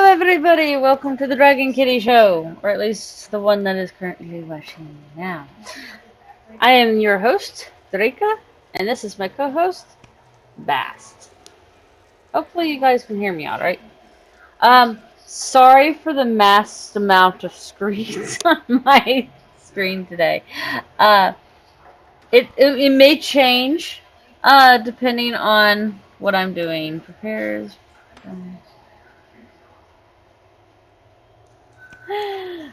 everybody, welcome to the Dragon Kitty Show, or at least the one that is currently watching now. I am your host, Dreka, and this is my co-host, Bast. Hopefully you guys can hear me alright. Sorry for the mass amount of screens on my screen today. Uh, it may change, depending on what I'm doing. Prepares.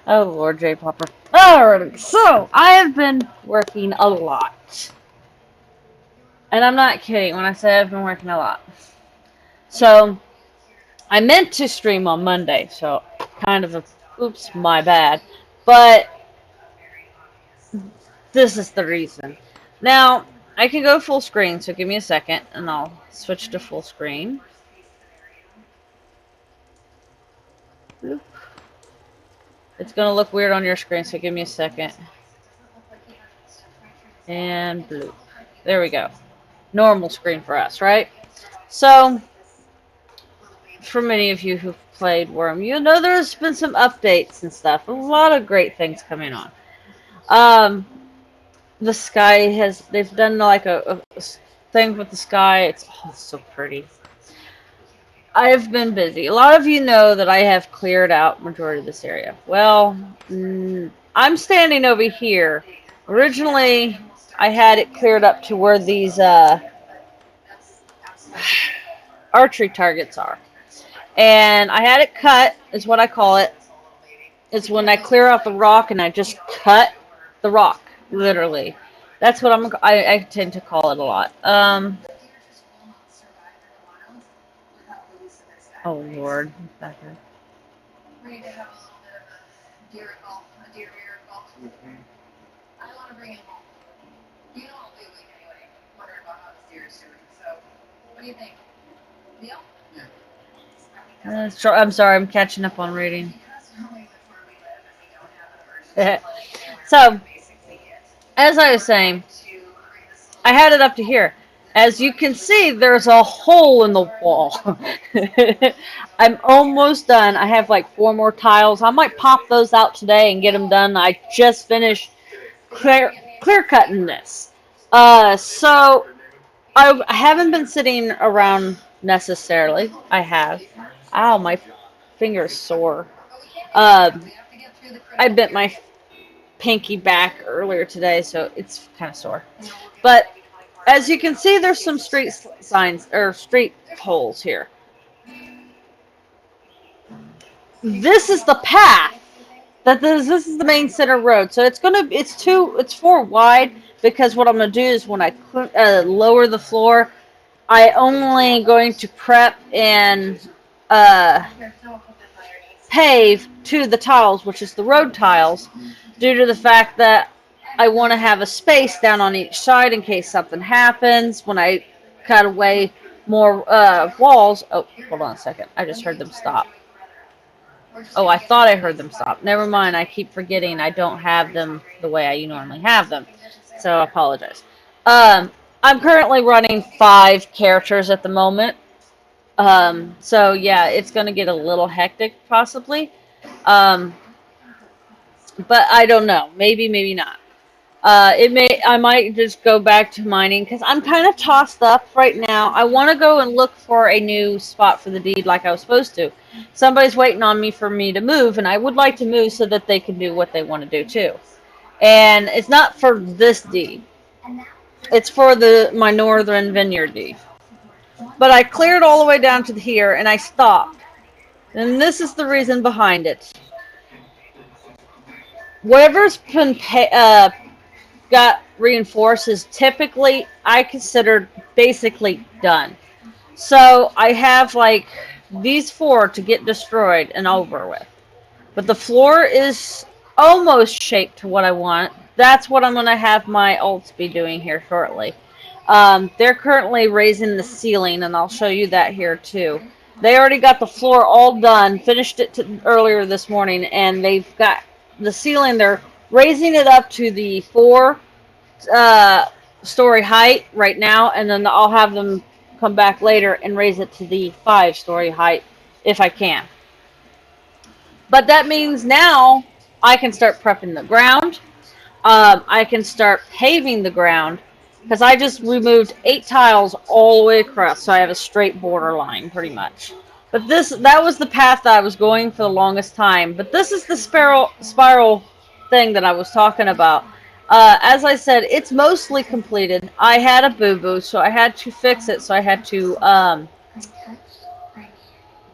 Oh Lord, J Popper. Alright, so I have been working a lot. And I'm not kidding when I say I've been working a lot. So I meant to stream on Monday, so kind of a oops, my bad. But this is the reason. Now, I can go full screen, so give me a second and I'll switch to full screen. Bloop. It's gonna look weird on your screen, so give me a second. And bloop. There we go. Normal screen for us, right? So, for many of you who've played Worm, you know there's been some updates and stuff. A lot of great things coming on. The sky they've done like a thing with the sky. It's so pretty. I've been busy. A lot of you know that I have cleared out majority of this area. Well, I'm standing over here. Originally, I had it cleared up to where these archery targets are. And I had it cut, is what I call it. It's when I clear out the rock and I just cut the rock, literally. That's what I tend to call it a lot. Oh Lord, back here. I'm sorry, I'm catching up on reading. So, as I was saying, I had it up to here. As you can see, there's a hole in the wall. I'm almost done. I have like 4 more tiles. I might pop those out today and get them done. I just finished clear cutting this. So I haven't been sitting around necessarily. I have. Ow, my finger's sore. I bent my pinky back earlier today, so it's kind of sore. But as you can see, there's some street signs or street holes here. This is the path that this is the main center road. So it's 4 wide because what I'm gonna do is when I lower the floor, I only going to prep and pave to the tiles, which is the road tiles, due to the fact that I want to have a space down on each side in case something happens. When I cut away more walls. Oh, hold on a second. I just heard them stop. Oh, I thought I heard them stop. Never mind. I keep forgetting I don't have them the way I normally have them. So I apologize. I'm currently running 5 characters at the moment. So yeah, it's going to get a little hectic possibly. But I don't know. Maybe, maybe not. I might just go back to mining because I'm kind of tossed up right now. I want to go and look for a new spot for the deed like I was supposed to. Somebody's waiting on me for me to move, and I would like to move so that they can do what they want to do too. And it's not for this deed. It's for my northern vineyard deed. But I cleared all the way down to here, and I stopped. And this is the reason behind it. Whatever's been got reinforced is typically, I consider, basically done. So I have like these 4 to get destroyed and over with. But the floor is almost shaped to what I want. That's what I'm going to have my ults be doing here shortly. They're currently raising the ceiling, and I'll show you that here too. They already got the floor all done, finished it earlier this morning, and they've got the ceiling. They're raising it up to the 4 story height right now, and then I'll have them come back later and raise it to the 5 story height if I can. But that means now I can start prepping the ground. I can start paving the ground because I just removed 8 tiles all the way across, so I have a straight border line pretty much. But that was the path that I was going for the longest time. But this is the spiral thing that I was talking about. As I said, it's mostly completed. I had a boo-boo, so I had to fix it. So I had to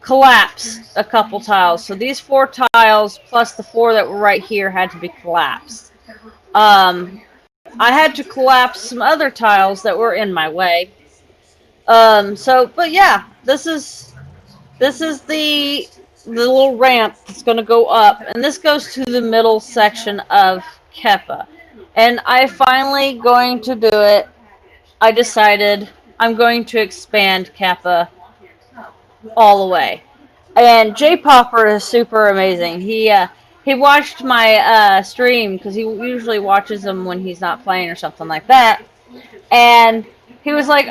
collapse a couple tiles. So these 4 tiles plus the 4 that were right here had to be collapsed. Um, I had to collapse some other tiles that were in my way. But yeah, this is the little ramp that's going to go up, and this goes to the middle section of Keppa. And I finally going to do it. I decided I'm going to expand Keppa all the way. And J Popper is super amazing. He watched my stream because he usually watches them when he's not playing or something like that. And he was like,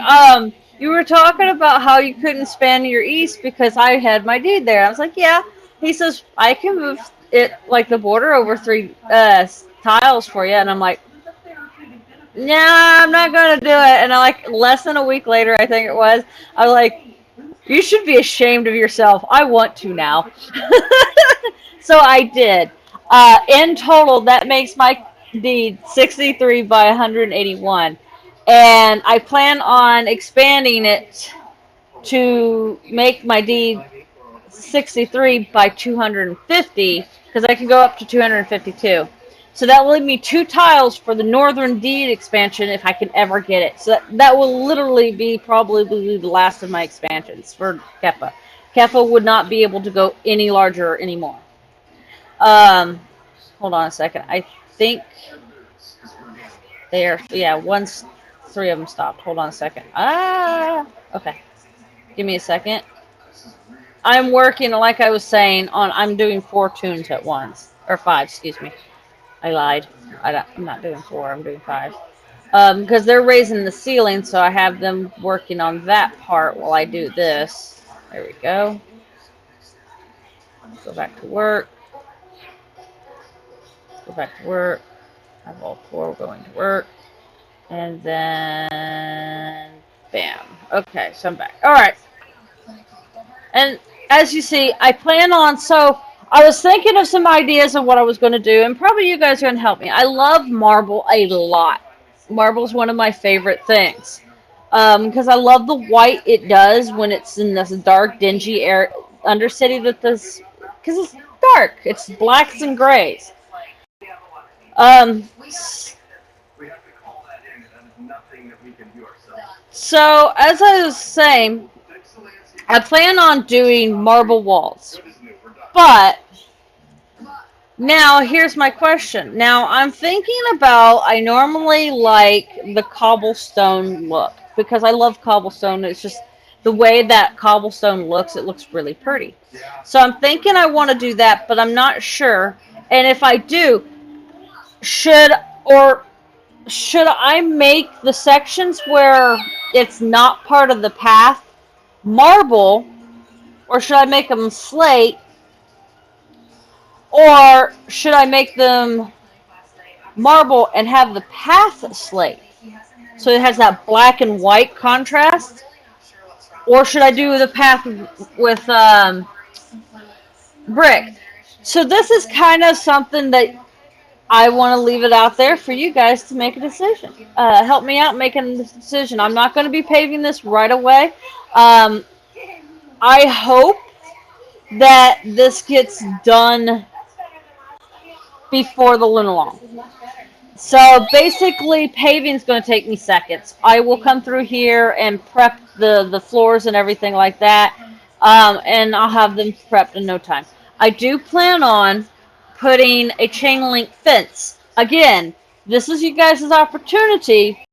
you were talking about how you couldn't span your east because I had my deed there. I was like, yeah. He says, I can move it, like the border over 3 tiles for you. And I'm like, nah, I'm not going to do it. And like less than a week later, I think it was, I was like, you should be ashamed of yourself. I want to now. So I did. In total, that makes my deed 63 by 181. And I plan on expanding it to make my deed 63 by 250 because I can go up to 252. So that will leave me 2 tiles for the northern deed expansion if I can ever get it. So that will literally be probably the last of my expansions for Keppa. Keppa would not be able to go any larger anymore. Um, Hold on a second. I think yeah, once 3 of them stopped. Hold on a second. Okay. Give me a second. I'm working, like I was saying, I'm doing 4 tunes at once. Or 5, excuse me. I lied. I'm not doing 4, I'm doing 5. Because they're raising the ceiling, so I have them working on that part while I do this. There we go. Go back to work. Go back to work. Have all 4 going to work. And then, bam. Okay, so I'm back. All right. And as you see, I plan on, so I was thinking of some ideas of what I was going to do, and probably you guys are going to help me. I love marble a lot. Marble is one of my favorite things. Because I love the white it does when it's in this dark, dingy air undercity that this, because it's dark. It's blacks and grays. Um, so as I was saying, I plan on doing marble walls. But now here's my question. Now I'm thinking about, I normally like the cobblestone look because I love cobblestone. It's just the way that cobblestone looks, it looks really pretty. So I'm thinking I want to do that, but I'm not sure. And if I do, should or should I make the sections where it's not part of the path marble, or should I make them slate, or should I make them marble and have the path slate so it has that black and white contrast? Or should I do the path with brick? So this is kind of something that I want to leave it out there for you guys to make a decision. Help me out making the decision. I'm not going to be paving this right away. Um, I hope that this gets done before the Lunalong. So basically, paving is going to take me seconds. I will come through here and prep the floors and everything like that, and I'll have them prepped in no time. I do plan on putting a chain link fence. Again, this is you guys' opportunity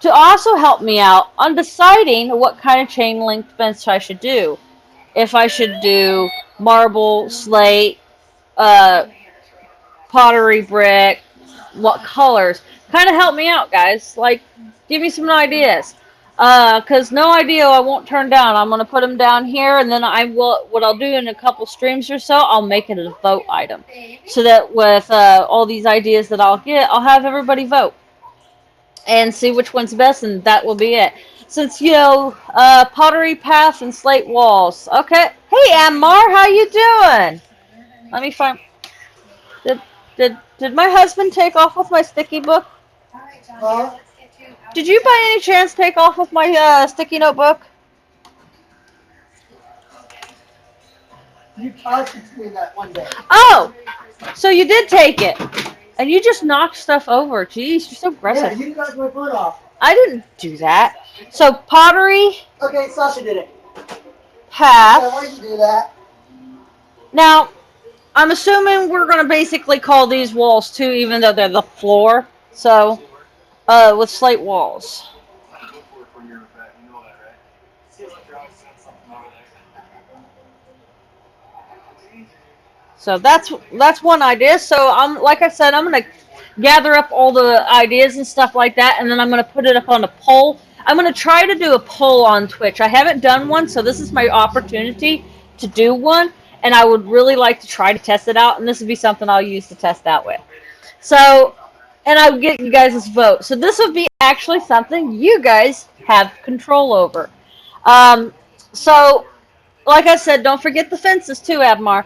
to also help me out on deciding what kind of chain link fence I should do. If I should do marble, slate, uh, pottery brick, what colors. Kind of help me out, guys. Like, give me some ideas. Because no idea I won't turn down. I'm gonna put them down here, and then I will. What I'll do in a couple streams or so, I'll make it a vote item, so that with all these ideas that I'll get, I'll have everybody vote and see which one's best, and that will be it. Since pottery path and slate walls. Okay. Hey, Ammar, how you doing? Let me find. Did did my husband take off with my sticky book? Huh? Did you by any chance take off with my sticky notebook? You talked to me that one day. Oh, so you did take it, and you just knocked stuff over. Jeez, you're so Yeah, aggressive. you got my foot off. I didn't do that. So pottery Okay, Sasha did it. path. Yeah, why did you do that? Now, I'm assuming we're gonna basically call these walls too, even though they're the floor. So, with slate walls. So that's one idea. So I'm like I said, I'm gonna gather up all the ideas and stuff like that, and then I'm gonna put it up on a poll. I'm gonna try to do a poll on Twitch. I haven't done one, so this is my opportunity to do one, and I would really like to try to test it out. And this would be something I'll use to test out with. So, and I'll get you guys' vote. So this would be actually something you guys have control over. Um, so like I said, don't forget the fences too, Abmar.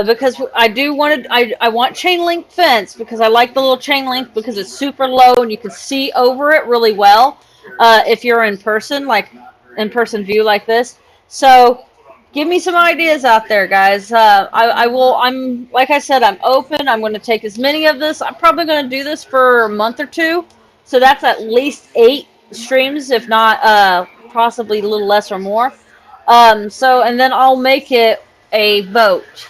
Because I want chain link fence because I like the little chain link because it's super low and you can see over it really well. If you're in person, like in person view like this. So give me some ideas out there, guys. I will. I'm like I said, I'm open. I'm going to take as many of this. I'm probably going to do this for a month or two. So that's at least 8 streams, if not possibly a little less or more. And then I'll make it a vote.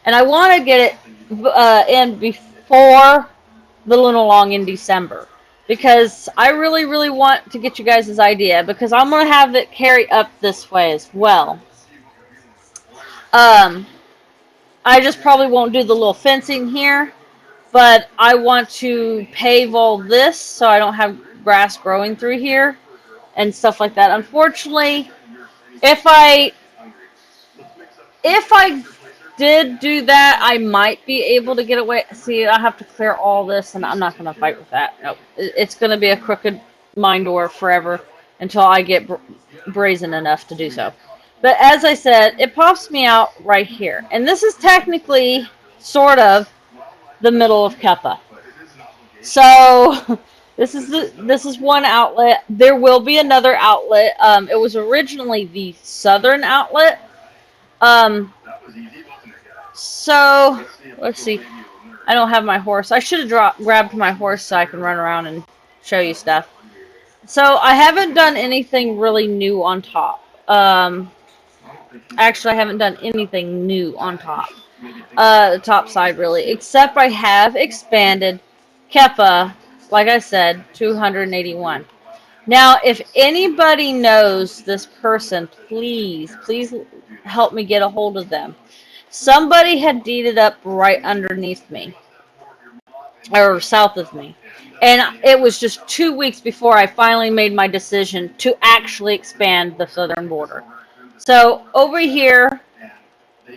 And I want to get it in before the Luna Long in December. Because I really, really want to get you guys' idea. Because I'm going to have it carry up this way as well. I just probably won't do the little fencing here. But I want to pave all this so I don't have grass growing through here. And stuff like that. Unfortunately, if I did do that, I might be able to get away. See, I have to clear all this, and I'm not going to fight with that. Nope. It's going to be a crooked mine door forever until I get brazen enough to do so. But as I said, it pops me out right here. And this is technically sort of the middle of Keppa. So this is one outlet. There will be another outlet. It was originally the southern outlet. So let's see. I don't have my horse. I should have grabbed my horse so I can run around and show you stuff. So I haven't done anything really new on top. Actually, I haven't done anything new on top. The top side really, except I have expanded Keppa, like I said, 281. Now, if anybody knows this person, please help me get a hold of them. Somebody had deeded up right underneath me, or south of me. And it was just 2 weeks before I finally made my decision to actually expand the southern border. So over here,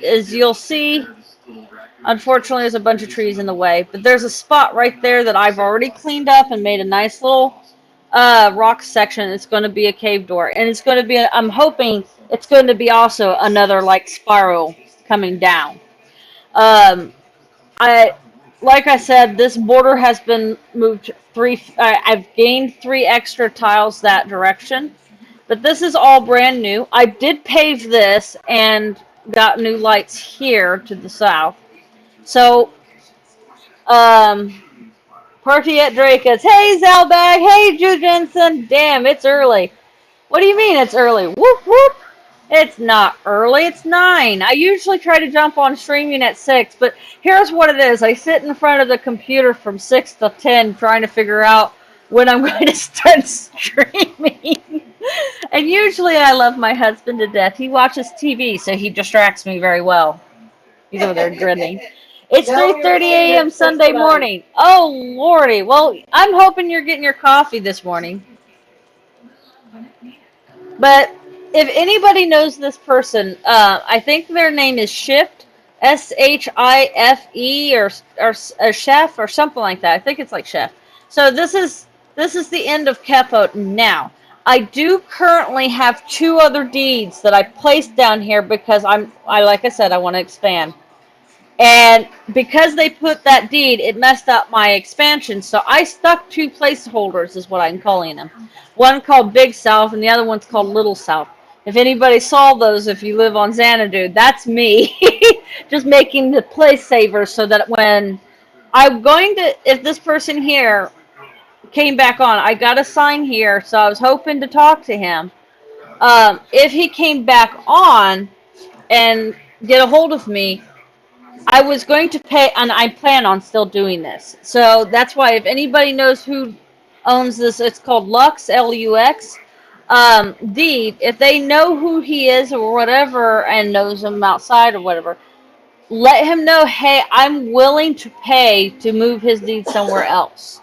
as you'll see, unfortunately there's a bunch of trees in the way, but there's a spot right there that I've already cleaned up and made a nice little rock section. It's going to be a cave door, and it's going to be, I'm hoping it's going to be also another like spiral coming down. Like I said, this border has been moved 3. I've gained 3 extra tiles that direction, but this is all brand new. I did pave this and got new lights here to the south. So, Partiet Dracus, hey Zalbag, hey Drew Jensen, damn, it's early. What do you mean it's early? Whoop whoop. It's not early, it's 9. I usually try to jump on streaming at 6, but here's what it is. I sit in front of the computer from 6 to 10 trying to figure out when I'm going to start streaming. And usually I love my husband to death. He watches TV, so he distracts me very well. He's over there grinning. It's 3:30 a.m. Sunday morning. Oh, lordy. Well, I'm hoping you're getting your coffee this morning. But if anybody knows this person, I think their name is Shift, Shife, or Chef or something like that. I think it's like Chef. So this is the end of Kepo now. I do currently have two other deeds that I placed down here because I like I said I want to expand. And because they put that deed, it messed up my expansion. So I stuck two placeholders, is what I'm calling them. One called Big South, and the other one's called Little South. If anybody saw those, if you live on Xanadu, that's me. Just making the place saver so that when I'm going to, if this person here came back on, I got a sign here, so I was hoping to talk to him. If he came back on and get a hold of me, I was going to pay, and I plan on still doing this. So that's why if anybody knows who owns this, it's called Lux, Lux, deed. If they know who he is or whatever and knows him outside or whatever, let him know, hey, I'm willing to pay to move his deed somewhere else.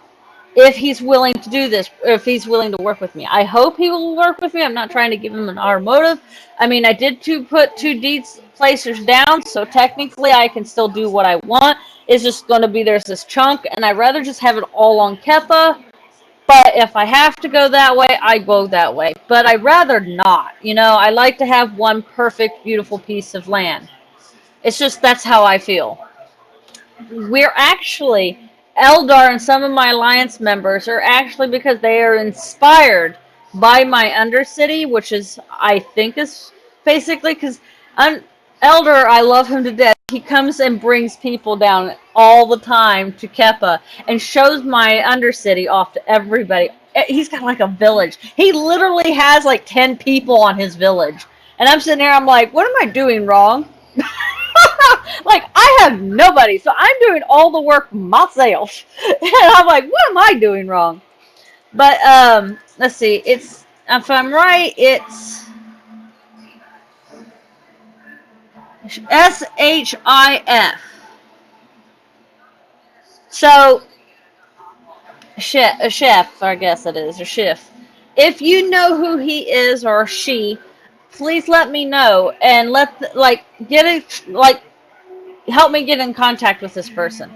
If he's willing to do this, if he's willing to work with me. I hope he will work with me. I'm not trying to give him an automotive. I mean, I did put two deeds placers down, so technically I can still do what I want. It's just going to be there's this chunk, and I'd rather just have it all on Kepa. But if I have to go that way, I go that way. But I'd rather not. You know, I like to have one perfect, beautiful piece of land. It's just that's how I feel. We're actually Eldar and some of my alliance members are actually because they are inspired by my Undercity, which is I think is basically because Elder, I love him to death. He comes and brings people down all the time to Keppa and shows my Undercity off to everybody. He's got like a village. He literally has like 10 people on his village. And I'm sitting there, I'm like, what am I doing wrong? Like, I have nobody, so I'm doing all the work myself. And I'm like, what am I doing wrong? But, let's see, it's, if I'm right, it's Shif. So, chef, I guess it is, or Shift. If you know who he is or she, please let me know and get it, help me get in contact with this person.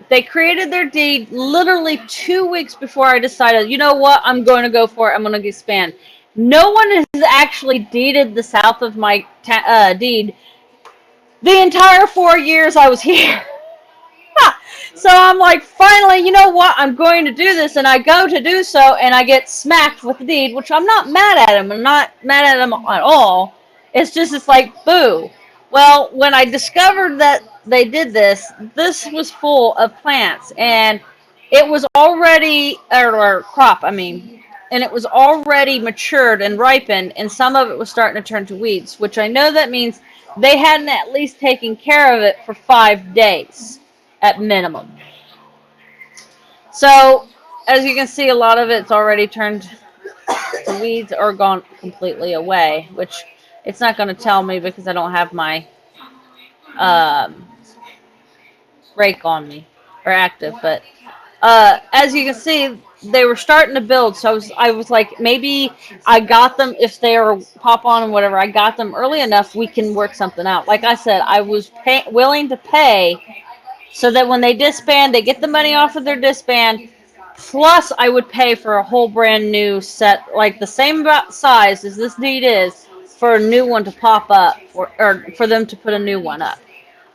They created their deed literally 2 weeks before I decided, you know what, I'm going to go for it. I'm going to expand. No one has actually deeded the south of my deed the entire 4 years I was here. So I'm like, finally, you know what? I'm going to do this, and I go to do so, and I get smacked with the deed, which I'm not mad at him. I'm not mad at him at all. It's like, boo. Well, when I discovered that they did this, this was full of plants, and it was already, or crop, I mean, and it was already matured and ripened, and some of it was starting to turn to weeds, which I know that means they hadn't at least taken care of it for 5 days at minimum. So, as you can see, a lot of it's already turned to weeds or gone completely away, which it's not going to tell me because I don't have my um, rake on me or active. But as you can see, they were starting to build. So I was like, maybe I got them if they are pop on and whatever. I got them early enough. We can work something out. Like I said, I was willing to pay so that when they disband, they get the money off of their disband. Plus, I would pay for a whole brand new set, like the same size as this deed is, for a new one to pop up, or for them to put a new one up.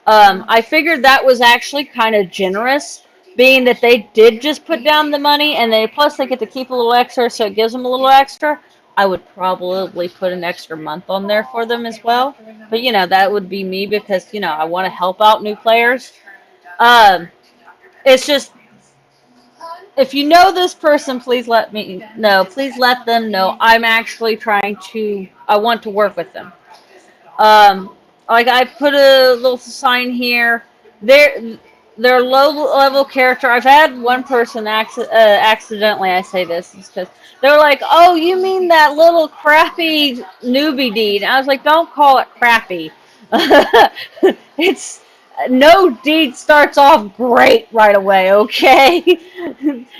I figured that was actually kind of generous, being that they did just put down the money, and plus they get to keep a little extra, so it gives them a little extra. I would probably put an extra month on there for them as well. But, that would be me because, I want to help out new players. It's just, if you know this person, please let me know. Please let them know I'm actually I want to work with them. Like I put a little sign here. They're low level character. I've had one person accidentally, I say this, because they're like, oh, you mean that little crappy newbie deed? And I was like, don't call it crappy. It's no deed starts off great right away, okay?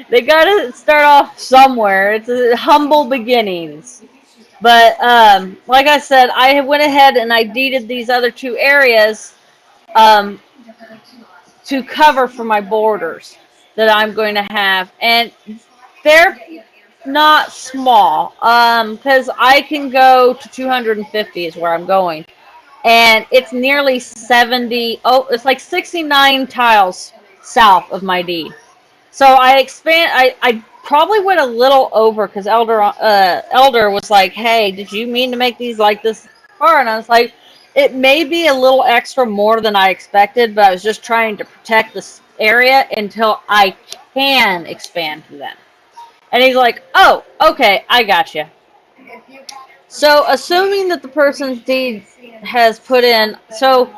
They gotta start off somewhere. It's humble beginnings. But like I said, I went ahead and I deeded these other two areas um, to cover for my borders that I'm going to have. And they're not small because I can go to 250 is where I'm going. And it's nearly 70, oh, it's like 69 tiles south of my deed. So I probably went a little over because Elder was like, hey, did you mean to make these like this far? And I was like, it may be a little extra more than I expected, but I was just trying to protect this area until I can expand to them. And he's like, oh, okay, I got you. So assuming that the person's deed has put in, so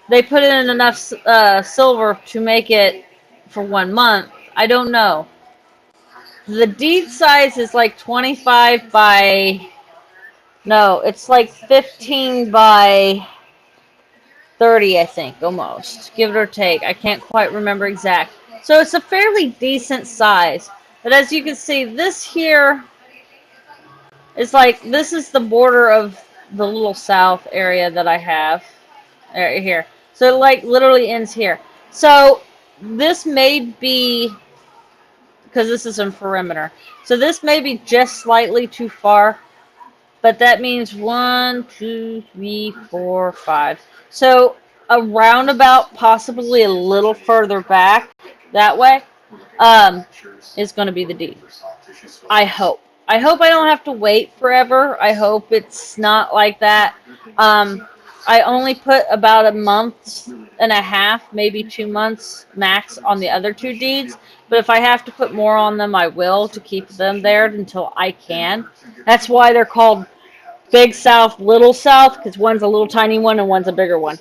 they put in enough silver to make it for 1 month. I don't know. The deed size is like 25 by, no, it's like 15 by 30, I think, almost. Give it or take. I can't quite remember exact. So it's a fairly decent size. But as you can see, this here is like, this is the border of the little south area that I have. Right here. So it like literally ends here. So this may be, because this is in perimeter. So this may be just slightly too far, but that means 1, 2, 3, 4, 5. So a roundabout, possibly a little further back that way, is going to be the D. I hope. I hope I don't have to wait forever. I hope it's not like that. I only put about a month and a half, maybe 2 months max on the other two deeds. But if I have to put more on them, I will to keep them there until I can. That's why they're called Big South, Little South, because one's a little tiny one and one's a bigger one.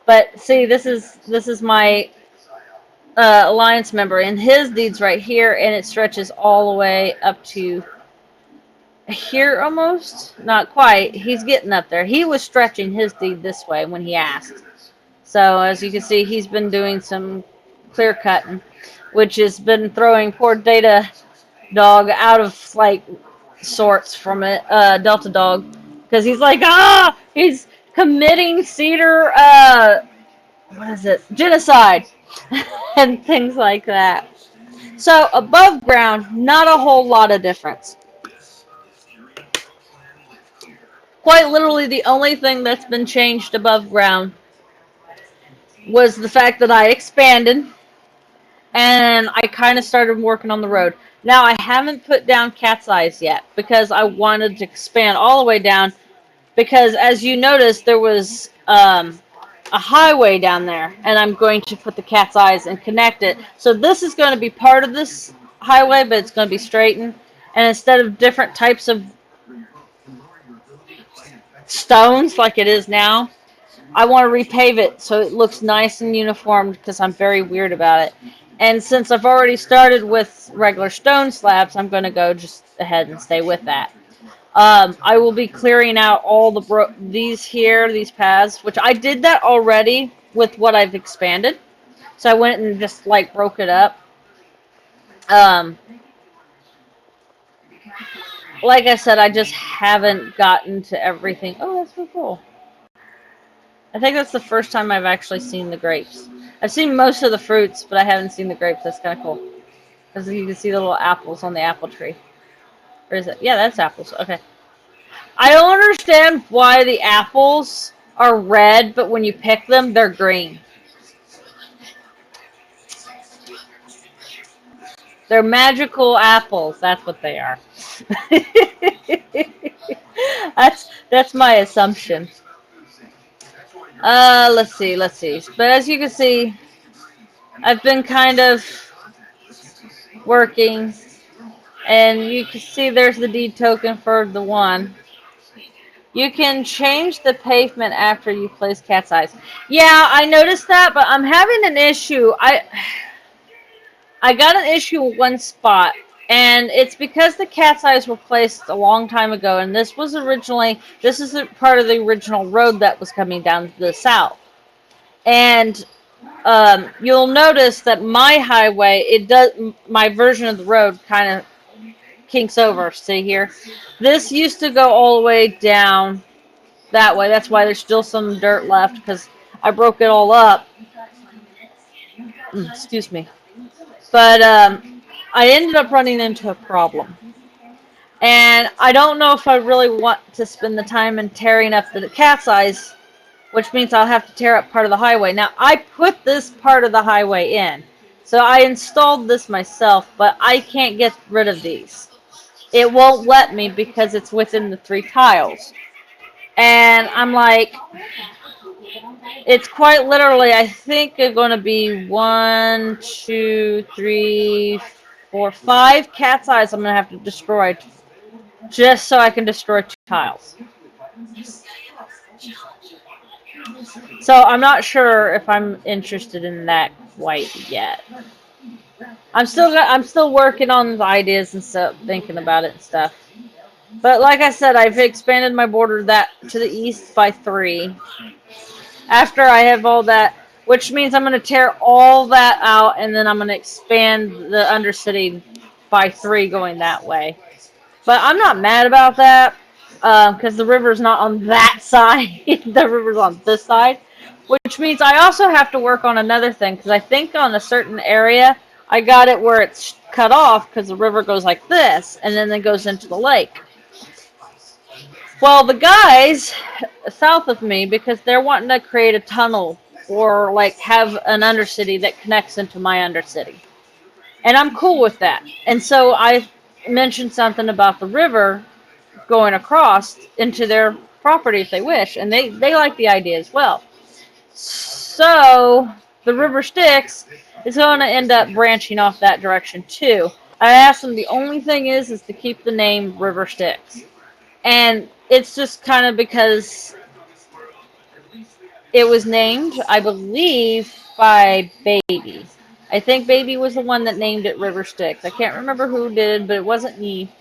But see, this is my alliance member, and his deed's right here, and it stretches all the way up to here almost. Not quite. He's getting up there. He was stretching his deed this way when he asked. So as you can see, he's been doing some clear cutting, which has been throwing poor Data Dog out of like sorts from it, Delta Dog, because he's like, he's committing cedar, what is it, genocide, and things like that. So above ground, not a whole lot of difference. Quite literally, the only thing that's been changed above ground was the fact that I expanded and I kind of started working on the road. Now, I haven't put down Cat's Eyes yet because I wanted to expand all the way down because, as you noticed, there was a highway down there, and I'm going to put the Cat's Eyes and connect it. So this is going to be part of this highway, but it's going to be straightened. And instead of different types of stones like it is now, I want to repave it so it looks nice and uniform because I'm very weird about it. And since I've already started with regular stone slabs, I'm going to go just ahead and stay with that. I will be clearing out all these paths, which I did that already with what I've expanded. So I went and just like broke it up. Like I said, I just haven't gotten to everything. Oh, that's so cool. I think that's the first time I've actually seen the grapes. I've seen most of the fruits, but I haven't seen the grapes. That's kind of cool. Because you can see the little apples on the apple tree. Or is it? Yeah, that's apples. Okay. I don't understand why the apples are red, but when you pick them, they're green. They're magical apples. That's what they are. That's my assumption. Let's see. But as you can see, I've been kind of working, and you can see there's the deed token for the one. You can change the pavement after you place Cat's Eyes. Yeah, I noticed that, but I'm having an issue. I got an issue with one spot, and it's because the Cat's Eyes were placed a long time ago, and this is part of the original road that was coming down to the south. And you'll notice that my highway, my version of the road kind of kinks over. See here? This used to go all the way down that way. That's why there's still some dirt left because I broke it all up. Excuse me. But I ended up running into a problem. And I don't know if I really want to spend the time in tearing up the cat's eyes, which means I'll have to tear up part of the highway. Now, I put this part of the highway in. So I installed this myself, but I can't get rid of these. It won't let me because it's within the 3 tiles. And I'm like, it's quite literally, I think it's going to be 1, 2, 3, 4, 5 cat's eyes I'm going to have to destroy just so I can destroy 2 tiles. So I'm not sure if I'm interested in that quite yet. I'm still working on the ideas and stuff, thinking about it and stuff. But like I said, I've expanded my border that to the east by 3. After I have all that, which means I'm going to tear all that out, and then I'm going to expand the Undercity by 3 going that way. But I'm not mad about that, because the river's not on that side. The river's on this side. Which means I also have to work on another thing, because I think on a certain area, I got it where it's cut off, because the river goes like this, and then it goes into the lake. Well, the guys south of me, because they're wanting to create a tunnel or like have an Undercity that connects into my Undercity. And I'm cool with that. And so I mentioned something about the river going across into their property if they wish. And they like the idea as well. So the River Styx is going to end up branching off that direction too. I asked them, the only thing is to keep the name River Styx. And it's just kind of because it was named, I believe, by Baby. I think Baby was the one that named it River Styx. I can't remember who did, but it wasn't me.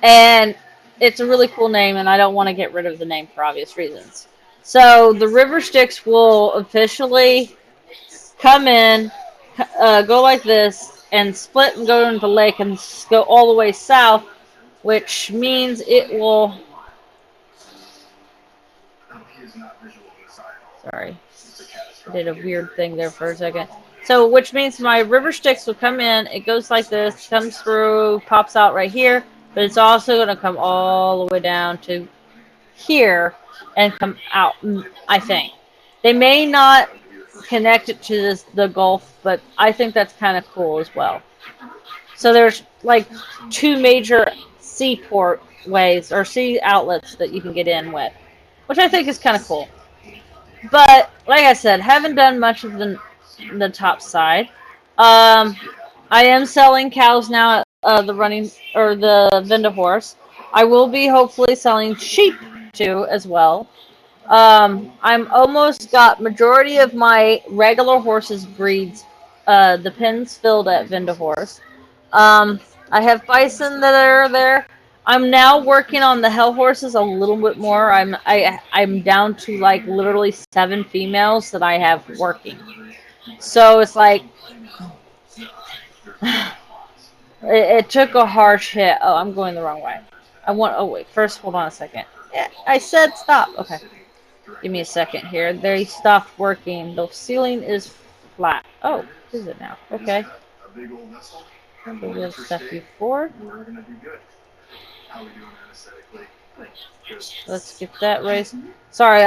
And it's a really cool name, and I don't want to get rid of the name for obvious reasons. So the River Styx will officially come in, go like this, and split and go into the lake and go all the way south, which means it will... Sorry. I did a weird thing there for a second. So, which means my River Styx will come in, it goes like this, comes through, pops out right here, but it's also going to come all the way down to here and come out, I think. They may not connect it to the Gulf, but I think that's kind of cool as well. So there's like 2 major seaport ways, or sea outlets that you can get in with, which I think is kind of cool. But like I said, haven't done much of the top side. I am selling cows now at the Venda horse. I will be hopefully selling sheep too as well. I'm almost got majority of my regular horses breeds, the pens filled at Venda horse. I have bison that are there. I'm now working on the hell horses a little bit more. I'm down to like literally 7 females that I have working. So it's like it took a harsh hit. Oh, I'm going the wrong way. Oh wait, first hold on a second. Yeah, I said stop. Okay. Give me a second here. They stopped working. The ceiling is flat. Oh, is it now? Okay. We have stuff before. Let's get that raised. Sorry,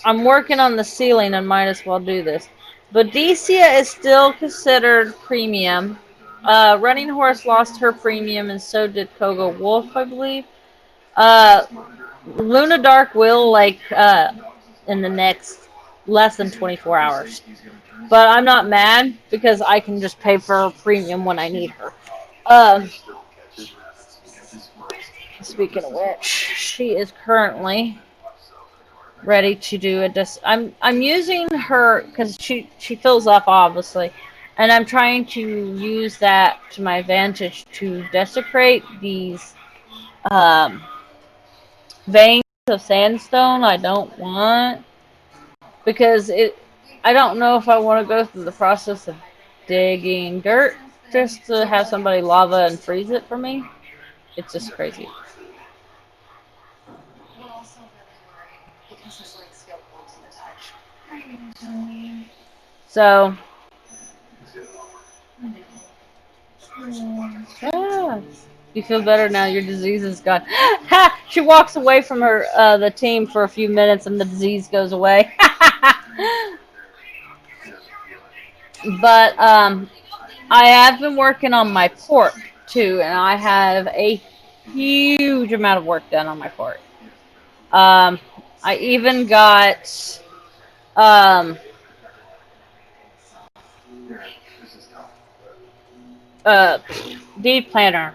I'm working on the ceiling and might as well do this. Boadicea is still considered premium. Running Horse lost her premium, and so did Koga Wolf, I believe. Luna Dark will, in the next less than 24 hours. But I'm not mad, because I can just pay for her premium when I need her. Speaking of which, she is currently ready to do I'm using her because she fills up obviously, and I'm trying to use that to my advantage to desecrate these veins of sandstone I don't want. because I don't know if I want to go through the process of digging dirt just to have somebody lava and freeze it for me. It's just crazy. So, ah, you feel better now. Your disease is gone. Ha! She walks away from her the team for a few minutes, and the disease goes away. But I have been working on my port too, and I have a huge amount of work done on my port. Um, I even got um, uh, deed planner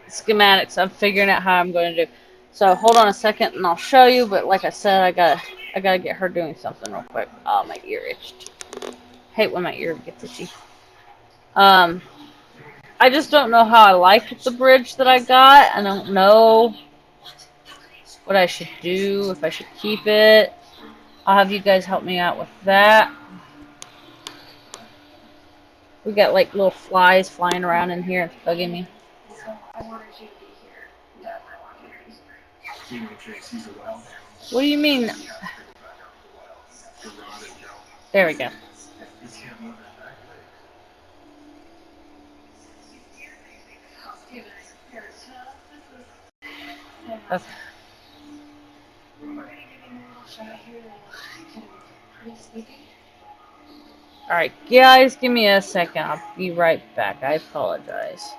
schematics. I'm figuring out how I'm going to do. So hold on a second, and I'll show you. But like I said, I gotta get her doing something real quick. Oh, my ear itched. Hate when my ear gets itchy. Um, I just don't know how I like the bridge that I got. I don't know what I should do, if I should keep it. I'll have you guys help me out with that. We got like little flies flying around in here. It's bugging me. What do you mean? There we go. Okay. Alright, guys, give me a second. I'll be right back. I apologize.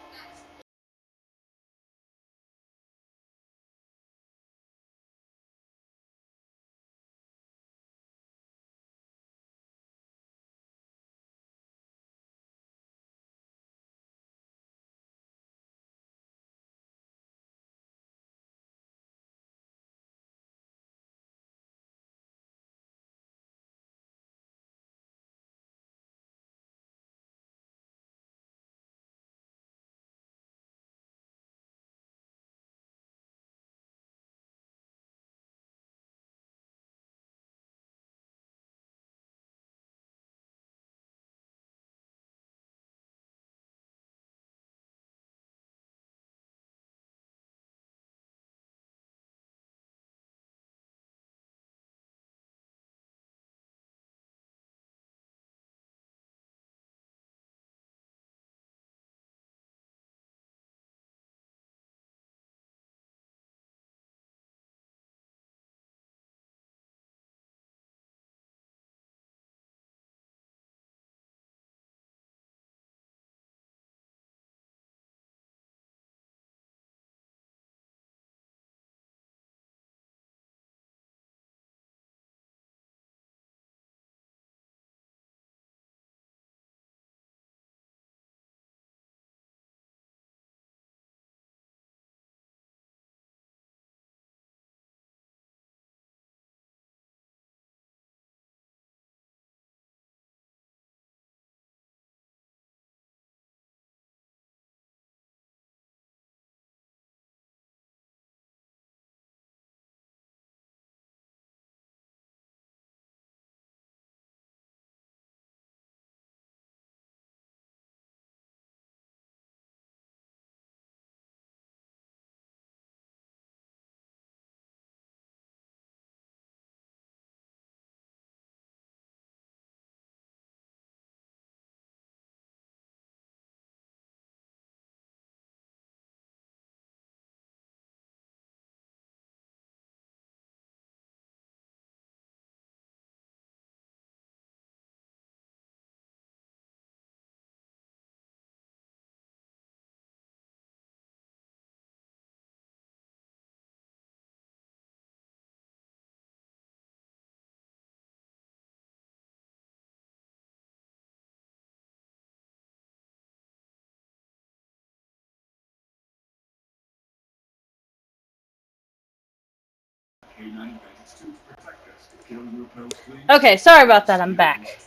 Okay, sorry about that. I'm back.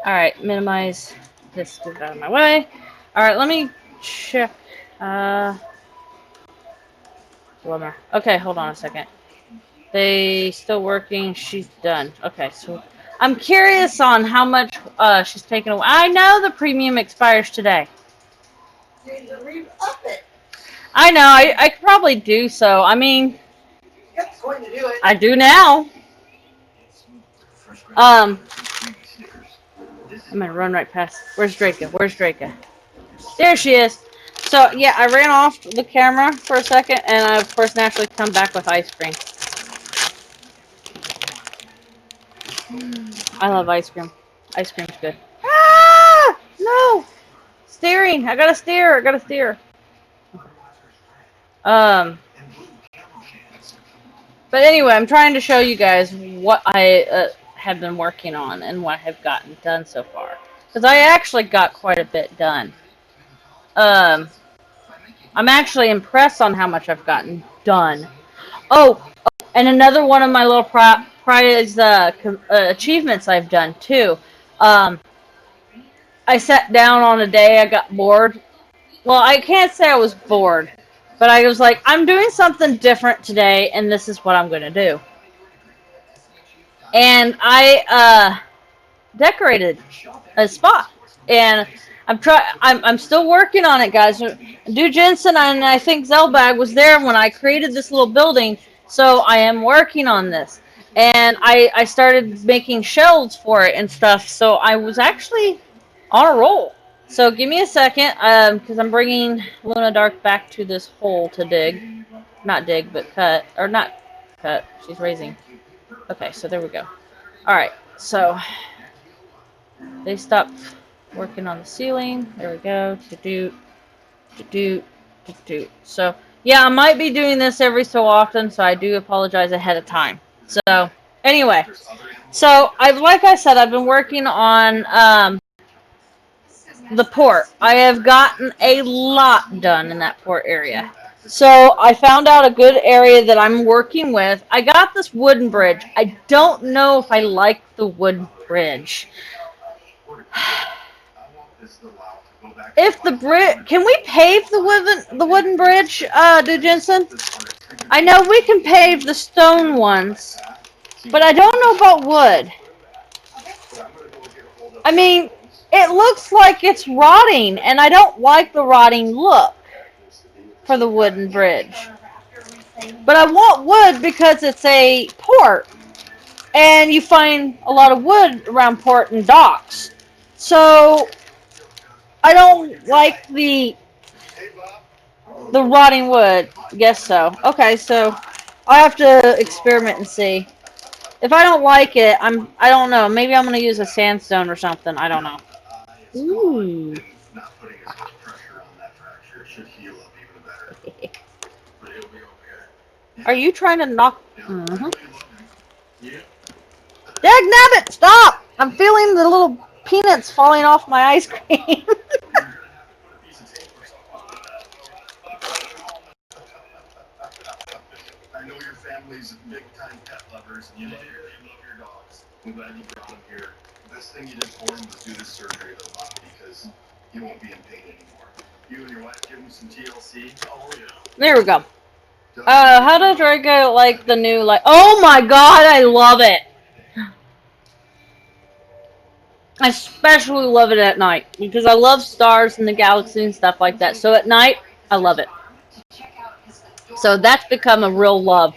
Alright, minimize this, get it out of my way. Alright, let me check. Uh, Blummer. Okay, hold on a second. They still working. She's done. Okay, so I'm curious on how much she's taken away. I know the premium expires today. Re-up it. I know. I could probably do so. I mean, You're going to do it. I do now. I'm gonna run right past. Where's Draca? Where's Draca? There she is. So yeah, I ran off the camera for a second, and I of course naturally come back with ice cream. I love ice cream. Ice cream's good. Ah! No! Steering! I gotta steer! I gotta steer. But anyway, I'm trying to show you guys what I have been working on and what I've gotten done so far. Because I actually got quite a bit done. I'm actually impressed on how much I've gotten done. Oh, and another one of my little prize achievements I've done too. I sat down on a day I got bored. Well, I can't say I was bored, but I was like, I'm doing something different today, and this is what I'm going to do. And I decorated a spot, and I'm still working on it, guys. Do Jensen and I think Zelbag was there when I created this little building, so I am working on this. And I started making shelves for it and stuff, so I was actually on a roll. So give me a second, because I'm bringing Luna Dark back to this hole to dig. Not dig, but cut. Or not cut. She's raising. Okay, so there we go. Alright, so they stopped working on the ceiling. There we go. So, yeah, I might be doing this every so often, so I do apologize ahead of time. So, anyway. So, like I said, I've been working on the port. I have gotten a lot done in that port area. So I found out a good area that I'm working with. I got this wooden bridge. I don't know if I like the wooden bridge. If the bridge, can we pave the wooden bridge, do Jensen? I know we can pave the stone ones, but I don't know about wood. I mean, it looks like it's rotting, and I don't like the rotting look for the wooden bridge. But I want wood because it's a port, and you find a lot of wood around port and docks. So I don't like the rotting wood. Guess so. Okay, so I have to experiment and see. If I don't like it, I don't know. Maybe I'm gonna use a sandstone or something. I don't know. Ooh. Are you trying to knock? Mm-hmm. Dagnabbit, stop! I'm feeling the little peanuts falling off my ice cream. I know your family's big time pet lovers and you love your dogs. I'm glad you brought them here. The best thing you did for him was do this surgery though, Bob, because he won't be in pain anymore. You and your wife give him some TLC. Oh yeah. There we go. How does Draco like the new oh my god, I love it! I especially love it at night because I love stars and the galaxy and stuff like that. So at night, I love it. So that's become a real love.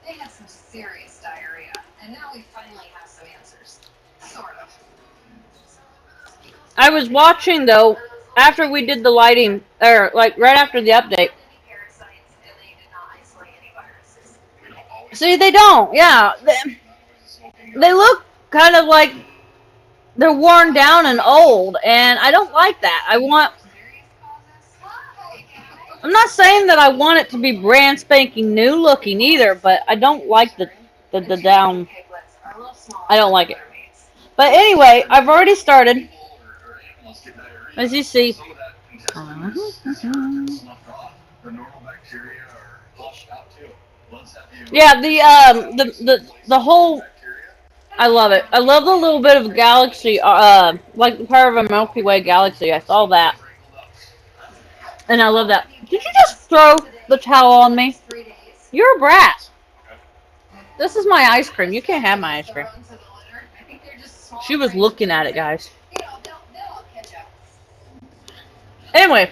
They had some serious diarrhea, and now we finally have some answers. Sort of. I was watching though after we did the lighting, or like right after the update. See, they don't. Yeah, they look kind of like they're worn down and old, and I don't like that. I'm not saying that I want it to be brand spanking new looking either, but I don't like the down. I don't like it. But anyway, I've already started. As you see. Yeah, the whole. I love it. I love the little bit of galaxy, like the part of a Milky Way galaxy. I saw that. And I love that. Did you just throw the towel on me? You're a brat. This is my ice cream. You can't have my ice cream. Onto the litter. I think they're just small She was grains looking of at it, music. guys. You know, they'll all catch up. Anyway,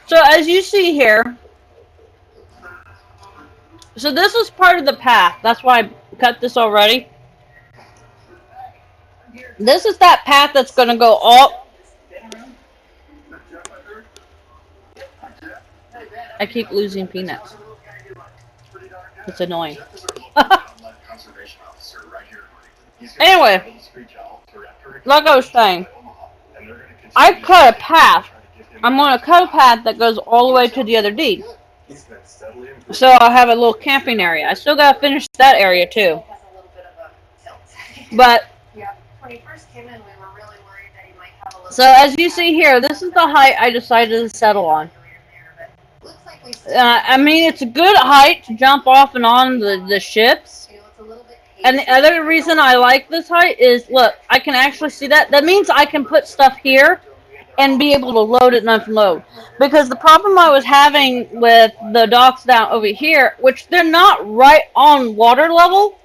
so as you see here, so this is part of the path. That's why I cut this already. This is that path that's going to go all... I keep losing peanuts. It's annoying. Anyway, like I was saying, I cut a path. I'm going to cut a path that goes all the way to the other deed. So I'll have a little camping area. I still got to finish that area too. Has a little bit of a tilt. But, Yeah. When he first came in, we were really worried that he might have a little. so as you see here, this is the height I decided to settle on. Looks like we I mean, it's a good height to jump off and on the ships. feel it's a little bit And the other reason I like this height is, look, I can actually see that. That means I can put stuff here and be able to load it and unload. Because the problem I was having with the docks down over here, which they're not right on water level,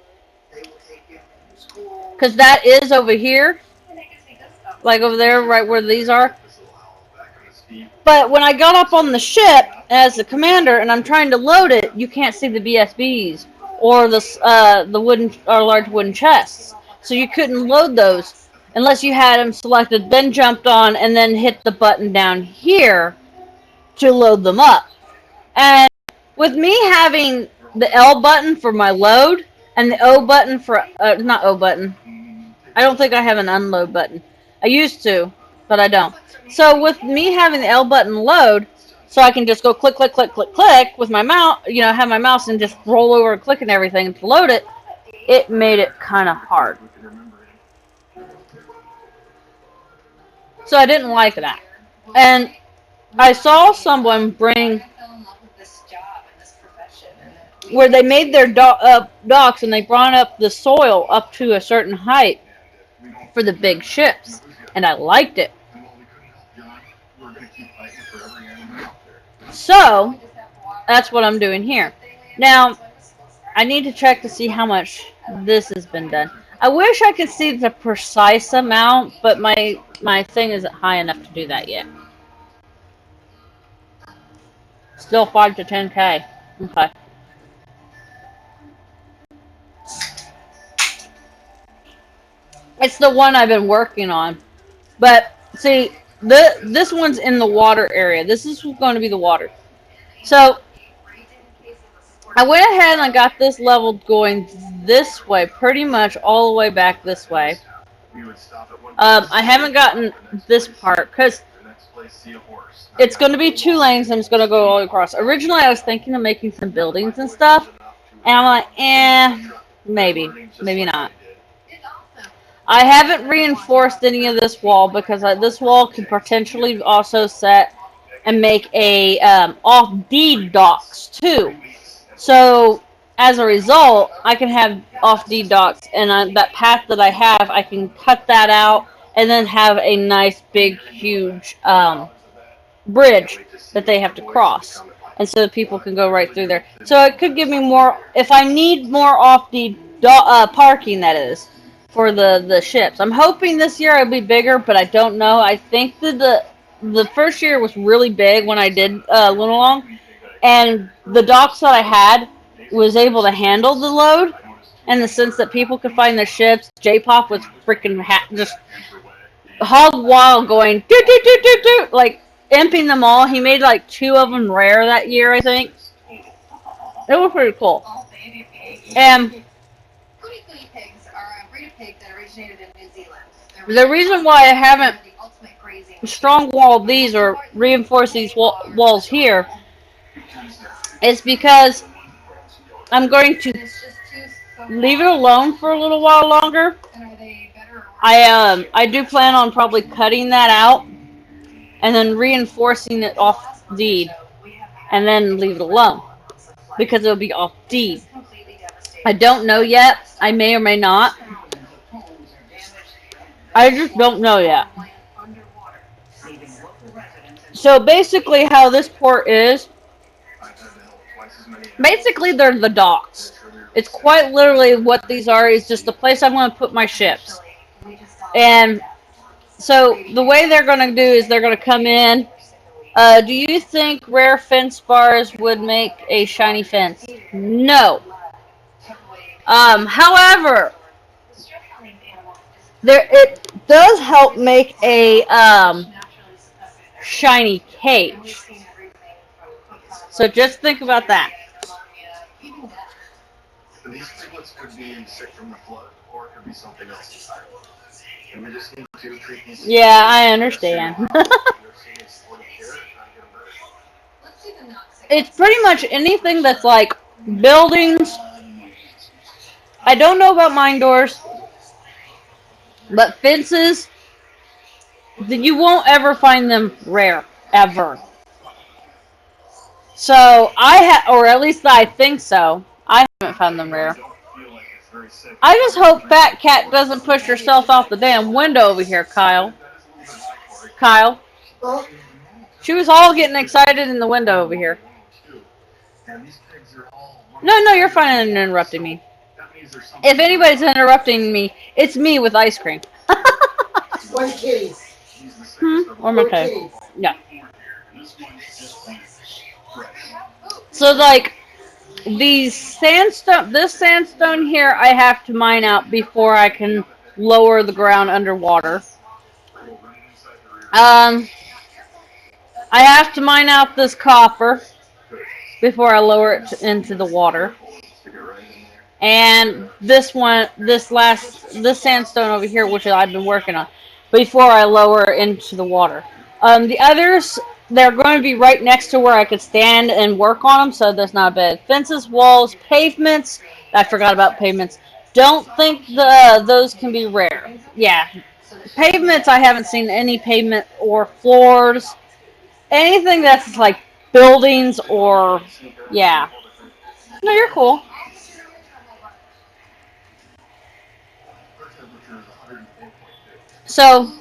because that is over here, like over there, right where these are. But when I got up on the ship as the commander and I'm trying to load it, you can't see the BSBs or the wooden or large wooden chests. So you couldn't load those unless you had them selected, then jumped on and then hit the button down here to load them up. And with me having the L button for my load and the O button for not O button. I don't think I have an unload button. I used to, but I don't. So with me having the L button load, so I can just go click, click, click, click, click with my mouse, you know, have my mouse and just roll over and click and everything to load it, it made it kind of hard. So I didn't like that. And I saw someone bring, where they made their docks and they brought up the soil up to a certain height for the big ships. And I liked it. So, that's what I'm doing here. Now, I need to check to see how much this has been done. I wish I could see the precise amount, but my thing isn't high enough to do that yet. Still 5 to 10K. Okay. It's the one I've been working on. But, see, this one's in the water area. This is going to be the water. So, I went ahead and I got this level going this way, pretty much all the way back this way. I haven't gotten this part, because it's going to be 2 lanes and it's going to go all across. Originally, I was thinking of making some buildings and stuff, and I'm like, maybe not. I haven't reinforced any of this wall because this wall could potentially also set and make a off-deed docks too. So as a result, I can have off-deed docks, and that path that I have, I can cut that out and then have a nice big huge bridge that they have to cross, and so people can go right through there. So it could give me more if I need more off-deed parking, that is, for the ships. I'm hoping this year it'll be bigger, but I don't know. I think that the first year was really big when I did Lunalong, and the docks that I had was able to handle the load in the sense that people could find their ships. J-Pop was freaking just hog wild going doot doot doot doot doot, like imping them all. He made like 2 of them rare that year, I think. It was pretty cool. And the reason why I haven't strong walled these or reinforced these walls here is because I'm going to leave it alone for a little while longer. I do plan on probably cutting that out and then reinforcing it off deed and then leave it alone because it'll be off deed. I don't know yet. I may or may not. I just don't know yet. So basically how this port is Basically, they're the docks. It's quite literally what these are. Is just the place I'm going to put my ships. And so the way they're going to do is they're going to come in. Do you think rare fence bars would make a shiny fence? No. However, it does help make a shiny cage. So just think about that. These piglets could be sick from the flood, or it could be something else entirely. And we just need to treat these. Yeah, I understand. It's pretty much anything that's like buildings. I don't know about mine doors, but fences, you won't ever find them rare, ever. So or at least I think so. I haven't found them rare. I just hope Fat Cat doesn't push herself out the damn window over here, Kyle. Kyle. She was all getting excited in the window over here. No, you're fine in interrupting me. If anybody's interrupting me, it's me with ice cream. One kitties. Or my tail. Yeah. So, like, this sandstone here, I have to mine out before I can lower the ground underwater. I have to mine out this copper before I lower it into the water. And this sandstone over here, which I've been working on, before I lower it into the water. The others, they're going to be right next to where I could stand and work on them, so that's not bad. Fences, walls, pavements. I forgot about pavements. Don't think those can be rare. Yeah. Pavements, I haven't seen any pavement or floors. Anything that's like buildings or, yeah. No, you're cool. So,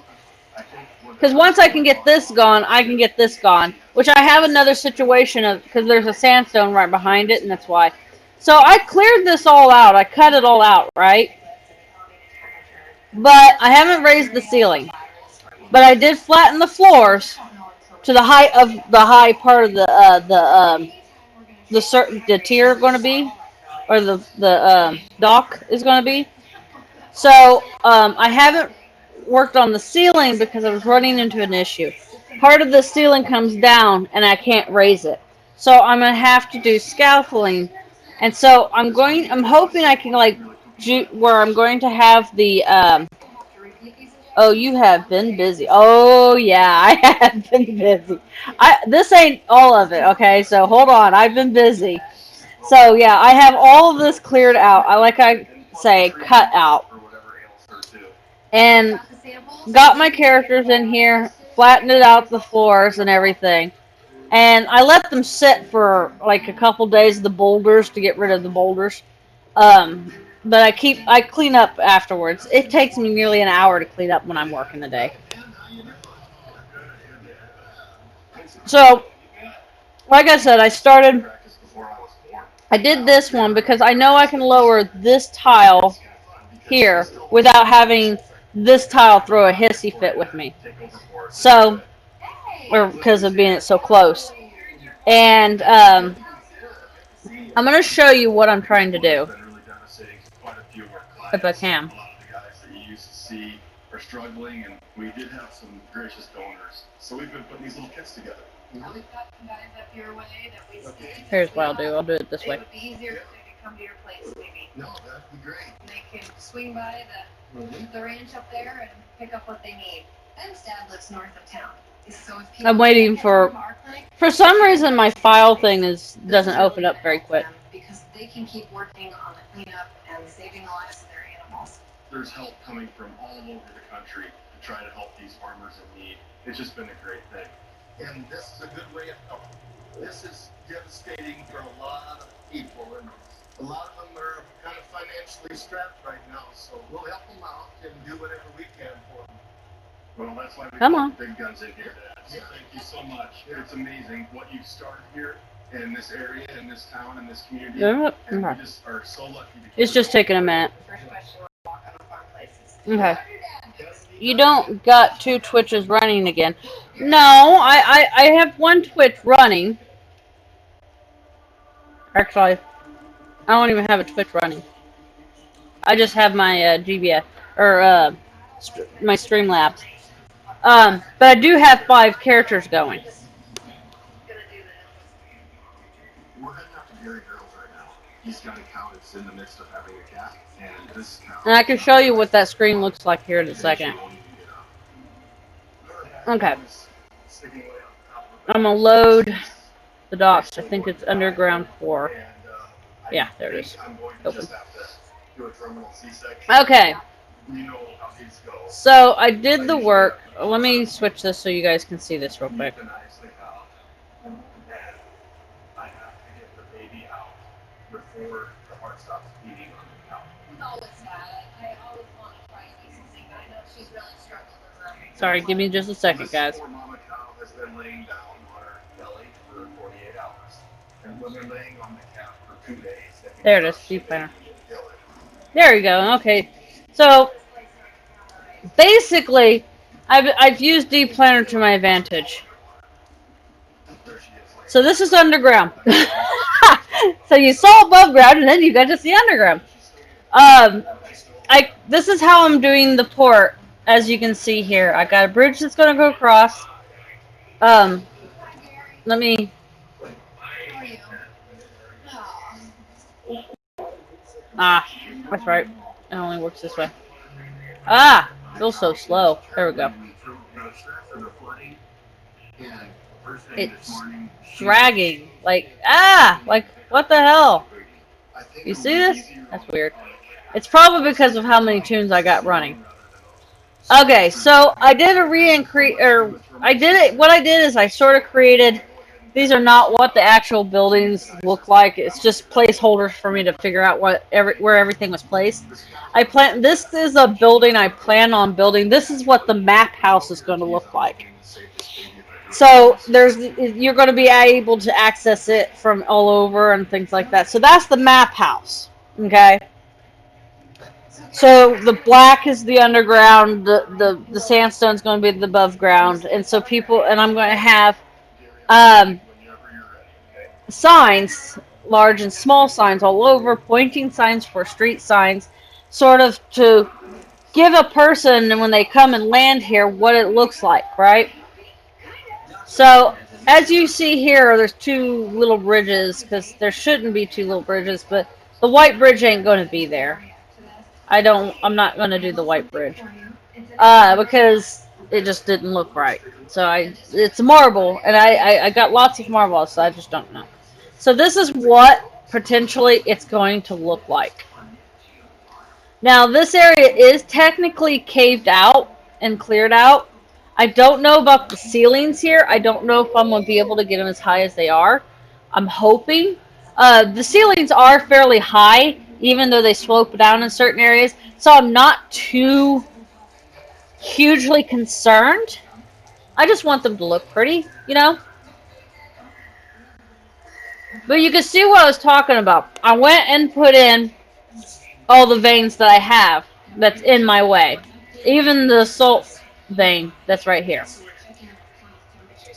because once I can get this gone, I can get this gone. Which I have another situation of, because there's a sandstone right behind it, and that's why. So I cleared this all out. I cut it all out, right? But I haven't raised the ceiling. But I did flatten the floors to the height of the high part of the tier going to be, or the dock is going to be. So I haven't worked on the ceiling because I was running into an issue. Part of the ceiling comes down and I can't raise it. So I'm going to have to do scaffolding. And so I'm hoping I can where I'm going to have the, oh, you have been busy. Oh yeah, I have been busy. This ain't all of it, okay? So hold on, I've been busy. So yeah, I have all of this cleared out. I say cut out. And got my characters in here, flattened it out the floors and everything. And I let them sit for like a couple days, the boulders, to get rid of the boulders. But I clean up afterwards. It takes me nearly an hour to clean up when I'm working the day. So, like I said, I did this one because I know I can lower this tile here without having this tile throw a hissy fit with me. So, or because of being so close. And I'm going to show you what I'm trying to do. If I can. Are struggling, and we did have some gracious donors. So we've been putting these little kits together. We've got guys up your way that we see. Here's what I'll do. I'll do it this way. It would be easier if they could come to your place, maybe. No, that'd be great. They could swing by the ranch up there and pick up what they need. Ben's dad lives north of town. So if people I'm waiting for some reason my file thing doesn't open up very quick. Because they can keep working on the cleanup and saving the lives of their animals. There's help coming from all over the country to try to help these farmers in need. It's just been a great thing. And this is a good way of helping. This is devastating for a lot of people, and a lot of them are kind of financially strapped right now, so we'll help them out and do whatever we can for them. Well, that's why we Come on. Big Guns in here. Yeah. Thank you so much. It's amazing what you've started here. in this area, in this town, in this community. Yeah, And we okay. just are so lucky to It's just taking a minute. First question, walk on the farm places. Okay. You don't got 2 Twitches running again. No, I have 1 Twitch running. Actually, I don't even have a Twitch running. I just have my GBS or my Streamlabs. But I do have 5 characters going. We're heading out to Gary Girls right now. He's got a cow that's in the midst of having a calf, and this cow. And I can show you what that screen looks like here in a second. Okay. I'm gonna load the docks. I think it's underground 4. Yeah, there it is. Open. Okay. So I did the work. Let me switch this so you guys can see this real quick. Sorry, give me just a second, guys. There it is, deep planner. There you go. Okay, so basically, I've used deep planner to my advantage. So this is underground. So you saw above ground, and then you got to see underground. This is how I'm doing the port. As you can see here, I got a bridge that's gonna go across. Let me. Ah, that's right. It only works this way. Ah, feels so slow. There we go. It's dragging. Like what the hell? You see this? That's weird. It's probably because of how many tunes I got running. Okay, so I did a what I did is I sort of created, these are not what the actual buildings look like, it's just placeholders for me to figure out where everything was placed. This is a building I plan on building, this is what the map house is going to look like. So you're going to be able to access it from all over and things like that. So that's the map house, okay? So the black is the underground, the sandstone's going to be the above ground, and so I'm going to have signs, large and small signs all over, pointing signs for street signs, sort of to give a person, when they come and land here, what it looks like, right? So as you see here, there's 2 little bridges, because there shouldn't be 2 little bridges, but the white bridge ain't going to be there. I'm not going to do the white bridge. Because it just didn't look right. So it's marble, and I got lots of marble, so I just don't know. So this is what potentially it's going to look like. Now this area is technically caved out and cleared out. I don't know about the ceilings here. I don't know if I'm going to be able to get them as high as they are. I'm hoping. The ceilings are fairly high, even though they slope down in certain areas. So I'm not too hugely concerned. I just want them to look pretty, you know? But you can see what I was talking about. I went and put in all the veins that I have that's in my way. Even the salt vein that's right here.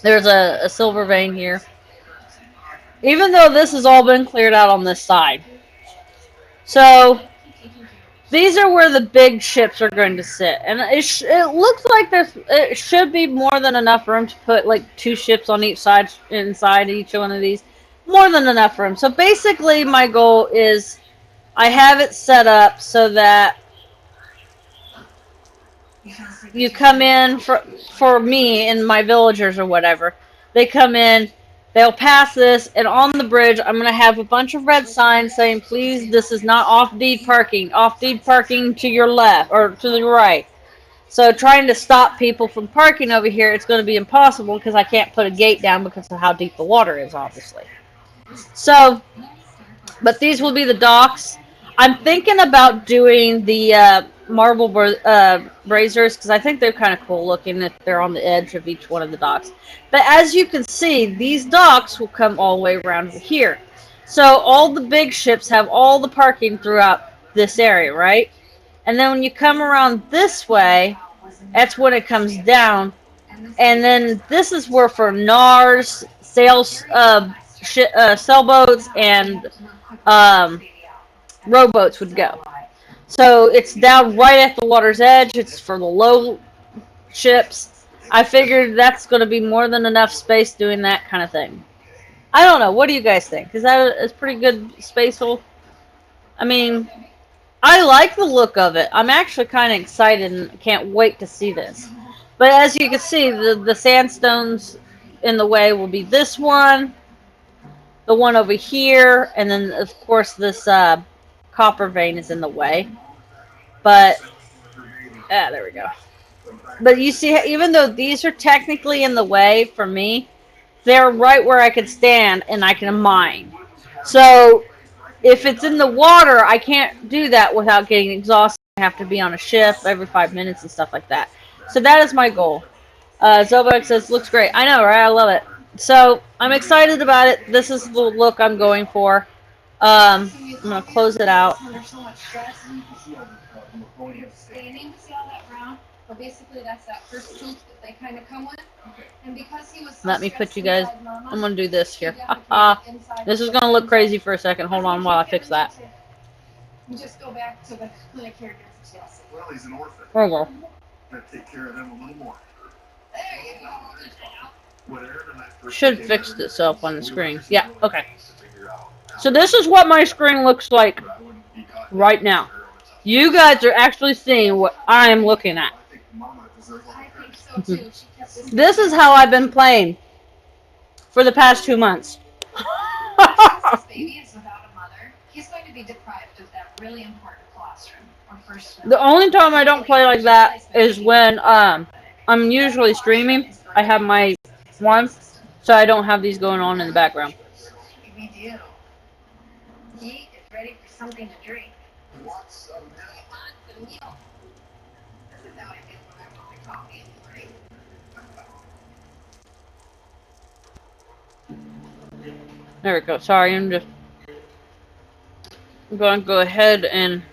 There's a silver vein here. Even though this has all been cleared out on this side. So these are where the big ships are going to sit, and it looks like it should be more than enough room to put like 2 ships on each side, inside each one of these. More than enough room. So basically my goal is I have it set up so that you come in for me and my villagers or whatever. They come in, they'll pass this, and on the bridge, I'm going to have a bunch of red signs saying, please, this is not off-deed parking. Off-deed parking to your left, or to the right. So trying to stop people from parking over here, it's going to be impossible because I can't put a gate down because of how deep the water is, obviously. So, but these will be the docks. I'm thinking about doing the marble braziers because I think they're kind of cool looking if they're on the edge of each one of the docks. But as you can see, these docks will come all the way around to here. So all the big ships have all the parking throughout this area, right? And then when you come around this way, that's when it comes down. And then this is where for NARS, sailboats, and rowboats would go. So it's down right at the water's edge. It's for the low ships. I figured that's going to be more than enough space doing that kind of thing. I don't know. What do you guys think? Is that a pretty good spaceful? I mean, I like the look of it. I'm actually kind of excited and can't wait to see this. But as you can see, the sandstones in the way will be this one, the one over here, and then of course this copper vein is in the way. But there we go. But you see, even though these are technically in the way for me, they're right where I can stand and I can mine. So if it's in the water, I can't do that without getting exhausted. I have to be on a ship every 5 minutes and stuff like that. So that is my goal. Zobak says, looks great. I know, right? I love it. So I'm excited about it. This is the look I'm going for. I'm going to close it out. Under so much stress. Standing, see all that brown? Well, basically that's that first peak that they kind of come with. And because he was so Let me put you guys, Mama, I'm going to do this here. inside This is going to look crazy for a second. Hold on while I fix that. You just go back to the clinic caregiver for Chelsea. Well, he's an orphan. There we go. Gotta take care of him a little more. There you go. Whatever that first Should came fix out, itself on the screen. Yeah, okay. to figure out how So this is what my screen looks like I wouldn't be caught right now. You guys are actually seeing what I am looking at. I think Mama deserves all I the think credit. so too. She kept this. This is how I've been playing for the past 2 months. This baby is without a mother. He's going to be deprived of that really important colostrum or first. The only time I don't play like that is when I'm usually streaming. I have my one, so I don't have these going on in the background. We do. He is ready for something to drink. What's some He wants a meal. This is how I feel when I want my coffee in the morning. There we go. Sorry, I'm going to go ahead and...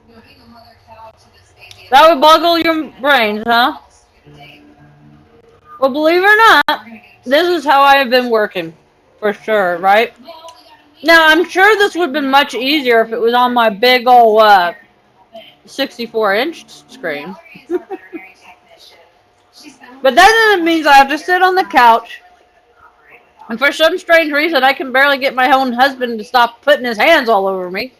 You know, being a mother cow to this baby is That would boggle your brains, huh? almost through the day. Well, believe it or not, We're gonna get this is how I have been working. For sure, right? Well, we gotta wait. Now, I'm sure this would have been much easier if it was on my big ol' 64-inch screen. Valerie is our veterinary technician. She's been But that doesn't mean I have to sit on the couch. And for some strange reason, I can barely get my own husband to stop putting his hands all over me.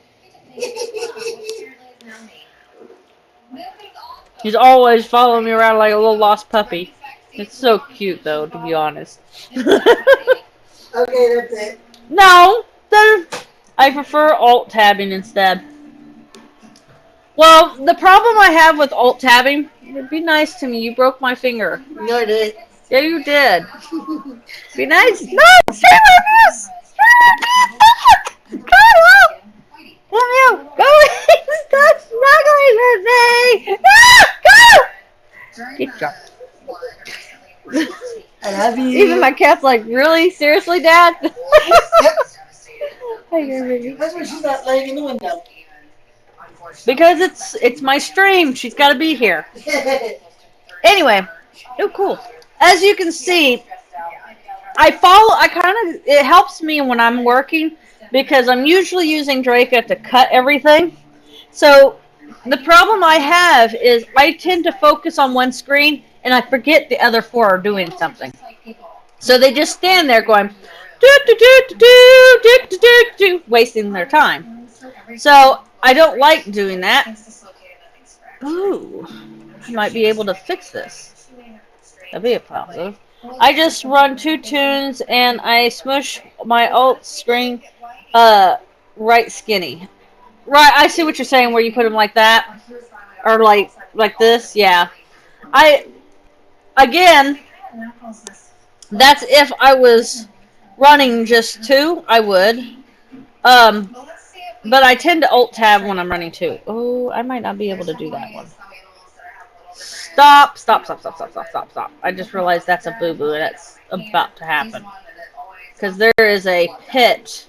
He's always following me around like a little lost puppy. It's so cute, though, to be honest. Okay, that's it. No, I prefer alt-tabbing instead. Well, the problem I have with alt-tabbing, it'd be nice to me. You broke my finger. No, it is. Yeah, you did. Be nice. No, stay like this. Stay like this. Go. Come here. Go. Stop snuggling with me. Go. Good job. I love you. Even my cat's like, really? Seriously, Dad? Hey, That's why she's not laying in the window. because it's my stream. She's got to be here. Anyway, oh cool. As you can see, it helps me when I'm working because I'm usually using Draca to cut everything. So the problem I have is I tend to focus on one screen and I forget the other four are doing something. So they just stand there going, wasting their time. So I don't like doing that. Ooh, I might be able to fix this. That'd be a positive. I just run 2 tunes and I smush my alt screen right skinny. Right, I see what you're saying where you put them like that. Or like this, yeah. Again, that's if I was running just 2, I would. But I tend to alt tab when I'm running too. Oh, I might not be able to do that one. Stop, stop, stop, stop, stop, stop, stop, stop. I just realized that's a boo-boo and that's about to happen. Because there is a pit.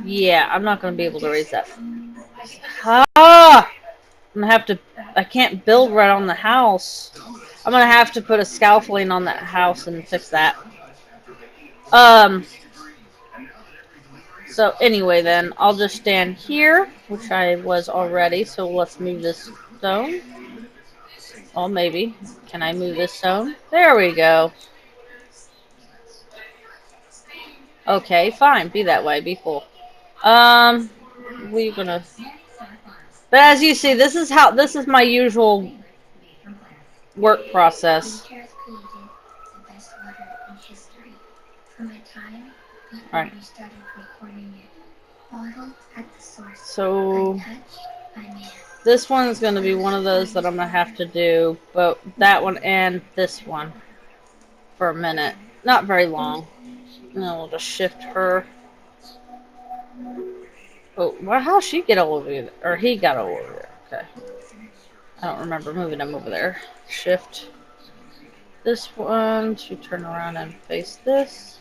Yeah, I'm not going to be able to raise that. Ah! I'm going to have to... I can't build right on the house. I'm going to have to put a scaffolding on that house and fix that. So anyway then, I'll just stand here, which I was already, so let's move this stone. Oh, maybe. Can I move this stone? There we go. Okay, fine. Be that way. Be full. We're gonna... But as you see, this is my usual work process. Alright. So this one's going to be one of those that I'm going to have to do, but that one and this one for a minute. Not very long. And then we'll just shift her. Oh, well, how'd she get over there? Or he got over there. Okay. I don't remember moving him over there. Shift this one to turn around and face this.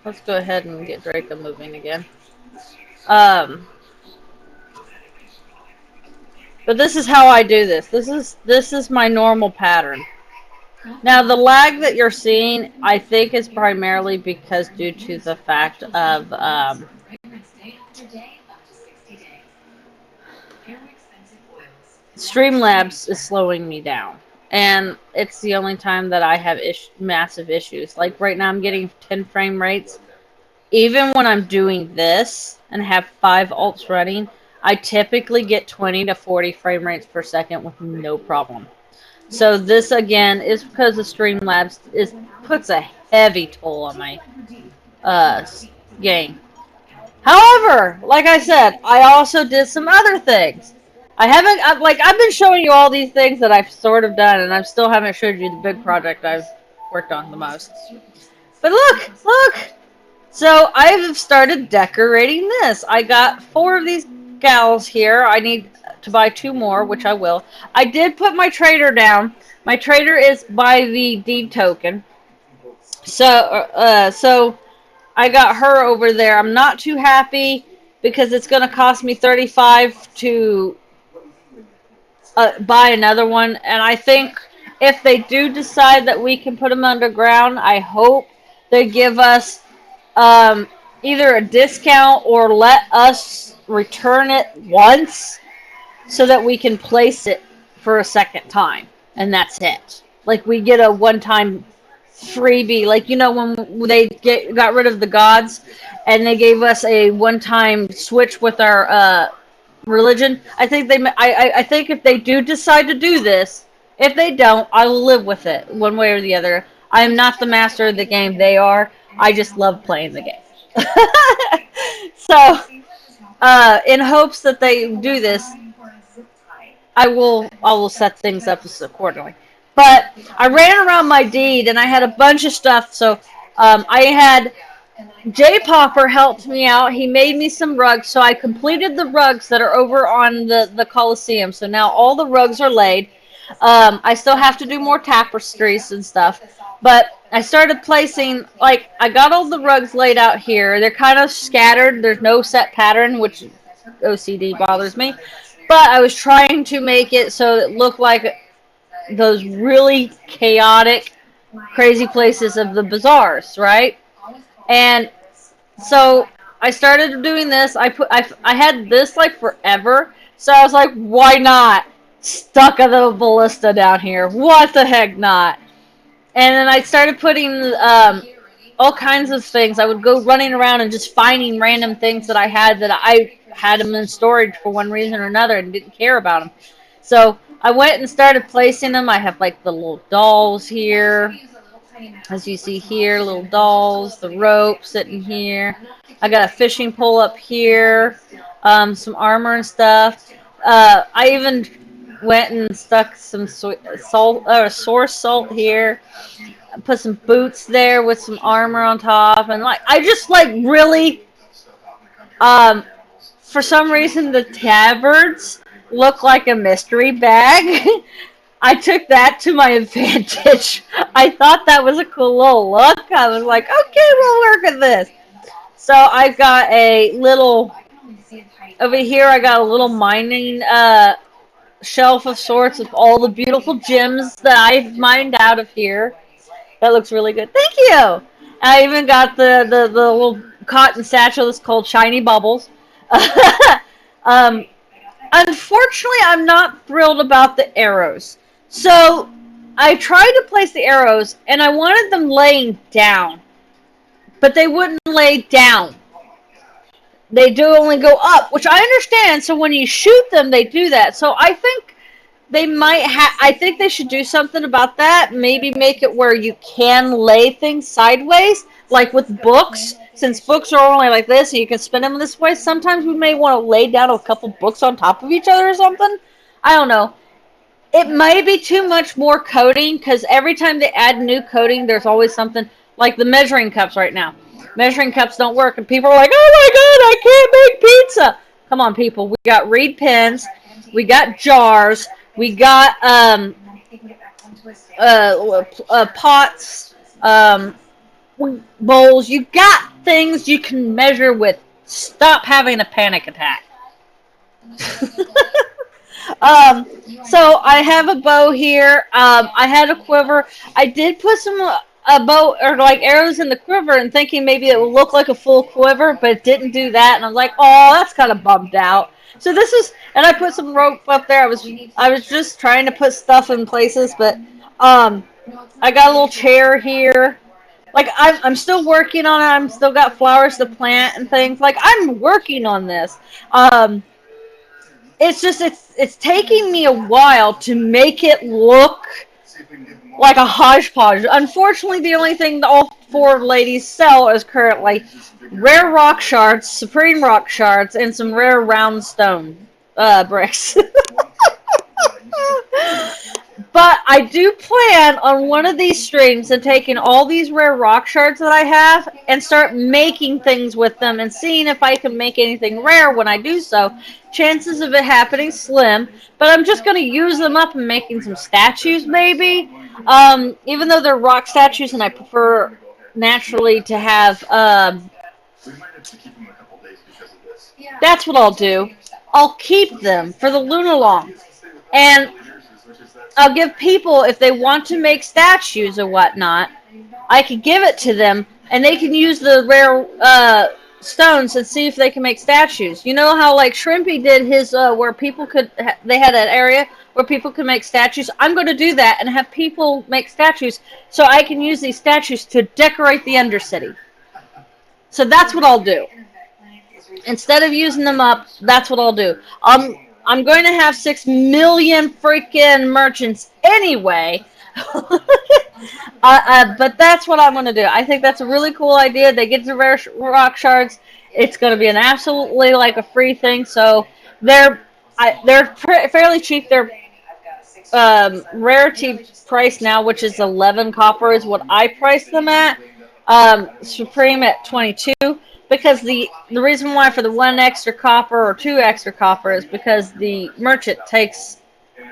Let's go ahead and get Draco moving again. But this is how I do this. This is my normal pattern. Now the lag that you're seeing, I think, is primarily because due to the fact of Streamlabs is slowing me down, and it's the only time that I have massive issues. Like right now, I'm getting 10 frame rates. Even when I'm doing this and have 5 alts running, I typically get 20 to 40 frame rates per second with no problem. So this again is because the Streamlabs puts a heavy toll on my game. However, like I said, I also did some other things. I've been showing you all these things that I've sort of done, and I still haven't showed you the big project I've worked on the most. But look! So I've started decorating this. I got 4 of these gals here. I need to buy 2 more, which I will. I did put my trader down. My trader is by the deed token. So I got her over there. I'm not too happy because it's going to cost me $35 to buy another one. And I think if they do decide that we can put them underground, I hope they give us either a discount or let us return it once so that we can place it for a second time. And that's it. Like we get a one-time freebie, like you know when they got rid of the gods and they gave us a one-time switch with our religion. I think I think if they do decide to do this, if they don't, I will live with it one way or the other. I am not the master of the game, they are. I just love playing the game. So in hopes that they do this, I will set things up accordingly. But I ran around my deed and I had a bunch of stuff. So I had J Popper helped me out. He made me some rugs. So I completed the rugs that are over on the Coliseum. So now all the rugs are laid. I still have to do more tapestries and stuff. But I started placing, like, I got all the rugs laid out here. They're kind of scattered. There's no set pattern, which OCD bothers me. But I was trying to make it so it looked like those really chaotic, crazy places of the bazaars, right? And so I started doing this. I had this like forever, so I was like, why not? Stuck a little ballista down here. What the heck not? And then I started putting all kinds of things. I would go running around and just finding random things that I had them in storage for one reason or another and didn't care about them. So I went and started placing them. I have like the little dolls here. As you see here, little dolls, the rope sitting here. I got a fishing pole up here, some armor and stuff. I even went and stuck some source salt here. Put some boots there with some armor on top, and like I just like really For some reason, the tabards look like a mystery bag. I took that to my advantage. I thought that was a cool little look. I was like, okay, we'll work with this. So I've got a little, over here I got a little mining shelf of sorts of all the beautiful gems that I've mined out of here. That looks really good. Thank you! I even got the little cotton satchel that's called Shiny Bubbles. um, Unfortunately, I'm not thrilled about the arrows. So, I tried to place the arrows, and I wanted them laying down. But they wouldn't lay down. They do only go up, which I understand. So when you shoot them, they do that. So I think they might have. I think they should do something about that. Maybe make it where you can lay things sideways, like with books. Since books are only like this, and you can spin them this way. Sometimes we may want to lay down a couple books on top of each other or something. I don't know. It might be too much more coating because every time they add new coating, there's always something like the measuring cups right now. Measuring cups don't work, and people are like, "Oh my god, I can't make pizza!" Come on, people. We got reed pens, we got jars, we got pots, bowls. You got things you can measure with. Stop having a panic attack. So I have a bow here. I had a quiver. I did put some a bow or like arrows in the quiver and thinking maybe it would look like a full quiver, but it didn't do that. And I'm like, oh, that's kind of bummed out. So this is, and I put some rope up there. I was just trying to put stuff in places, but I got a little chair here. Like I'm still working on it. I'm still got flowers to plant and things. Like I'm working on this. It's just it's taking me a while to make it look like a hodgepodge. Unfortunately, the only thing all four ladies sell is currently rare rock shards, supreme rock shards, and some rare round stone bricks. But I do plan on one of these streams and taking all these rare rock shards that I have and start making things with them and seeing if I can make anything rare when I do so. Chances of it happening slim, but I'm just going to use them up and making some statues maybe. Even though they're rock statues and I prefer naturally to have that's what I'll do. I'll keep them for the Lunalong. And I'll give people, if they want to make statues or whatnot, I can give it to them, and they can use the rare stones and see if they can make statues. You know how like Shrimpy did his, where people could, they had an area where people could make statues. I'm going to do that and have people make statues so I can use these statues to decorate the Undercity. So that's what I'll do. Instead of using them up, that's what I'll do. I'm going to have 6 million freaking merchants anyway. But that's what I'm going to do. I think that's a really cool idea. They get the rare rock shards. It's going to be an absolutely like a free thing. So they're fairly cheap. They're rarity price now, which is 11 copper, is what I priced them at. Supreme at 22. Because the reason why for the 1 extra copper or 2 extra copper is because the merchant takes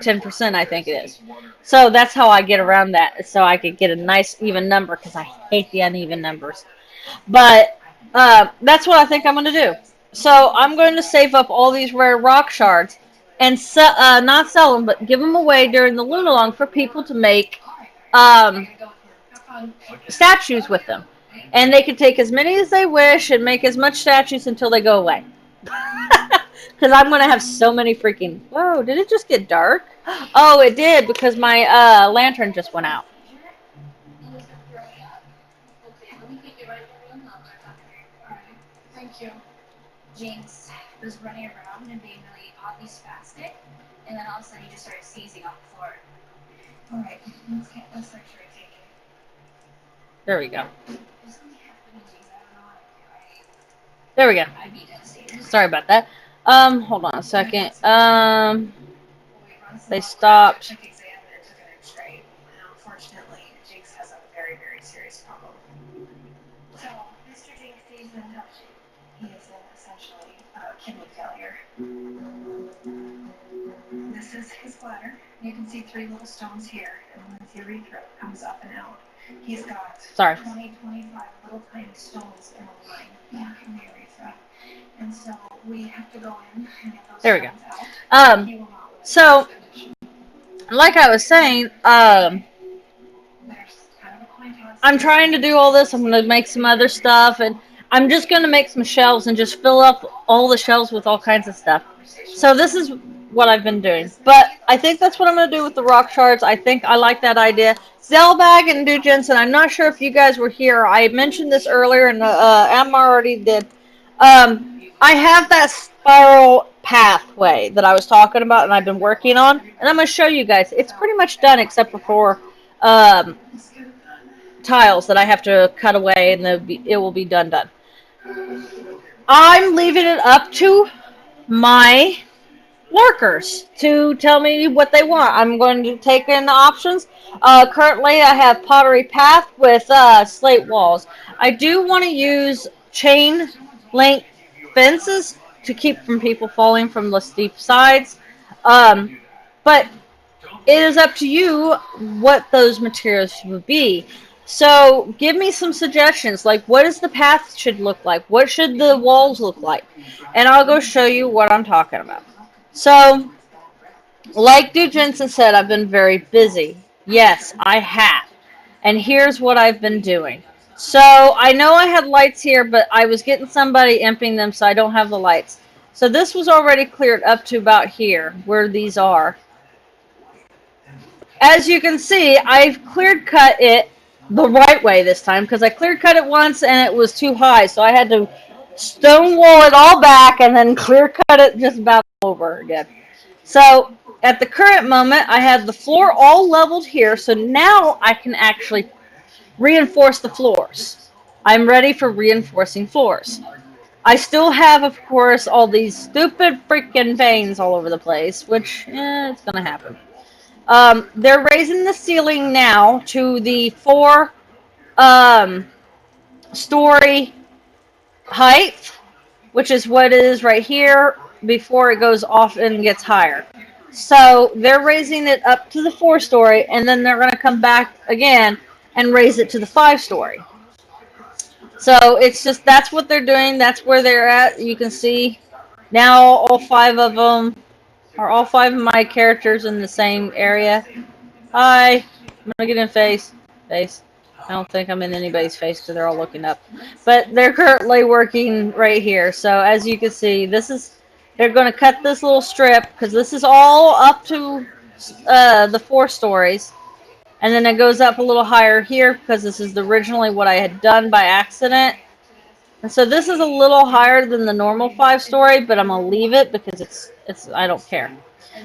10%, I think it is. So that's how I get around that, so I could get a nice even number, because I hate the uneven numbers. But that's what I think I'm going to do. So I'm going to save up all these rare rock shards and not sell them, but give them away during the Lunalong for people to make statues with them. And they can take as many as they wish and make as much statues until they go away. Because I'm going to have so many freaking... Whoa, did it just get dark? Oh, it did, because my lantern just went out. Thank you. Jinx was running around and being really oddly spastic, and then all of a sudden you just started seizing off the floor. Alright, let's start taking. There we go. There we go. Sorry about that. Hold on a second. They stopped. Unfortunately, Jinx has a very, very serious problem. So, Mr. Jinx, he's been touched. He is essentially This is his bladder. You can see 3 little stones here, and then his urethra comes up and out. He's got Sorry. 25 little tiny stones in a line from the urethra. And so we have to go in and get those There we go. stones out. He will not live So, in this condition. like I was saying, There's kind of a coin toss. I'm trying to do all this. I'm going to make some other stuff, and I'm just going to make some shelves and just fill up all the shelves with all kinds of stuff. So this is what I've been doing. But I think that's what I'm going to do with the rock shards. I think I like that idea. Zellbag and Dude Jensen, I'm not sure if you guys were here. I mentioned this earlier, and Emma already did. I have that spiral pathway that I was talking about and I've been working on, and I'm going to show you guys. It's pretty much done except for tiles that I have to cut away, and it will be done. I'm leaving it up to my workers to tell me what they want. I'm going to take in the options. Currently, I have pottery path with slate walls. I do want to use chain link fences to keep from people falling from the steep sides. But it is up to you what those materials would be. So give me some suggestions, like what does the path should look like? What should the walls look like? And I'll go show you what I'm talking about. So, like Dude Jensen said, I've been very busy. Yes, I have. And here's what I've been doing. So, I know I had lights here, but I was getting somebody emptying them, so I don't have the lights. So this was already cleared up to about here, where these are. As you can see, I've cleared cut it the right way this time, because I cleared cut it once and it was too high, so I had to stone wall it all back and then clear cut it just about over again. So at the current moment, I have the floor all leveled here, so now I can actually reinforce the floors. I'm ready for reinforcing floors. I still have, of course, all these stupid freaking veins all over the place, which, it's going to happen. They're raising the ceiling now to the 4 story height, which is what it is right here, before it goes off and gets higher. So they're raising it up to the 4 story, and then they're going to come back again and raise it to the 5 story. So it's just, that's what they're doing. That's where they're at. You can see now all 5 of them are all 5 of my characters in the same area. Hi, I'm gonna get in face. I don't think I'm in anybody's face because they're all looking up. But they're currently working right here. So as you can see, they're going to cut this little strip because this is all up to the 4 stories. And then it goes up a little higher here because this is originally what I had done by accident. And so this is a little higher than the normal 5 story, but I'm going to leave it because it's I don't care.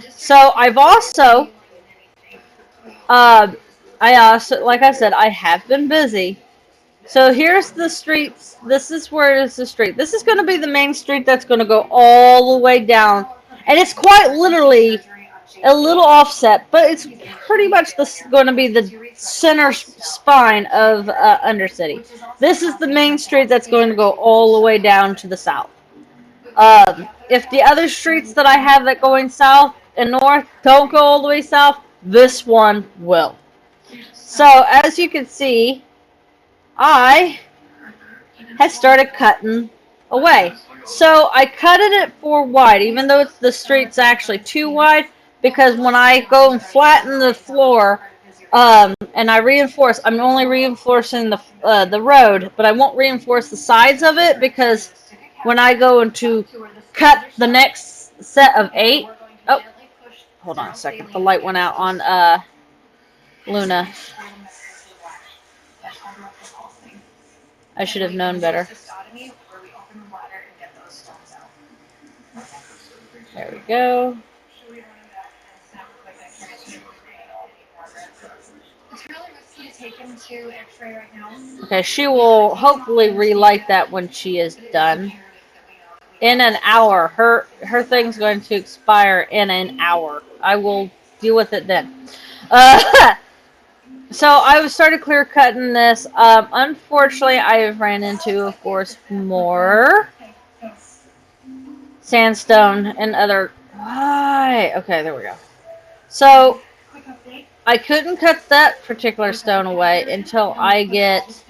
So I've also like I said, I have been busy. So here's the streets. This is where is the street. This is going to be the main street that's going to go all the way down. And it's quite literally a little offset, but it's pretty much going to be the center spine of Undercity. This is the main street that's going to go all the way down to the south. If the other streets that I have that going south and north don't go all the way south, this one will. So as you can see, I have started cutting away. So I cut it 4 wide, even though the street's actually 2 wide, because when I go and flatten the floor, and I reinforce, I'm only reinforcing the road, but I won't reinforce the sides of it, because when I go to cut the next set of 8, oh, hold on a second, the light went out on Luna. I should have known better. There we go. Okay, she will hopefully relight that when she is done. In an hour. Her thing's going to expire in an hour. I will deal with it then. So I started clear cutting this. Unfortunately, I have ran into, of course, more sandstone and other. Why? Okay, there we go. So I couldn't cut that particular stone away until I get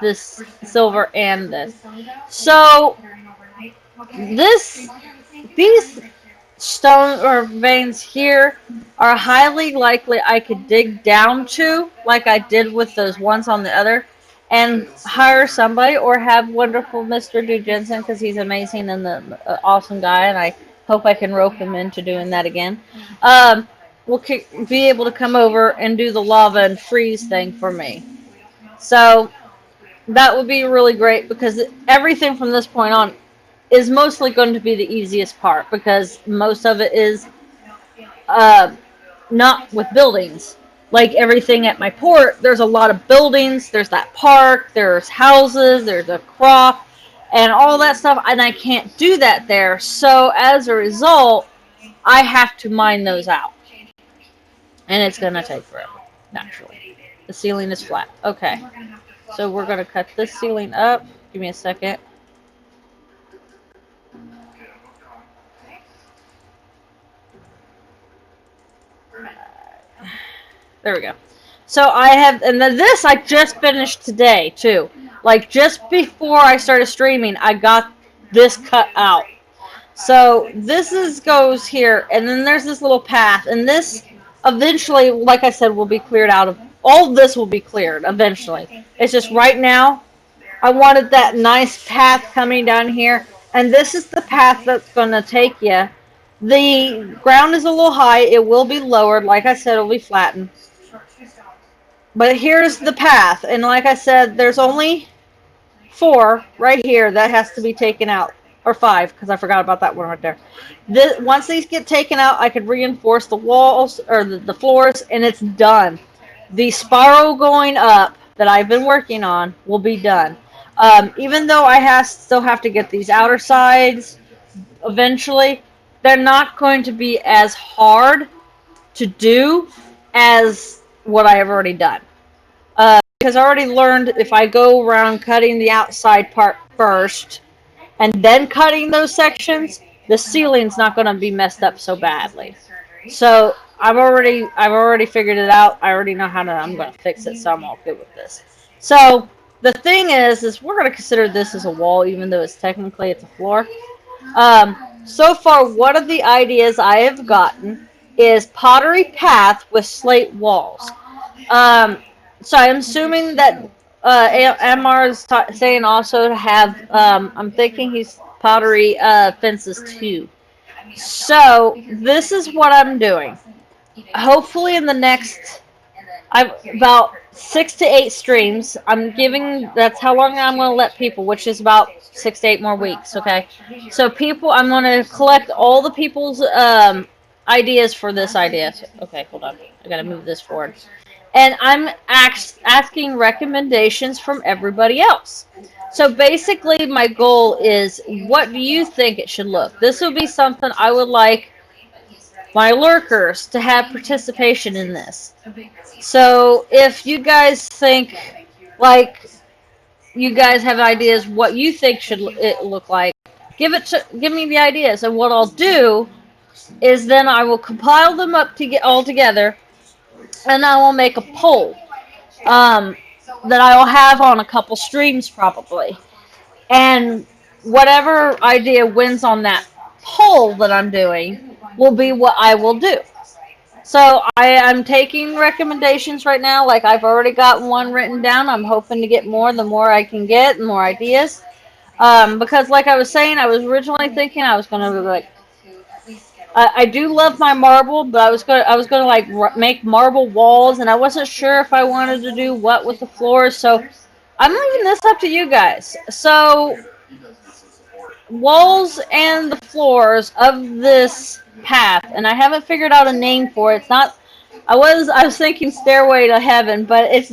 this silver and this. So these stone or veins here are highly likely I could dig down to, like I did with those ones on the other, and hire somebody or have wonderful Mr. Dujensen, because he's amazing and the awesome guy, and I hope I can rope him into doing that again. Will be able to come over and do the lava and freeze thing for me. So that would be really great, because everything from this point on is mostly going to be the easiest part, because most of it is not with buildings. Like everything at my port, there's a lot of buildings, there's that park, there's houses, there's a crop, and all that stuff, and I can't do that there. So as a result, I have to mine those out. And it's going to take forever, naturally. The ceiling is flat. Okay. So we're going to cut this ceiling up. Give me a second. There we go. So I have, and then this I just finished today too. Like just before I started streaming, I got this cut out. So this goes here, and then there's this little path, and this eventually, like I said, will be cleared out of. All this will be cleared eventually. It's just right now, I wanted that nice path coming down here, and this is the path that's going to take you. The ground is a little high. It will be lowered. Like I said, it'll be flattened. But here's the path, and like I said, there's only 4 right here that has to be taken out. Or 5, because I forgot about that one right there. Once these get taken out, I could reinforce the walls, or the floors, and it's done. The spiral going up that I've been working on will be done. Even though I still have to get these outer sides eventually, they're not going to be as hard to do as what I have already done. Because I already learned if I go around cutting the outside part first, and then cutting those sections, the ceiling's not going to be messed up so badly. So I've already figured it out. I already know I'm going to fix it, so I'm all good with this. So the thing is we're going to consider this as a wall, even though it's a floor. So far, one of the ideas I have gotten is pottery path with slate walls. So I'm assuming that MR is saying also to have, I'm thinking he's pottery fences too. So this is what I'm doing. Hopefully in the next, about 6 to 8 streams, that's how long I'm going to let people, which is about 6 to 8 more weeks, okay? So I'm going to collect all the people's ideas for this idea. Okay, hold on. I got to move this forward. And I'm asking recommendations from everybody else. So basically my goal is, what do you think it should look? This would be something I would like my lurkers to have participation in this. So if you guys think, like, you guys have ideas what you think should it look like, give me the ideas. And what I'll do is then I will compile them up to get all together, and I will make a poll that I will have on a couple streams probably. And whatever idea wins on that poll that I'm doing will be what I will do. So I'm taking recommendations right now. Like I've already got one written down. I'm hoping to get more. The more I can get, the more ideas. Because like I was saying, I was originally thinking I was going to like, I do love my marble, but I was gonna like make marble walls, and I wasn't sure if I wanted to do what with the floors. So I'm leaving this up to you guys. So walls and the floors of this path, and I haven't figured out a name for it. It's not. I was thinking Stairway to Heaven, but it's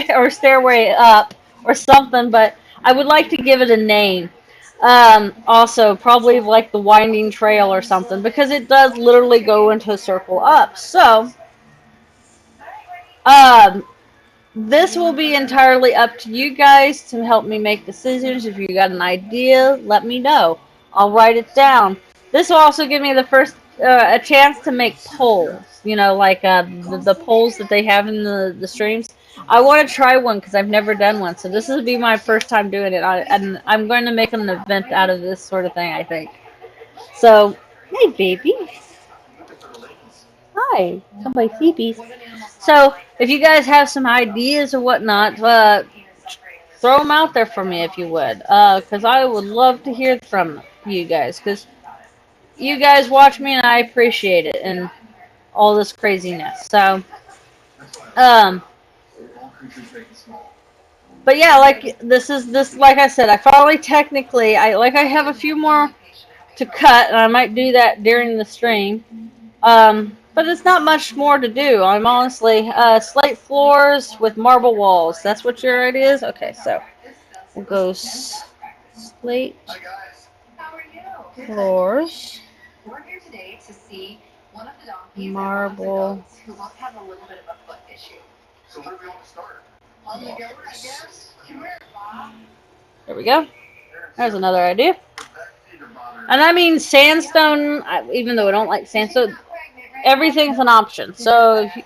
or Stairway Up or something. But I would like to give it a name. Also, probably like the Winding Trail or something, because it does literally go into a circle up. So, this will be entirely up to you guys to help me make decisions. If you got an idea, let me know. I'll write it down. This will also give me the first a chance to make polls. You know, like the polls that they have in the streams. I want to try one because I've never done one. So this will be my first time doing it, and I'm going to make an event out of this sort of thing. I think. So, hey, baby. Hi, come by Phoebe's. So, if you guys have some ideas or whatnot, throw them out there for me if you would. Because I would love to hear from you guys. Because you guys watch me and I appreciate it and all this craziness. So, um, but yeah, like like I said, I finally technically, I have a few more to cut and I might do that during the stream. But it's not much more to do. I'm honestly, slate floors with marble walls. That's what your idea is? Okay, so we'll go slate floors, marble. So where do we want to start? There we go. There's another idea. And I mean sandstone, even though I don't like sandstone, everything's an option. So if you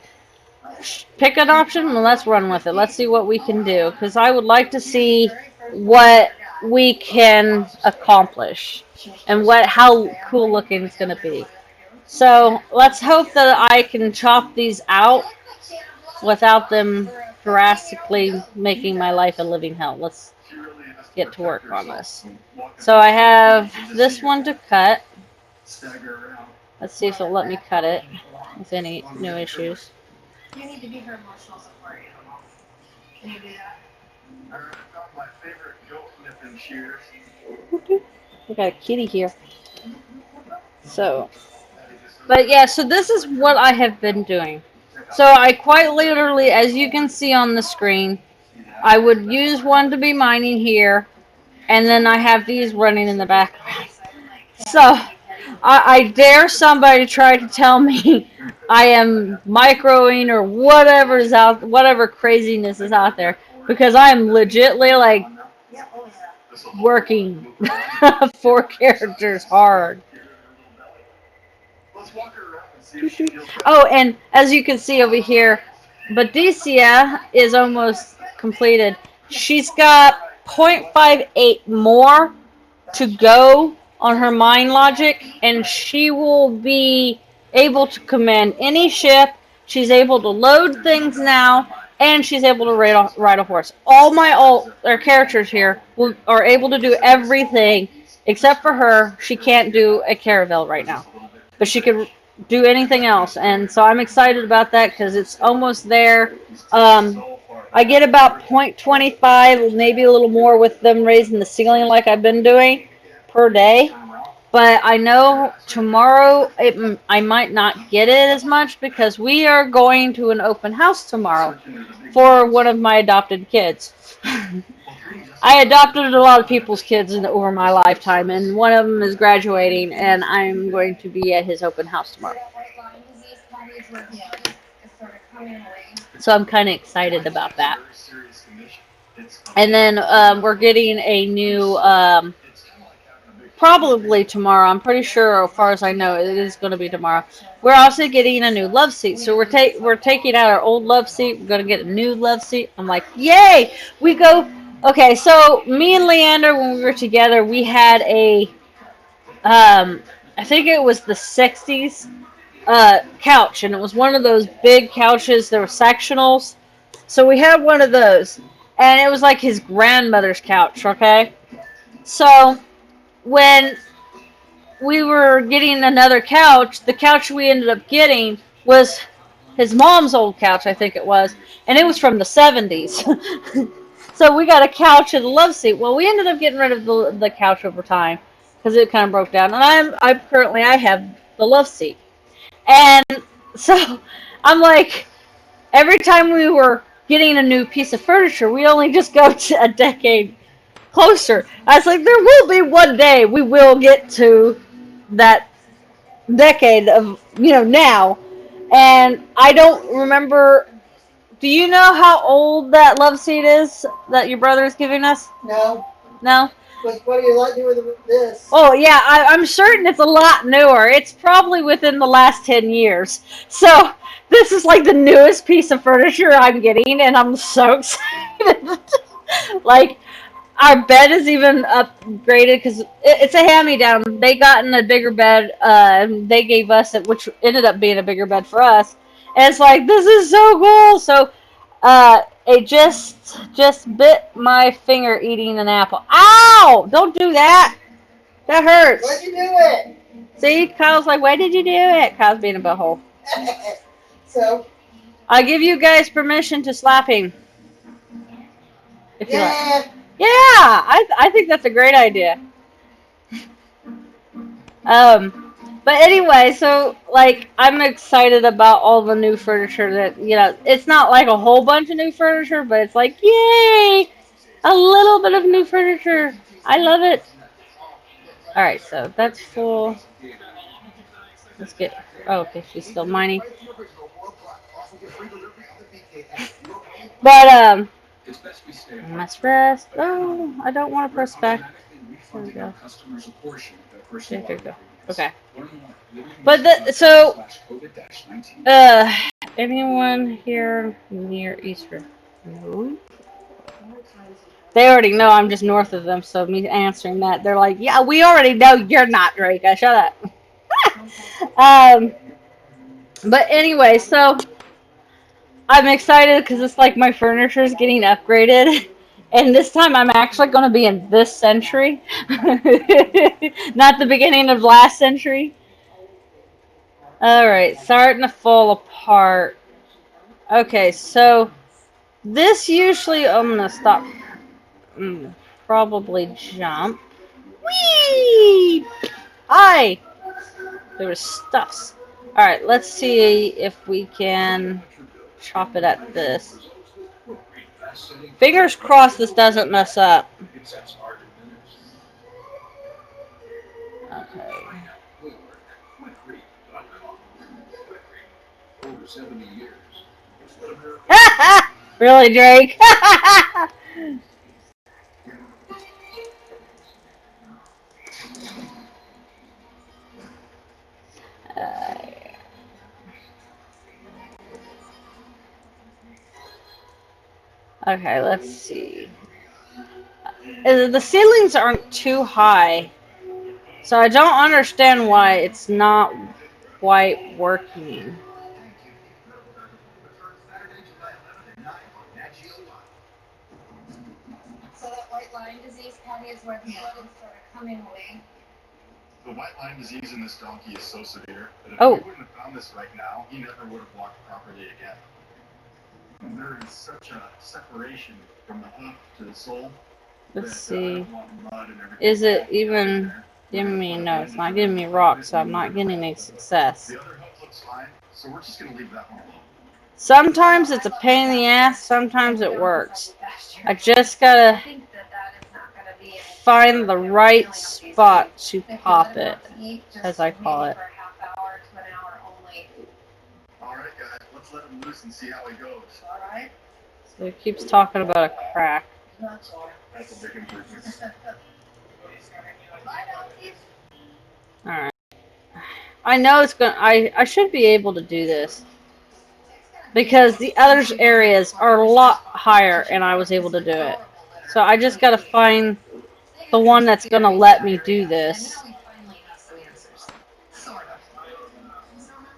pick an option and let's run with it. Let's see what we can do. Because I would like to see what we can accomplish and how cool looking it's going to be. So let's hope that I can chop these out without them drastically making my life a living hell. Let's get to work on this. So I have this one to cut. Let's see if it'll let me cut it with any no issues. You need to be her emotional support animal. Can you do that? I found my favorite goat nipping shears. We got a kitty here. So, but yeah, so this is what I have been doing. So I quite literally, as you can see on the screen, I would use one to be mining here, and then I have these running in the background. So, I dare somebody try to tell me I am microing or whatever craziness is out there, because I am legitly like working 4 characters hard. Oh, and as you can see over here, Badicia is almost completed. She's got 0.58 more to go on her mind logic, and she will be able to command any ship. She's able to load things now, and she's able to ride a horse. All my characters here are able to do everything except for her. She can't do a caravel right now, but she can do anything else, and so I'm excited about that because it's almost there. I get about 0.25, maybe a little more with them raising the ceiling like I've been doing per day. But I know tomorrow I might not get it as much because we are going to an open house tomorrow for one of my adopted kids. I adopted a lot of people's kids over my lifetime, and one of them is graduating, and I'm going to be at his open house tomorrow. So I'm kind of excited about that. And then we're getting a new, probably tomorrow. I'm pretty sure, as far as I know, it is going to be tomorrow. We're also getting a new love seat. So we're taking out our old love seat. We're going to get a new love seat. I'm like, yay! We go. Okay, so me and Leander, when we were together, we had a, I think it was the 60s couch, and it was one of those big couches. There were sectionals. So we had one of those, and it was like his grandmother's couch, okay? So when we were getting another couch, the couch we ended up getting was his mom's old couch, I think it was, and it was from the 70s. So we got a couch and a love seat. Well, we ended up getting rid of the couch over time because it kind of broke down, and I have the love seat. And so I'm like, every time we were getting a new piece of furniture, we only just go to a decade closer. I was like, there will be one day we will get to that decade of, now. And I don't remember, do you know how old that love seat is that your brother is giving us? No. No? But what do you like doing with this? Oh yeah, I'm certain it's a lot newer. It's probably within the last 10 years. So this is like the newest piece of furniture I'm getting, and I'm so excited. Like our bed is even upgraded because it's a hand-me-down. They got in a bigger bed. They gave us it, which ended up being a bigger bed for us. And it's like this is so cool. So it just bit my finger eating an apple. Ow! Don't do that. That hurts. Why'd you do it? See, Kyle's like, why did you do it? Kyle's being a butthole. So, I give you guys permission to slap him. If you like. yeah. Yeah, I think that's a great idea. But anyway, so like I'm excited about all the new furniture that it's not like a whole bunch of new furniture, but it's like yay, a little bit of new furniture. I love it. All right, so that's full. Let's get. Oh, okay, she's still mining. But must rest. Oh, I don't want to press back. There we go. There we go. Okay. But anyone here near Eastern? No. They already know I'm just north of them, so me answering that, they're like, yeah, we already know you're not, Drake. Shut up. But anyway, so I'm excited because it's like my furniture is getting upgraded. And this time I'm actually going to be in this century. Not the beginning of last century. Alright, starting to fall apart. Okay, so this usually, I'm going to stop. Probably jump. Whee! Hi! There was stuffs. Alright, let's see if we can chop it at this. Fingers crossed this doesn't mess up. Okay. Really, Drake? Okay, let's see. The ceilings aren't too high, so I don't understand why it's not quite working. So that white line disease, Patty, is where the blood is sort of coming away. The white line disease in this donkey is so severe that if Oh. we wouldn't have found this right now, he never would have walked properly again. And there is such a separation from the hoof to the sole. Let's see. Mud and everything Is it back even there. giving me, no, it's not giving me rocks, so I'm not getting any success. The other hoof looks fine, so we're just gonna leave that one alone. Sometimes it's a pain in the ass, sometimes it works. I just gotta find the right spot to pop it, as I call it. Alright guys, let's let him loose and see how he goes. Alright? So it keeps talking about a crack. That's a big improvement. Alright. I know it's gonna, I should be able to do this. Because the other areas are a lot higher and I was able to do it. So I just gotta find the one that's gonna let me do this.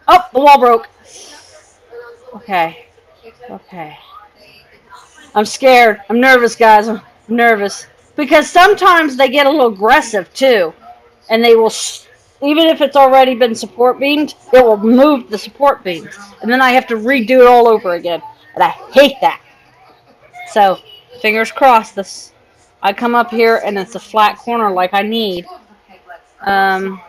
Oh, the wall broke. Okay. Okay. I'm scared. I'm nervous, guys. I'm nervous. Because sometimes they get a little aggressive, too. And they will, even if it's already been support beamed, it will move the support beams. And then I have to redo it all over again. And I hate that. So, fingers crossed, this. I come up here and it's a flat corner like I need. I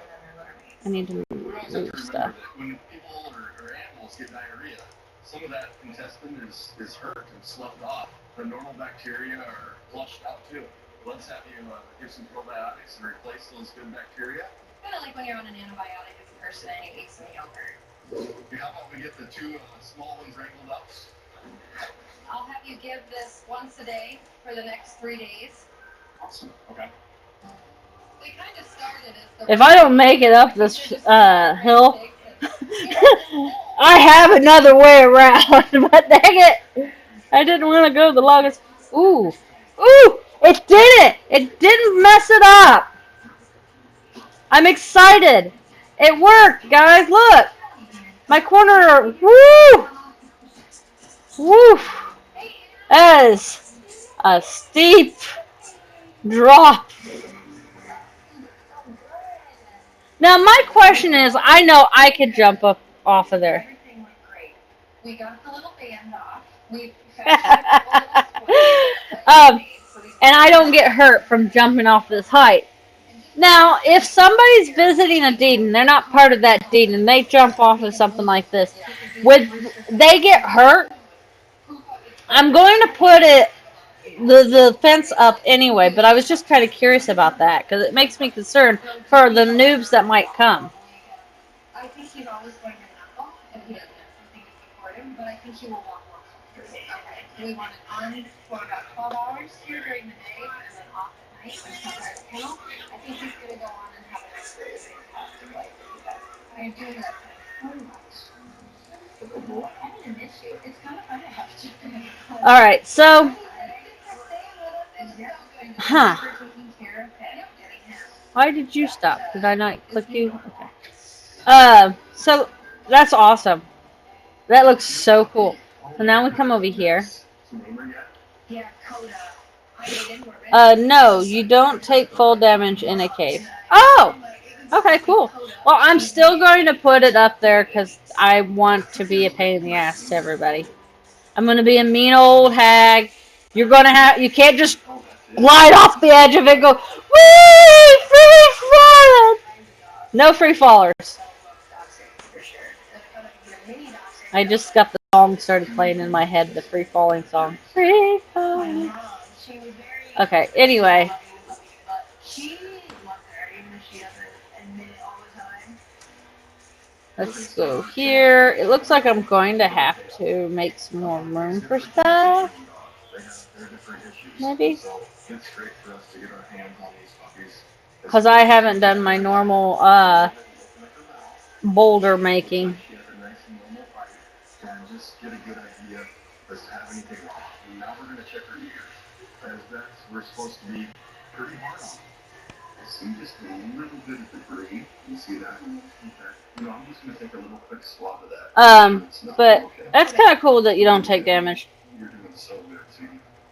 need to move stuff. When people or animals get diarrhea, some of that intestine is hurt and sloughed off. The normal bacteria are flushed out too. Let's have you give some probiotics and replace those good bacteria. Kind of like when you're on an antibiotic as a person and you eat some yogurt. How about we get the two small ones wrangled up? I'll have you give this once a day for the next 3 days. Awesome. Okay. If I don't make it up this hill, I have another way around. But dang it, I didn't want to go the longest. Ooh, ooh! It did it! It didn't mess it up. I'm excited. It worked, guys. Look, my corner. Woo! Woo! That is a steep drop. Now my question is, I know I could jump up off of there. Everything went great. We got the little band off. And I don't get hurt from jumping off this height. Now, if somebody's visiting a deed and they're not part of that deed and they jump off of something like this, would they get hurt? I'm going to put the fence up anyway, but I was just kind of curious about that because it makes me concerned for the noobs that might come. I think he's always going to knuckle if he doesn't have something to support him, but I think he will walk more comfortably. Okay. We want it on for about 12 hours here during the day and then off at night until our kennel. I think he's going to go on and have a nice fantastic life with you guys. I'm doing that so much. I didn't miss you. It's kind of fun to have you. All right, so, why did you stop? Did I not click you? Okay. So that's awesome. That looks so cool. So now we come over here. No, you don't take full damage in a cave. Oh! Okay, cool. Well, I'm still going to put it up there because I want to be a pain in the ass to everybody. I'm going to be a mean old hag. You're going to have, you can't just glide off the edge of it and go, whee, free falling. No free fallers. I just got the song started playing in my head, the free falling song. Free falling. Okay, anyway. Let's go here. It looks like I'm going to have to make some more room for stuff. Maybe. Because I haven't done my normal boulder making. Just get a good idea as to have anything wrong. Now we're going to check her ears. As that's we're supposed to be pretty hard on. I see just a little bit of debris. You see that? Okay. You know, I'm just going to take a little quick swab of that. But that's kind of cool that you don't take damage. You're doing so good, see?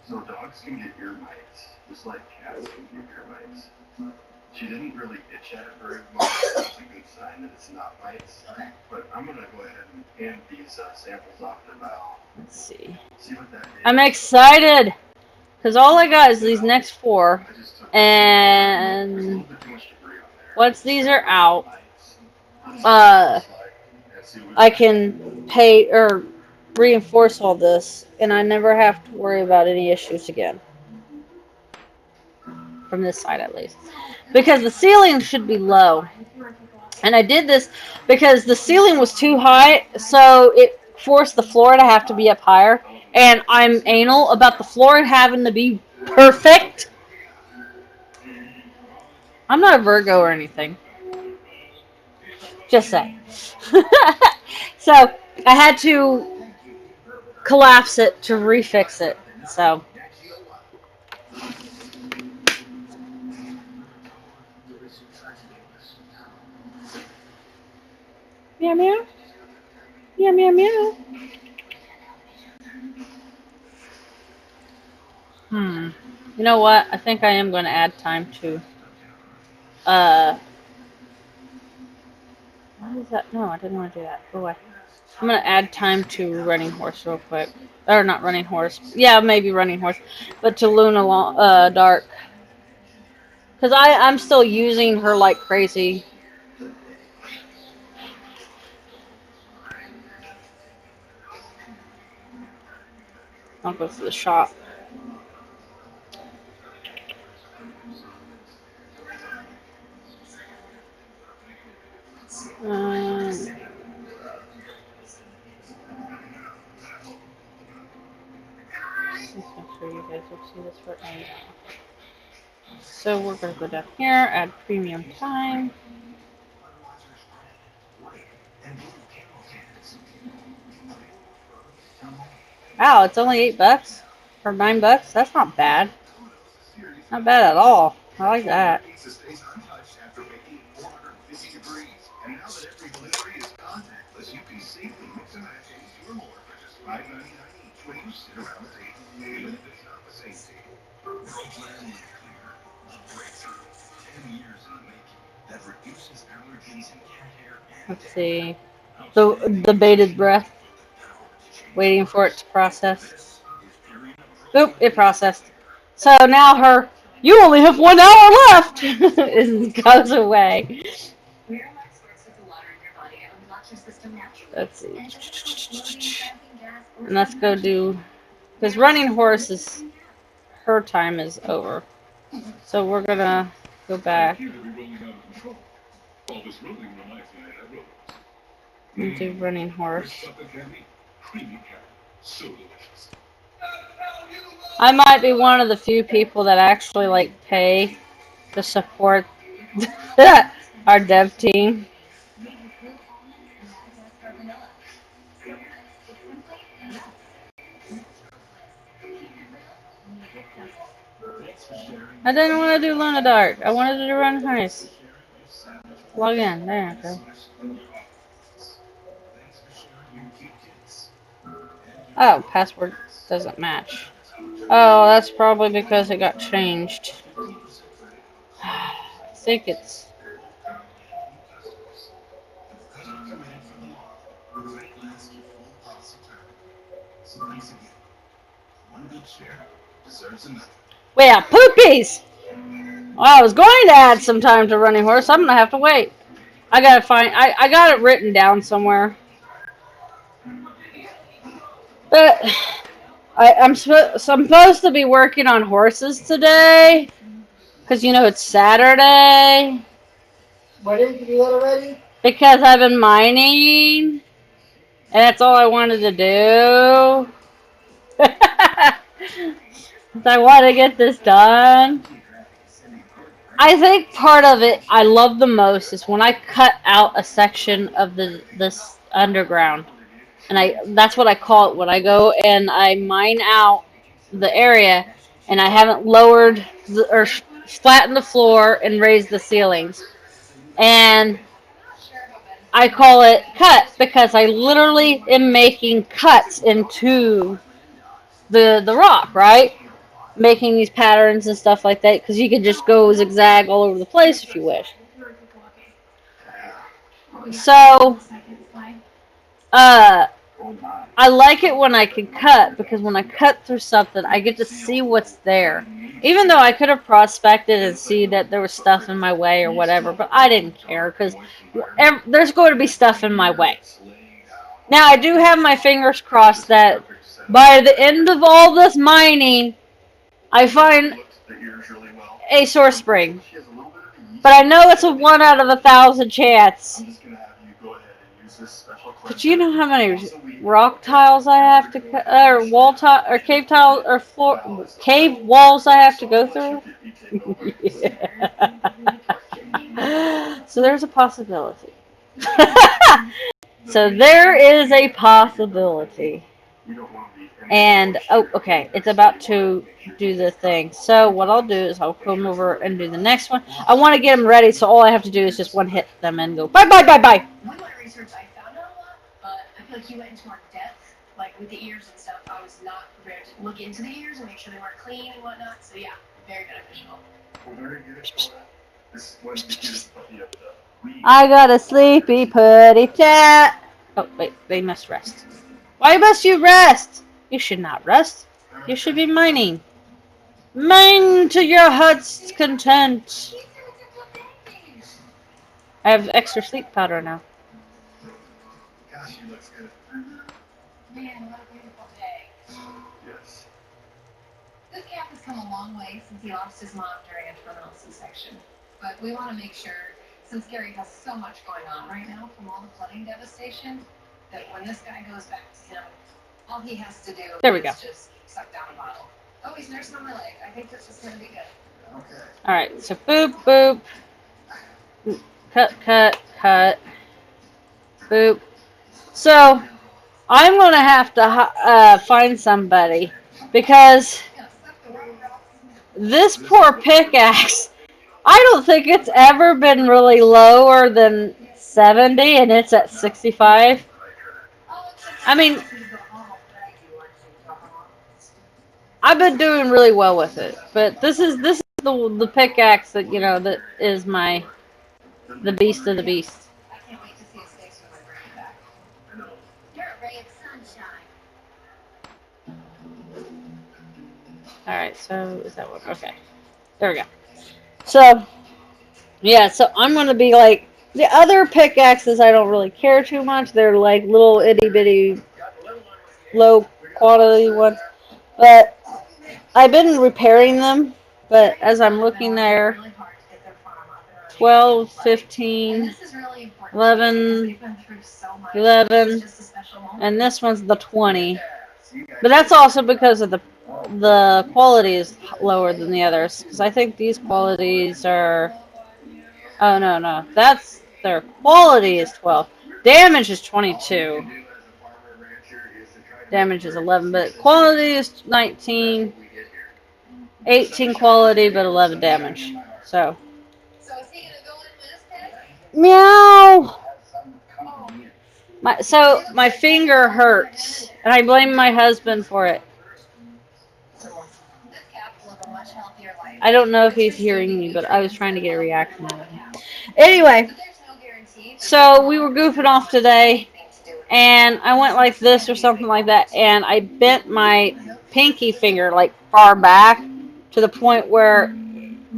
So dogs can get ear mites, just like cats can get ear mites. She didn't really itch at it very much. That's a good sign that it's not mites. But I'm going to go ahead and hand these samples off to Val. Let's see. See what that is. I'm excited. Because all I got is these next 4. And once these are out, I can pay or reinforce all this. And I never have to worry about any issues again. From this side at least. Because the ceiling should be low. And I did this because the ceiling was too high, so it forced the floor to have to be up higher. And I'm anal about the floor having to be perfect. I'm not a Virgo or anything. Just saying. So I had to collapse it to refix it. So. Meow meow. Meow meow meow. You know what? I think I am going to add time to. What is that? No, I didn't want to do that. Go away. I'm going to add time to Running Horse real quick. Or not Running Horse. Yeah, maybe Running Horse. But to Luna Dark. Because I'm still using her like crazy. I'll go to the shop. Let's make sure you guys will see this right now. So we're gonna go down here, add premium time. Wow, it's only $8 or $9. That's not bad. Not bad at all. I like that. Pizza stays untouched after baking at 450 degrees. And now that every delivery is contactless, you can safely mix and match any two or more for just $5.99 each when you sit around the table, even if it's not the same table. Roseland Live Cleaner, a breakthrough. 10 years in the making that reduces allergens in cat hair and Let's see. The bated breath. Waiting for it to process. Oop, it processed. So now you only have 1 hour left, it goes away. Let's see. And let's go do, because running horse her time is over. So we're gonna go back and do running horse. I might be one of the few people that actually like pay to support our dev team. I didn't want to do Luna Dark. I wanted to run Heist. Log in. There we go. Oh, password doesn't match. Oh, that's probably because it got changed. I think it's... We have poopies! Well, I was going to add some time to running horse. I'm going to have to wait. I got to find... I got it written down somewhere. But I'm supposed to be working on horses today. Because, you know, it's Saturday. Why didn't you do that already? Because I've been mining. And that's all I wanted to do. I want to get this done. I think part of it I love the most is when I cut out a section of this underground. And that's what I call it when I go and I mine out the area and I haven't lowered or flattened the floor and raised the ceilings. And I call it cut because I literally am making cuts into the rock, right? Making these patterns and stuff like that because you can just go zigzag all over the place if you wish. So, I like it when I can cut because when I cut through something, I get to see what's there. Even though I could have prospected and see that there was stuff in my way or whatever, but I didn't care because there's going to be stuff in my way. Now, I do have my fingers crossed that by the end of all this mining, I find a source spring. But I know it's a 1 out of 1,000 chance. But you know how many rock tiles I have to cut, or wall tile, or cave tiles, or floor, cave walls I have to go through? So there's a possibility. So there is a possibility. And, oh, okay, it's about to do the thing. So what I'll do is I'll come over and do the next one. I want to get them ready, so all I have to do is just one hit them and go, bye, bye, bye, bye. One of my research, I found out a lot, but I feel like you went into more depth, like with the ears and stuff. I was not prepared to look into the ears and make sure they weren't clean and whatnot. So yeah, very beneficial. I got a sleepy putty cat. Oh, wait, they must rest. Why must you rest? You should not rest. You should be mining. Mine to your heart's content. I have extra sleep powder now. Gosh, he looks good. Man, what a beautiful day. Yes. This cat has come a long way since he lost his mom during a terminal C-section. But we want to make sure, since Gary has so much going on right now from all the flooding devastation, that when this guy goes back to him, all he has to do There we go. is just suck down a bottle. Oh, he's nursing on my leg. I think this is going to be good. Alright, so boop, boop. Cut, cut, cut. Boop. So, I'm going to have to find somebody because this poor pickaxe, I don't think it's ever been really lower than 70 and it's at 65. I mean, I've been doing really well with it, but this is the pickaxe that, you know, that is the beast of the beast. I can't wait to see his face when I bring him back. You're a ray of sunshine. Alright, so is that one? Okay. There we go. So, yeah, so I'm going to be like, the other pickaxes I don't really care too much. They're like little itty bitty, low quality ones. But I've been repairing them. But as I'm looking there, 12, 15, 11, 11, and this one's the 20. But that's also because of the quality is lower than the others. Because I think these qualities are... Oh, no. That's... Their quality is 12. Damage is 22. Damage is 11, but quality is 19. 18 quality, but 11 damage. So... So is he gonna go in with his pet? Meow! My finger hurts, and I blame my husband for it. This cat will live a much healthier life. I don't know if he's hearing me, but I was trying to get a reaction out of him. Anyway, But there's no guarantee. so we were goofing off today, and I went like this or something like that, and I bent my pinky finger like far back to the point where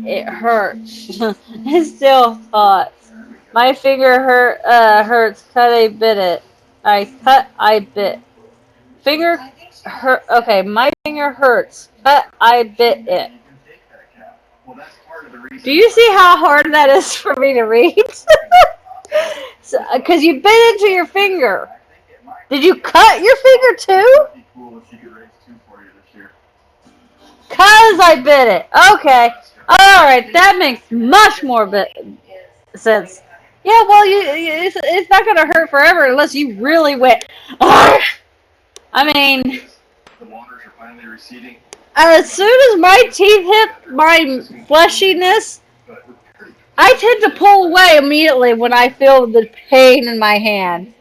it hurts. It still hurts. My finger hurts. Cut, I bit it. I cut, I bit. Finger hurt. Okay, my finger hurts. Cut, I bit it. Do you see how hard that is for me to read? Because you bit into your finger. Did you cut your finger too? Because I bit it. Okay. Alright, that makes much more sense. Yeah, well, it's not going to hurt forever unless you really went... I mean... The waters are finally receding. As soon as my teeth hit my fleshiness, I tend to pull away immediately when I feel the pain in my hand.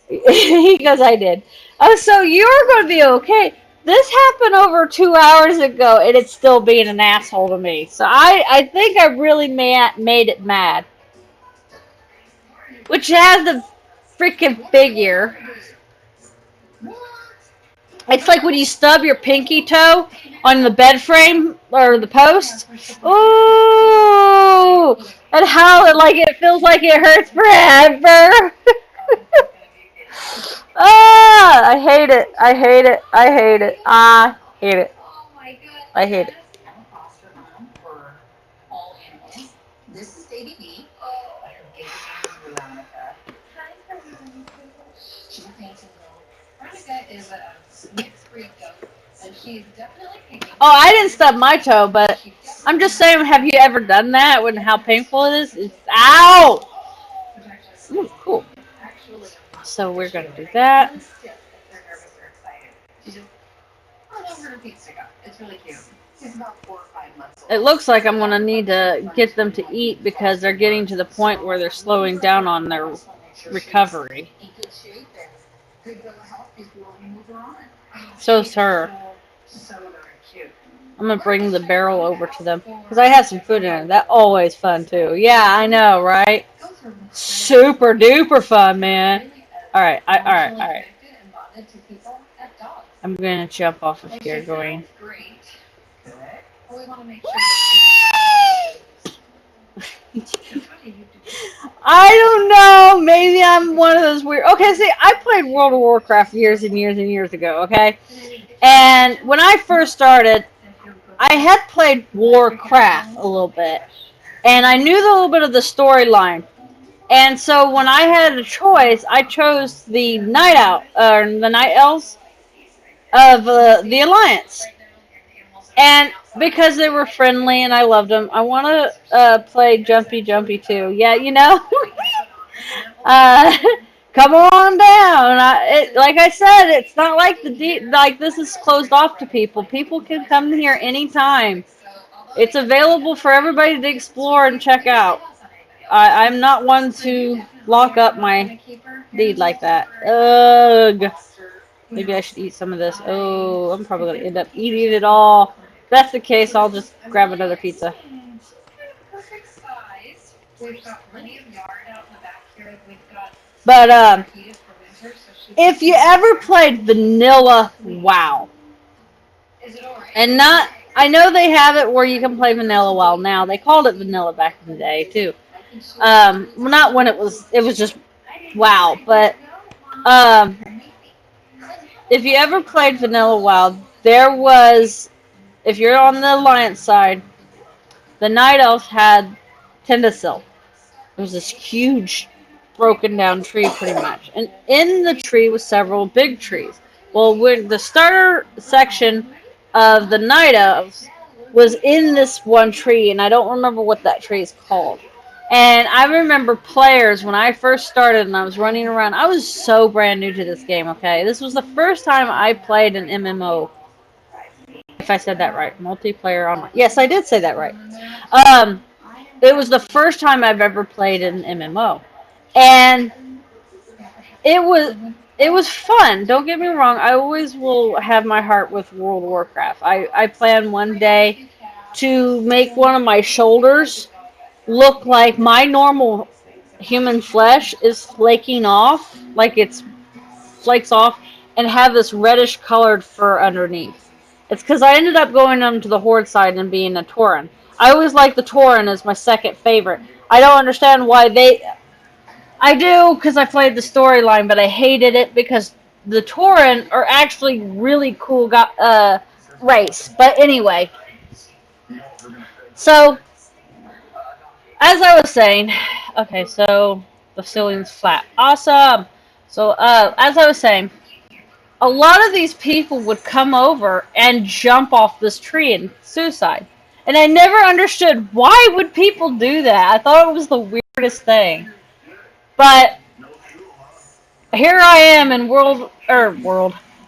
He goes, I did. Oh, so you're going to be okay. This happened over 2 hours ago, and it's still being an asshole to me. So I think I really made it mad. Which has the freaking figure. It's like when you stub your pinky toe on the bed frame or the post. Ooh! And how it feels like it hurts forever. Ah! I hate it. I hate it. I hate it. I hate it. I hate it. This is Baby B. She's a painting girl. Veronica is a mixed breed goat, and she's definitely picking. Oh, I didn't stub my toe, but I'm just saying, have you ever done that? When how painful it is? It's, ow! Ooh, cool. So we're gonna do that. It's really cute. She's about 4 or 5 months old. It looks like I'm gonna need to get them to eat because they're getting to the point where they're slowing down on their recovery. In good shape and good bill of health before we move her on. So's her. So very cute. I'm gonna bring the barrel over to them because I have some food in it. That's always fun too. Yeah, I know, right? Super duper fun, man. All right. I'm gonna jump off of here, going. I don't know. Maybe I'm one of those weird. Okay, see, I played World of Warcraft years and years and years ago. Okay, and when I first started, I had played Warcraft a little bit, and I knew a little bit of the storyline. And so when I had a choice, I chose the Night Elves of the Alliance. And because they were friendly and I loved them. I want to play Jumpy Jumpy too. Yeah, uh, come on down. Like I said, it's not like like this is closed off to people. People can come here anytime. It's available for everybody to explore and check out. I'm not one to lock up my deed like that. Ugh. Maybe I should eat some of this. Oh, I'm probably going to end up eating it all. If that's the case, I'll just grab another pizza. Perfect size. We've got plenty of yard out in the back here. We've got But heated for winter, so she if you ever played Vanilla WoW, is it alright? and not, I know they have it where you can play Vanilla WoW now. They called it Vanilla back in the day too. Well, not when it was just WoW, but um, if you ever played Vanilla WoW, there was, if you're on the Alliance side, the Night Elves had Tendasil. It was this huge, broken down tree, pretty much. And in the tree was several big trees. Well, when the starter section of the Night Elves was in this one tree, and I don't remember what that tree is called. And I remember players when I first started and I was running around. I was so brand new to this game, okay? This was the first time I played an MMO. If I said that right. Multiplayer online. Yes, I did say that right. It was the first time I've ever played an MMO. And it was it was fun. Don't get me wrong. I always will have my heart with World of Warcraft. I plan one day to make one of my shoulders look like my normal human flesh is flaking off, like it's flakes off, and have this reddish colored fur underneath. It's because I ended up going onto the Horde side and being a Tauren. I always liked the Tauren as my second favorite. I don't understand why they. I do because I played the storyline, but I hated it because the Tauren are actually really cool race. But anyway, so as I was saying, okay, so the ceiling's flat. Awesome. So, as I was saying, a lot of these people would come over and jump off this tree and suicide. And I never understood why would people do that. I thought it was the weirdest thing. But here I am in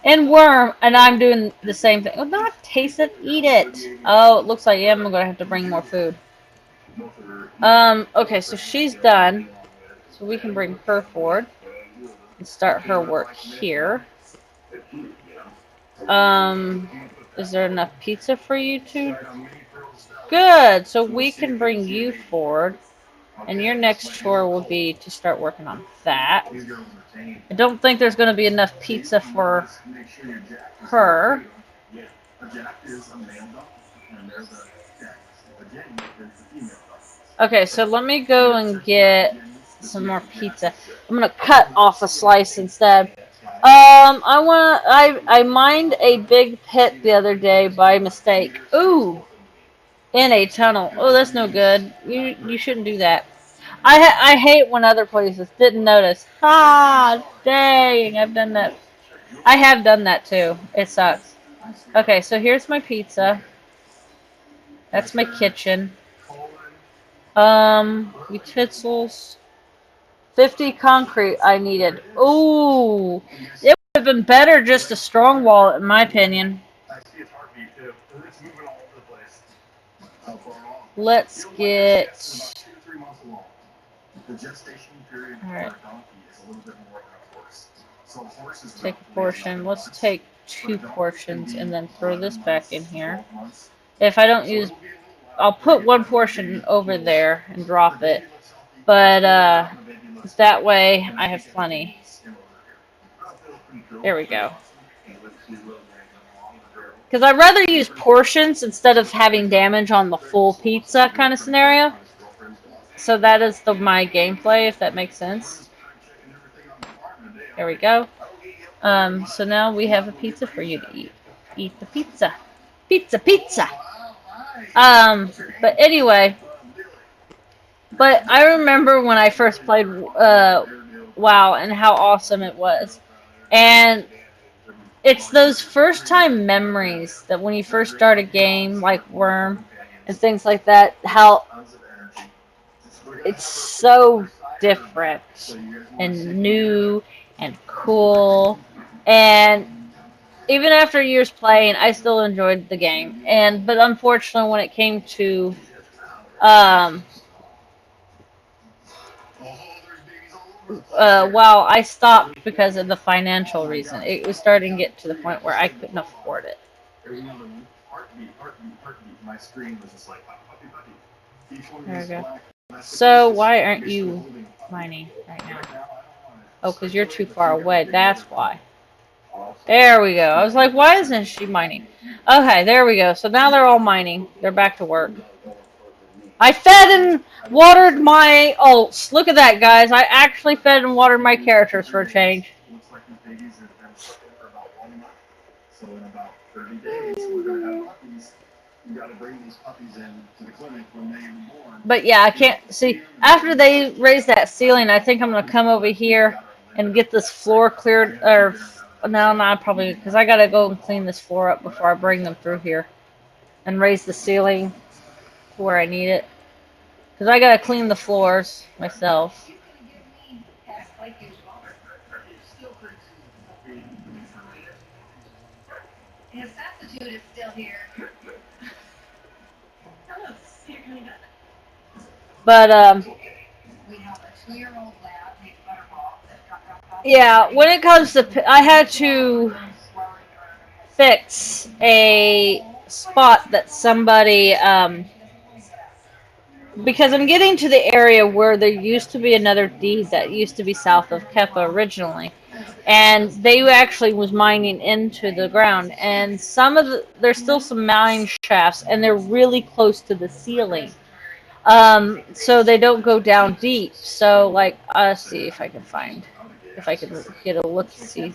in Worm, and I'm doing the same thing. Oh, not taste it, eat it. Oh, it looks like I'm gonna have to bring more food. Okay, so she's done. So we can bring her forward and start her work here. Is there enough pizza for you two? Good. So we can bring you forward, and your next chore will be to start working on that. I don't think there's going to be enough pizza for her. Okay, so let me go and get some more pizza. I'm gonna cut off a slice instead. I mined a big pit the other day by mistake. Ooh, in a tunnel. Oh, that's no good. You shouldn't do that. I hate when other places didn't notice. Ah, dang! I've done that. I have done that too. It sucks. Okay, so here's my pizza. That's my kitchen. Utensils. 50 concrete I needed. Ooh. It would have been better just a strong wall, in my opinion. Let's get... Alright. Take a portion. Let's take 2 portions and then throw this back in here. If I don't use... I'll put 1 portion over there and drop it. But, that way I have plenty. There we go. Because I'd rather use portions instead of having damage on the full pizza kind of scenario. So that is my gameplay, if that makes sense. There we go. So now we have a pizza for you to eat. Eat the pizza. Pizza, pizza! But anyway... But I remember when I first played WoW and how awesome it was. And it's those first time memories that when you first start a game like Worm and things like that, how it's so different and new and cool. And even after years playing, I still enjoyed the game. But unfortunately, when it came to um, WoW, I stopped because of the financial reason. It was starting to get to the point where I couldn't afford it. My screen was just like puppy, puppy. Each one There we go. black. So why aren't you mining right now? Oh, because you're too far away. That's why. There we go. I was like, why isn't she mining? Okay, there we go. So now they're all mining. They're back to work. I fed and watered my ults. Look at that, guys. I actually fed and watered my characters for a change. Looks like these babies have been sucking for about 1 month. So in about 30 days, we're going to have puppies. You got to bring these puppies in to the clinic when they're born. But yeah, I can't see. After they raise that ceiling, I think I'm going to come over here and get this floor cleared. Or no, not probably, because I got to go and clean this floor up before I bring them through here and raise the ceiling to where I need it. Because I got to clean the floors myself. His substitute is still here. But We have a 2-year-old lab named Butterball that got dropped off. yeah, when it comes to, I had to fix a spot that somebody, because I'm getting to the area where there used to be another deed that used to be south of Kepha originally. And they actually was mining into the ground. And there's still some mine shafts, and they're really close to the ceiling. So they don't go down deep. So, like, let's see if I can get a look-see.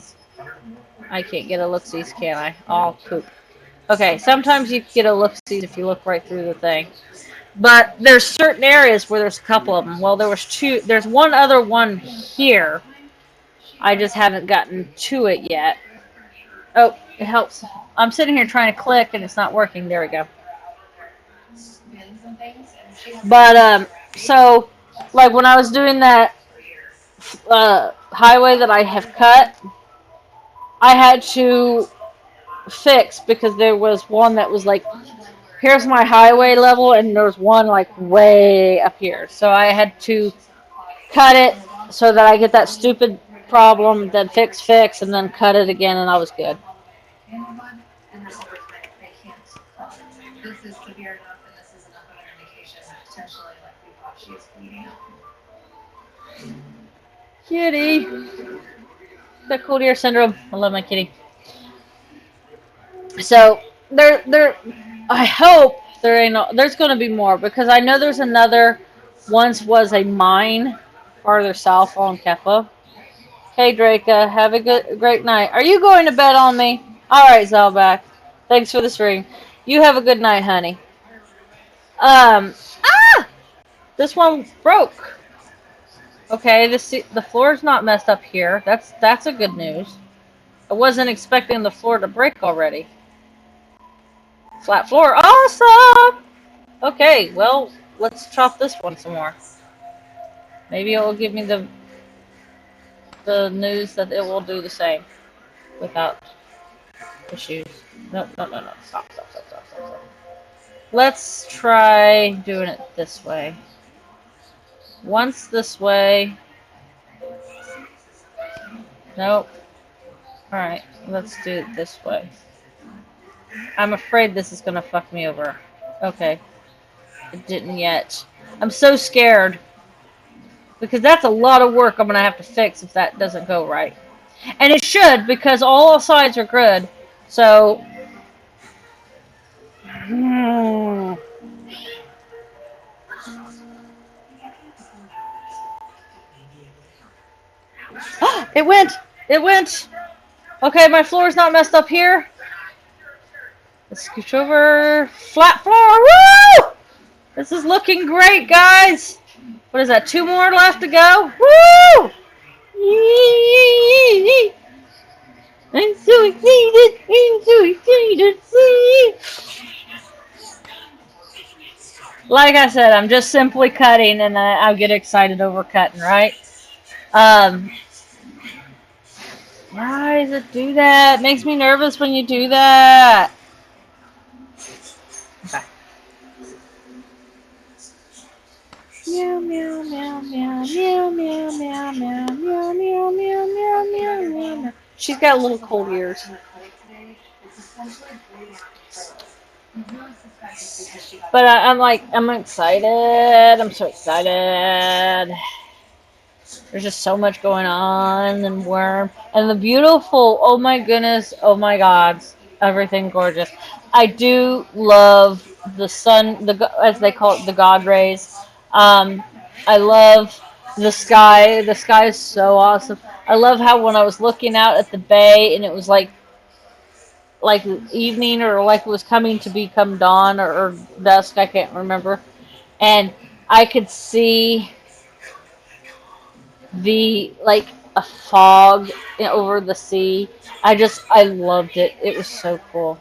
I can't get a look-see, can I? Oh, poop. Okay, sometimes you can get a look-see if you look right through the thing. But there's certain areas where there's a couple of them. Well, there's one other one here. I just haven't gotten to it yet. Oh, it helps. I'm sitting here trying to click and it's not working. There we go. But, so, like when I was doing that highway that I have cut, I had to fix because there was one that was like, here's my highway level, and there was one like way up here. So I had to cut it so that I get that stupid problem, then fix, and then cut it again, and I was good. This is severe enough, and this is enough of an indication that potentially, like we thought, she is bleeding out. Kitty. The cold ear syndrome. I love my kitty. So I hope there's going to be more, because I know there's another. Once was a mine farther south on Kepha. Hey Draca, have a great night. Are you going to bed on me? All right, Zelback. Thanks for the stream. You have a good night, honey. This one broke. Okay, the floor's not messed up here. That's a good news. I wasn't expecting the floor to break already. Flat floor, awesome! Okay, well, let's chop this one some more. Maybe it will give me the news that it will do the same without issues. No. Stop. Let's try doing it this way. Once this way. Nope. Alright, let's do it this way. I'm afraid this is gonna fuck me over. Okay. It didn't yet. I'm so scared. Because that's a lot of work I'm gonna have to fix if that doesn't go right. And it should, because all sides are good. So... It went! Okay, my floor's not messed up here. Let's scooch over. Flat floor! Woo! This is looking great, guys! What is that? 2 more left to go? Woo! I'm so excited! like I said, I'm just simply cutting, and I get excited over cutting, right? Um, why does it do that? It makes me nervous when you do that. Okay. Meow meow meow meow meow meow meow meow meow meow meow meow meow meow. She's got little cold ears. But I'm like, I'm excited. I'm so excited. There's just so much going on, and worm, and the beautiful. Oh my goodness. Oh my gods. Everything gorgeous. I do love the sun, as they call it, the God rays. I love the sky. The sky is so awesome. I love how when I was looking out at the bay and it was like evening, or like it was coming to become dawn, or dusk. I can't remember. And I could see the like a fog over the sea. I loved it. It was so cool.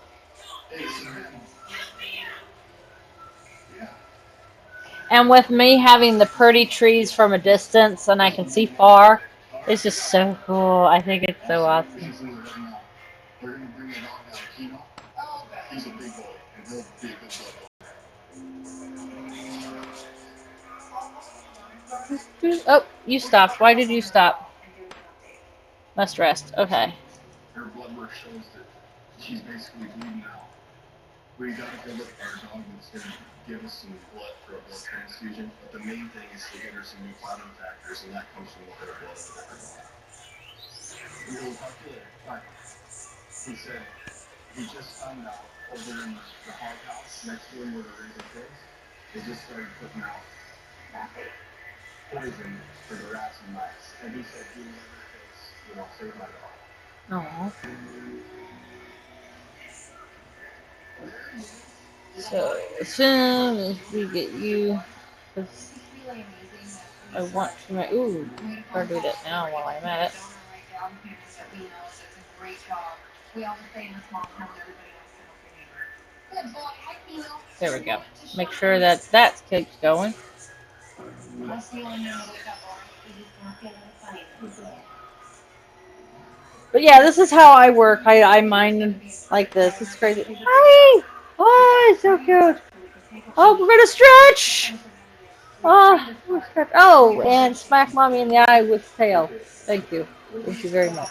And with me having the pretty trees from a distance and I can see far, it's just so cool. I think it's so awesome. We're gonna bring it on now, Kino. Oh, okay. He's a big boy, and he'll be a good boy. Oh, you stopped. Why did you stop? Must rest. Okay. Her blood work shows that she's basically bleeding out. We gotta go look at our dog that's gonna give us some blood for a blood transfusion. But the main thing is to get her some new platinum factors, and that comes from her blood. We will talk to you later. Bye. He said he just found out over in the hog house next to him where they're raising pigs, they just started putting out poison for the rats and mice. And he said he never takes, save my dog. Oh. So as soon as we get you, because I want to make. Ooh, I'll do that now while I'm at it. There we go. Make sure that keeps going. But yeah, this is how I work. I mine like this. It's crazy. Hi! Oh, so cute. Oh, we're gonna stretch. Oh, and smack mommy in the eye with tail. Thank you. Thank you very much.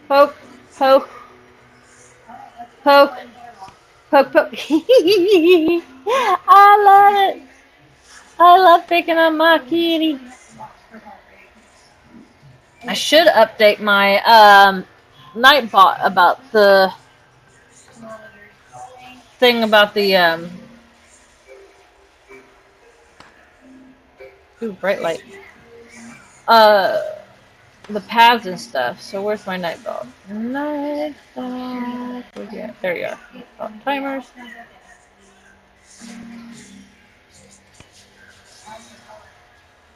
Poke, poke, poke, poke, poke. I love it. I love picking on my kitty. I should update my Nightbot about the thing about the ooh, bright light. Uh, the paths and stuff. So where's my Nightbot? Nightbot. Where's you at? There you are. Oh, timers.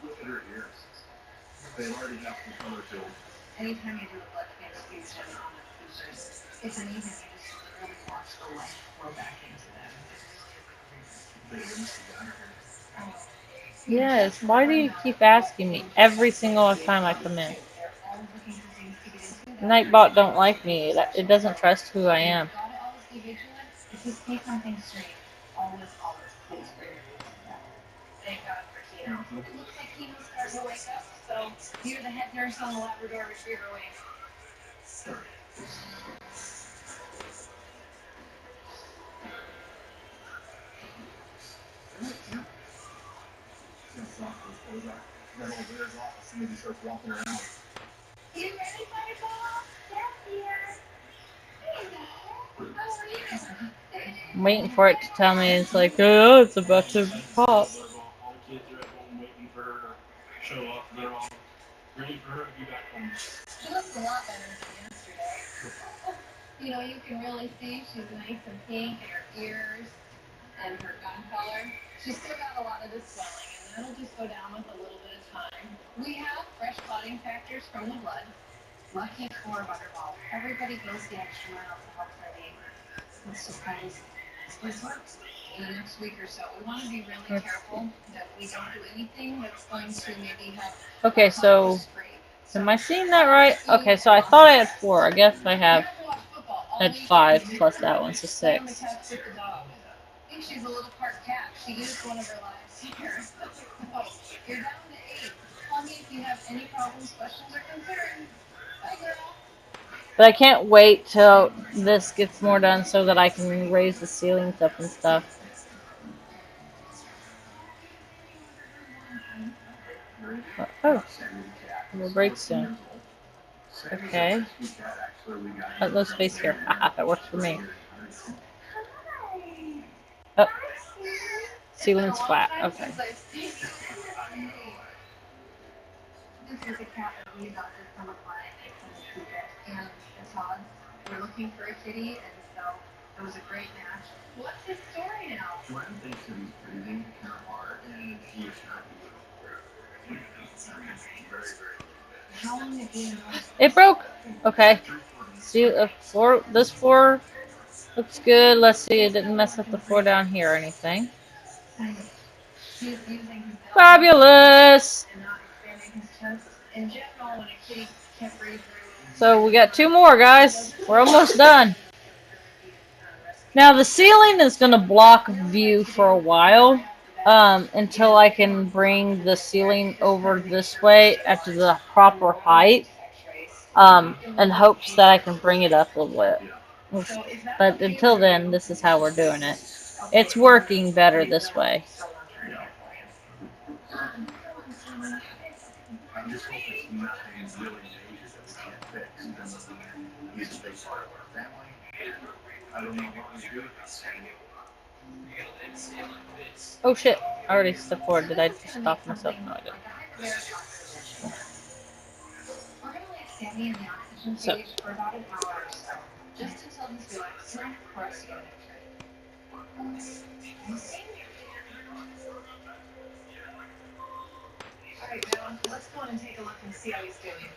Look at her ears. They already have some color to them. Anytime you do a blood transfusion on a patient, it's amazing. You just really watch the light flow back into them. Yes. Why do you keep asking me every single time I come in? Nightbot don't like me. It doesn't trust who I am. If you see something strange, always, please bring it. Thank God for Kino. It looks like Kino's starting to wake up, so you're the head nurse on the Labrador Retriever wing. Sure. Then over there's off, somebody starts walking around. You ready, Butterball? Yes, dear. I'm waiting for it to tell me. It's like, oh, it's about to pop. All the kids are at home waiting for her to show up. They're all ready for her to be back home. She looks a lot better than yesterday. You can really see she's nice and pink in her ears and her gun color. She's still got a lot of the swelling, and that'll just go down with a little bit of time. We have fresh clotting factors from the blood. Lucky for Butterball. Everybody goes the extra mile to help their neighbor. It's surprised. This works. In the next week or so, we want to be really careful that we don't do anything that's going to maybe have. Okay, so am I seeing that right? Okay, so I thought I had 4. I guess I have had 5 plus that one, so 6. I think she's a little part cat. She used one of her lives here. So, you're down to 8. Call me if you have any problems, questions, or concerns. Bye, girl. But I can't wait till this gets more done so that I can raise the ceilings up and stuff. Oh, we'll break soon. Okay. No space here. Haha, that works for me. Oh, ceiling's flat. Okay. This is a cat that we adopted from a client and a Todd. We're looking for a kitty, and so it was a great match. What's his story now? Glenn thinks that he's breathing kind of hard, and he is not doing very, very. How long have you been? It broke. Okay. See, 4. This 4 looks good. Let's see. It didn't mess up the 4 down here or anything. He's using his Fabulous. and not expanding his chest. In general, when a kitty can't breathe very So we got 2 more, guys. We're almost done. Now the ceiling is going to block view for a while until I can bring the ceiling over this way at the proper height in hopes that I can bring it up a little bit. But until then, this is how we're doing it. It's working better this way. I'm just hoping it's nothing really major that we can't fix. And he's a big part of our family. I don't know what we do without saying it. Oh shit, I already stepped forward. Did I just stop myself? No, I didn't. We're gonna leave Sammy in the oxygen cage for about an hour or so, just until he's relaxed enough for us to get Alright, now let's go in and take a look and see how he's doing.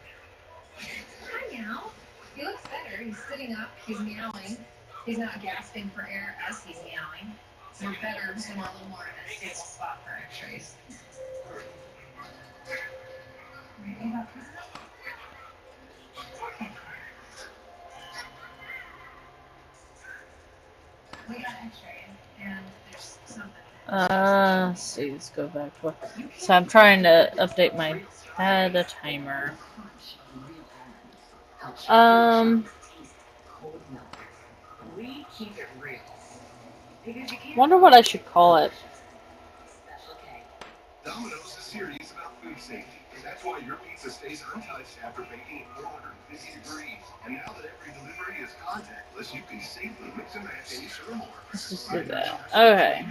Hi, Meow. He looks better. He's sitting up. He's meowing. He's not gasping for air as he's meowing. We're better and we're a little more in a stable spot for x-rays. We got x-rays and there's something. Let's see, let's go back to so I'm trying to update my data timer. Wonder what I should call it. Domino's is serious about food safety. That's why your pizza stays untouched after baking at 450 degrees. And now that every delivery is contactless, you can safely mix and match any sort of more. Let's just do that. Okay.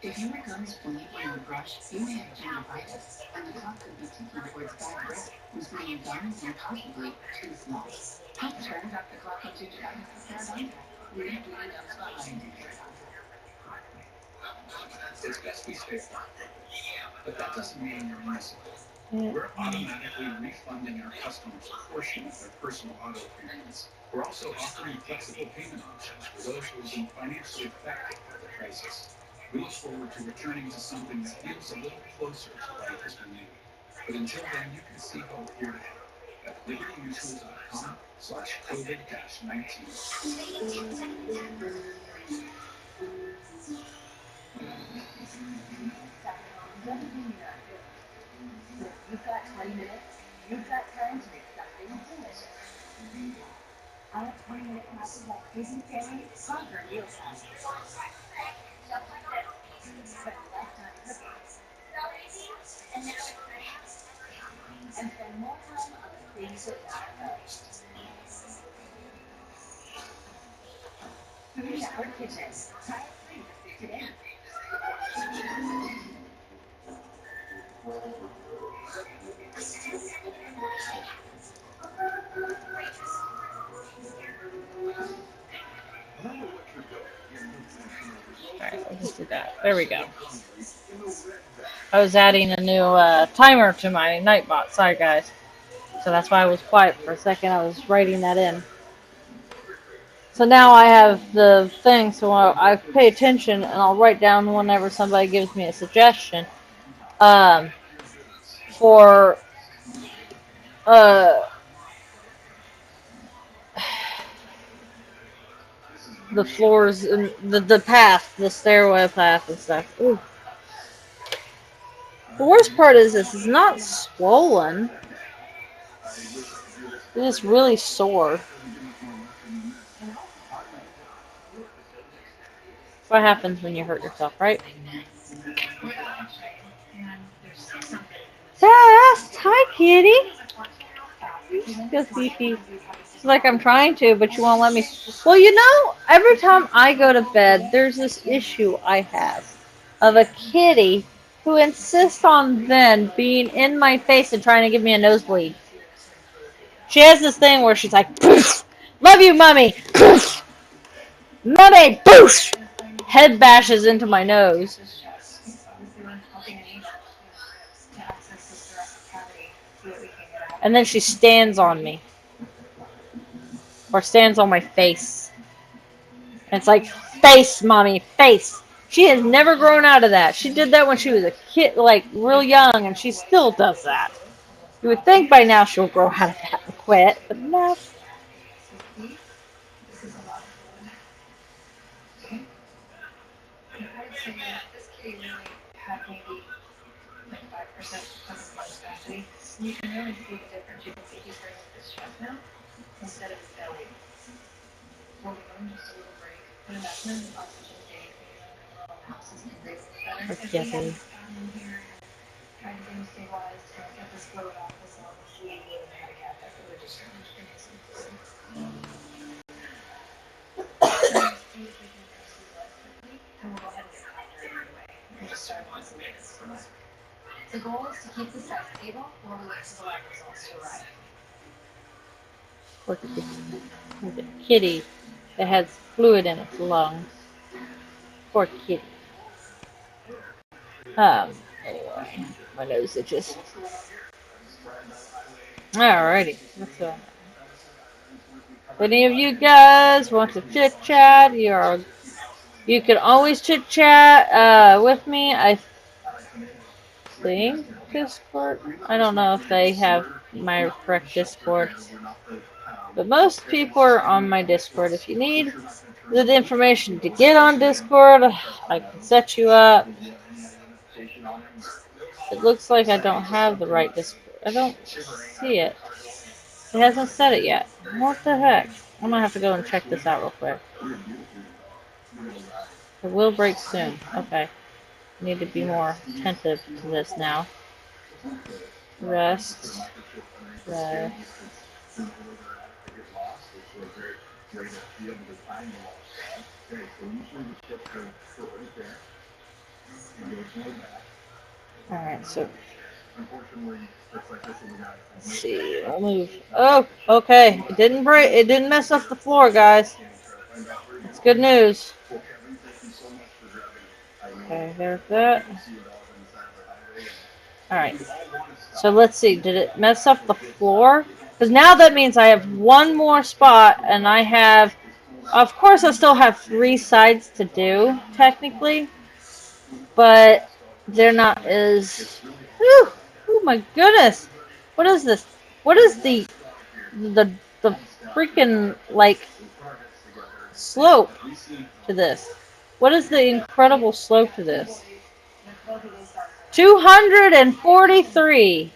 If your gums bleed when you brush, you may have gingivitis, and the clock could be ticking towards bad breath, whose meaning gums and possibly tooth loss. Help turn back the clock of gingivitis paradigm. Leave bleeding gums behind. It's best we stay flat. But that doesn't mean you're merciful. We're automatically refunding our customers a portion of their personal auto premiums. We're also offering flexible payment options for those who have been financially affected by the crisis. We look forward to returning to something that feels a little closer to life as we knew it. But until then, you can see hope here today at libertymutual.com/COVID-19. You've got 20 minutes. You've got time to make something delicious. I have 20-minute classes like Crazy Fairy, Conquer Mealtime. Spend less time cooking. And spend more time on the things that matter most. Food Network Kitchen. Try it free to fit it in. do that. There we go. I was adding a new timer to my Nightbot. Sorry, guys. So that's why I was quiet for a second. I was writing that in. So now I have the thing, so I pay attention and I'll write down whenever somebody gives me a suggestion. For the floors and the path, the stairway path and stuff. Ooh. The worst part is this is not swollen. It is really sore. What happens when you hurt yourself, right? Sass, hi kitty. Just beefy. It's like I'm trying to, but you won't let me. Well, you know, every time I go to bed, there's this issue I have of a kitty who insists on then being in my face and trying to give me a nosebleed. She has this thing where she's like, "Poof! Love you, mommy. Poof! Mommy, boosh!" Head bashes into my nose. And then she stands on me. Or stands on my face. And it's like, face, mommy, face. She has never grown out of that. She did that when she was a kid, like, real young, and she still does that. You would think by now she'll grow out of that and quit, but no. You can really see the difference. You can see he's bringing this chest now instead of his belly. We're going just a little break. Put him back in the oxygen tank. House is better. Forgetting. Here, trying to get him stabilized and get this load off as long as we had a cat that really just the goal is to keep the set stable while we wait for the lab results to arrive. Look at the kitty that has fluid in its lungs. Poor kitty. Anyway, my nose itches. Alrighty, let's go. If any of you guys want to chit chat, you can always chit chat with me. I think Discord. I don't know if they have my correct Discord, but most people are on my Discord. If you need the information to get on Discord, I can set you up. It looks like I don't have the right Discord. I don't see it. It hasn't said it yet. What the heck? I'm gonna have to go and check this out real quick. It will break soon. Okay. Need to be more attentive to this now. Rest. Rest. Alright, so let's see. I'll move. Oh, okay. It didn't break. It didn't mess up the floor, guys. It's good news. Okay, there's that. Alright. So let's see. Did it mess up the floor? Because now that means I have one more spot, and I have. Of course, I still have 3 sides to do, technically. But they're not as. Whew, oh my goodness! What is this? What is the freaking like slope to this? What is the incredible slope to this? 243.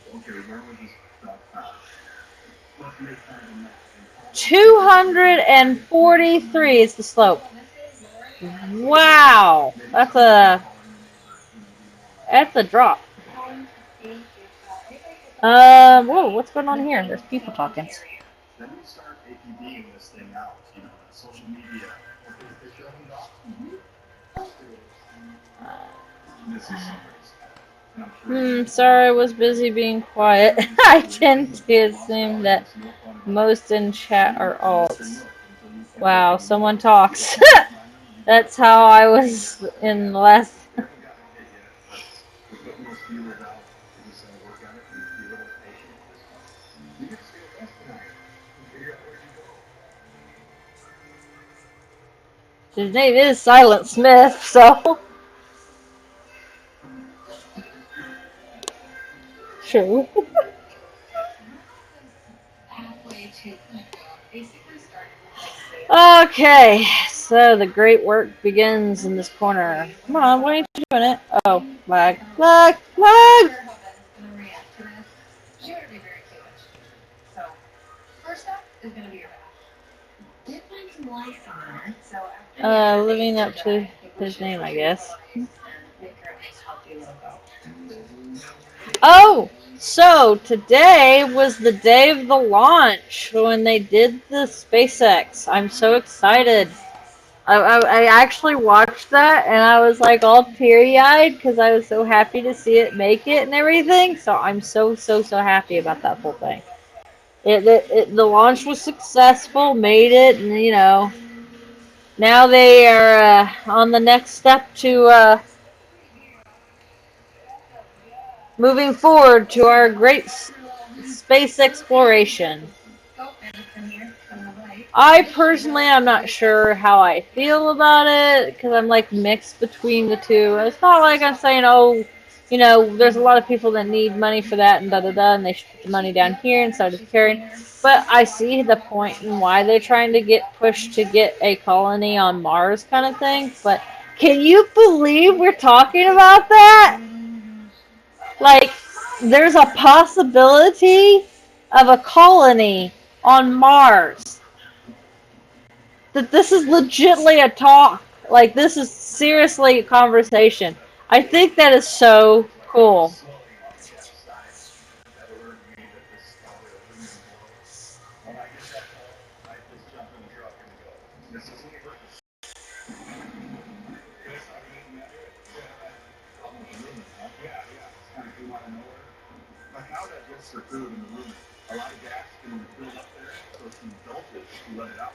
243 is the slope. Wow, that's a drop. Whoa, what's going on here? There's people talking. Then we start APBing this thing out, social media. Sorry, I was busy being quiet. I tend to assume that most in chat are alts. Wow, someone talks. That's how I was in the last. I haven't gotten it yet, but we're putting those feelers out. We just gotta work on it and be a little patient at this point. You get to stay with us tonight and figure out where you go. His name is Silent Smith, so. True. Halfway to basically started. Okay, so the great work begins in this corner. Come on, why ain't you doing it? Oh, lag, lag, lag! Gonna react to this. She better be very foolish. So, first up is gonna be your bath. Dip find some lice on her. So after Living up to his name, I guess. and make her a nice healthy logo. Oh, so today was the day of the launch when they did the SpaceX. I'm so excited. I actually watched that and I was like all teary-eyed because I was so happy to see it make it and everything. So I'm so happy about that whole thing. The launch was successful, made it, and you know, now they are on the next step to moving forward to our great space exploration. I personally, I'm not sure how I feel about it because I'm like mixed between the two. It's not like I'm saying, oh, you know, there's a lot of people that need money for that and da da da, and they should put the money down here instead of carrying. But I see the point in why they're trying to get pushed to get a colony on Mars kind of thing. But can you believe we're talking about that? Like, there's a possibility of a colony on Mars. That this is legitimately a talk. Like, this is seriously a conversation. I think that is so cool. That alerted me that this is probably a looming blow. When I get that call, I just jump in the truck and go, this is an emergency. Yes, I mean, I'm in the room, huh? Yeah. It's kind of came out of nowhere. But how that gets their food in the room, a lot of gas can build up there, so if you dump it, you let it out.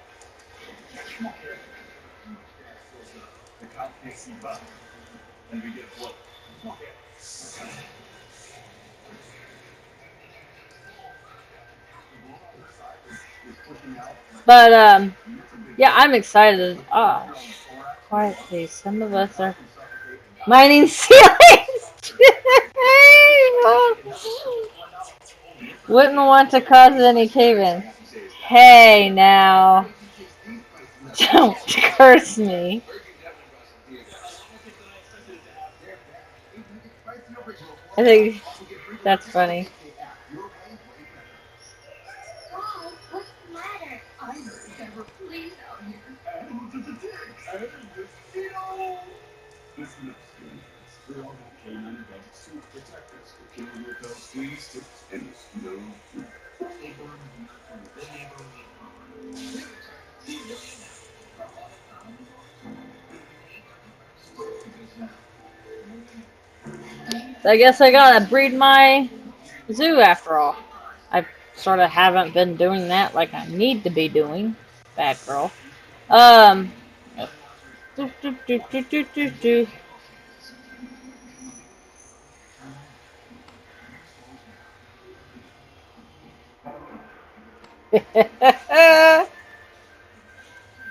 Come on, here. Too much gas builds up. The cow can't keep up, and we get bloated. Come on, here. But, yeah, I'm excited. Oh, quiet please. Some of us are mining ceilings. Wouldn't want to cause any cave-in. Hey, now. Don't curse me. I think that's funny. What's the matter? Please help me. I guess I gotta breed my zoo after all. I sort of haven't been doing that like I need to be doing. Bad girl. Um. Do, do, do, do, do, do, do.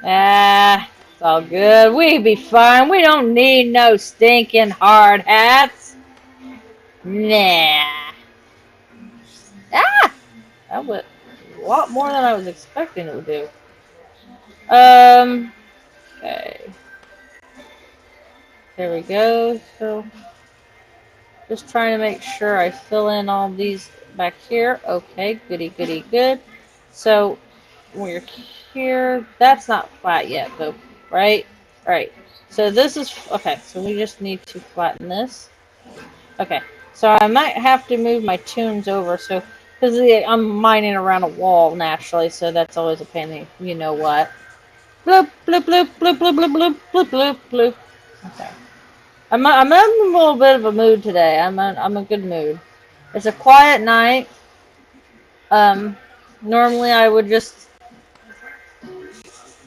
Ah, it's all good. We be fine. We don't need no stinking hard hats. Nah. Ah! That was a lot more than I was expecting it would do. Okay. There we go. So, just trying to make sure I fill in all these back here. Okay, goody, goody, good. So, we're here. That's not flat yet, though, right? Right. So this is, okay, so we just need to flatten this. Okay, so I might have to move my tunes over, so, because I'm mining around a wall naturally, so that's always a pain in the, you know what. Bloop, bloop, bloop, bloop, bloop, bloop, bloop, bloop, bloop, bloop. Okay. I'm in a little bit of a mood today. I'm in a good mood. It's a quiet night. Normally I would just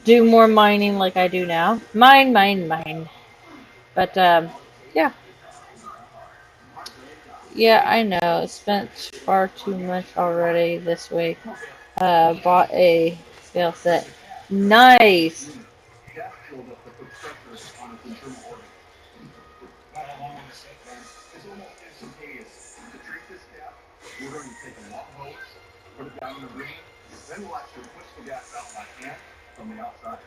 do more mining like I do now. Mine, mine, mine. But, yeah. Yeah, I know. Spent far too much already this week. Bought a scale set. Nice! Gas buildup that puts pressure on its internal organs. It's almost instantaneous. To treat this cap, we're going to take a long hose, put it down in the ring, then we'll actually push the gas out by hand from the outside.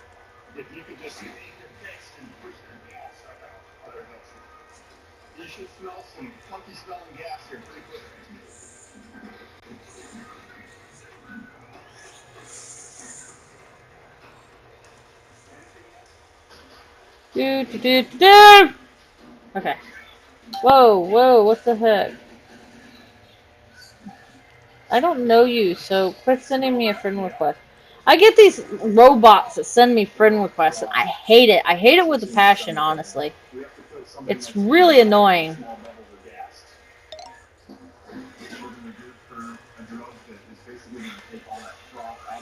If you could just leave your fist and push the gas out, you should smell some funky smelling gas here pretty quick. Do. Okay. Whoa, whoa, what the heck? I don't know you, so quit sending me a friend request. I get these robots that send me friend requests, and I hate it. I hate it with a passion, honestly. It's really annoying.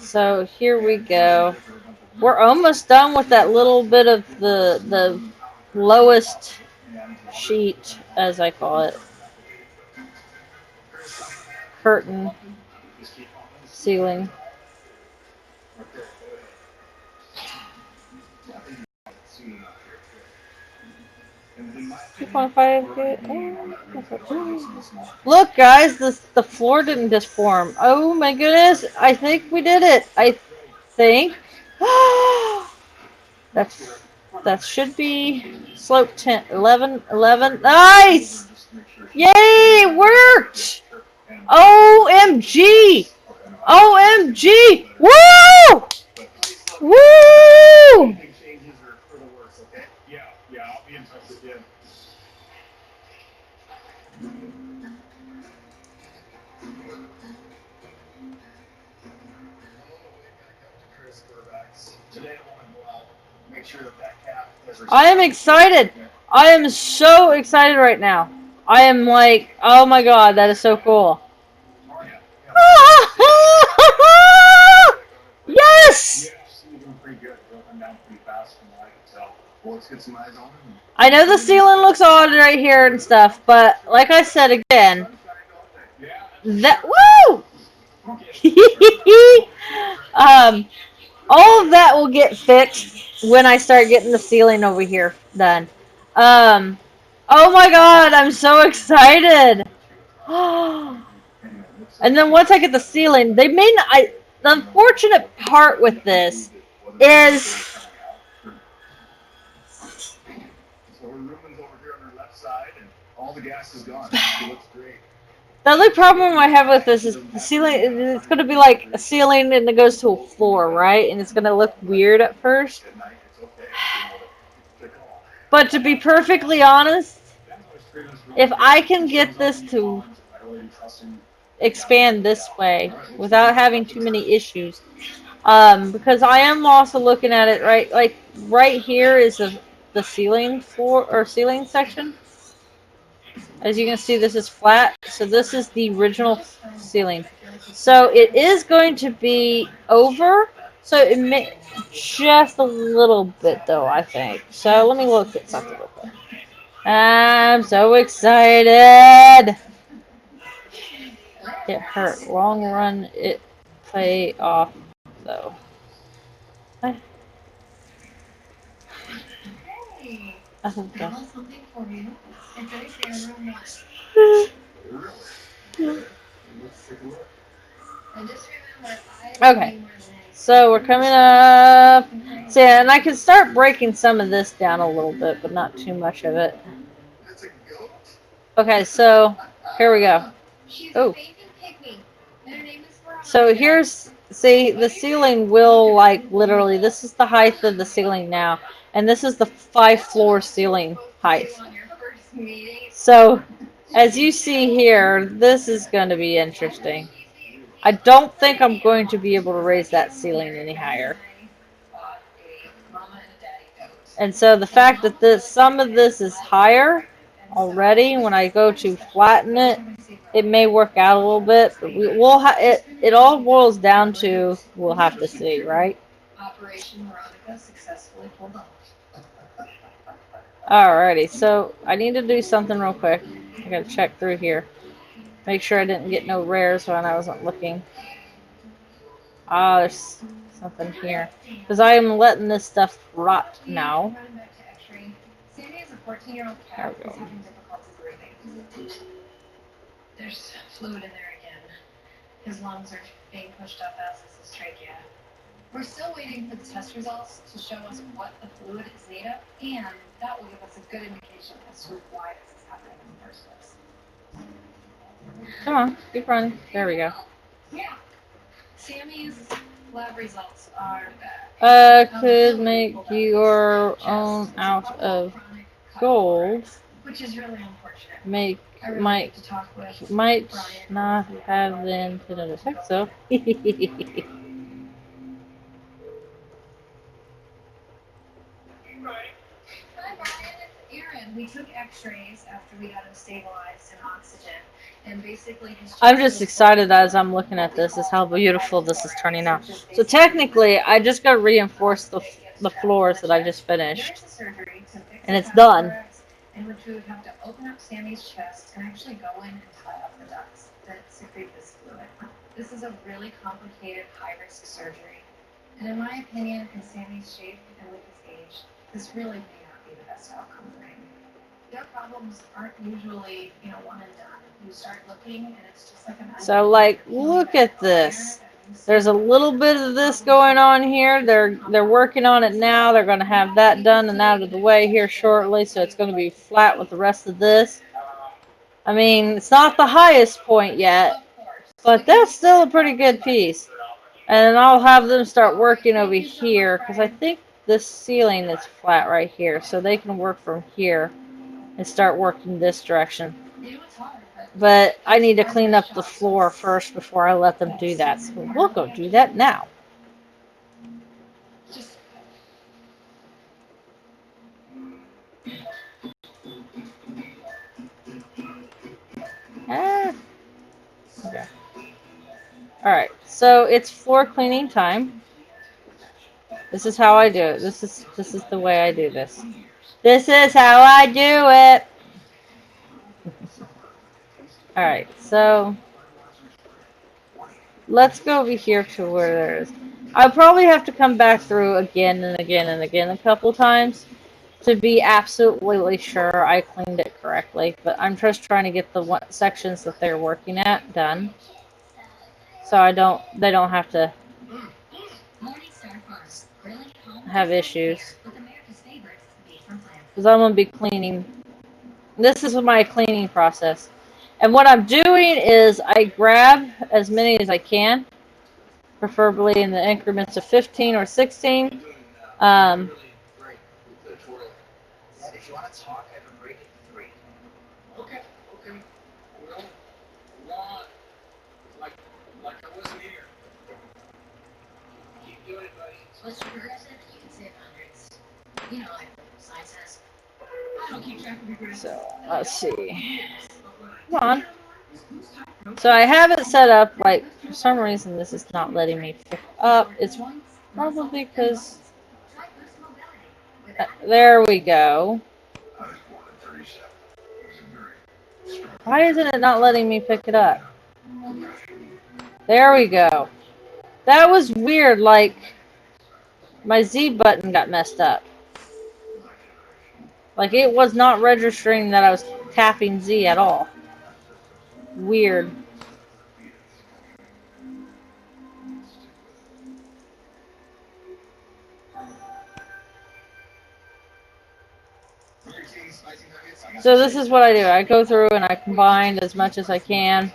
So here we go. We're almost done with that little bit of the lowest sheet, as I call it. Curtain. Ceiling. 2.5. Look, guys, the floor didn't disform. Oh my goodness! I think we did it. I think. That should be slope 10, 11, 11. Nice! Yay! It worked! OMG! OMG! Woo! Woo! Yeah, I'll be in touch with you. I am excited. I am so excited right now. I am like, oh my god, that is so cool. Yes! I know the ceiling looks odd right here and stuff, but like I said again, that woo! All of that will get fixed when I start getting the ceiling over here done. Oh my god, I'm so excited! And then once I get the ceiling, they may not. The unfortunate part with this is. The only problem I have with this is the ceiling. It's going to be like a ceiling and it goes to a floor, right? And it's going to look weird at first. But to be perfectly honest, if I can get this to expand this way without having too many issues, because I am also looking at it right here is the ceiling floor or ceiling section. As you can see, this is flat, so this is the original ceiling. So it is going to be over, so it may just a little bit though, I think. So let me look at something real quick. I'm so excited. It hurt. Long run, it pay off though. I think that's Something for you. It's actually a room one. And just remember, okay. So we're coming up. So yeah, and I can start breaking some of this down a little bit, but not too much of it. Okay, so here we go. Oh. So here's, see, the ceiling will like literally, this is the height of the ceiling now, and this is the 5-floor ceiling height. So as you see here, this is going to be interesting. I don't think I'm going to be able to raise that ceiling any higher. And so the fact that some of this is higher already, when I go to flatten it, it may work out a little bit, but it all boils down to, we'll have to see, right? Operation Veronica successfully pulled off. Alrighty, so I need to do something real quick. I gotta check through here. Make sure I didn't get no rares when I wasn't looking. Ah, there's something here. Because I am letting this stuff rot now. Running back to X-ray. Sandy is a 14-year-old cat who's having difficulty breathing. There's fluid in there again. His lungs are being pushed up as is his trachea. We're still waiting for the test results to show us what the fluid is made of, and that will give us a good indication as to why this is happening in the first place. Come on, keep running. There we go. Yeah. Sammy's lab results are bad. Could make your own out of gold. Which is really unfortunate. Might Like to talk with might Brian. not have the intended effect, so. Hi, Brian. It's Aaron. We took X-rays after we got him stabilized in oxygen, and basically his. I'm just excited as I'm looking at this, is how beautiful this is turning out. So technically, I just got to reinforce the floors that I just finished. And it's done. In which we would have to open up Sammy's chest and actually go in and tie up the ducts that secrete this fluid. This is a really complicated, high-risk surgery. And in my opinion, in Sammy's shape and with his age, this really may not be the best outcome for him. Their problems aren't usually, one and done. You start looking and it's just like a So, like, look at this. There's a little bit of this going on here. They're working on it now. They're going to have that done and out of the way here shortly, so it's going to be flat with the rest of this. I mean, it's not the highest point yet, but that's still a pretty good piece. And I'll have them start working over here, because I think this ceiling is flat right here, so they can work from here and start working this direction. But I need to clean up the floor first before I let them do that. So we'll go do that now. Okay. Alright, so it's floor cleaning time. This is how I do it. This is the way I do this. This is how I do it. Alright, so let's go over here to where there is. I'll probably have to come back through again and again and again a couple times to be absolutely sure I cleaned it correctly. But I'm just trying to get the sections that they're working at done, so they don't have to have issues. Because I'm going to be cleaning. This is my cleaning process. And what I'm doing is I grab as many as I can, preferably in the increments of 15 or 16. If you want to talk, I can break it in 3. Okay. Well, like I wasn't here. Keep doing it, buddy. What's your progressive? You can save hundreds. Like science says. I don't keep track of your progressive. So, let's see. Come on. So I have it set up, like, for some reason this is not letting me pick up. It's probably because... there we go. Why isn't it not letting me pick it up? There we go. That was weird, like, my Z button got messed up. Like, it was not registering that I was tapping Z at all. Weird. So this is what I do. I go through and I combine as much as I can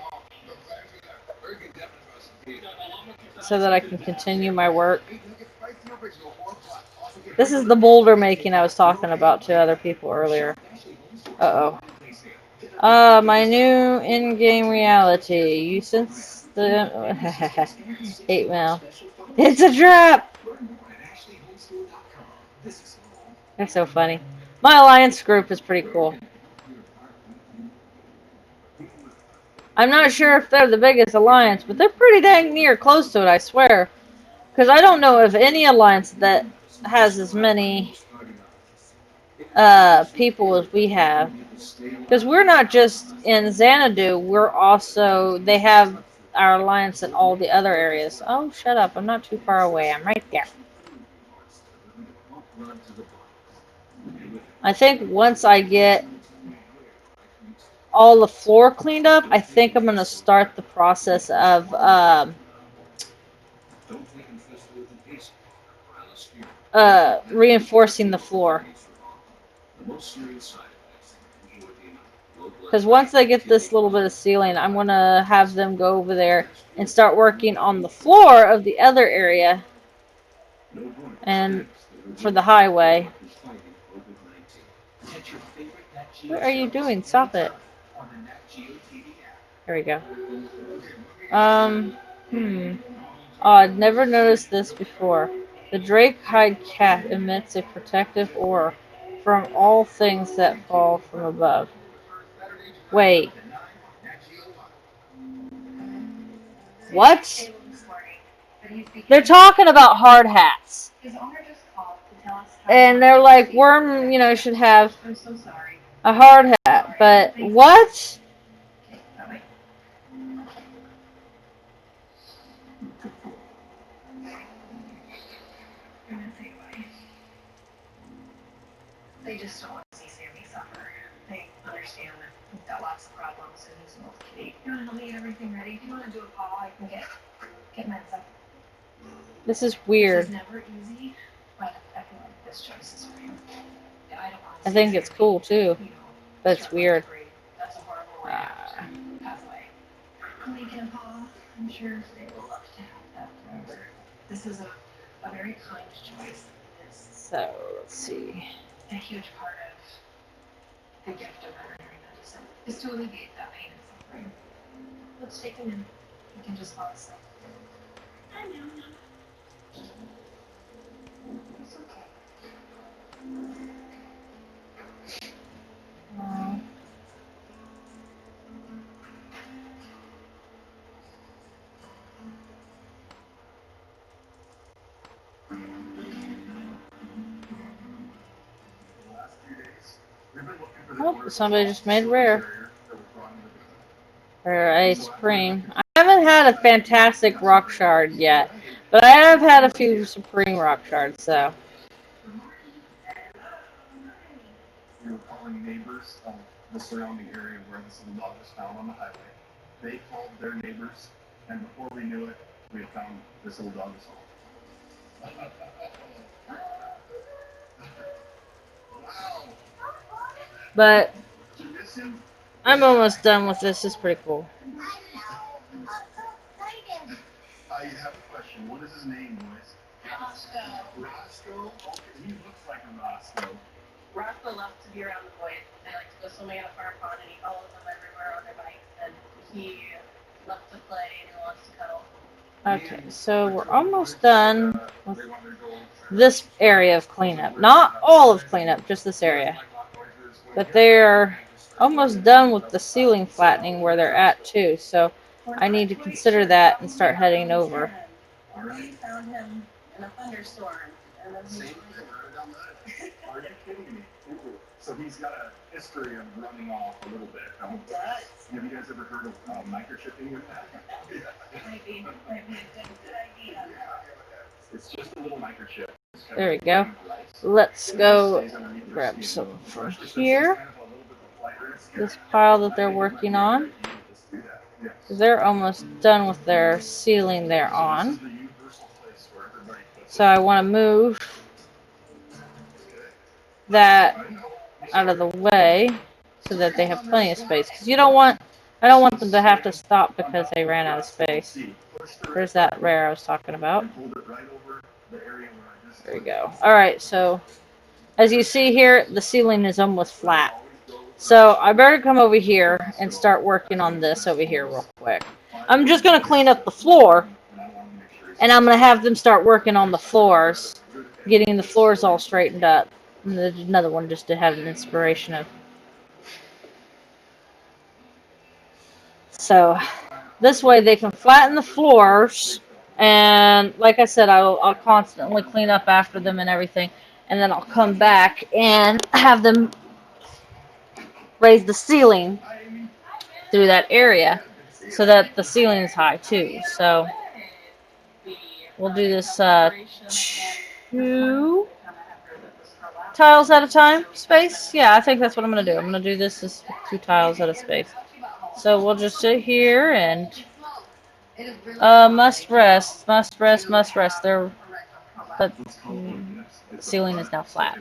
so that I can continue my work. This is the boulder making I was talking about to other people earlier. Uh-oh. My new in-game reality. You sense the... 8 mil. It's a trap! They're so funny. My alliance group is pretty cool. I'm not sure if they're the biggest alliance, but they're pretty dang near close to it, I swear. Because I don't know of any alliance that has as many people as we have. Because we're not just in Xanadu, we're also, they have our alliance in all the other areas. Oh, shut up. I'm not too far away. I'm right there. I think once I get all the floor cleaned up, I think I'm going to start the process of reinforcing the floor. Because once they get this little bit of ceiling, I'm going to have them go over there and start working on the floor of the other area and for the highway. What are you doing? Stop it. There we go. Oh, I'd never noticed this before. The Drake-hide cat emits a protective aura from all things that fall from above. Wait. What? They're talking about hard hats. And they're like, Worm, should have a hard hat. But what? They just don't want to see Sammy suffer. They understand that he's got lots of problems and he's an old kitty. You want to help me get everything ready? If you want to do a call, I can get men stuff. This is weird. It's never easy, but I feel like this choice is for you. I don't want to I think it's cool too, but it's weird. That's a horrible way to pass away. Lincoln and Paul, I'm sure they will love to have that forever. This is a very kind choice. So, let's see. A huge part of the gift of veterinary medicine is to alleviate that pain and suffering. Let's take him in. You can just fall asleep. I know. It's okay. Oh, somebody just made rare. Or a Supreme. I haven't had a fantastic rock shard yet, but I have had a few Supreme rock shards, so. Calling neighbors of the surrounding area where this little dog was found on the highway. They called their neighbors, and before we knew it, we had found this little dog was home. Wow. But Did you miss him? I'm almost done with this. It's pretty cool. I have a question. What is his name, boys? Roscoe? Okay, he looks like a Roscoe. Roscoe loves to be around the boys. They like to go swimming at a farm pond, and he follows them everywhere on their bikes. And he loves to play and he wants to cuddle. Okay, so we're almost done with this area of cleanup. Not all of cleanup, just this area. But they're almost done with the ceiling flattening where they're at too, so I need to consider that and start heading over. We found him in a thunderstorm. And then Same thing, right down there. Are you kidding me? So he's got a history of running off a little bit. He does. Have you guys ever heard of microchipping with that? Might be a good idea. It's just a little microchip. There we go. Let's go grab some from here. This pile that they're working on. They're almost done with their ceiling they're on. So I want to move that out of the way so that they have plenty of space. Because I don't want them to have to stop because they ran out of space. There's that rare I was talking about. There we go. Alright, so as you see here, the ceiling is almost flat. So I better come over here and start working on this over here real quick. I'm just going to clean up the floor, and I'm going to have them start working on the floors, getting the floors all straightened up. And there's another one just to have an inspiration of. So this way they can flatten the floors And like I said, I'll constantly clean up after them and everything. And then I'll come back and have them raise the ceiling through that area so that the ceiling is high too. So we'll do this 2 tiles at a time space. Yeah, I think that's what I'm going to do. I'm going to do this as 2 tiles at a space. So we'll just sit here and must rest, must rest, must rest. There, but the ceiling is now flat.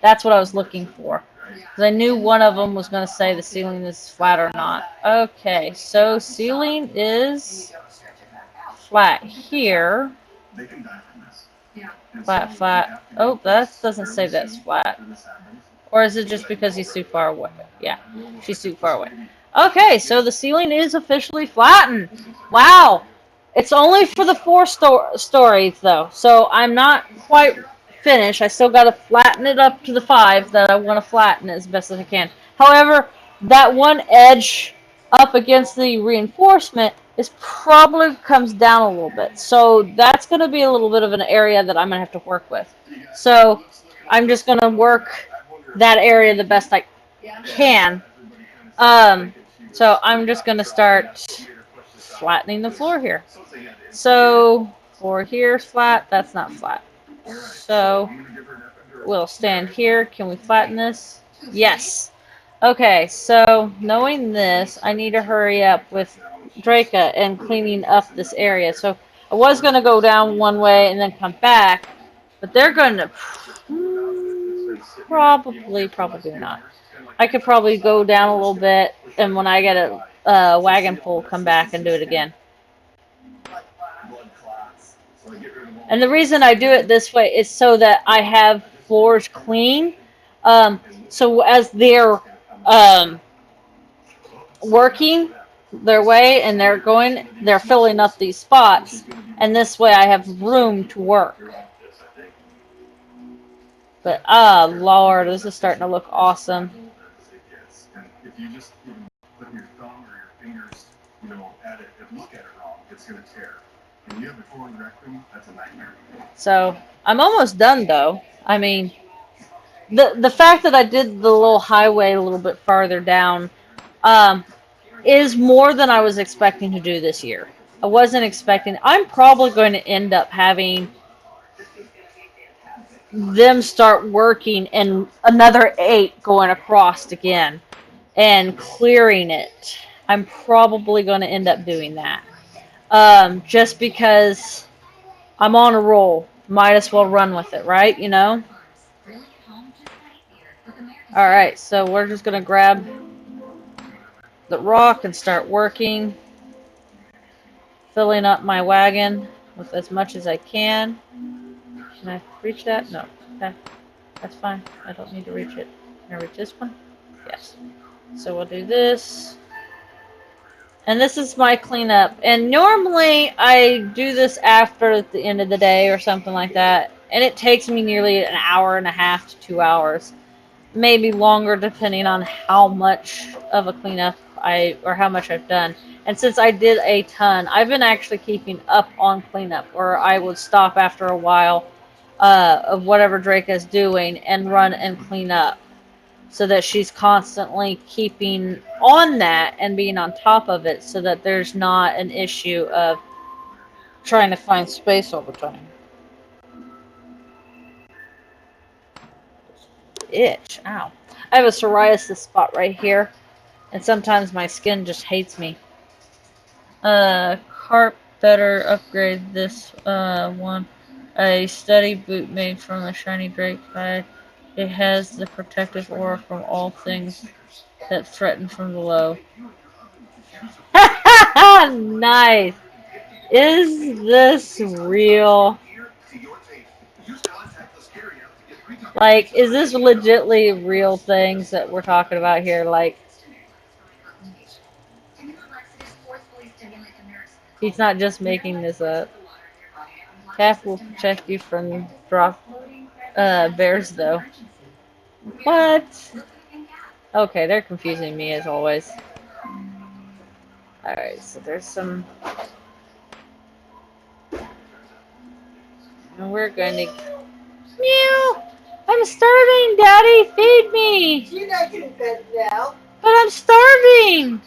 That's what I was looking for. Because I knew one of them was going to say the ceiling is flat or not. Okay, so ceiling is flat here. Flat, flat. Oh, that doesn't say that's flat. Or is it just because he's too far away? Yeah, she's too far away. Okay, so the ceiling is officially flattened. Wow. It's only for the 4 stories, though. So I'm not quite finished. I still got to flatten it up to the 5 that I want to flatten as best as I can. However, that one edge up against the reinforcement is probably comes down a little bit. So that's going to be a little bit of an area that I'm going to have to work with. So I'm just going to work that area the best I can. So I'm just going to start flattening the floor here. So floor here is flat. That's not flat. So we'll stand here. Can we flatten this? Yes. Okay, so knowing this, I need to hurry up with Draca and cleaning up this area. So I was going to go down one way and then come back, but they're going to probably not. I could probably go down a little bit, and when I get a wagon pull, come back and do it again. And the reason I do it this way is so that I have floors clean. So as they're working their way and they're filling up these spots, and this way I have room to work. But Lord, this is starting to look awesome. If you just put your thumb or your fingers, at it and look at it wrong, it's gonna tear. When you have a torn rectum, that's a nightmare. So I'm almost done, though. I mean, the fact that I did the little highway a little bit farther down is more than I was expecting to do this year. I wasn't expecting. I'm probably going to end up having them start working and another 8 going across again and clearing it. I'm probably going to end up doing that. Just because I'm on a roll. Might as well run with it, right? Alright, so we're just going to grab the rock and start working. Filling up my wagon with as much as I can. Can I reach that? No. Okay. That's fine. I don't need to reach it. Can I reach this one? Yes. So we'll do this. And this is my cleanup. And normally I do this after at the end of the day or something like that. And it takes me nearly an hour and a half to 2 hours. Maybe longer depending on how much of a cleanup or how much I've done. And since I did a ton, I've been actually keeping up on cleanup, or I would stop after a while of whatever Drake is doing and run and clean up, so that she's constantly keeping on that and being on top of it, so that there's not an issue of trying to find space all the time. Itch. Ow. I have a psoriasis spot right here, and sometimes my skin just hates me. Carp better upgrade this one. A steady boot made from a shiny Drake hide. It has the protective aura from all things that threaten from below. Nice! Is this real? Like, is this legitly real things that we're talking about here? Like, he's not just making this up. Calf will protect you from bears, though. What? Okay, they're confusing me as always. Alright, so there's some And we're going to... Meow! I'm starving, Daddy! Feed me! You're not getting fed now. But I'm starving!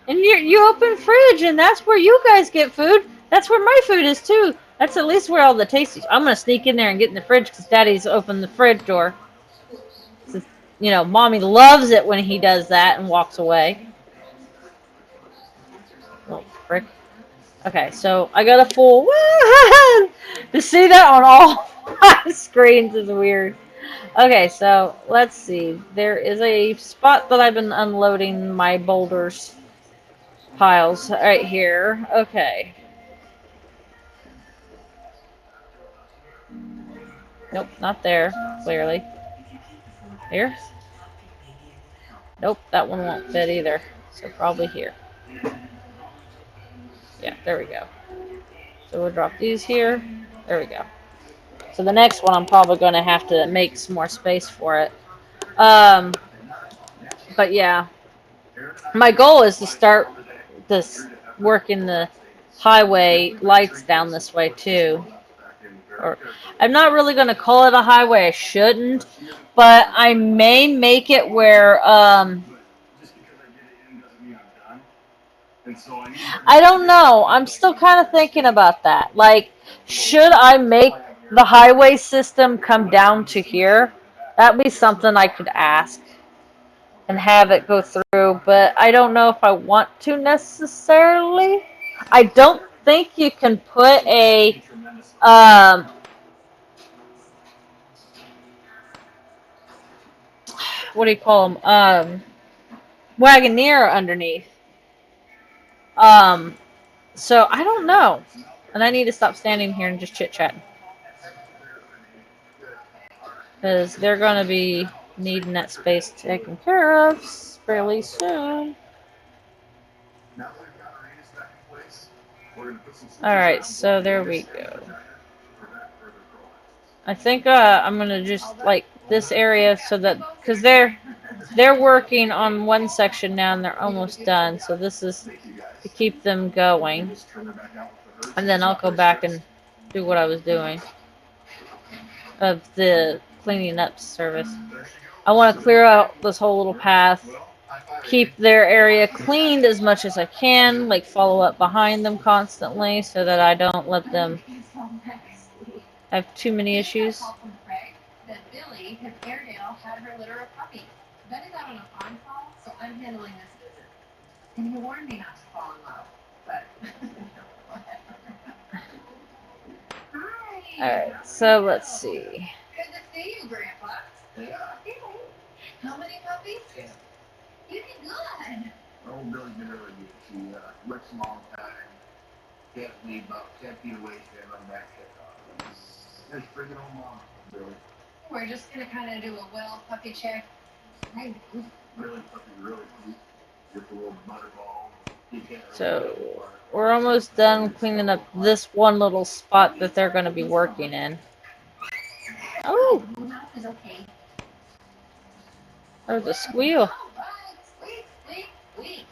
And you open fridge, and that's where you guys get food. That's where my food is, too. That's at least where all the tasties... I'm going to sneak in there and get in the fridge because Daddy's opened the fridge door. So, you know, Mommy loves it when he does that and walks away. Oh, frick. Okay, so I got a full... To see that on all my screens is weird. Okay, so let's see. There is a spot that I've been unloading my boulders piles right here. Okay. Nope, not there, clearly. Here? Nope, that one won't fit either. So probably here. Yeah, there we go. So we'll drop these here. There we go. So the next one I'm probably going to have to make some more space for it. But yeah. My goal is to start this working the highway lights down this way too. Or I'm not really going to call it a highway. I shouldn't. But I may make it where I don't know. I'm still kind of thinking about that. Like, should I make the highway system come down to here? That'd be something I could ask and have it go through, but I don't know if I want to necessarily. I don't think you can put a what do you call them? Wagoneer underneath. So I don't know. And I need to stop standing here and just chit-chatting. Because they're going to be needing that space taken care of fairly soon. Alright, so there we go. I think I'm going to just like this area so that... Because they're working on one section now and they're almost done. So this is to keep them going. And then I'll go back and do what I was doing. Of the cleaning up service. I want to clear out this whole little path. Keep their area cleaned as much as I can. Like follow up behind them constantly so that I don't let them have too many issues. That Billy, his Airedale, had her litter of puppies. Ben is out on a farm call, so I'm handling this visit. And he warned me not to fall in love, but Hi. Alright, so let's see. Good to see you, Grandpa. Yeah. How many puppies? Yeah. You did good. Oh, Billy's been really good. She works a long time. Can't leave about 10 feet away. She had run back there. Just bring it home, Mom. Billy. We're just gonna kind of do a well puppy check. Hey, Really puppy, really cute. With the little butterball. So we're almost done cleaning up this one little spot that they're going to be working in. Oh, your mouth is okay. there's a squeal. Squeak, squeak, squeak.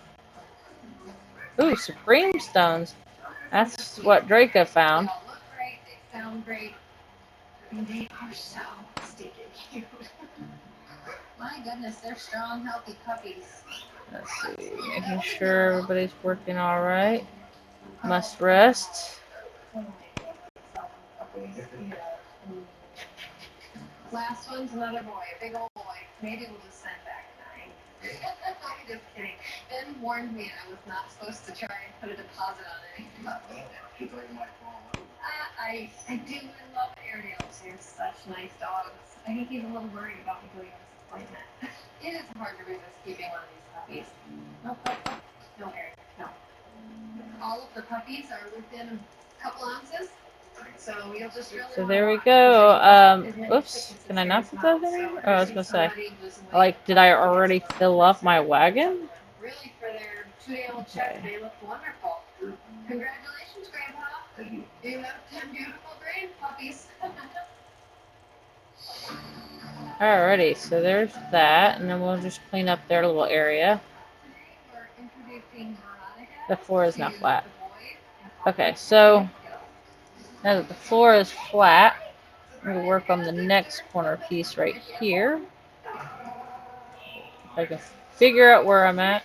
Ooh, Supreme Stones. That's what Draco found. They all look great. They sound great. And they are so stinking cute. My goodness, they're strong, healthy puppies. Let's see, making sure everybody's working all right. Must rest. Last one's another boy, a big old boy. Maybe we'll just send back 9. I'm just kidding. Ben warned me I was not supposed to try and put a deposit on anything. I do. I love Airedales. They're such nice dogs. I think he's a little worried about me doing this appointment. It is hard to resist keeping one of these puppies. No, no, Airedale, no. All of the puppies are within a couple ounces. So you'll just really So there we go. Oops, can I not put that in there? Oh, I was gonna say, like, did I already fill up my wagon? Really, for their 2-day-old check, they look wonderful. Congratulations, Grandpa. You have 10 beautiful grand puppies. Alrighty, so there's that, and then we'll just clean up their little area. We're introducing Veronica. The floor is now flat. Okay, so now that the floor is flat, We'll work on the next corner piece right here. If I can figure out where I'm at.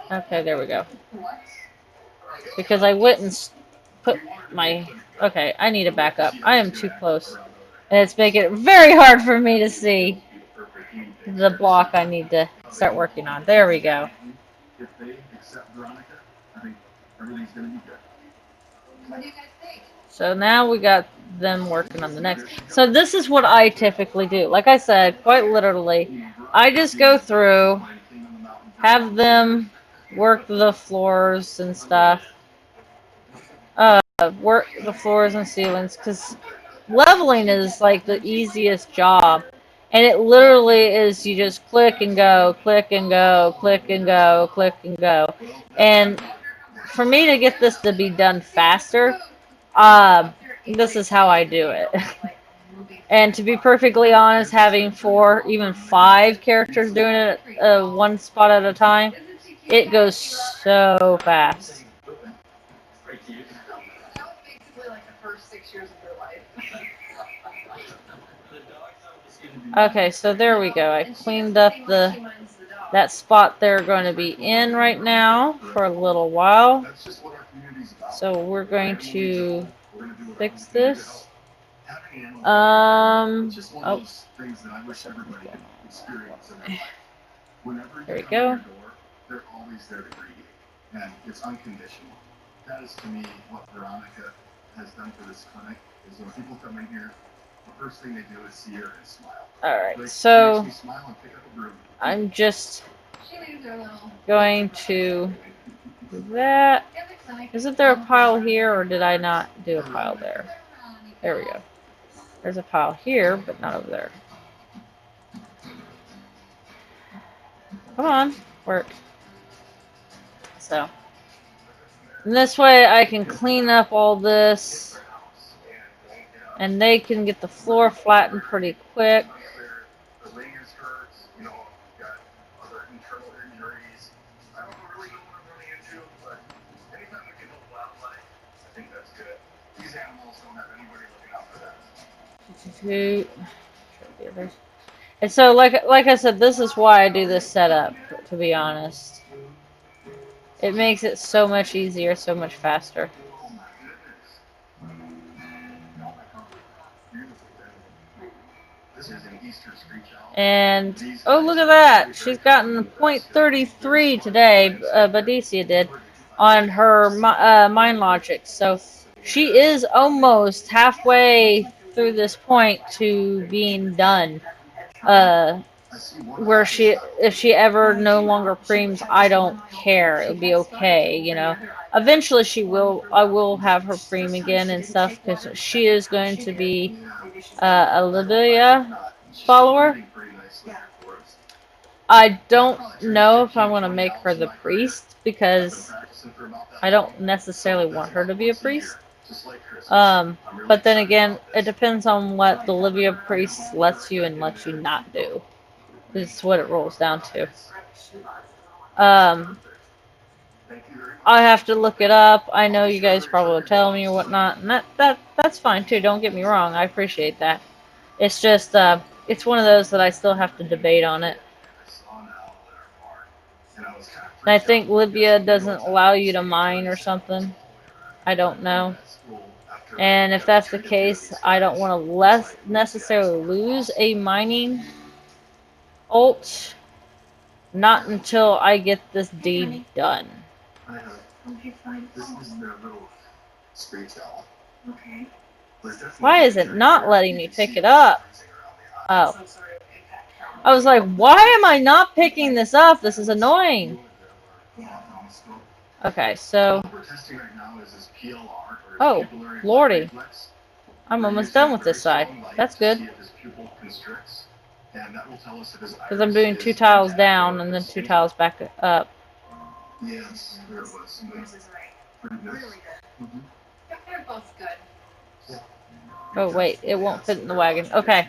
Okay, there we go. Because I wouldn't put my... Okay, I need to back up. I am too close. And it's making it very hard for me to see the block I need to start working on. There we go. If they accept Veronica, I think everything's gonna be good. What do you guys think? So now we got them working on the next. So this is what I typically do. Like I said, quite literally, I just go through, have them work the floors and stuff. Work the floors and ceilings, because leveling is like the easiest job. And it literally is, you just click and go, click and go, click and go, click and go. And for me to get this to be done faster, this is how I do it. And to be perfectly honest, having 4, even 5 characters doing it one spot at a time, it goes so fast. That was basically like the first 6 years of their life. Okay, so there we go. I cleaned up that spot they're going to be in right now for a little while. That's just what our community's about. So we're going to We're gonna do it fix our own this. Having animals Um, It's just one oh, of those things that I wish everybody could experience in their life. Whenever There you we come go. to your door, they're always there to greet you. And it's unconditional. That is to me what Veronica has done for this clinic, is when people come in here, the first thing they do is see her and smile. alright, Like, so makes me smile and pick up a broom. I'm just She leaves her little. going to do that. Isn't there a pile here, or did I not do a pile there? There we go. There's a pile here, but not over there. Come on, work. So, and this way I can clean up all this, and they can get the floor flattened pretty quick. The leg is hurt, you know, got other internal injuries. I don't really know what I'm really into, but anytime we can help wildlife, I think that's good. These animals don't have anybody looking out for them. And so, like I said, this is why I do this setup, to be honest. It makes it so much easier, so much faster. Oh my goodness. Beautiful. This is an Easter screech owl. And, oh, look at that! She's gotten .33 today, Badicia did, on her Mind Logic. So, she is almost halfway through this point to being done. Where if she ever no longer preems, I don't care. It'll be okay, you know. Eventually I will have her preem again and stuff, because she is going to be a Livia follower. I don't know if I'm going to make her the priest, because I don't necessarily want her to be a priest. But then again, it depends on what the Livia priest lets you and lets you not do. This is what it rolls down to. I have to look it up. I know you guys probably will tell me or whatnot, and that's fine too. Don't get me wrong. I appreciate that. It's just it's one of those that I still have to debate on it. And I think Libya doesn't allow you to mine or something. I don't know. And if that's the case, I don't want to necessarily lose a mining ult. Not until I get this deed done. This is their little screech owl. Okay. Why is it not letting me pick it up? Oh. I was like, why am I not picking this up? This is annoying. Okay, so... Oh, lordy. I'm almost done with this side. That's good. Because I'm doing 2 tiles down and then 2 tiles back up. Yes, there was. Yours is right. Really good. Mhm. They're both good. Oh, wait. It won't fit in the wagon. Okay.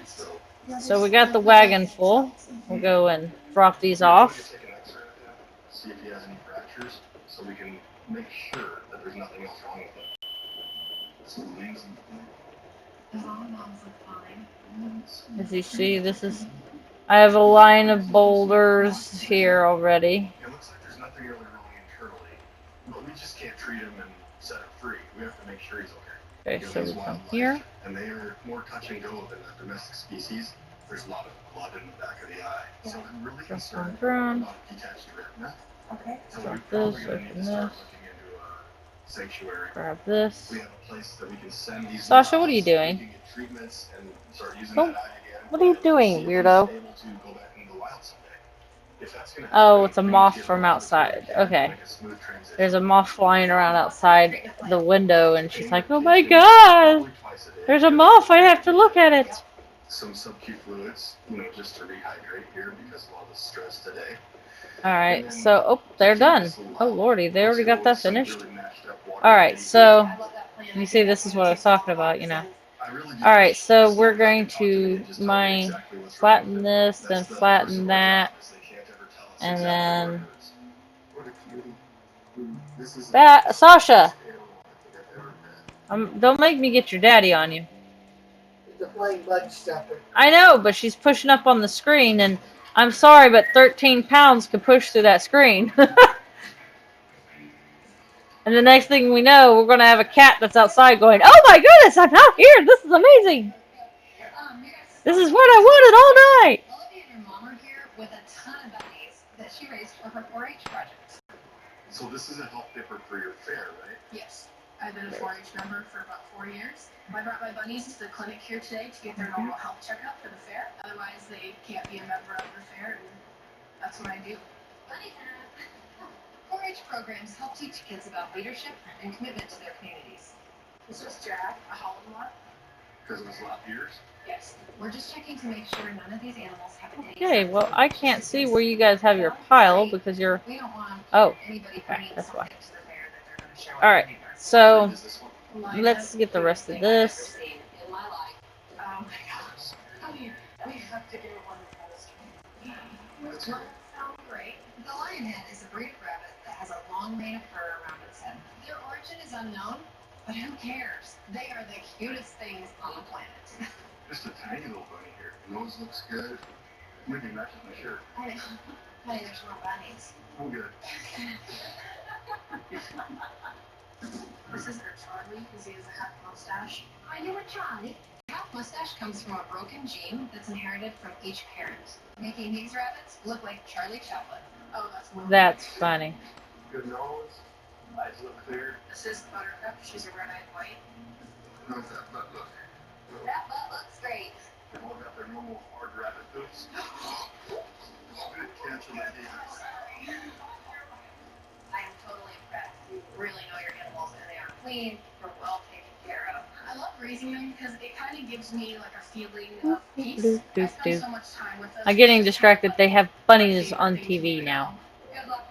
So we got the wagon full. We'll go and drop these off. See if he has any fractures, so we can make sure that there's nothing else wrong with him. So Does all the moms look fine? As you see, this is. I have a line of boulders here already. It looks like there's nothing really wrong internally, but we just can't treat him and set him free. We have to make sure he's okay. Okay, so He's we come wildlife, here. and they are more touch and go than a domestic species. There's a lot of blood in the back of the eye, so I'm really Just concerned on about detached retina. Okay. So Drop we're this, probably going to open need to start this. looking into a sanctuary. Grab this. We have a place that we can send these. Sasha, what are you dogs. doing? We can get treatments and start using Oh, that eye again. what are you and doing, see if weirdo? he's able to go back into the wild someday. If that's gonna Oh, happen, it's a we need to moth get from him as quick as we outside. can to Okay. make a smooth transition. There's a moth flying around outside the window, and she's like, "Oh my god! Probably twice a day. There's a moth! I have to look at it!" Some subcu fluids, just to rehydrate here because of all the stress today. Alright, so, oh, they're done. Oh lordy, they already got that finished. Alright, so, you see, this is what I was talking about, Alright, so we're going to flatten this, then flatten that, and then that. Sasha! Don't make me get your daddy on you. The plain bud stuffer. I know, but she's pushing up on the screen, and I'm sorry, but 13 pounds could push through that screen. And the next thing we know, we're going to have a cat that's outside going, "Oh my goodness, I'm out here! This is amazing! This is what I wanted all night!" Olivia and your mom are here with a ton of bunnies that she raised for her 4-H project. So this is a health paper for your fair, right? Yes. I've been a 4-H member for about 4 years. I brought my bunnies to the clinic here today to get their normal health checkup for the fair. Otherwise, they can't be a member of the fair, and that's what I do. Bunny time. 4-H programs help teach kids about leadership and commitment to their communities. This is Jack, a Holland lot. Because of his lap years? Yes. We're just checking to make sure none of these animals have any. Okay, well, I can't see where you guys have your pile because you're... We don't want Oh, anybody okay, bringing that's why. something to the fair that they're going to show Alright, anywhere. so Is this one? let's get the rest of this. In my life. Oh my gosh. We have to get one of those. That's great. Sounds great. The lionhead is a breed of rabbit that has a long mane of fur around its head. Their origin is unknown, but who cares? They are the cutest things on the planet. Just a tiny little bunny here. Nose looks good. Maybe matches my shirt. Honey, there's more bunnies. I'm good. This is our Charlie, because he has a half mustache. Are you a Charlie? Half mustache comes from a broken gene that's inherited from each parent, making these rabbits look like Charlie Chaplin. Oh, that's one. That's funny. Good nose. Eyes look clear. This is Buttercup. She's a red-eyed white. How's that butt look? That butt looks great. They all got their normal hard rabbit boots. Good catch on that deer. I am totally impressed. You really know your animals, and they are clean, they're well taken care of. I love raising them because it kind of gives me like a feeling of peace. I spend so much time with them. I'm getting distracted. They have bunnies on TV now.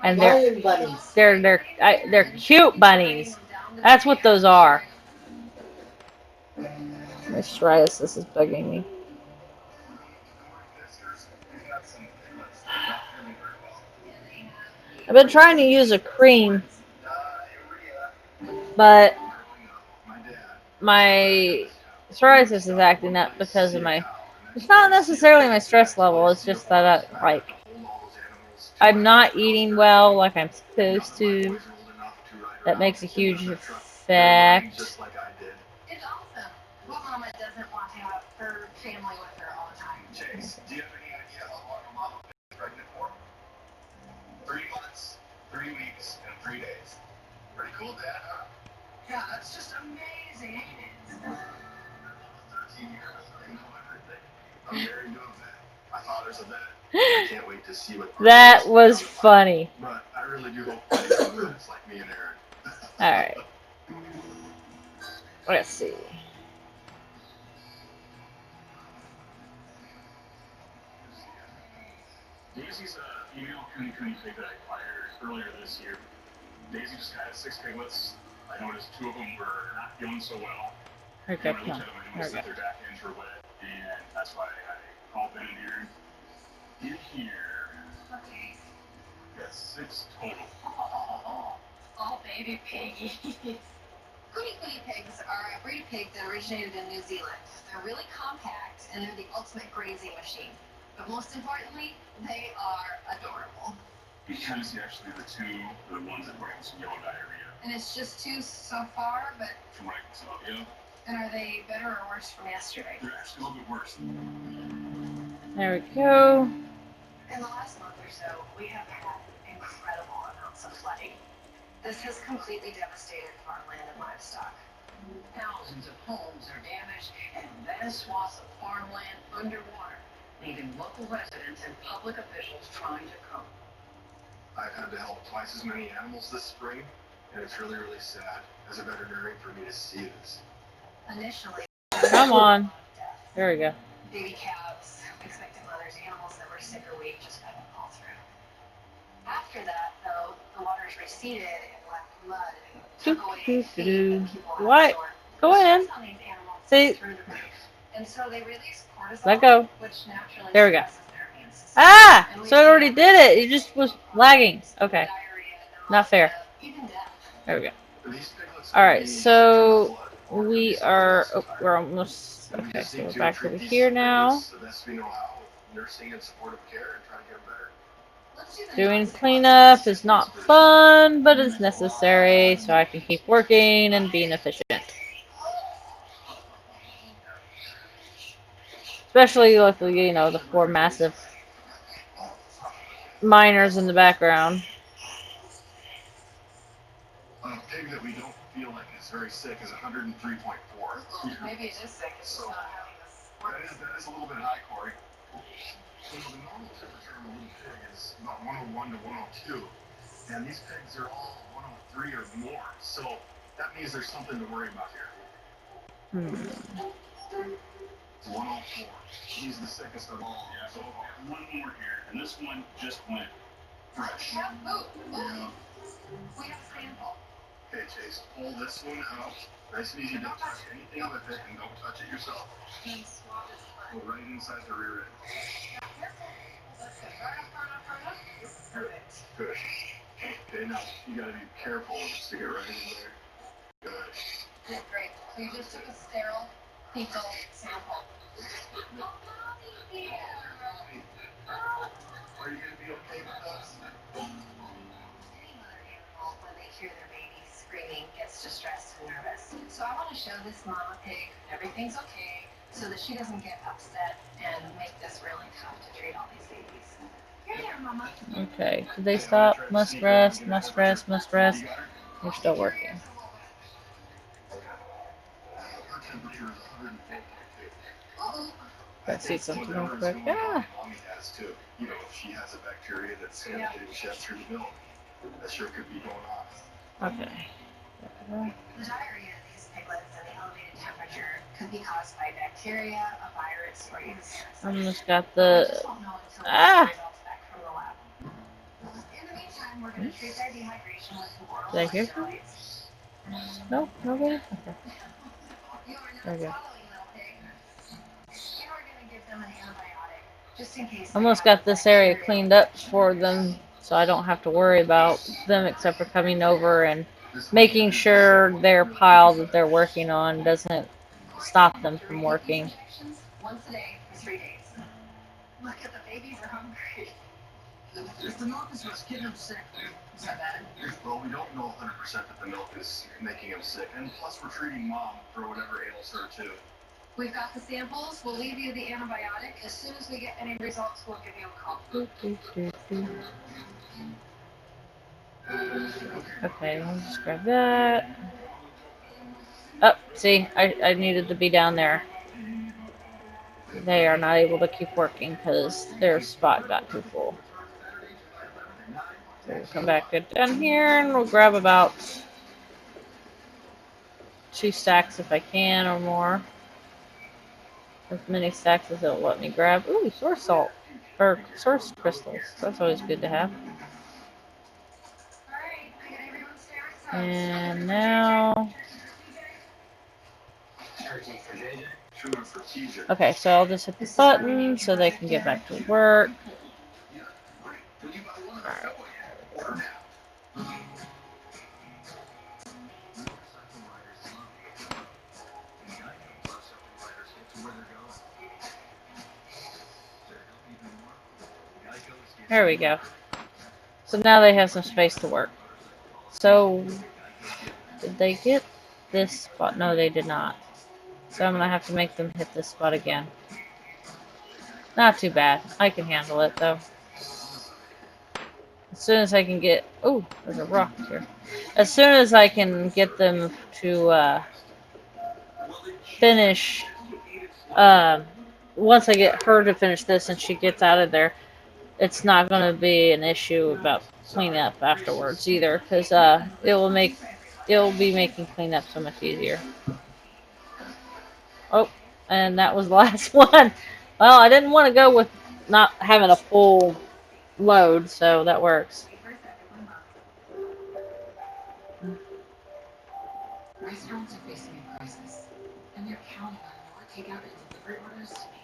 And Lion bunnies. they're cute bunnies. That's what those are. My psoriasis is bugging me. I've been trying to use a cream, but my psoriasis is acting up because of my... It's not necessarily my stress level, it's just that I'm not eating well like I'm supposed to. That makes a huge effect. Just like I did. It's awesome. What mama doesn't want to have her family with her all the time? Chase, do you have any idea how long a mom has been pregnant for? 3 months, 3 weeks, and 3 days. Pretty cool, Dad, huh? Yeah, that's just amazing, ain't it? 13 years, I know everything. I'm very new of that. I thought there's a vet. I can't wait to see what. That was funny. But I really do hope that it's like me and Aaron. Alright. Let's see. Daisy's a female Kuni Kuni pig that I acquired earlier this year. Daisy just had 6 piglets. I noticed 2 of them were not doing so well. Okay, One of come on. them There was we that go. their back ends were wet, and that's why I called Ben and Aaron. In here, Okay. got 6 total. Oh, all baby piggies. Guinea pigs are a breed of pig that originated in New Zealand. They're really compact and they're the ultimate grazing machine. But most importantly, they are adorable. Because actually the ones that bring some yellow diarrhea. And it's just two so far, but From what I can tell, yeah. and are they better or worse from yesterday? They're actually a little bit worse. There we go. In the last month or so, we have had incredible amounts of flooding. This has completely devastated farmland and livestock. Thousands of homes are damaged and vast swaths of farmland underwater, leaving local residents and public officials trying to cope. I've had to help twice as many animals this spring, and it's really, really sad as a veterinarian for me to see this. Initially, Come on. There we go. baby calves, expectant mothers, animals that were sick or weak just couldn't pull through. After that, though, the waters receded and left mud and took away feed that people had What? stored. Go in. Stress on these animals See? is through the roof. And so they release cortisol, Let go. which naturally There we go. suppresses their immune system. Ah! And we So it see already did it. It just was lagging. Okay. diarrhea, Not fair. nausea, even death. There we go. These piglets Alright, can be so blood or we can be are. separated Oh, we're almost. And we Okay, just so need we're to back treat over these here now. piglets the best we know how, with nursing and supportive care, and try to get them better. Let's do the Doing non-sick cleanup is not fun, but it's necessary so I can keep working and being efficient. Especially with, you know, the 4 massive miners in the background. A pig that we don't feel like is very sick is 103.4. Maybe it is sick. It's just not having this work. That is a little bit high, Corey. So the normal temperature of a little pig is about 101 to 102. And these pigs are all 103 or more. So that means there's something to worry about here. 104. He's the sickest of all. Yeah, so one more here. And this one just went fresh. Yeah. Oh, Yeah. we have a sample. Okay, Chase, pull this one out. Nice and easy. Don't touch anything with it, and don't touch it yourself. And swab his Go blood. right inside the rear end. Yeah, careful. That's good. Right up, right up, right up. Perfect. Good. Okay, now you gotta be careful and stick it right in there. Good. Yeah, great. So you just took a sterile fecal sample. Are you gonna be okay with us? Any mother animal, when they hear their baby screaming, gets distressed and nervous. So I want to show this mama pig everything's okay, so that she doesn't get upset and make this really tough to treat all these babies. Here you are, mama. Okay, did they stop? Must rest, must rest, must rest. We're still working. Her temperature is 104.2. Uh-oh. Let's see something real Whatever's quick. going on, Ah! Mommy has too. You know, if she has a bacteria that's getting shed through the milk, that sure could be going on. Okay. The diarrhea of these piglets at the elevated temperature could be caused by bacteria, a virus, or even I parasites. almost got We the. just won't know until we Ah! get the results back from the lab. In the meantime, we're going to treat their dehydration with some oral Did I hear? electrolytes. No, nobody? Okay. You are not There we go. swallowing, little pig. And we're going to give them an antibiotic, just in case. Almost got this area cleaned up for them so I don't have to worry about them except for coming over and making sure their pile that they're working on doesn't stop them from working. Once a day for 3 days. Look at the babies are hungry. If the milk is just getting him sick, Is that bad? well, we don't know 100% that the milk is making him sick. And plus, we're treating mom for whatever ails her, too. We've got the samples. We'll leave you the antibiotic. As soon as we get any results, we'll give you a call. Okay, let me just grab that. Oh, see, I needed to be down there. They are not able to keep working because their spot got too full. So we'll come back down here and we'll grab about 2 stacks if I can or more. As many stacks as it'll let me grab. Ooh, source salt. Or source crystals. That's always good to have. Alright, I got everyone's favorite sauce. And now... True for TJ. Okay, so I'll just hit the button so they can get back to work. There we go. So now they have some space to work. So, did they get this spot? No, they did not. So I'm going to have to make them hit this spot again. Not too bad. I can handle it, though. As soon as I can get... Oh, there's a rock here. As soon as I can get them to finish... once I get her to finish this and she gets out of there, it's not going to be an issue about cleanup afterwards either, because it will be making cleanup so much easier. Oh, and that was the last one. Well, I didn't want to go with not having a full load, so that works. Restaurants are facing a crisis, and they're counting on more takeout and delivery orders to make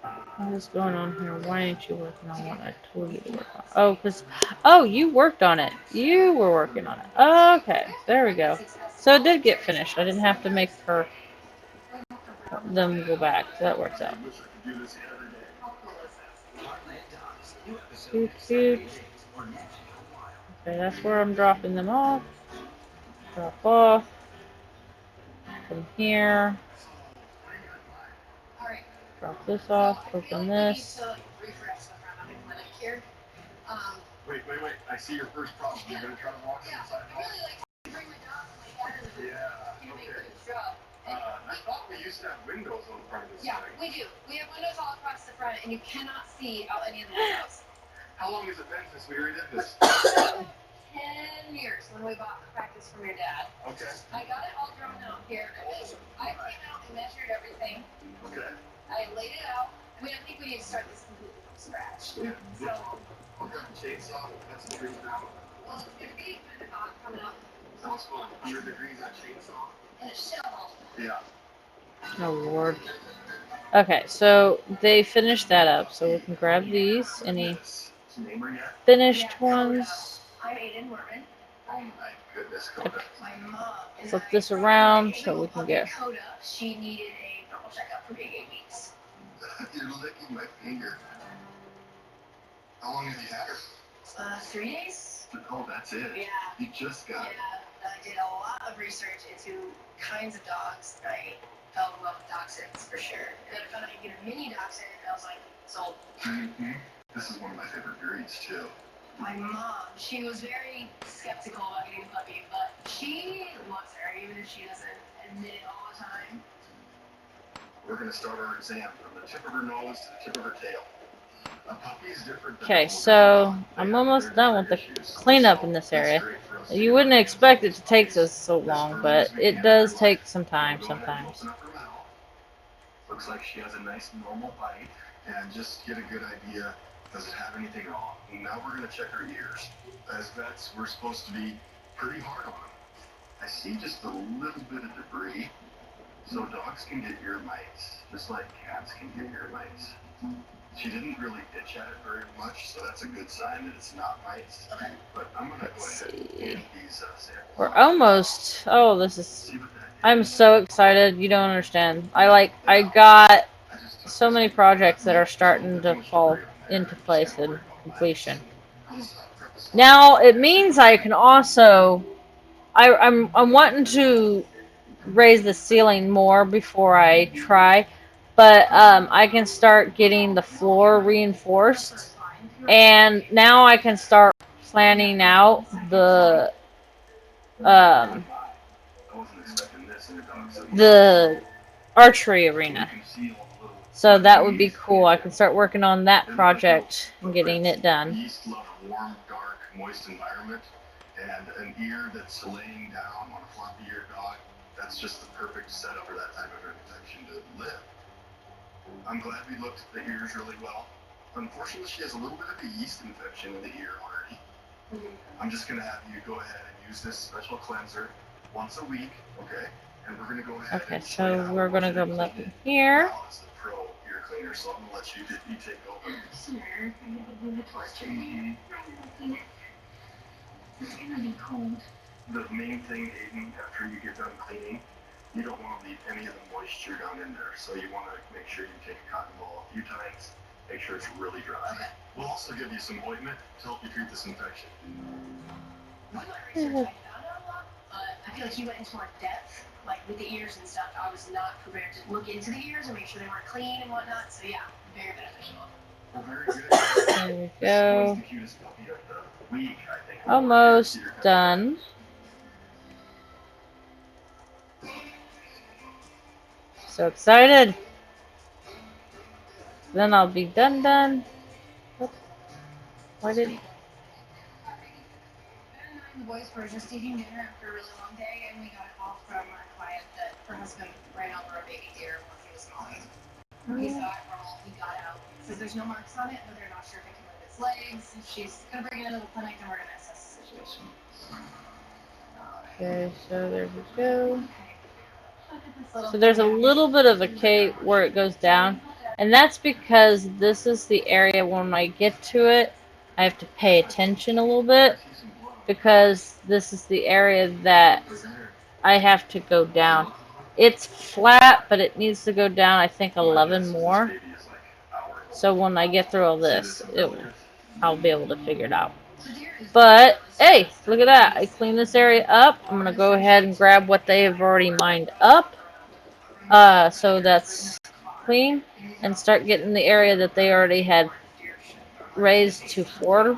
it What is going on here? Why ain't you working on what I told you to work on? Oh, because... Oh, you worked on it. You were working on it. Okay, there we go. So it did get finished. I didn't have to make them go back. So that works out. Cute, cute. Okay, that's where I'm dropping them off. Drop off. From here. Drop this off. Open this. Wait. I see your first problem. You're gonna try to walk inside. Yeah. Okay. I thought we used to have windows on the front of this Yeah, thing. we do. We have windows all across the front, and you cannot see out any of the windows. How long has it been since we redid this? 10 years when we bought the practice from your dad. Okay. I got it all drawn out here. I came out and measured everything. Okay. I laid it out. I mean, I think we need to start this completely from scratch. Yeah. So, Okay. Chainsaw. That's the tree now. well, it's going to be kind of hot coming up Sounds fun. 100 degrees on chainsaw. in a shell. Yeah. Oh, Lord. Okay, so they finished that up. So we can grab these. Any Neighbor yet? finished ones? I'm Aiden Mormon. Oh my goodness, Coda. My mom. and Flip I this started around dating so we can get... Coda. She needed a normal checkup for being 8 weeks. You're licking my finger. How long have you had her? 3 days? Oh, that's it. Yeah. You just got it. Yeah, I did a lot of research into kinds of dogs. I fell in love with dachshunds for sure. And then I found out you get a mini dachshund, and I was like, sold. Mm-hmm. This is one of my favorite breeds, too. My mom, she was very skeptical about getting a puppy, but she loves her, even if she doesn't admit it all the time. We're going to start our exam from the tip of her nose to the tip of her tail. A puppy is different than Okay, a so dog. I'm almost done with the cleanup in this area. You wouldn't expect it to take us so long, but it does take some time sometimes. Looks like she has a nice normal bite, and just to get a good idea, does it have anything wrong? Now we're going to check her ears. As vets, we're supposed to be pretty hard on them. I see just a little bit of debris. So dogs can get ear mites, just like cats can get ear mites. She didn't really itch at it very much, so that's a good sign that it's not mites. Okay. But I'm going to go ahead and get these samples. We're almost... Oh, this is... See what that is. I'm so excited. You don't understand. I got I just took so this many projects that are starting to fall into place and completion. Now it means I can also... I'm wanting to raise the ceiling more before I try, but I can start getting the floor reinforced, and now I can start planning out the I wasn't expecting this in a dog, so the archery arena. you can see all the little So that would be cool. I can start working on that project and getting it done. Yeast love a warm, dark, moist environment, and an ear that's laying down on a floppy-eared dog, that's just the perfect setup for that type of infection to live. I'm glad we looked at the ears really well. Unfortunately, she has a little bit of a yeast infection in the ear already. I'm just going to have you go ahead and use this special cleanser once a week, okay? And we're going to go ahead Okay, and show you so how we're I want gonna you go clean up it. in here. Now is the pro ear cleaner, so I'm going to let you take over. Sir, I'm giving the torture. It's gonna be cold. The main thing, Aiden, after you get done cleaning, you don't want to leave any of the moisture down in there. So you want to make sure you take a cotton ball a few times Make sure it's really dry. Okay. We'll also give you some ointment to help you treat this infection. With my research, I found out a lot, but I feel like you went into more depth, like with the ears and stuff. I was not prepared to look into the ears and make sure they weren't clean and whatnot. So yeah, very beneficial. Well, very good. There we This go. one's the cutest puppy of the week, I think. Almost done. So excited. Then I'll be done. Why did... Ben and I and the boys were just eating dinner after a really long day, and we got a call from our client that her husband ran over a baby deer when he was mowing. He saw it roll, he got out. Says there's no marks on it, but they're not sure if it can move its legs. If she's gonna bring it into the clinic, and we're gonna assess the situation. Okay, so there we go. Okay. So there's a little bit of a K where it goes down, and that's because this is the area when I get to it, I have to pay attention a little bit, because this is the area that I have to go down. It's flat, but it needs to go down, I think, 11 more. So when I get through all this, I'll be able to figure it out. But, hey, look at that. I cleaned this area up. I'm going to go ahead and grab what they have already mined up. So that's clean. And start getting the area that they already had raised to 4.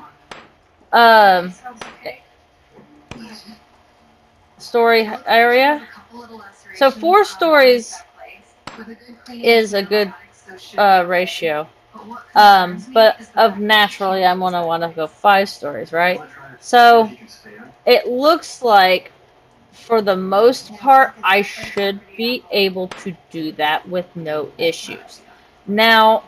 Story area. So 4 stories is a good ratio. But of naturally, I'm gonna want to go 5 stories, right? So it looks like, for the most part, I should be able to do that with no issues. Now,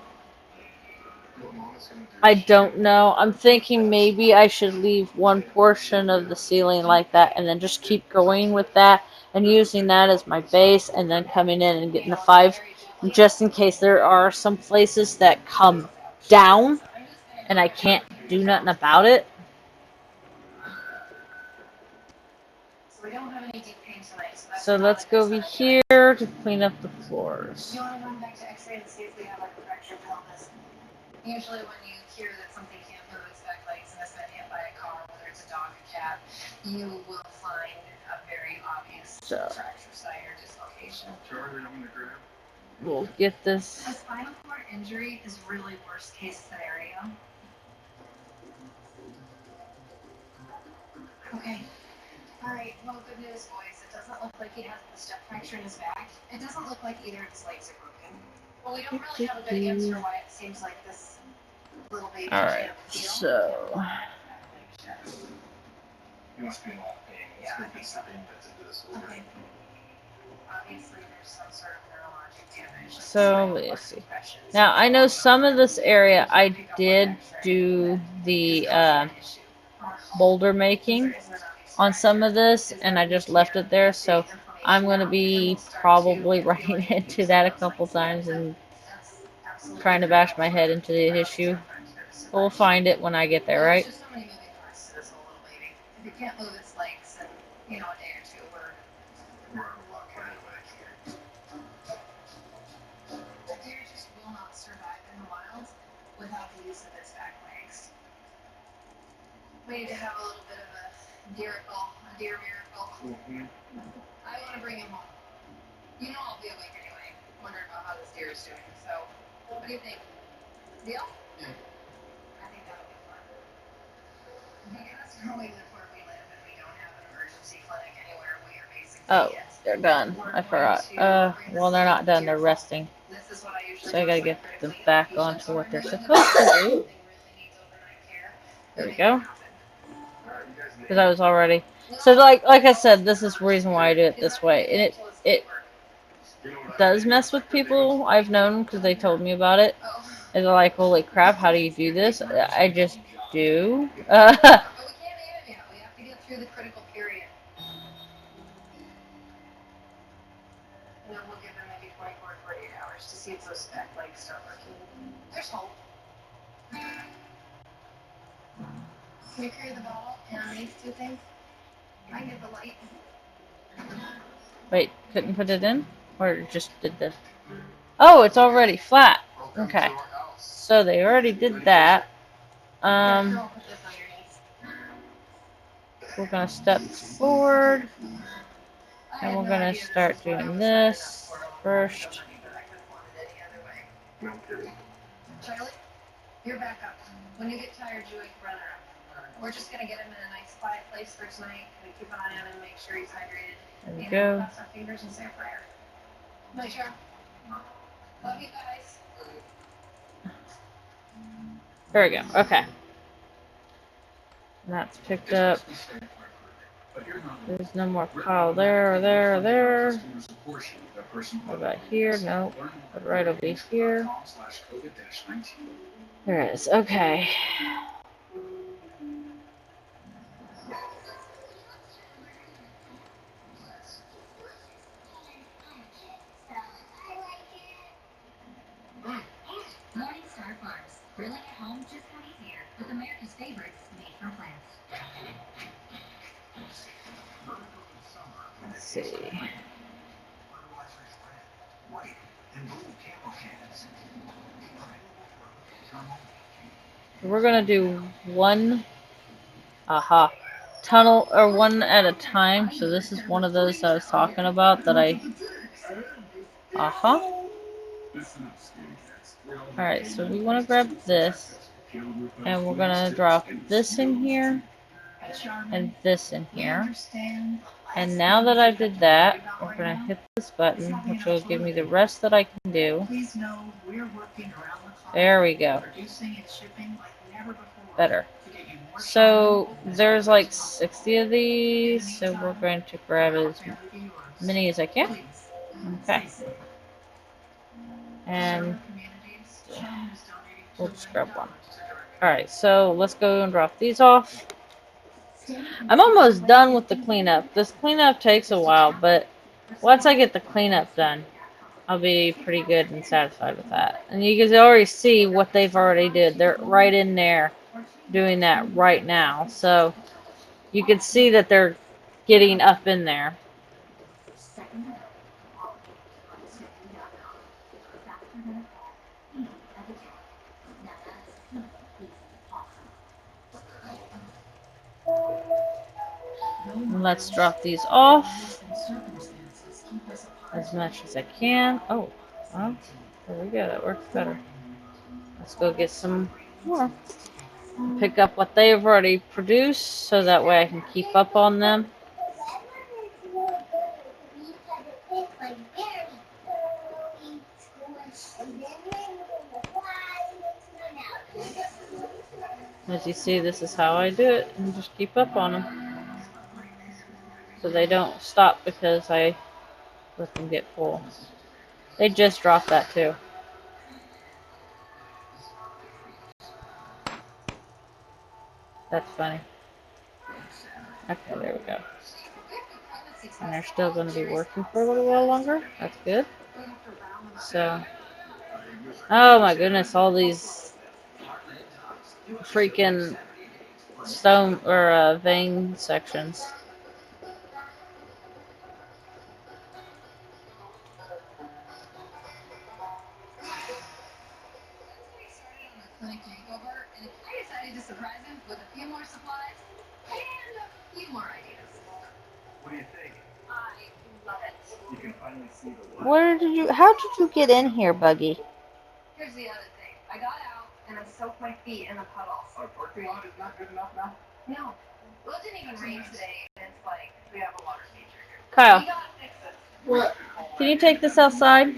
I don't know. I'm thinking maybe I should leave one portion of the ceiling like that and then just keep going with that and using that as my base and then coming in and getting the 5 just in case there are some places that come down and I can't do nothing about it. We don't have any deep pain tonight, So let's go over here to clean up the floors. Do you want to run back to X-ray and see if we have like a fractured pelvis? Usually when you hear that something can't move its back legs and it's been hit by a car, whether it's a dog or cat, you will find a very obvious fracture site or dislocation. Charlie, I'm gonna grab. We'll get this. A spinal cord injury is really worst case scenario. Okay. Alright, well, good news, boys. It doesn't look like he has the step fracture in his back. It doesn't look like either of his legs are broken. Well, we don't really have a good answer why it seems like this little baby Alright, can't feel. so He must be in a lot of pain. Let's go get something that's into this order. Okay. Obviously, there's some sort of neurologic damage. So, let's see. Now, I know some of this area I did do the boulder making on some of this, and I just left it there, so I'm going to be probably running into that a couple times and trying to bash my head into the issue. We'll find it when I get there, right? If it can't move its legs in, a day or two, We're out of luck anyway. the deer just will not survive in the wild without the use of its back legs. We need to have a little bit of a deer miracle. I want to bring him home. You know I'll be awake anyway, wondering about how this deer is doing. So, what do you think? Deal? Yeah. I think that'll be fun. Because we live where we live and we don't have an emergency clinic anywhere, we are basically Oh, they're done. I forgot. Well, they're not done. They're resting. This is what I usually So I gotta do get with them critically back ill onto patients what they're or supposed to do. something really needs overnight care. There we Make go. it happen. Alright, you guys Because I was already... So, like I said, this is the reason why I do it this way. And it does mess with people I've known because they told me about it. Oh. And they're like, holy crap, how do you do this? I just do. But we can't eat him yet. We have to get through the critical period. And then we'll give them maybe 24 to 48 hours to see if those back legs start working. There's hope. Can you carry the bottle and these 2 things? I can get the light. Wait, couldn't put it in? Or just did this? Oh, it's already flat. Welcome Okay. to our house. So they already did that. I'll put this underneath. We're gonna step forward, and we're gonna start doing this first. No kidding. Charlie, you're back up. When you get tired, you wake brother up. We're just gonna get him in a nice quiet place for tonight. We keep an eye on him, make sure he's hydrated. There we You go. know, cross our fingers and say a prayer. Night, Charlie. Love you guys. There we go. Okay. That's picked up. There's no more pile there or there or there. What about here? Nope. But right over here. There it is. Okay. Morningstar Farms. Grilling at home just got easier with America's favorites made from plants. Let's see. We're gonna do one tunnel or one at a time. So this is one of those I was talking about that I Alright, so we want to grab this and we're gonna drop this in here and this in here. And now that I did that, we're gonna hit this button, which will give me the rest that I can do. There we go. Better. So there's like 60 of these, so we're going to grab as many as I can. Okay. And we'll just grab one. Alright, so let's go and drop these off. I'm almost done with the cleanup. This cleanup takes a while, but once I get the cleanup done, I'll be pretty good and satisfied with that. And you can already see what they've already did. They're right in there doing that right now. So you can see that they're getting up in there. And let's drop these off as much as I can. Oh, well, there we go. That works better. Let's go get some more. Pick up what they've already produced so that way I can keep up on them. As you see, this is how I do it, and just keep up on them so they don't stop because I let them get full. They just dropped that too. That's funny. Okay, there we go. And they're still going to be working for a little while longer. That's good. So, oh my goodness, all these freaking stone or vein sections. Clinic takeover, and I decided to surprise him with a few more supplies and a few more ideas. What do you think? I love it. You can finally see the How did you get in here, Buggy? Here's the other thing. I got out and I soaked my feet in the puddles. Our parking lot is not good enough now? No. Well, it didn't even rain today, and it's like we have a water feature here. Kyle, We gotta fix it. What? can you take this outside?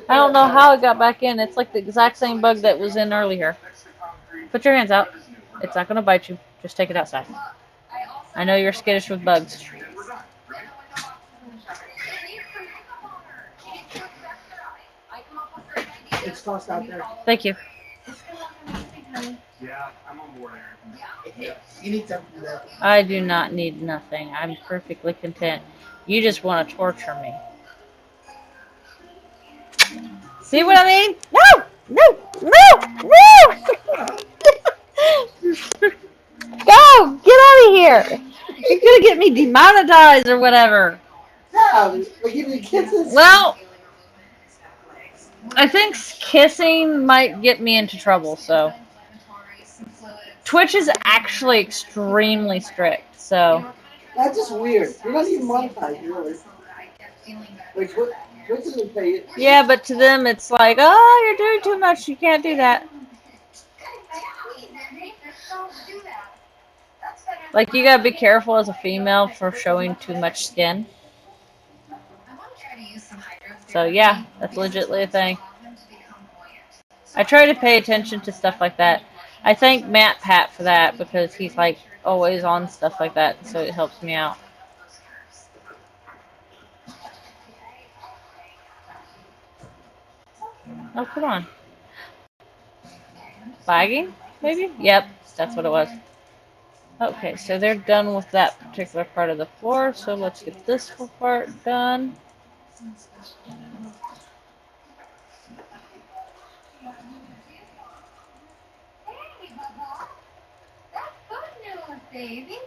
I don't know how it got back in. It's like the exact same bug that was in earlier. Put your hands out. It's not going to bite you. Just take it outside. I know you're skittish with bugs. It's tossed out there. Thank you. Yeah, I'm on board, Aaron. You need something to that. I do not need nothing. I'm perfectly content. You just want to torture me. See what I mean? No! No! No! No! Go! Get out of here! You're gonna get me demonetized or whatever. No, we're giving the kids this. Well, I think kissing might get me into trouble, so. Twitch is actually extremely strict, so. That's just weird. You're not even monetized, really. Like, what does it pay? Yeah, but to them it's like, oh, you're doing too much. You can't do that. Like, you gotta be careful as a female for showing too much skin. So, yeah, that's legitimately a thing. I try to pay attention to stuff like that. I thank Matt Pat for that because he's, like, always on stuff like that, so it helps me out. Oh, come on. Flagging, maybe? Yep, that's what it was. Okay, so they're done with that particular part of the floor, so let's get this part done. Hey, Bubba. That's good news, baby.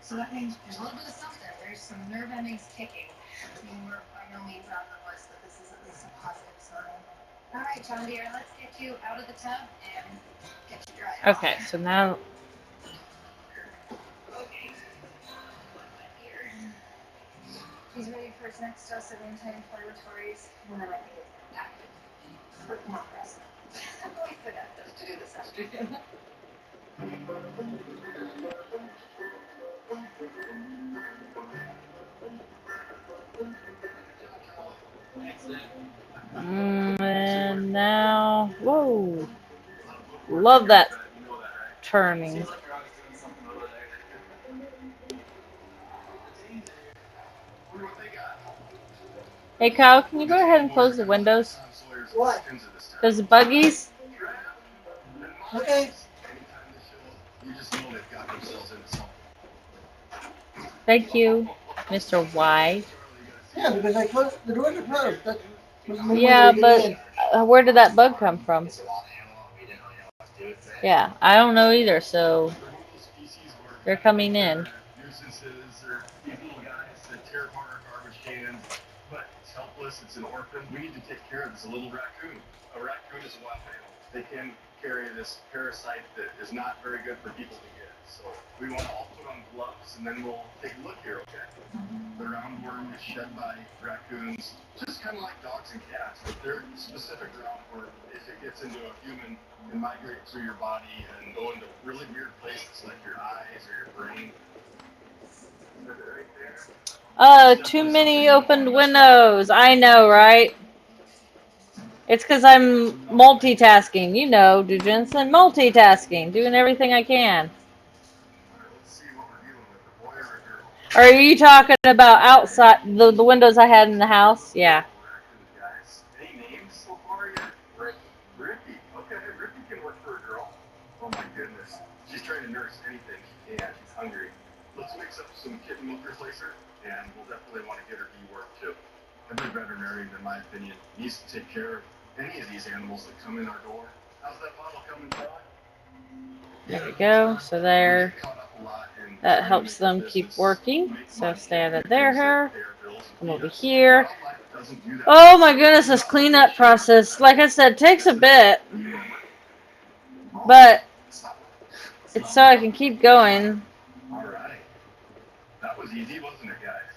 So that means there's a little bit of something. There's some nerve endings kicking. I mean, we're by no means on the list, but this is at least a positive sign. All right, John dear, let's get you out of the tub and get you dry. Okay, so now. Okay. He's ready for his next dose of anti-inflammatories, and then I think it's active. But not rest. We could have those to do this afternoon. And now, whoa, love that turning. Hey Kyle, can you go ahead and close the windows? What? There's the buggies. Okay. Thank you, Mr. Y. Yeah, because I closed the doors are closed. That's Yeah, but where did that bug come from? Yeah, I don't know either, so they're coming in. Nuisances or these little guys that tear apart our garbage cans, but it's helpless, it's an orphan. We need to take care of this. A little raccoon. A raccoon is a wild animal. They can carry this parasite that is not very good for people to get. So we want to all put on gloves, and then we'll take a look here, okay? The roundworm is shed by raccoons, just kind of like dogs and cats, but they're specific roundworm. If it gets into a human, it migrate through your body and go into really weird places like your eyes or your brain. Too many opened windows. I know, right? It's because I'm multitasking. You know, Jensen, multitasking, doing everything I can. Or are you talking about outside the windows I had in the house? Yeah. Any names so far yet? Ricky. Okay, Ricky can work for a girl. Oh my goodness. She's trying to nurse anything she can. She's hungry. Let's mix up some kitten milk replacer, and we'll definitely want to get her de-work too. Every veterinarian, in my opinion, needs to take care of any of these animals that come in our door. How's that bottle coming, Todd? There we go. So there. That helps them keep working. So stay out of their hair. Come over here. Oh my goodness, this cleanup process, like I said, takes a bit. But it's so I can keep going. Alright. That was easy, wasn't it, guys?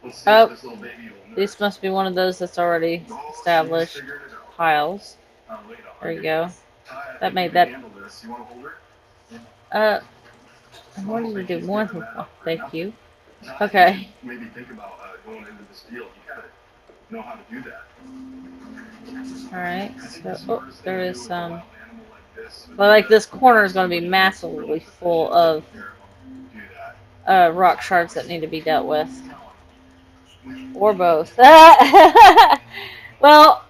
Let's see Oh, if this little baby will this nurse. must be one of those that's already established piles. There you go. That made that. What did we do? More than. Oh, thank you. Okay. Maybe think about going into this field. You gotta know how to do that. Alright, so, oh, there is some. Well, like this corner is going to be massively full of rock shards that need to be dealt with. Or both. Well,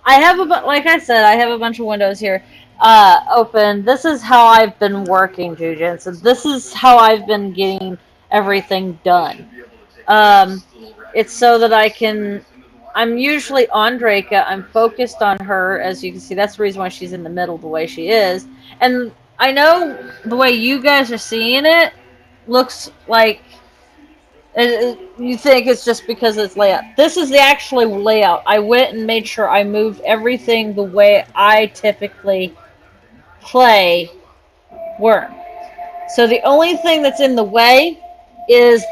I have like I said, I have a bunch of windows here open. This is how I've been working, Jujin. So this is how I've been getting everything done. It's so that I can. I'm usually on Draca. I'm focused on her, as you can see. That's the reason why she's in the middle the way she is. And I know the way you guys are seeing it looks like you think it's just because it's layout. This is the actual layout. I went and made sure I moved everything the way I typically play Worm. So the only thing that's in the way is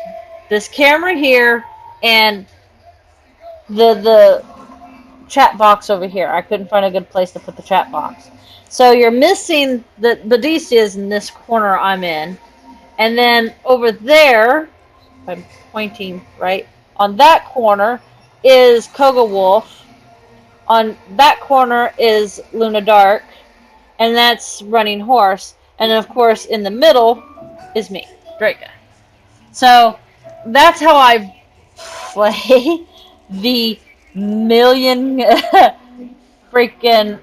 this camera here and the chat box over here. I couldn't find a good place to put the chat box. So you're missing the DC is in this corner I'm in. And then over there, if I'm pointing right, on that corner is Koga Wolf. On that corner is Luna Dark. And that's Running Horse. And then of course in the middle is me, Draca. So that's how I play the million freaking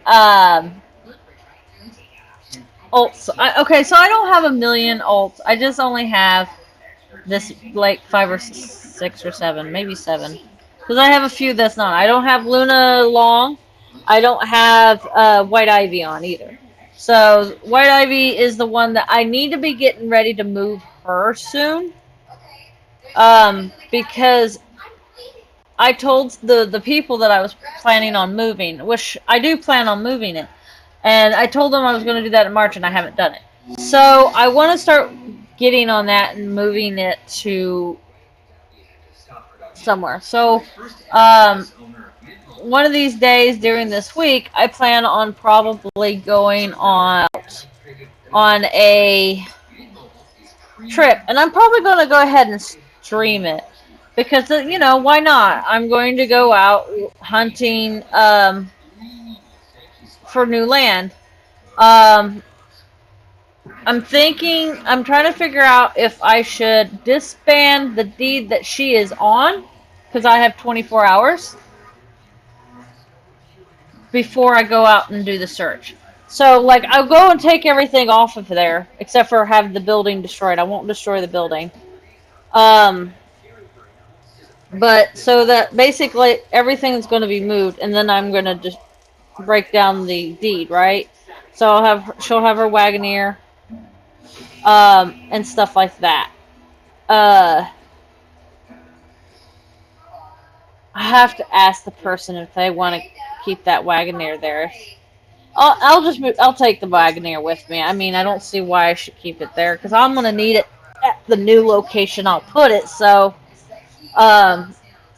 ults. Okay, so I don't have a million ults. I just only have this like 5 or 6 or 7, maybe 7, because I have a few that's not. I don't have Luna Long. I don't have White Ivy on either. So White Ivy is the one that I need to be getting ready to move her soon. Because I told the people that I was planning on moving, which I do plan on moving it, and I told them I was going to do that in March, and I haven't done it. So I want to start getting on that and moving it to somewhere. So one of these days during this week, I plan on probably going on a trip, and I'm probably going to go ahead and stream it. Because, you know, why not? I'm going to go out hunting for new land. I'm trying to figure out if I should disband the deed that she is on, because I have 24 hours, before I go out and do the search. So, like, I'll go and take everything off of there, except for have the building destroyed. I won't destroy the building. But so that basically everything's going to be moved, and then I'm going to just break down the deed, right? So she'll have her Wagoneer, and stuff like that. I have to ask the person if they want to keep that Wagoneer there. I'll take the Wagoneer with me. I mean, I don't see why I should keep it there, because I'm going to need it at the new location I'll put it. So,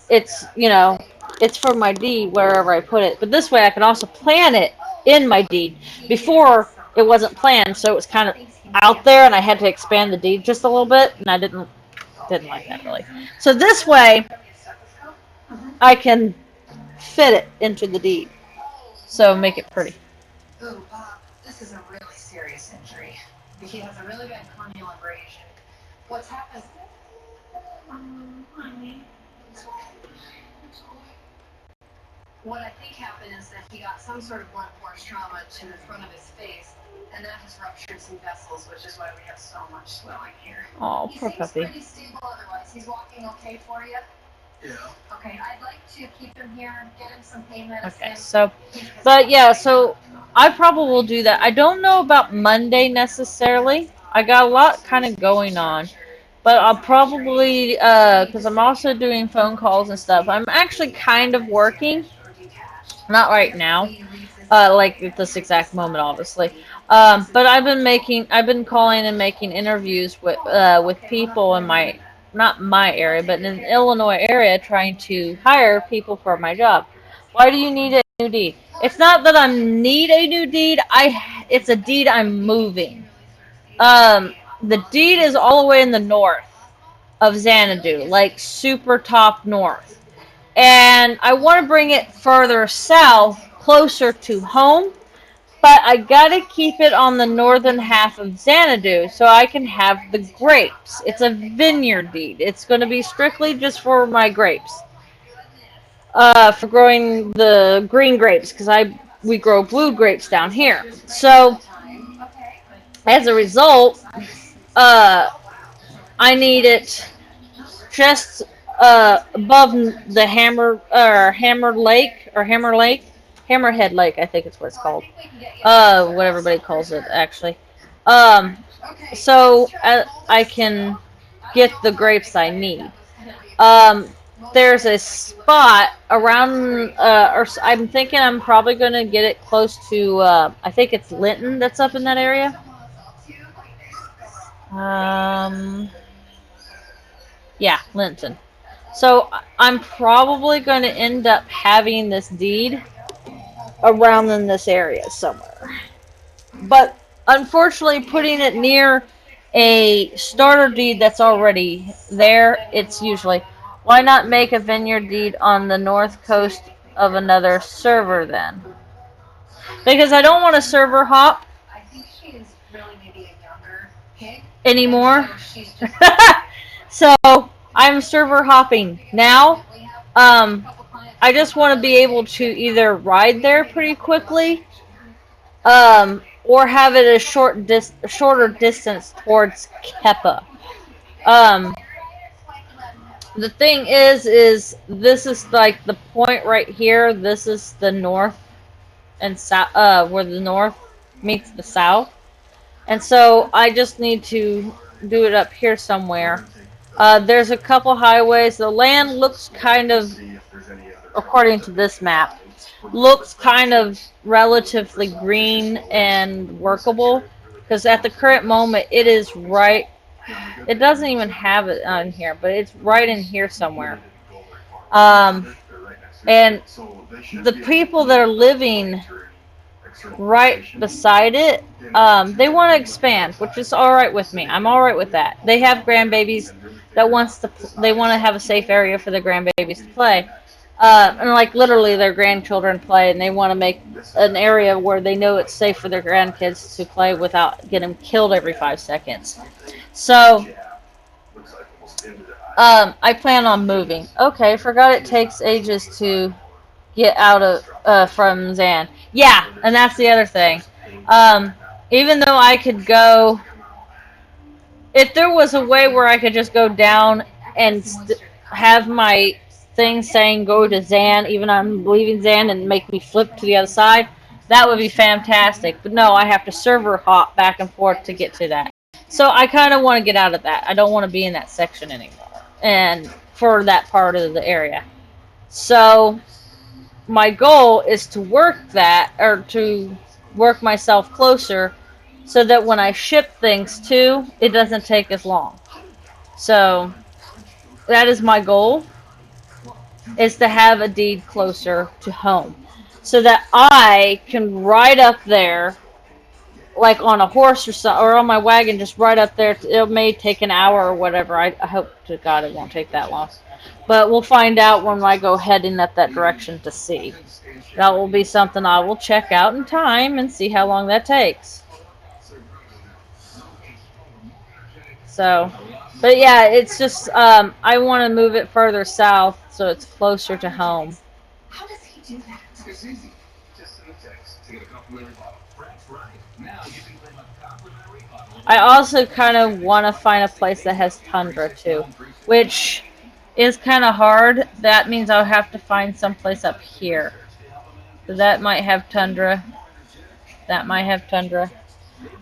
it's, you know, it's for my deed wherever I put it. But this way I can also plan it in my deed. Before, it wasn't planned, so it was kind of out there, and I had to expand the deed just a little bit, and I didn't like that really. So this way, I can fit it into the deed. So make it pretty. Ooh, Bob, this is a really serious injury. He has a really bad corneal abrasion. What's happened? What I think happened is that he got some sort of blunt force trauma to the front of his face, and that has ruptured some vessels, which is why we have so much swelling here. Oh, He poor seems puppy. pretty stable otherwise. He's walking okay for you? Yeah. Okay, I'd like to keep him here, get him some pain medicine. Okay, so, but yeah, so I probably will do that. I don't know about Monday necessarily. I got a lot kind of going on. But I'll probably, because I'm also doing phone calls and stuff. I'm actually kind of working. Not right now. Like at this exact moment, obviously. But I've been calling and making interviews with people in not my area, but in the Illinois area, trying to hire people for my job. Why do you need a new deed? It's not that I need a new deed. It's a deed I'm moving. The deed is all the way in the north of Xanadu, like super top north. And I want to bring it further south, closer to home, but I gotta keep it on the northern half of Xanadu so I can have the grapes. It's a vineyard deed. It's going to be strictly just for my grapes. For growing the green grapes, because we grow blue grapes down here. So, as a result, I need it just above the Hammerhead Lake, I think it's what it's called. What everybody calls it, actually. So I can get the grapes I need. There's a spot around, I'm thinking I'm probably going to get it close to, I think it's Linton that's up in that area. Yeah, Linton. So I'm probably going to end up having this deed around in this area somewhere. But unfortunately, putting it near a starter deed that's already there, it's usually, why not make a vineyard deed on the north coast of another server then? Because I don't want a server hop I think she is really maybe a younger pig. anymore. So she's just So I'm server hopping now. I just want to be able to either ride there pretty quickly, or have it a shorter distance towards Kepa. The thing is this is like the point right here. This is the north and south, where the north meets the south, and so I just need to do it up here somewhere. There's a couple highways. The land looks kind of, according to this map, looks kind of relatively green and workable, because at the current moment it is right, it doesn't even have it on here, but it's right in here somewhere. And the people that are living right beside it, they want to expand, which is all right with me. I'm all right with that. They have grandbabies that they want to have a safe area for their grandbabies to play. And like literally their grandchildren play, and they want to make an area where they know it's safe for their grandkids to play without getting killed every 5 seconds. So, I plan on moving. Okay, forgot it takes ages to get out of from Zan. Yeah, and that's the other thing. Even though I could go, if there was a way where I could just go down and have my thing saying go to Zan, even though I'm leaving Zan, and make me flip to the other side, that would be fantastic. But no, I have to server hop back and forth to get to that. So I kind of want to get out of that. I don't want to be in that section anymore, and for that part of the area. So my goal is to work that, or to work myself closer, so that when I ship things too, it doesn't take as long. So that is my goal, is to have a deed closer to home, so that I can ride up there, like on a horse or on my wagon, just right up there. It may take an hour or whatever. I hope to God it won't take that long. But we'll find out when I go heading up that direction to see. That will be something I will check out in time and see how long that takes. So, but yeah, it's just, I want to move it further south so it's closer to home. How does he do that? It's easy. Just send a text to get a complimentary bottle. That's right. Now you can claim a complimentary bottle. I also kind of want to find a place that has tundra too, which is kind of hard. That means I'll have to find someplace up here. So that might have tundra. That might have tundra.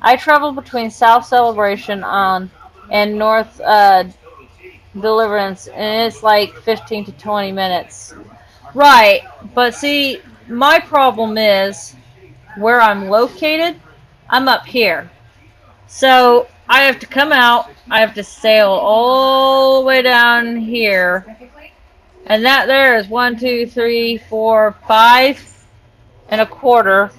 I travel between South Celebration and North Deliverance, and it's like 15 to 20 minutes. Right, but see, my problem is where I'm located, I'm up here. So I have to come out, I have to sail all the way down here, and that there is 1, 2, 3, 4, 5 and a quarter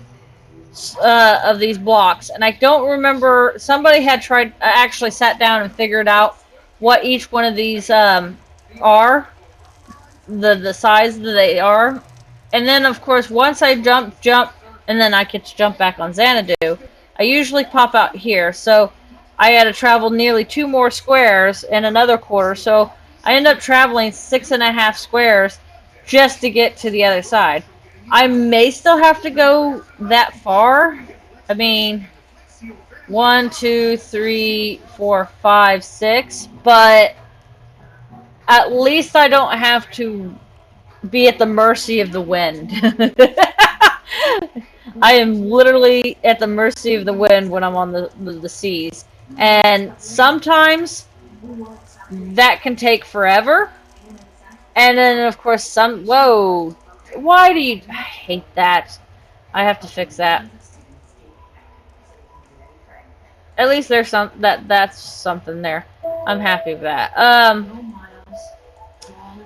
of these blocks. And I don't remember, somebody had actually sat down and figured out what each one of these are, the size that they are. And then of course once I jump, and then I get to jump back on Xanadu, I usually pop out here. So I had to travel nearly 2 more squares and another quarter, so I end up traveling 6.5 squares just to get to the other side. I may still have to go that far. I mean, 1, 2, 3, 4, 5, 6, but at least I don't have to be at the mercy of the wind. I am literally at the mercy of the wind when I'm on the seas. And sometimes that can take forever. And then, of course, whoa. Why do you... I hate that. I have to fix that. At least there's that's something there. I'm happy with that.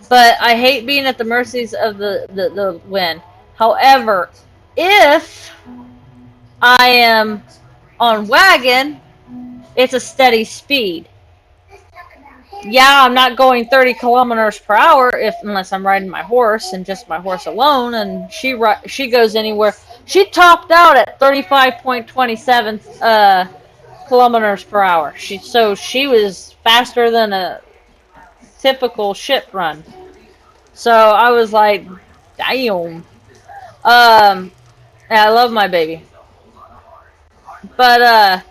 But I hate being at the mercies of the wind. However, if I am on wagon, it's a steady speed. Yeah, I'm not going 30 kilometers per hour unless I'm riding my horse and just my horse alone, and she goes anywhere. She topped out at 35.27 kilometers per hour. She was faster than a typical ship run. So I was like, damn. And I love my baby. But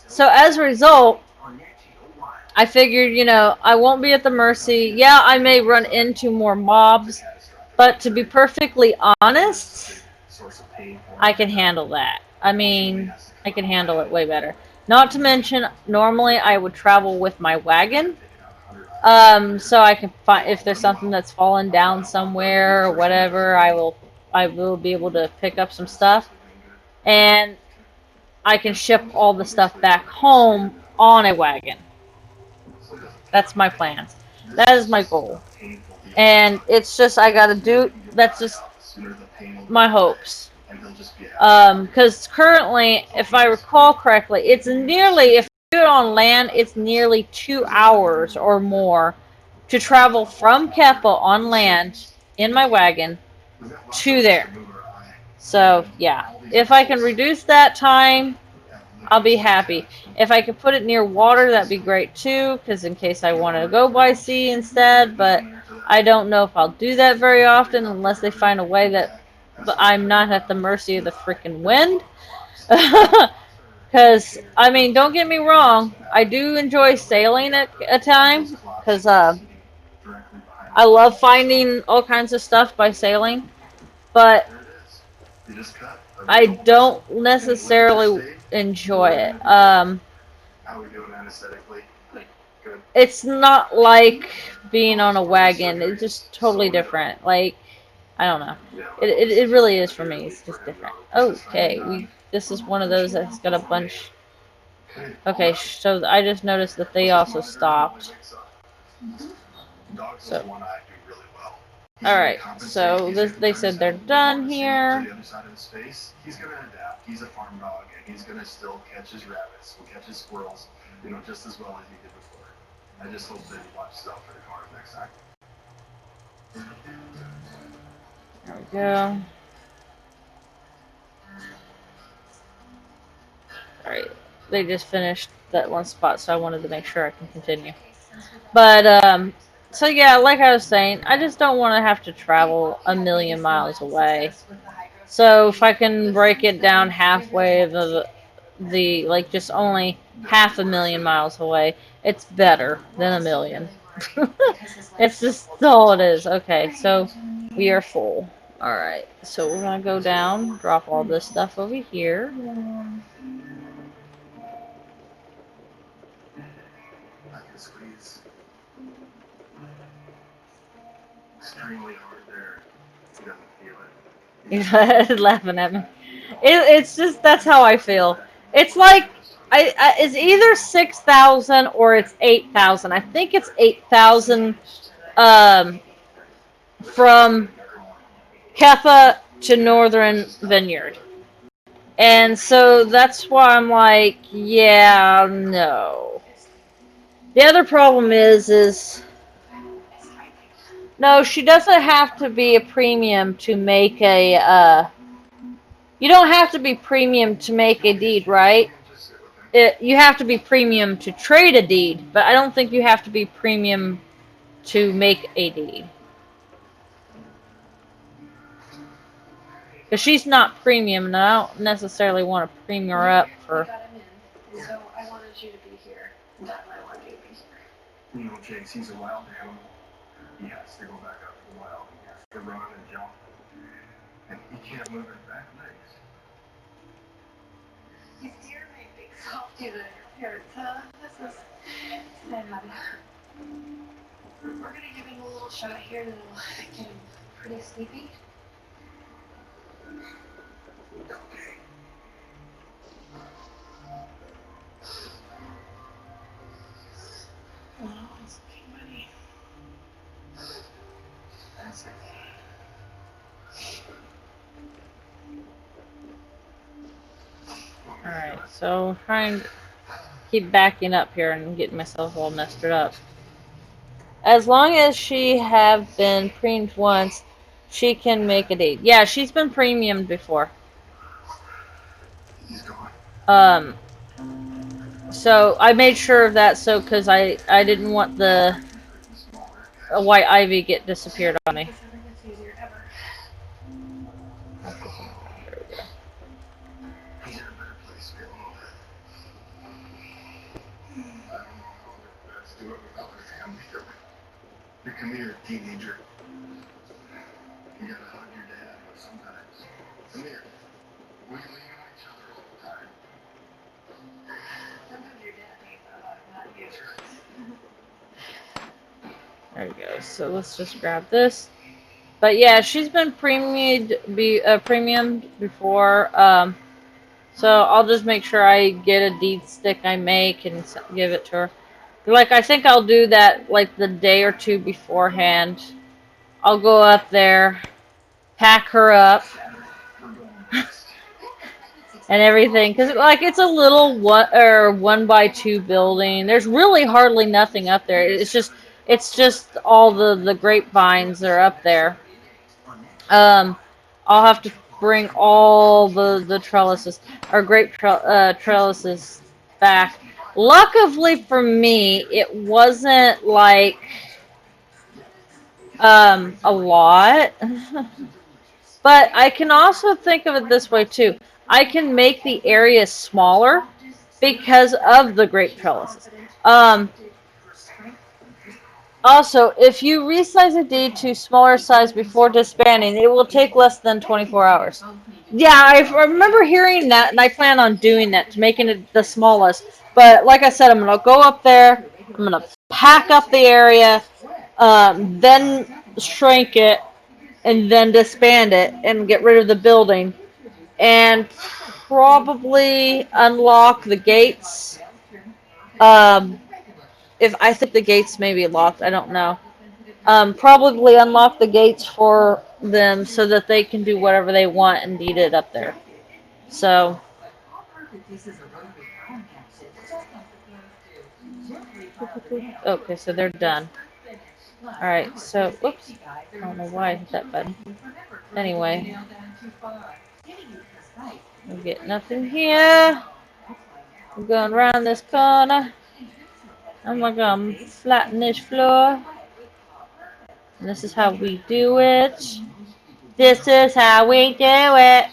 so as a result, I figured, I won't be at the mercy. Yeah, I may run into more mobs, but to be perfectly honest, I can handle that. I mean, I can handle it way better. Not to mention, normally I would travel with my wagon. So I can find if there's something that's fallen down somewhere or whatever, I will be able to pick up some stuff, and I can ship all the stuff back home on a wagon. That's my plan. That is my goal. And it's just, that's just my hopes. Because currently, if I recall correctly, if you do it on land, it's nearly 2 hours or more to travel from Kepa on land in my wagon to there. So, yeah. If I can reduce that time, I'll be happy. If I could put it near water, that'd be great too, because in case I want to go by sea instead, but I don't know if I'll do that very often unless they find a way that I'm not at the mercy of the freaking wind. Because, I mean, don't get me wrong, I do enjoy sailing at a time, because I love finding all kinds of stuff by sailing, but I don't necessarily enjoy it. It's not like being on a wagon. It's just totally different. Like, I don't know. It really is for me. It's just different. Okay, this is one of those that's got a bunch. Okay, so I just noticed that they also stopped. So, alright, so they said they're done here. He's gonna adapt. He's a farm dog, and he's gonna still catch his rabbits and catch his squirrels, just as well as he did before. I just hope that he watches out for the cars next time. There we go. Alright, they just finished that one spot, so I wanted to make sure I can continue. But, so yeah, like I was saying, I just don't want to have to travel a million miles away. So if I can break it down halfway, like just only 500,000 miles away, it's better than a million. It's just all it is. Okay, so we are full. Alright, so we're gonna go down, drop all this stuff over here. Extremely hard there. He doesn't feel it. He's laughing at me. It's just, that's how I feel. It's like, it's either 6,000 or it's 8,000. I think it's 8,000 from Kepa to Northern Vineyard. And so that's why I'm like, yeah, no. The other problem is no, she doesn't have to be a premium to make a, you don't have to be premium to make a deed, right? You have to be premium to trade a deed, but I don't think you have to be premium to make a deed. Because she's not premium, and I don't necessarily want to premium her up for... So I wanted you to be here. That's why I wanted you to be here. Chase, he's a wild animal. He has to go back up to the wild. He has to run and jump. And he can't move his back legs. Do the parents, this is we're gonna give him a little shot here that'll get him pretty sleepy. Oh, it's okay, buddy. That's okay. Alright, so I'm trying to keep backing up here and getting myself all messed up. As long as she have been preemed once, she can make a date. Yeah, she's been premiumed before. He's gone. So I made sure of that because I didn't want the white ivy get disappeared on me. It's easier ever. There we go. He's in a better place. We all know that. I don't know how the vets do it without their family. You come here, teenager. You gotta hug your dad sometimes. Come here. We lean on each other all the time. Sometimes your dad needs a hug, not you. There we go. So let's just grab this. But yeah, she's been premiumed before. So I'll just make sure I get a deed stick I make and give it to her. Like, I think I'll do that like the day or two beforehand. I'll go up there, pack her up, and everything. Because, like, it's a little 1x2 building. There's really hardly nothing up there. It's just all the grapevines are up there. I'll have to bring all the trellises, or trellises back. Luckily for me, it wasn't like a lot. But I can also think of it this way too. I can make the area smaller because of the grape trellises. Also, if you resize a deed to smaller size before disbanding, it will take less than 24 hours. Yeah, I remember hearing that, and I plan on doing that, to making it the smallest. But like I said, I'm going to go up there, I'm going to pack up the area, then shrink it, and then disband it, and get rid of the building. And probably unlock the gates. If I think the gates may be locked, I don't know. Probably unlock the gates for them so that they can do whatever they want and deed it up there. So, okay, so they're done. Alright, so, whoops. I don't know why I hit that button. Anyway. We get nothing here. We're going around this corner. I'm gonna flatten this floor. And this is how we do it. This is how we do it.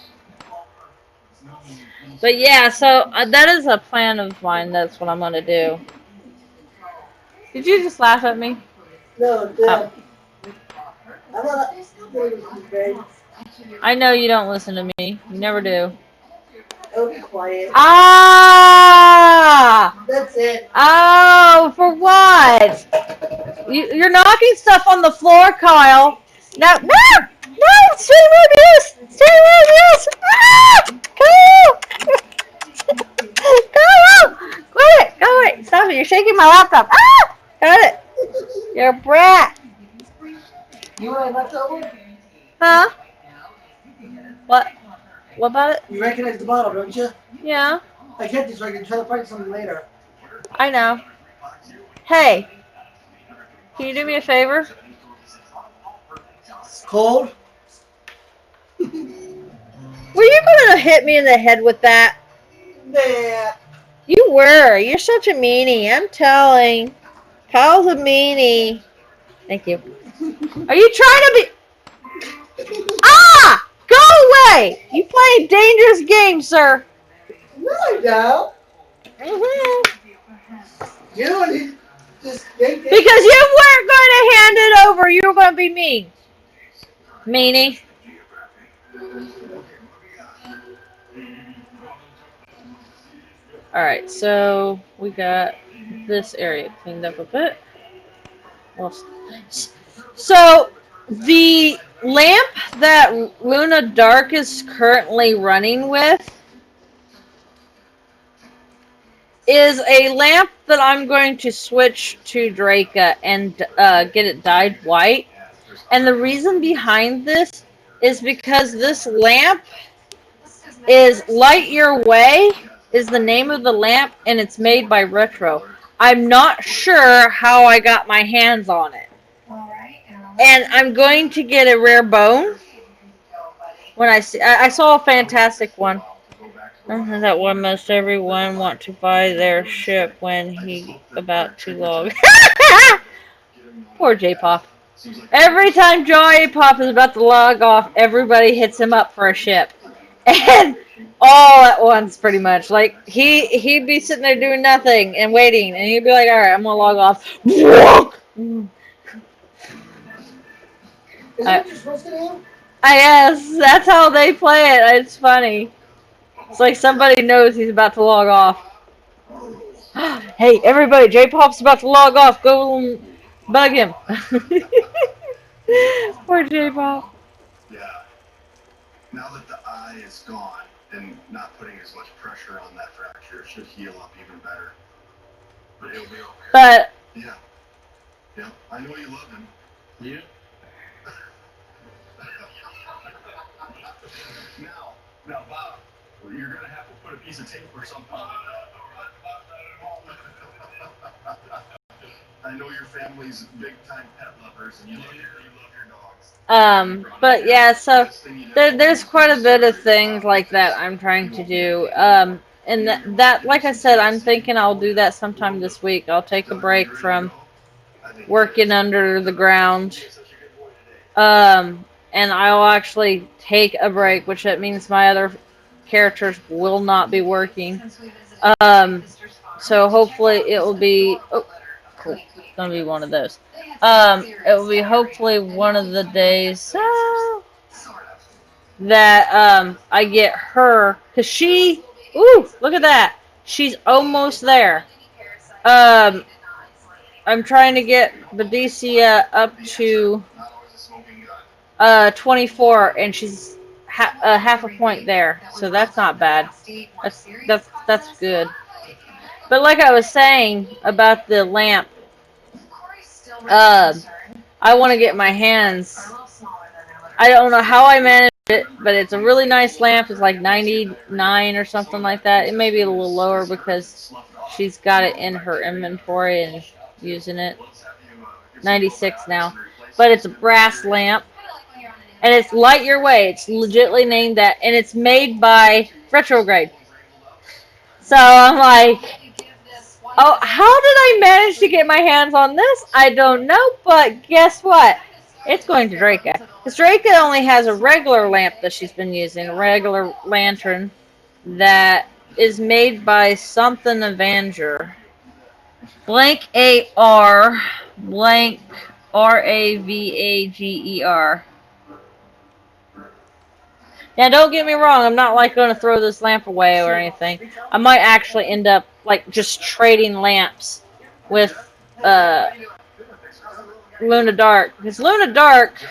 But yeah, so that is a plan of mine. That's what I'm gonna do. Did you just laugh at me? No, Oh. I know you don't listen to me. You never do. Oh, be quiet. Ah! That's it. Oh, for what? You're knocking stuff on the floor, Kyle. No, stream abuse! Stream abuse! Ah! Kyle! Kyle! Quit it! Go away! Stop it! You're shaking my laptop. Ah! Got it! You're a brat. You want a leftover? Huh? What? What about it? You recognize the bottle, don't you? Yeah, I kept it so I can try to find something later. I know. Hey, can you do me a favor? It's cold. Were you going to hit me in the head with that? Nah. You were. You're such a meanie. I'm telling. Kyle's a meanie. Thank you. Are you trying to be... Ah! Go away! You play a dangerous game, sir. No, I don't. Mm-hmm. You don't need just think it. Because you weren't going to hand it over. You were going to be mean. Meanie. Alright, so we got this area cleaned up a bit. Well, so the lamp that Luna Dark is currently running with is a lamp that I'm going to switch to Draca and get it dyed white. And the reason behind this is because this lamp is Light Your Way is the name of the lamp, and it's made by Retro. I'm not sure how I got my hands on it. And I'm going to get a rare bone when I see. I saw a fantastic one. That one most everyone want to buy their ship when he about to log. Poor J-Pop. Every time J-Pop is about to log off, everybody hits him up for a ship. And all at once, pretty much. Like, he'd be sitting there doing nothing and waiting, and he'd be like, alright, I'm gonna log off. Isn't it just supposed to him? Yes, that's how they play it. It's funny. It's like somebody knows he's about to log off. Hey, everybody, J-Pop's about to log off. Go and bug him. Poor J-Pop. Yeah. Now that the eye is gone and not putting as much pressure on that fracture, it should heal up even better. But it'll be okay. But Yeah. Yeah. I know you love him. Yeah. Now, Bob, you're gonna have to put a piece of tape or something. I know your family's big time pet lovers, and you love your dogs. But yeah, so there's quite a bit of things like that I'm trying to do. And that, like I said, I'm thinking I'll do that sometime this week. I'll take a break from working under the ground. And I'll actually take a break, which that means my other characters will not be working. So hopefully it will be. Oh, cool. It's gonna be one of those. It will be hopefully one of the days that I get her, cause she. Ooh, look at that. She's almost there. I'm trying to get Badicia up to 24, and she's half a point there, so that's not bad. That's good. But like I was saying about the lamp, I want to get my hands. I don't know how I managed it, but it's a really nice lamp. It's like 99 or something like that. It may be a little lower because she's got it in her inventory and using it. 96 now. But it's a brass lamp. And it's Light Your Way. It's legitimately named that. And it's made by Retrograde. So I'm like, oh, how did I manage to get my hands on this? I don't know, but guess what? It's going to Draca. Because Draca only has a regular lamp that she's been using, a regular lantern that is made by something Avenger. Blank A-R, blank R-A-V-A-G-E-R. Now, don't get me wrong, I'm not like going to throw this lamp away or anything. I might actually end up like just trading lamps with Luna Dark, because Luna Dark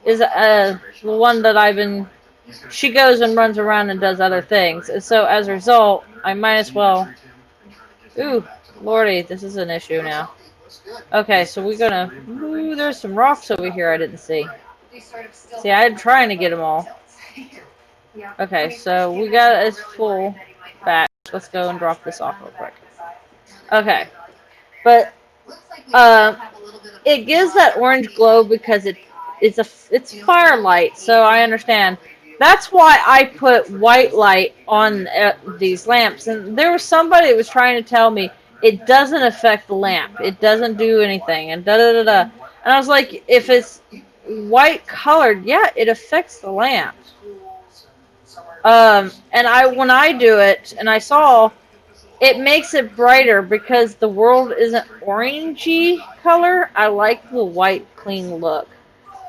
is the one that I've been. She goes and runs around and does other things, and so as a result, I might as well. Ooh, lordy, this is an issue now. Okay, so we're gonna. Ooh, there's some rocks over here I didn't see. See, I'm trying to get them all. Okay, so we got it full back. Let's go and drop this off real quick. Okay, but it gives that orange glow because it's firelight. So I understand. That's why I put white light on these lamps. And there was somebody that was trying to tell me it doesn't affect the lamp. It doesn't do anything. And da da da da. And I was like, if it's white colored, yeah, it affects the lamp. And when I do it, and I saw, it makes it brighter because the world isn't orangey color. I like the white, clean look.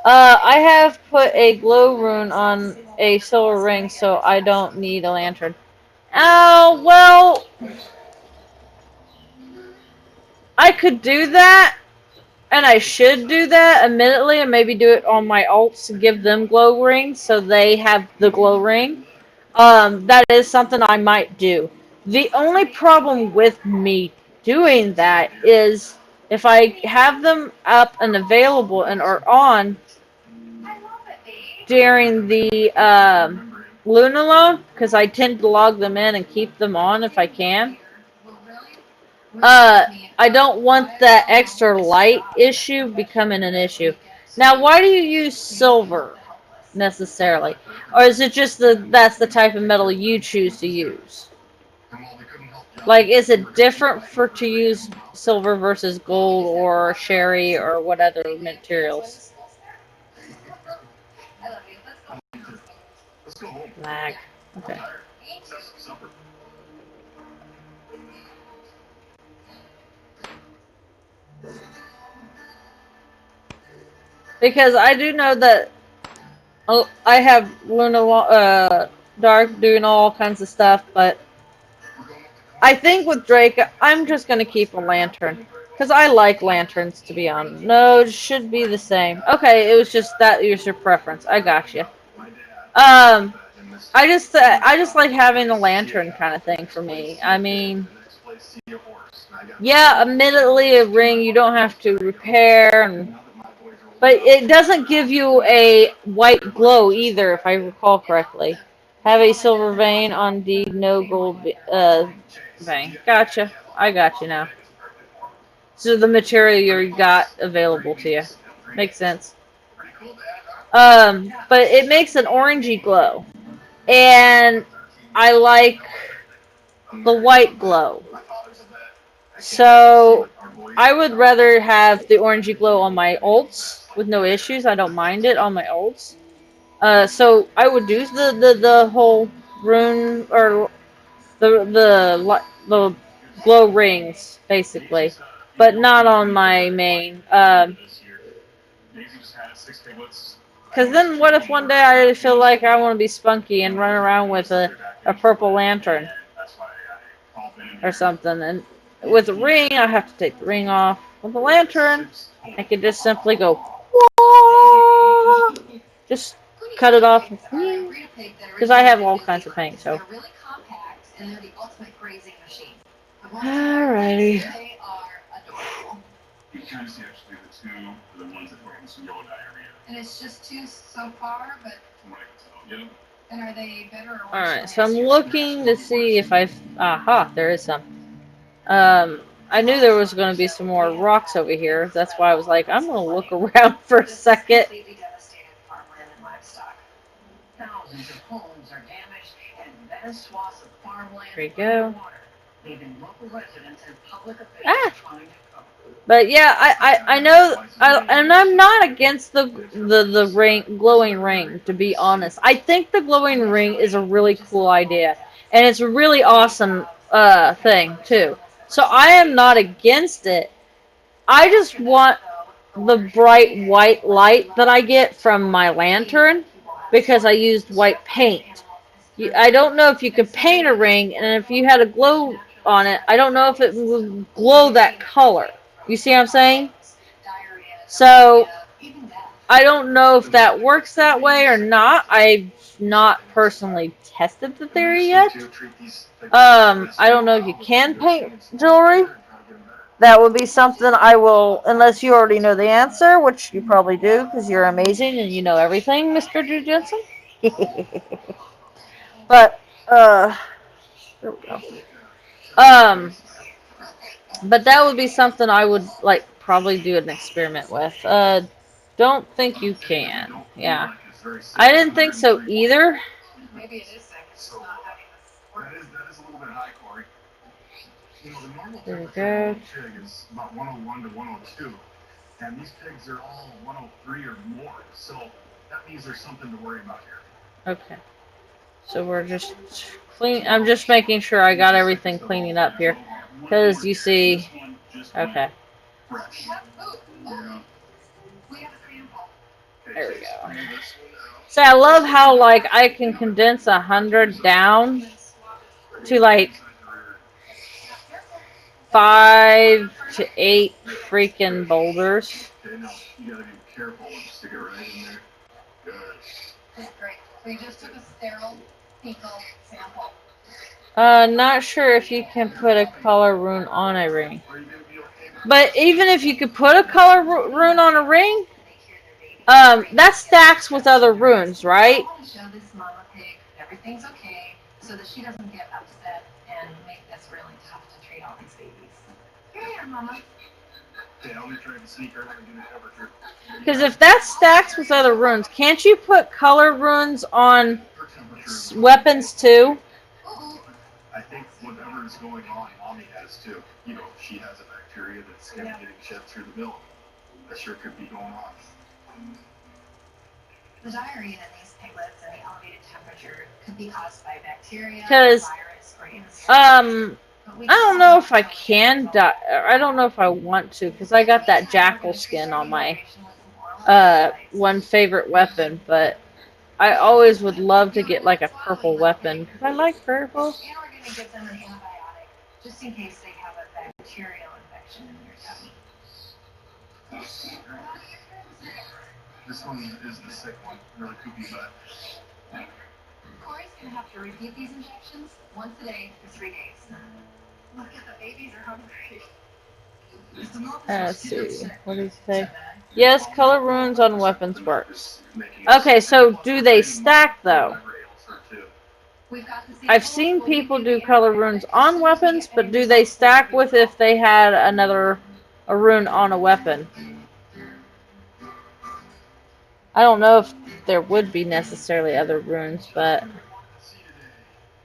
I have put a glow rune on a silver ring, so I don't need a lantern. Oh, well, I could do that, and I should do that admittedly, and maybe do it on my alts to give them glow rings so they have the glow ring. That is something I might do. The only problem with me doing that is if I have them up and available and are on during the Luna loan, because I tend to log them in and keep them on if I can. I don't want that extra light issue becoming an issue. Now, why do you use silver necessarily? Or is it just that's the type of metal you choose to use? Like, is it different for to use silver versus gold or sherry or what other materials? Let's go home. Lag. Okay. Let's have some supper. Because I do know that I have Luna Dark doing all kinds of stuff, but I think with Drake, I'm just going to keep a lantern. Because I like lanterns, to be honest. No, it should be the same. Okay, it was just that user preference. I got you. I just like having a lantern kind of thing for me. I mean, yeah, admittedly, a ring you don't have to repair, but it doesn't give you a white glow either, if I recall correctly. Have a silver vein on deed, no gold vein. Gotcha. I got you now. So the material you got available to you. Makes sense. But it makes an orangey glow. And I like the white glow. So I would rather have the orangey glow on my ults with no issues. I don't mind it on my ults. So I would do the whole rune or the glow rings basically, but not on my main. Because then what if one day I feel like I want to be spunky and run around with a purple lantern or something, and with a ring I have to take the ring off. With the lantern I could just simply go, whoa! Just cut it off, because I have all kinds of paint. So, alrighty. And it's just two so far, but. And are they better or worse? Alright, so I'm looking to see if I've. Aha, there is some. I knew there was going to be some more rocks over here. That's why I was like, I'm going to look around for a second. Thousands of homes are damaged, and vast swaths of farmland There you go. leaving local residents and public officials trying to cope. But yeah, I know, and I'm not against the ring, glowing ring, to be honest. I think the glowing ring is a really cool idea, and it's a really awesome thing too. So I am not against it. I just want the bright white light that I get from my lantern because I used white paint. I don't know if you could paint a ring, and if you had a glow on it, I don't know if it would glow that color. You see what I'm saying? So, I don't know if that works that way or not. I've not personally tested the theory yet. I don't know if you can paint jewelry. That would be something I will, unless you already know the answer, which you probably do because you're amazing and you know everything, Mr. Drew Jensen. But, there we go. But that would be something I would, like, probably do an experiment with. Don't think you can. Yeah. I didn't think so either. Maybe it is second. Not having this. That is a little bit high, Corey. You know, the normal There we temperature go. of a pig is about 101 to 102, and these pigs are all 103 or more. So that means there's something to worry about here. Okay. So we're just clean. I'm just making sure I got everything cleaning up here. Because you see. Okay. Fresh. Yeah. We have a sample. There we go. So I love how, like, I can condense 100 down to like 5 to 8 freaking boulders. Okay, now you gotta be careful and stick it right in there. Good. That's great. So you just took a sterile fecal sample. Not sure if you can put a color rune on a ring. Are you gonna be okay with But even if you could put a color rune on a ring, And they hear their baby. that stacks with other runes, right? I want to show this mama pig everything's okay so that she doesn't get upset and make this really tough to treat all these babies. Here you are, mama. Okay, I'll be trying to sneak her and do the temperature. Because if that stacks with other runes, can't you put color runes on Her temperature is weapons too? Uh-oh. I think whatever is going on, mommy has too. You know, she has a bacteria that's kind of getting shed through the milk. That sure could be going on. The diarrhea in these piglets and the elevated temperature could be caused by bacteria, 'Cause, virus, or even I don't know if I can I don't know if I want to, because I got that jackal skin on my one favorite weapon, but I always would love to get like a purple weapon, because I like purple. And we're going to give them an antibiotic just in case they have a bacterial infection in their tummy. This one is the sick one, really poopy butt. Corey's going to have to repeat these injections once a day for 3 days. Look at the babies are hungry. Let's see. What does it say? Yes, color runes on weapons works. Okay, so do they stack though? I've seen people do color runes on weapons, but do they stack with if they had a rune on a weapon? I don't know if there would be necessarily other runes, but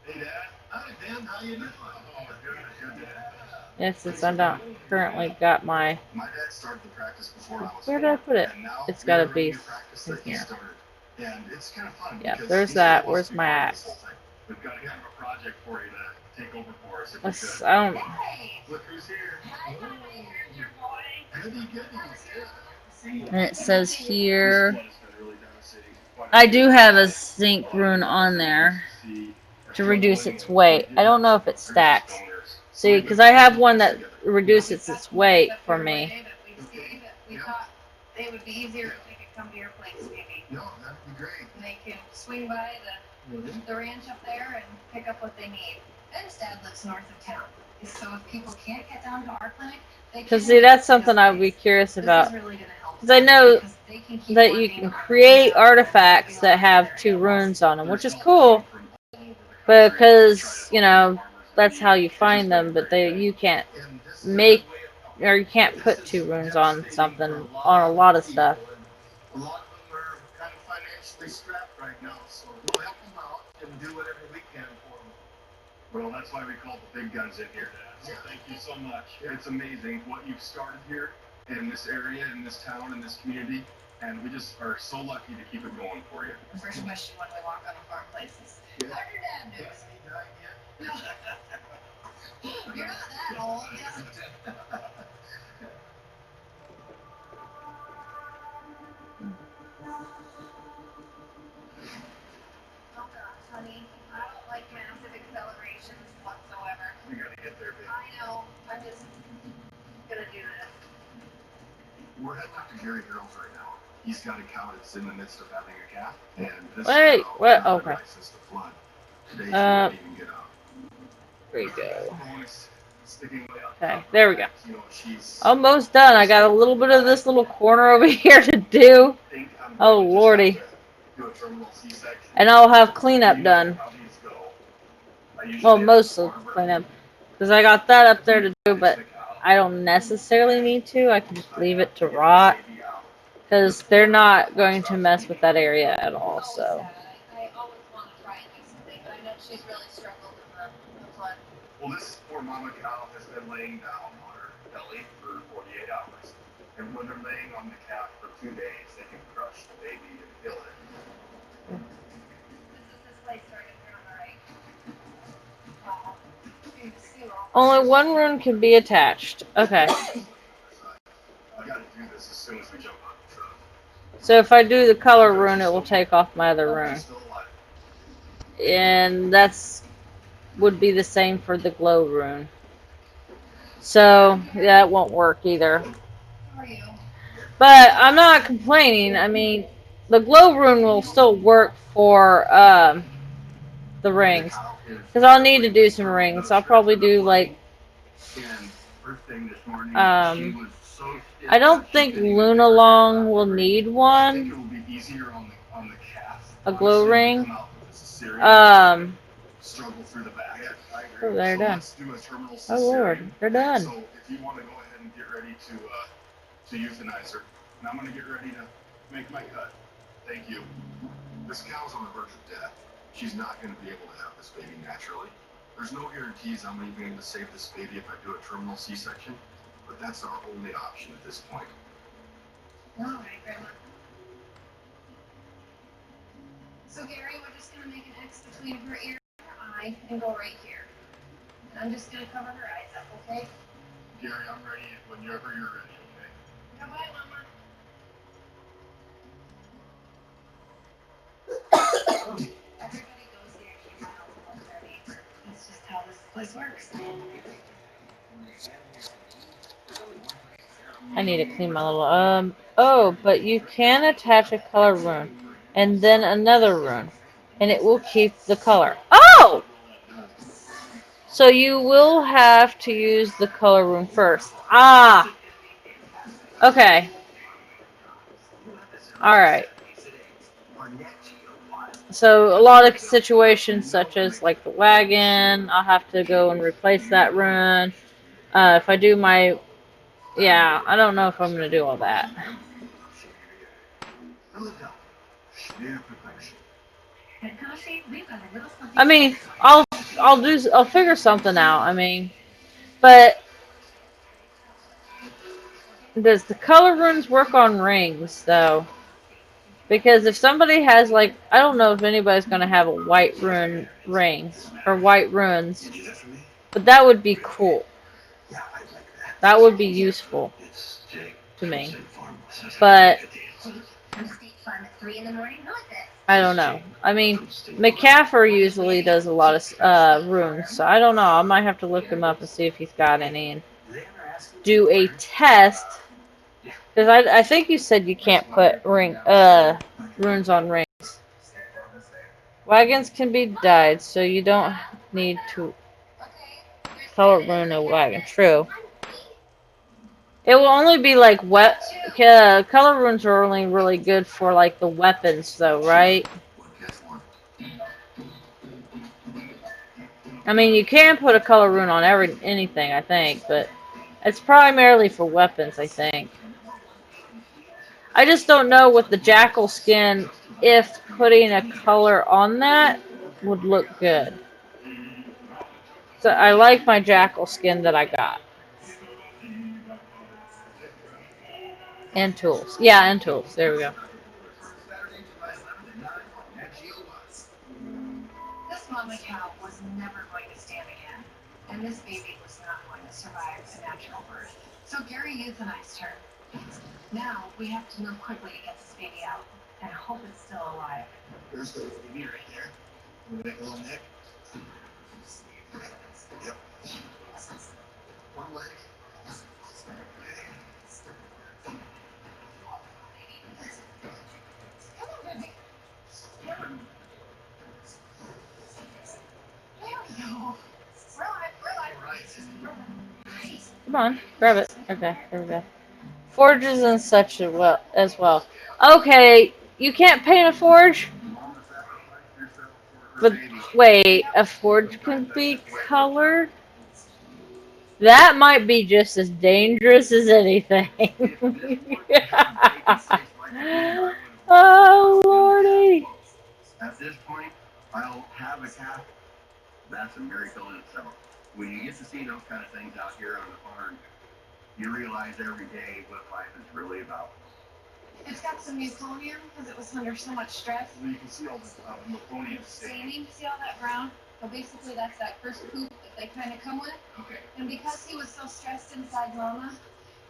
Hey, Dad. Hi, Dan. How you doing? Oh, good, Dad. yeah, since I don't currently got my. My dad started the practice before I was Where did I put it? and now It's gotta we're be in practice that he here. started. And it's kind of fun. Yeah, because there's he that. still wants Where's to be my part of axe? this whole thing. We've got kind of a project for you to take over for us if we Let's, could. I don't. Hey! Look who's here. Hi, Mama, here's your boy. Goody goodies. Yeah. See? And it says here. This one has been really devastating. Quite a I bit. do have a zinc rune on there See, to reduce its weight. I don't know if it stacks. See, because I have one that reduces its weight for me. We thought they would be easier if they could come to your place, maybe. No, that'd be great. And they can swing by the ranch up there and pick up what they need. Ben's dad lives north of town, so if people can't get down to our clinic, they can. Because see, that's something I would be curious about. This is really gonna help. Because I know because they can keep that you can create artifacts that have 2 runes on them, which is cool. Because, you know, that's how you find them, but you can't make, or you can't put 2 runes on something, on a lot of stuff. A lot of them are kind of financially strapped right now, so we'll help them out and do whatever we can for them. Well, that's why we call the big guns in here, Dad. So thank you so much. It's amazing what you've started here in this area, in this town, in this community, and we just are so lucky to keep it going for you. The first question when we walk on a farm place is, how's your dad doing? You're not that old. Oh gosh, honey, I don't like massive accelerations whatsoever. We gotta get there, baby. I know, I'm just gonna do this. We're at Dr. Gary Girls right now. He's got a cow that's in the midst of having a calf, and this Wait, cow what? has been Okay. licensed to flood. Today she didn't even get out. There you go. Bonus sticking way up Okay, top. there we go. You know, she's Almost done. I got a little bit of this little corner over here to do. think I'm Oh, going to just lordy. have to do a terminal C-section. And I'll have cleanup done. How these go. I usually Well, have most of barber cleanup. Because I got that up there to do, but stick out, I don't necessarily need to. I can just leave it to rot. baby out. Because they're not going to mess with that area at all, so. I always want to try and do something, but I know she's really struggled with the flood. Well, this poor mama cow has been laying down on her belly for 48 hours. And when they're laying on the calf for 2 days, they can crush the baby and kill it. This place started here on the right. Wow. You can see all- Only 1 rune can be attached. Okay. I gotta do this as soon as we jump on the truck. So if I do the color rune, it will take off my other rune. Still alive. And that's would be the same for the glow rune. So yeah, it won't work either. How are you? But I'm not complaining. I mean, the glow rune will still work for the rings. Because I'll need to do some rings. I'll probably do like I don't think Luna Long will need one. A glow ring. Struggle through the back. Oh, they're done. Let's do a terminal Oh Lord, cesarean. they're done. So if you want to go ahead and get ready to euthanize her, and I'm going to get ready to make my cut. Thank you. This cow's on the verge of death. She's not going to be able to have this baby naturally. There's no guarantees I'm even going to save this baby if I do a terminal C-section, but that's our only option at this point. All right, Grandma. So Gary, we're just gonna make an X between her ear and her eye and go right here. And I'm just gonna cover her eyes up, okay? Gary, I'm ready whenever you're ready, okay? Goodbye, Mama. Everybody goes there to keep out of their neighbor. That's just how this place works. I need to clean my little oh, but you can attach a color rune and then another rune and it will keep the color. Oh! So you will have to use the color rune first. Ah. Okay. All right. So a lot of situations such as like the wagon, I'll have to go and replace that rune. If I do my yeah, I don't know if I'm going to do all that. I mean, I'll figure something out. I mean, but does the color runes work on rings though? Because if somebody has like, I don't know if anybody's going to have a white rune rings or white runes, but that would be cool. That would be useful to me. But I don't know. I mean, McCaffrey usually does a lot of runes, so I don't know. I might have to look him up and see if he's got any and do a test. Because I think you said you can't put runes on rings. Wagons can be dyed, so you don't need to color rune a wagon. True. It will only be like color runes are only really good for like the weapons though, right? I mean, you can put a color rune on anything, I think, but it's primarily for weapons, I think. I just don't know with the jackal skin if putting a color on that would look good. So I like my jackal skin that I got. And tools. Yeah, and tools. There we go. This mama cow was never going to stand again, and this baby was not going to survive a natural birth. So Gary euthanized her. Now we have to move quickly to get this baby out, and hope it's still alive. There's the baby right there. Wanna make a little nick? Yep. One leg. Come on, baby. Come on. There we go. We're live. Come on, grab it. Okay, there we go. Forges and such as well. Okay, you can't paint a forge? But wait, a forge can be colored? That might be just as dangerous as anything. Oh, Lordy. At this point, I'll have a calf. That's a miracle in itself. When you get to see those kind of things out here on the farm, you realize every day what life is really about. It's got some meconium because it was under so much stress. You can see all this meconium Staining, see all that brown? So basically that's that first poop that they kind of come with. Okay. And because he was so stressed inside mama,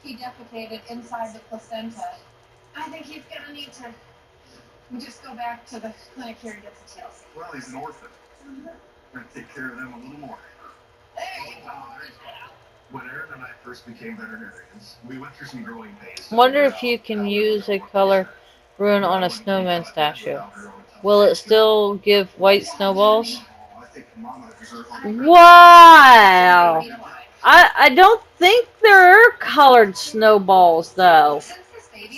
he defecated inside the placenta. I think he's gonna need to just go back to the clinic here and get some TLC. Well, he's an orphan. We're gonna take care of them a little more. When Aaron and I first became veterinarians, we went through some growing pains. Wonder if you can use a color rune on a snowman statue. Will it still give white snowballs? Wow! I don't think there are colored snowballs though.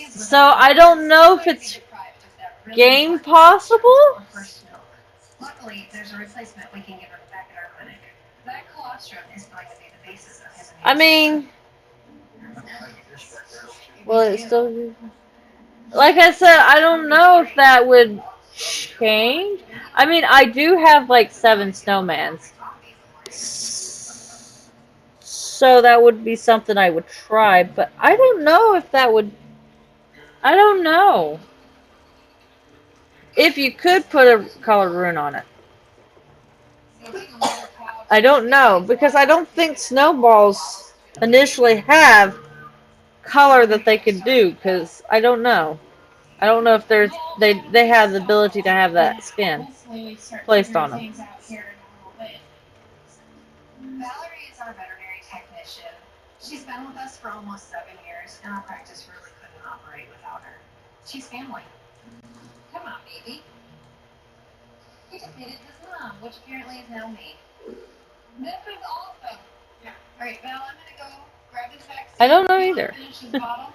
So I don't know if it's game possible. Luckily, there's a replacement we can give her back at our clinic. That colostrum is going to be the basis of his I mean, will it still? Like I said, I don't know if that would change. I mean, I do have like 7 snowmans. So that would be something I would try, but I don't know if that would. I don't know. If you could put a colored rune on it. I don't know, because I don't think snowballs initially have color that they could do, because I don't know. I don't know if they have the ability to have that skin placed on them. Valerie is our veterinary technician. She's been with us for almost 7 years, and our practice really couldn't operate without her. She's family. Come on, baby. He just needed his mom, which apparently is now me. This is awesome. Yeah. All right, Val, I'm gonna go grab his vaccine. I don't know either. Finish his bottle.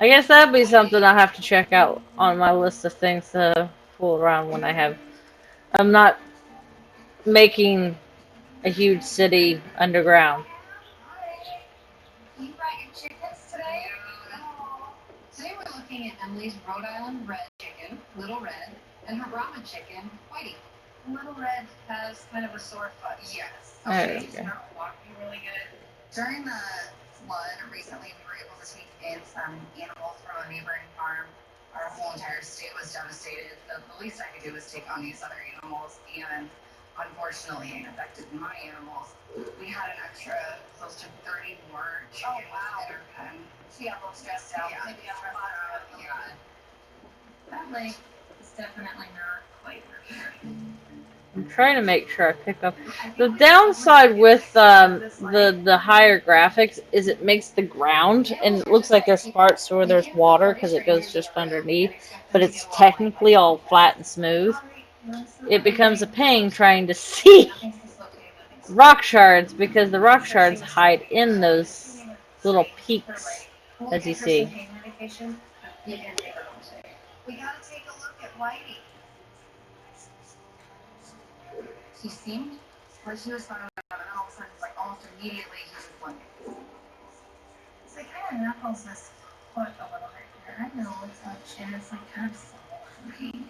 I guess that'd be something I'll have to check out on my list of things to fool around when I'm not making a huge city underground. You brought your chickens today? Oh. Today we're looking at Emily's Rhode Island Red chicken, Little Red, and her Brahma chicken, Whitey. Little Red has kind of a sore foot. Yes. Okay. She's not walking really good. During the flood recently, we were able to take in some animals from a neighboring farm. Our whole entire state was devastated. The least I could do was take on these other animals, and unfortunately, it affected my animals. We had an extra close to 30 more chickens in our pen. She got a little stressed out. Yeah, maybe stressed out. Yeah. That leg is definitely not quite repaired. I'm trying to make sure I pick up. The downside with the higher graphics is it makes the ground, and it looks like there's parts where there's water because it goes just underneath, but it's technically all flat and smooth. It becomes a pain trying to see rock shards because the rock shards hide in those little peaks, as you see. We gotta take a look at Whitey. He seemed like he was fine with it, and all of a sudden, like almost immediately, he was blinking. So it kind of knuckles this foot a little bit here. I know it's not chin, it's like kind of swollen.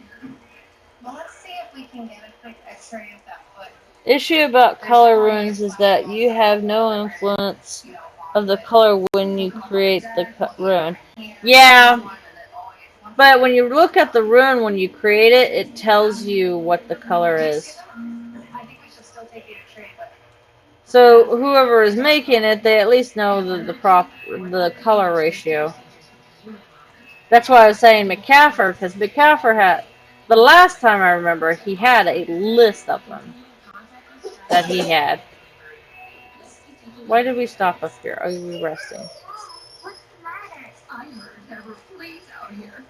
Well, let's see if we can get a quick X-ray of that foot. Issue about color runes is that you have no influence of the color when you create the rune. Yeah, but when you look at the rune when you create it, it tells you what the color is. I think we should still take the X-ray, but So whoever is making it, they at least know the color ratio. That's why I was saying McCaffer, because McCaffer had, the last time I remember, he had a list of them that he had. Why did we stop up here? Are we resting? what's the matter? I heard there were fleas out here.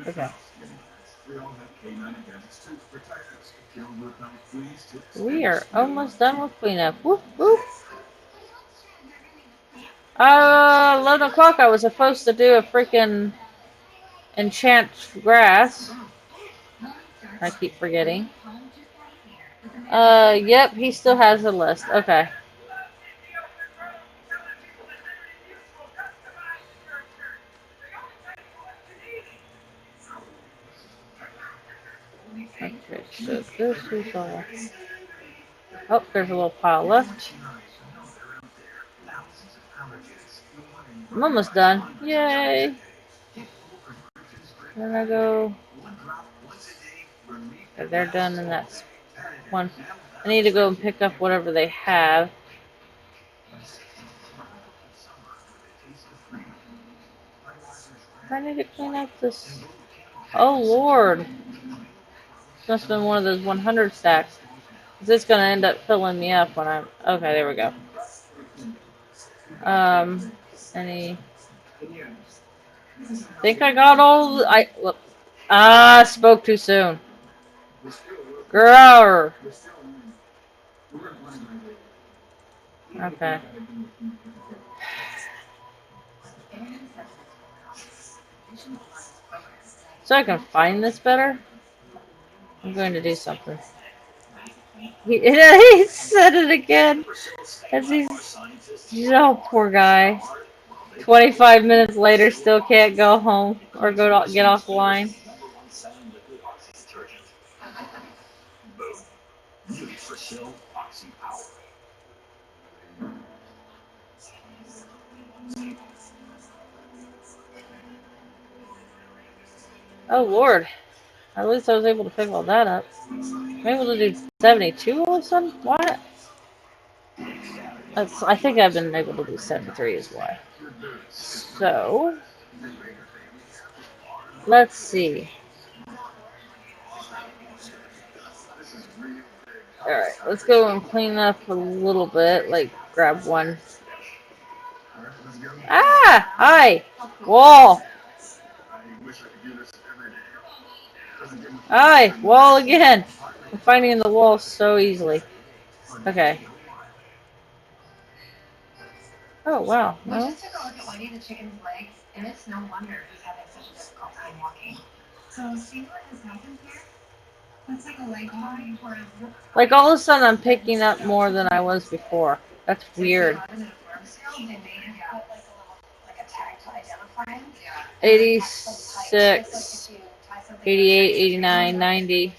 Okay. We are almost done with cleanup. Whoop, whoop. 11 o'clock I was supposed to do a freaking enchant grass. I keep forgetting. Yep, he still has a list. Okay. Okay, so this is all. Oh, there's a little pile left. I'm almost done. Yay! Then I go. Okay, they're done, and that's one. I need to go and pick up whatever they have. I need to clean up this. Oh, Lord. must have been one of those 100 stacks. This is gonna end up filling me up when I'm. Okay, there we go. Any. Think I got all. I look. Spoke too soon. Grr. Okay. So I can find this better. I'm going to do something. He said it again. As oh, poor guy. 25 minutes later, still can't go home or get offline. Oh Lord. At least I was able to pick all that up. I'm able to do 72 all of a sudden? What? I think I've been able to do 73 as well. So, let's see. Alright, let's go and clean up a little bit. Like, grab one. Ah! Hi! Wall! Hi! Wall again! I'm finding the wall so easily. Okay. Oh, wow. We No? just took a look at Whitey the chicken's legs, and it's no wonder he's having such a difficult time walking. So, see what has happened here? It's like a leg tie or a zip. Like, all of a sudden I'm picking up more than I was before. That's weird. 86, 88, 89, 90,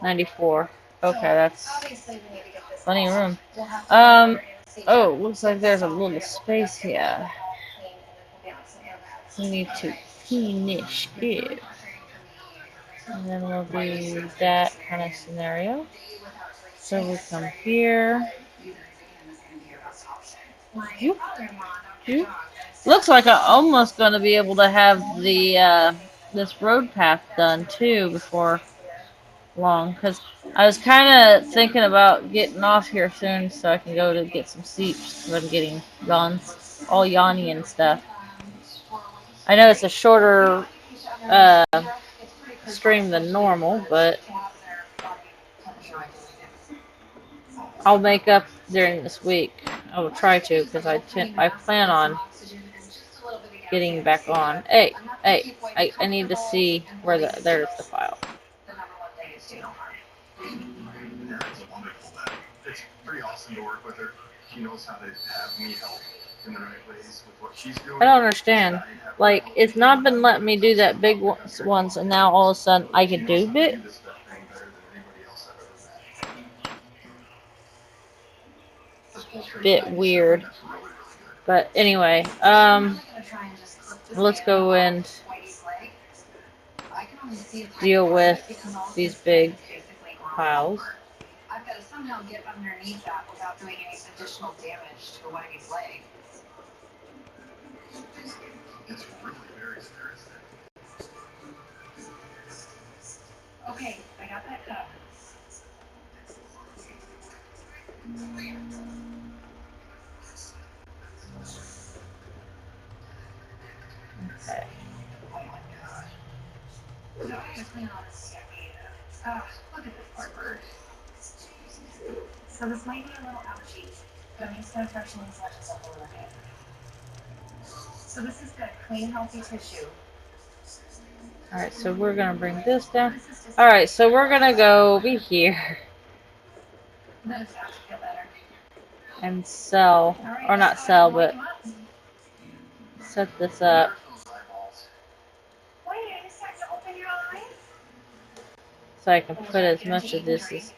94. Okay, that's plenty of room. Oh, looks like there's a little space here. We need to finish it. And then we'll do that kind of scenario. So we come here. Looks like I'm almost going to be able to have the this road path done too before long, because I was kind of thinking about getting off here soon so I can go to get some sleeps because I'm getting all yawny and stuff. I know it's a shorter stream than normal, but I'll make up during this week. I will try to, because I plan on getting back on. Hey, I need to see where there's the file. It's pretty awesome to work with her. She knows how to have me help in the right ways with what she's doing. I don't understand. Like, it's not been letting me do that big ones, and now all of a sudden I can do it. Bit weird. But anyway, let's go and deal with these big piles. I've got to somehow get underneath that without doing any additional damage to Whitey's leg. It's really very interesting. Okay, I got that cup. Okay. Oh, look at this poor bird. So this might be a little ouchy, but I'm just going to touch these ledges up a little bit. So this is good, clean, healthy tissue. Alright, so we're going to bring this down. Alright, so we're going to go over here and sell, or not sell, but set this up. So I can put as much of this as...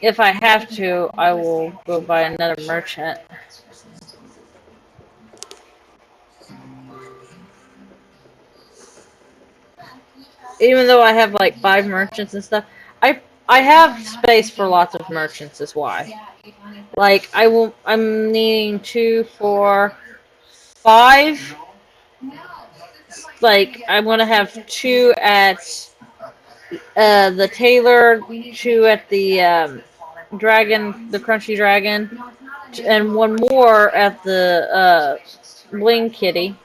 If I have to, I will go buy another merchant. Even though I have like 5 merchants and stuff, I have space for lots of merchants is why. Like I'm needing 2, 4, 5. Like I'm gonna have 2 at the Taylor Chew at the Dragon, the Crunchy Dragon, and one more at the Bling Kitty.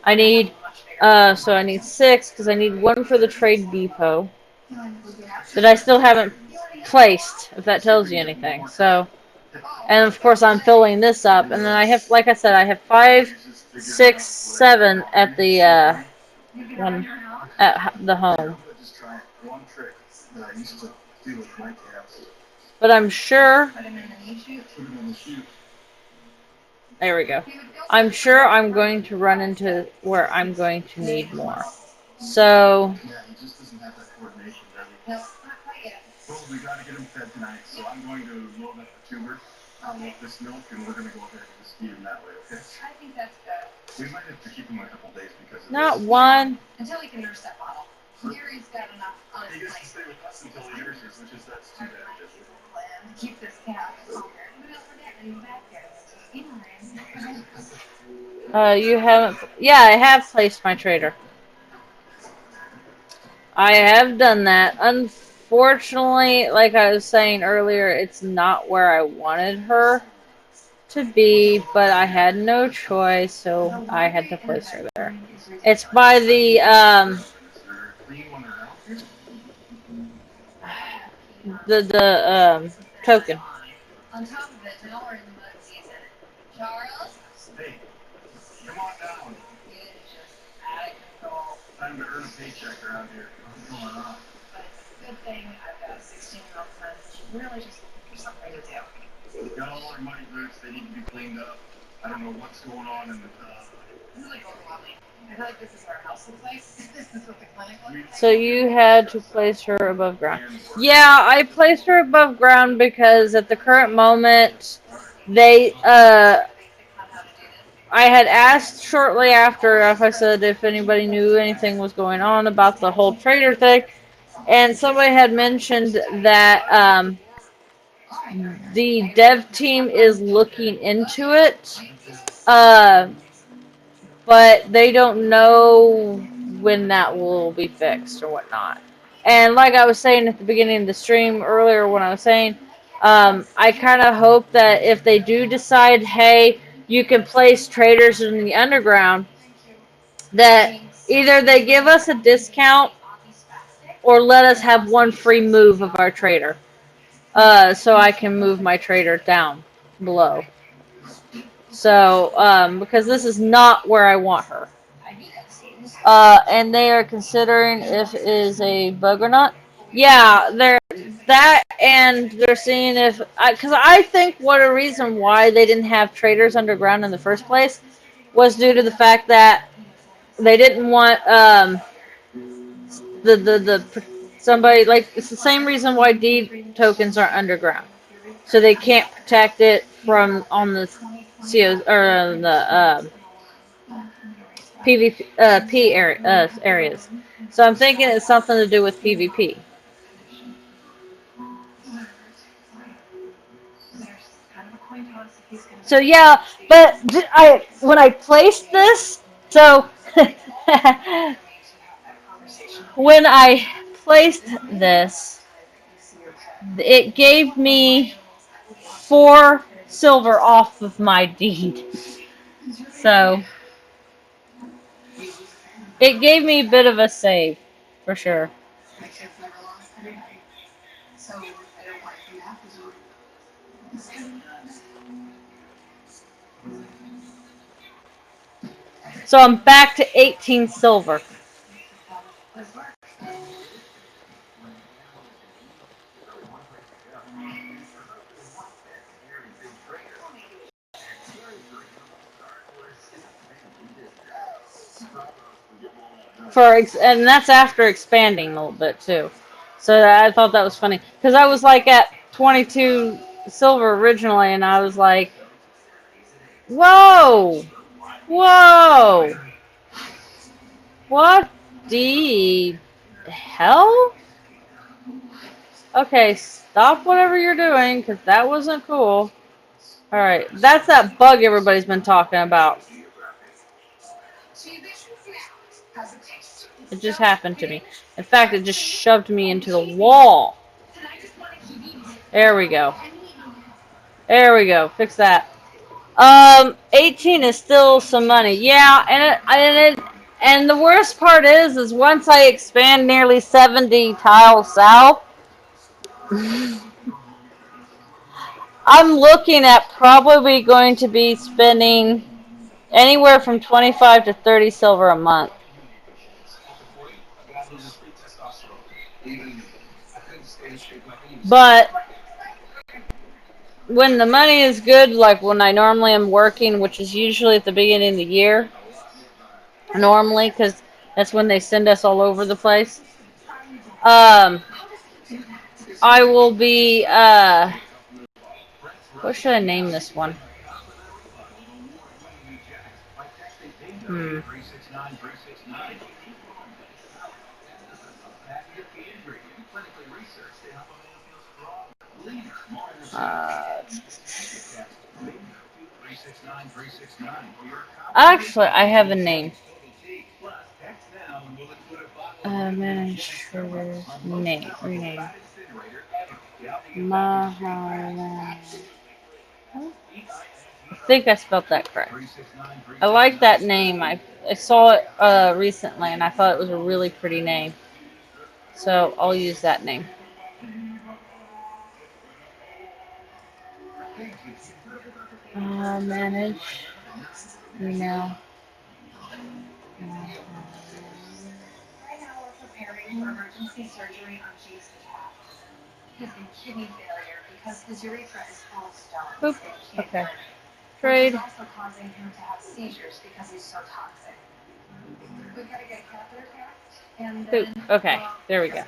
I need so I need 6 because I need one for the Trade Depot that I still haven't placed. If that tells you anything. So, and of course I'm filling this up, and then I have, like I said, I have 5, 6, 7 at the one at the home. Just try one trick that I used to do with my cats. But I'm sure. Put them in the chute. There we go. I'm sure I'm going to run into where I'm going to need more. So. Yeah, he just doesn't have that coordination. Well, we got to get him fed tonight, so I'm going to load up the tuber with this milk, and we're going to go ahead and just feed him that way, okay? I think that's good. We might have to keep him a couple days because of Not this. one. Until he can nurse that bottle. Gary's got enough on He his gets to plate. stay with us until he nurses, which is that's too bad. Keep this cat longer. But don't forget, when you're back here, You haven't. Yeah, I have placed my trader. I have done that. Unfortunately, like I was saying earlier, it's not where I wanted her to be, but I had no choice, so I had to place her there. It's by the token. on top of it, now we're in the mud season. Charles? Hey, come on down. It is just out of control. Time to earn a paycheck around here. What's going on? But it's a good thing I've got a 16-year-old son who's really just looking for something to do. We've got all our muddy roots. They need to be cleaned up. I don't know what's going on in the This is like overwhelming. I feel like this is our house looks like. This is what the clinic looks like. So you had to place her above ground. Yeah, I placed her above ground because at the current moment, they I had asked shortly after if I said if anybody knew anything was going on about the whole trader thing, and somebody had mentioned that the dev team is looking into it, but they don't know when that will be fixed or whatnot. And like I was saying at the beginning of the stream earlier when I was saying, I kind of hope that if they do decide, hey, you can place traders in the underground, that either they give us a discount or let us have one free move of our trader. So I can move my trader down below. So, because this is not where I want her. And they are considering if it is a bug or not. Yeah, they're that, and they're seeing if, because I think what a reason why they didn't have traders underground in the first place was due to the fact that they didn't want somebody, like, it's the same reason why deed tokens are underground, so they can't protect it from on the CO or the PvP areas. So I'm thinking it's something to do with PvP. So yeah, but when I placed this, so when I placed this, it gave me 4 silver off of my deed. So it gave me a bit of a save, for sure. My kids never lost their night, so I don't want to nap as well. So I'm back to 18 silver. And that's after expanding a little bit too. So I thought that was funny because I was like at 22 silver originally, and I was like, "Whoa, whoa, what the hell?" Okay, stop whatever you're doing because that wasn't cool. All right, that's that bug everybody's been talking about. See, this is now. How's it taste? It just happened to me. In fact, it just shoved me into the wall. There we go. There we go. Fix that. 18 is still some money. Yeah, and the worst part is once I expand nearly 70 tiles south, I'm looking at probably going to be spending anywhere from 25 to 30 silver a month. But when the money is good, like when I normally am working, which is usually at the beginning of the year, normally, because that's when they send us all over the place, I will be, what should I name this one? Actually, I have a name. Administrator's name. Rename. Mahala. I think I spelled that correct. I like that name. I saw it recently, and I thought it was a really pretty name. So I'll use that name. Manage. Email. Right now we're preparing for emergency surgery on Jason Cat. He's in kidney failure because his urethra is full of stones. Boop. Okay. Trade. Which is also causing him to have seizures because he's so toxic. We've got to get a catheter packed and then Boop. Okay. There we go.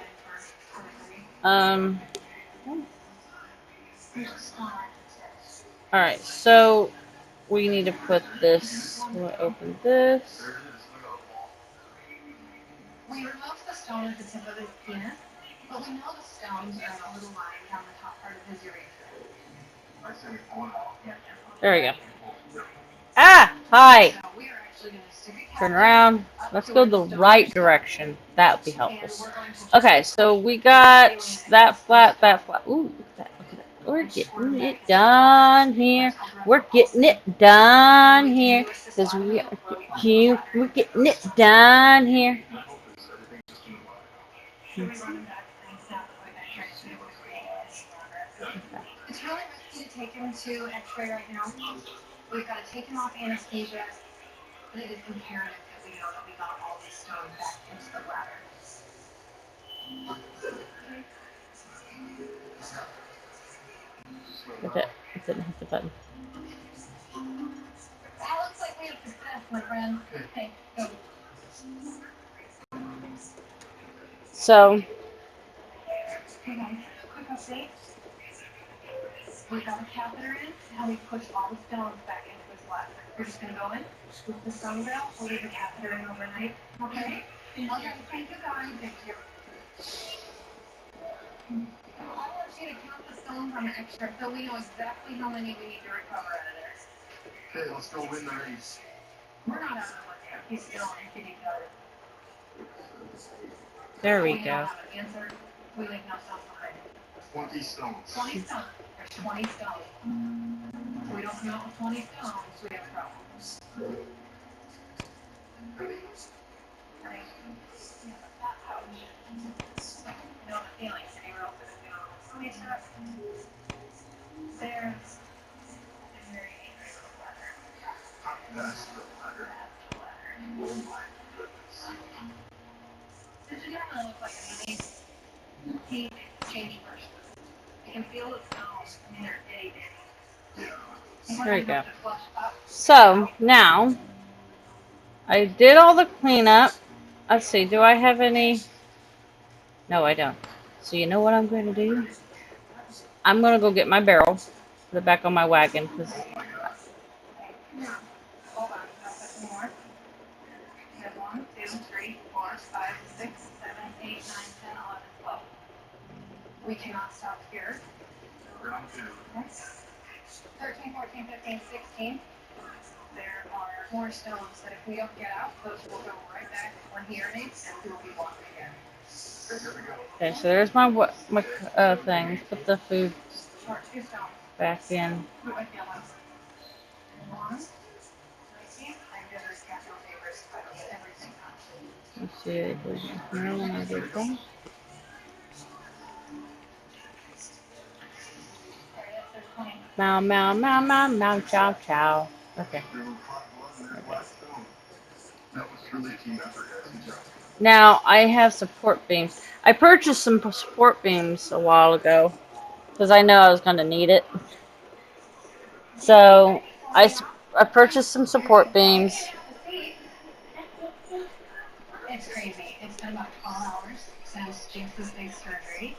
Alright, so we need to put this. We'll open this. We removed the stone at the tip of his penis, but we know the stones are in a little line down the top part of his urethra. There we go. Ah! Hi! So we are actually going to stick a Turn around. Let's go the right direction. That would be helpful. Okay, so we got that flat, that flat. Ooh, look at that. Look at that. We're getting it done here. We're getting it done here. Because we're getting it done here. It's really risky to take him to X-ray right now. We've got to take him off anesthesia, but it is imperative that we know that we got all these stones back into the bladder. Hit it. It didn't hit the button. That looks like we have success, my friend. Okay, go. So, Hey guys, quick update. We got a catheter in, and we pushed all the stones back into his bladder. We're just gonna go in with the stone bell. We'll leave the catheter in overnight. Okay? Okay, thank you guys. Thank you. I want you to count the stones on the extra so we know exactly how many we need to recover out of there. Okay, let's go win the race. We're not out of the woods yet. He's still in kidney failure. there we We don't go. have an answer. We leave no stones behind. 20 stones. 20 stones. There's 20 stones. If we don't come out with 20 stones, we have problems. Ready? Right? Yeah, but that's how we should. I know the feeling anywhere else is going on. So we start there. I'm very angry with the weather. That's the ladder. Oh my goodness. This is gonna look like a mini heat change version. You can feel the stones in their itty bitty. Yeah. There we go. So, now, I did all the cleanup. Let's see, do I have any? No, I don't. So you know what I'm going to do? I'm going to go get my barrel, put it back on my wagon, because Now, hold on, I'll put some more. You have 1, 2, 3, 4, 5, 6, 7, 8, 9, 10, 11, 12. We cannot stop here. Round 2. Okay. 13, 14, 15, 16. there are more stones that if we don't get out, those will go right back when he urinates and we will be walking again. Okay, so there's my thing. Let's put the food Or 2 stones. back in. Put my yellow. 1. I see. I'm gonna catch your favorites, but I'll get everything out. Let's see if we can hear when I get done. Meow, meow, meow, meow, meow, chow, chow. Okay. That was truly a team effort, guys. Good job. Now, I have support beams. I purchased some support beams a while ago because I know I was going to need it. So, I purchased some support beams. It's crazy. It's been about 12 hours since Jinx's big surgery.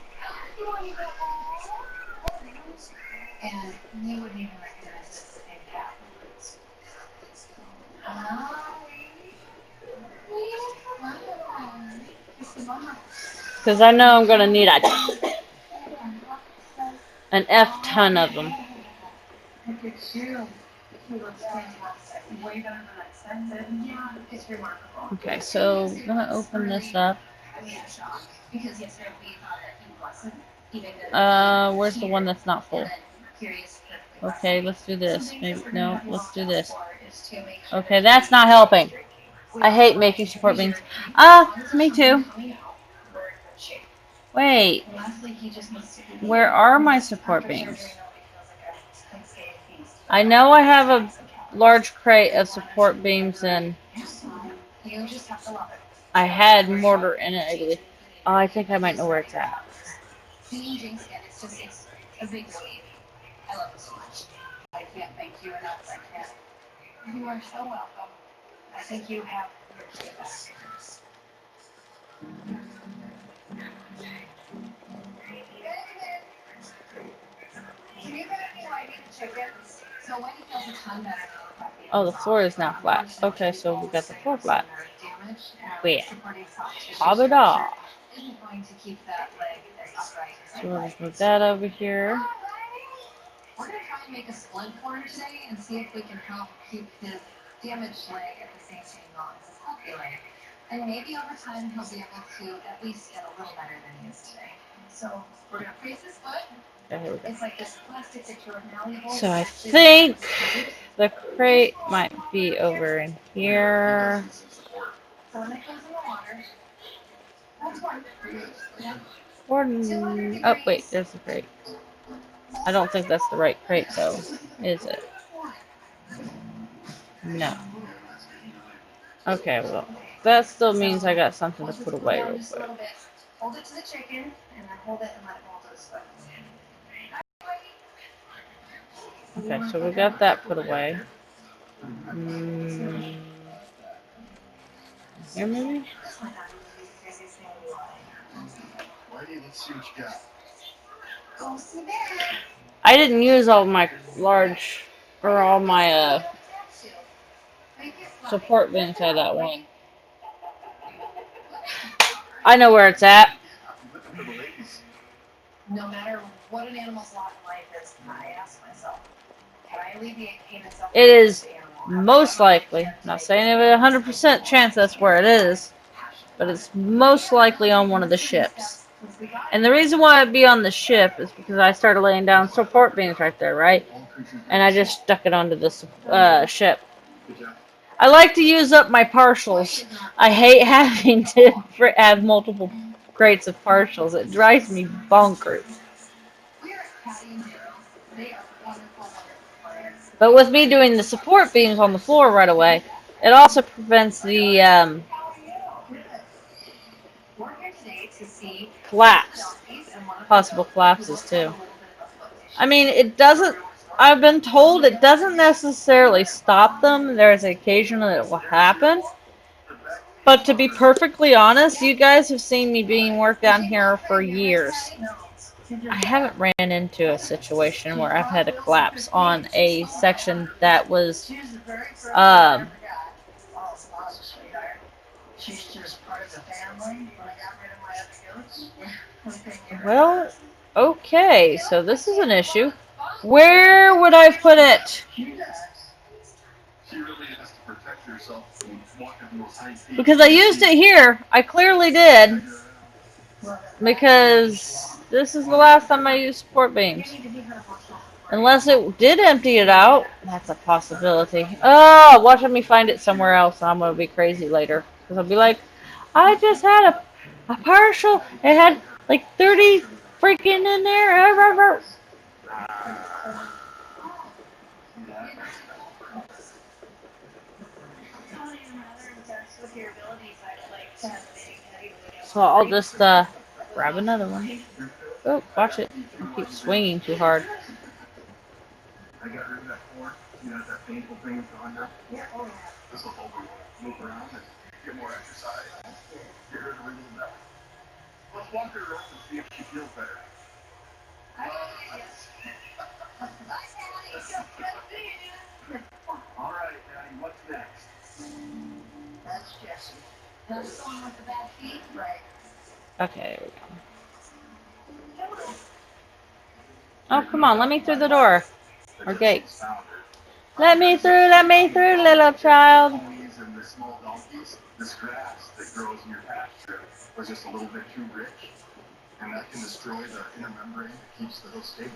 And you wouldn't even recognize this big cat. Because I know I'm going to need an F ton of them. Look at you. He looks fantastic. Way better than I expected. Yeah, it's remarkable. Okay, so I'm going to open this up. I mean, I'm shocked. Because yesterday we thought that he wasn't. Even Where's the one that's not full? Okay, let's do this. Maybe, no, let's do this. Okay, that's not helping. I hate making support beams. Me too. Wait, where are my support beams? I know I have a large crate of support beams and I had mortar in it, I believe. Oh, I think I might know where it's at. It's a big relief. I love it so much. I can't thank you enough. I can't. You are so welcome. I think you have your best. Can you get any white chickens? So when he feels a ton better. Oh, the floor is now flat. Okay, so we got the floor flat. Wait. Habada. So we'll just move that over here. We're gonna try and make a splint for him today and see if we can help keep his damaged leg at the same time as his healthy leg. And maybe over time he'll be able to at least get a little better than he is today. So we're gonna brace his foot. Okay, here we go. It's like this plastic that you're malleable. So I think the crate might be over in here. So when it goes in the water, that's one. Yeah. Or, oh, wait, there's the crate. I don't think that's the right crate, though. Is it? No. Okay, well, that still means I got something to put away real quick. Hold it to the chicken, and then hold it and let it roll to the foot. Okay, so we got that put away. Here, maybe? Whitey, let's see what you got. I didn't use all my large, or all my, support beams out of that one. I know where it's at. No matter what an animal's lot in life is, I ask myself, can I alleviate pain and suffering? It is most likely, not saying it with 100% chance that's where it is, but it's most likely on one of the ships. And the reason why it'd be on the ship is because I started laying down support beams right there, right? And I just stuck it onto the ship. I like to use up my partials. I hate having to have multiple crates of partials. It drives me bonkers. But with me doing the support beams on the floor right away, it also prevents the collapse. Possible collapses too. I mean, it doesn't, I've been told it doesn't necessarily stop them. There's an occasion that it will happen. But to be perfectly honest, you guys have seen me being worked down here for years. I haven't ran into a situation where I've had a collapse on a section that was, well, okay, so this is an issue. Where would I put it? yourself walking through those high feet. Because I used it here. I clearly did. Because this is the last time I used support beams. Unless it did empty it out. That's a possibility. Oh, watching me find it somewhere else. I'm going to be crazy later. Because I'll be like, I just had a partial. It had like 30 freaking in there. So I'll just grab another one. Oh, watch it. I keep swinging too hard. I got rid of that core. You know, that painful thing with Honda. This will help you move around and get more exercise. Get rid of the wrinkles back. Let's walk her around and see if she feels better. All right, Daddy, what's next? That's Jesse. That's the one with the bad feet? Right. Okay, there we go. Oh, come on, let me through the door. Or gate. Let me through, little child. Ponies and the small donkeys, this grass that grows in your pasture was just a little bit too rich, and that can destroy the inner membrane that keeps the hoof stable.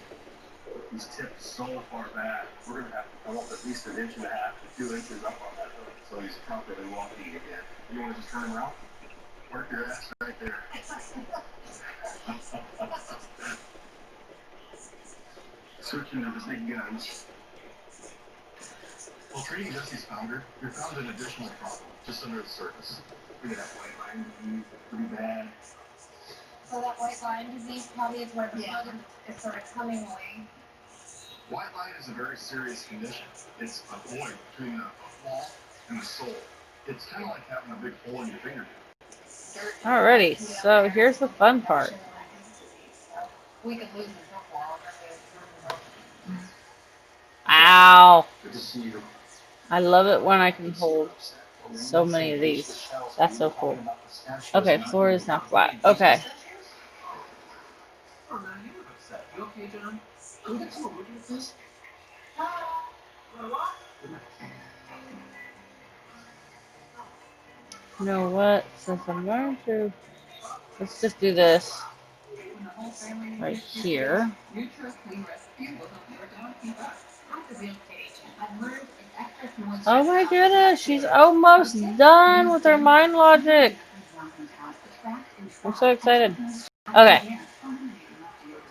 These tips so far back, we're going to have to come up at least 1.5 to 2 inches up on that hook so he's properly walking again. You want to just turn him around? Work your ass right there. Switching to the big guns. Well, treating Jesse's founder, we found an additional problem just under the surface. We had white line disease, pretty bad. So that white line disease probably is where the blood is sort of coming away. White line is a very serious condition. It's a void between the wall and the sole. It's kind of like having a big hole in your fingertip. Alrighty, so here's the fun part. We could lose the football. Ow! Good to see you. I love it when I can hold so many of these. That's so cool. Okay, floor is now flat. Okay. Oh, no, you look upset. You okay, John? Can we get some wood with this? You know what? Since I'm going to... Let's just do this right here. Oh my goodness, she's almost done with her mind logic. I'm so excited. Okay.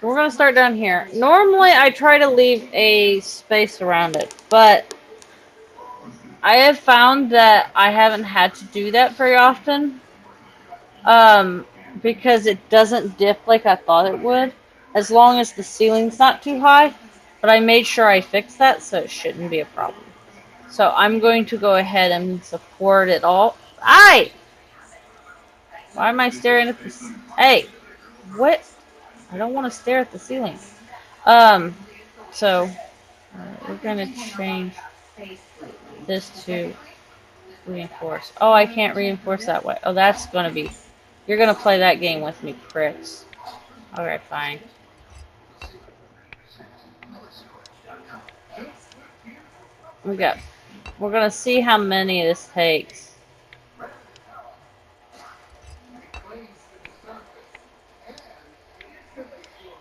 So we're going to start down here. Normally I try to leave a space around it, but I have found that I haven't had to do that very often. Because it doesn't dip like I thought it would, as long as the ceiling's not too high. But I made sure I fixed that, so it shouldn't be a problem. So I'm going to go ahead and support it all. Aye! Why am I staring at this? Hey! What? I don't want to stare at the ceiling. So we're going to change this to reinforce. Oh, I can't reinforce that way. Oh, that's going to be... You're going to play that game with me, pricks. Alright, fine. Okay. We're going to see how many this takes.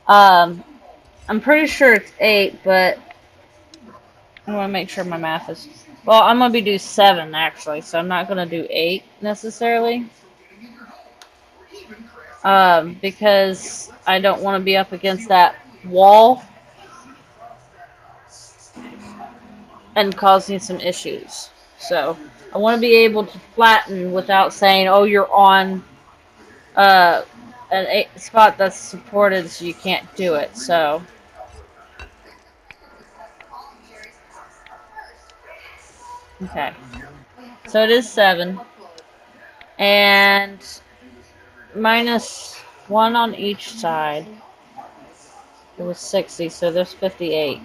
I'm pretty sure it's 8, but I want to make sure my math is... Well, I'm going to be doing 7, actually, so I'm not going to do 8, necessarily. Because I don't want to be up against that wall and causing some issues. So I want to be able to flatten without saying, oh, you're on an spot that's supported, so you can't do it. So okay, so it is 7 and minus 1 on each side. It was 60, so there's 58.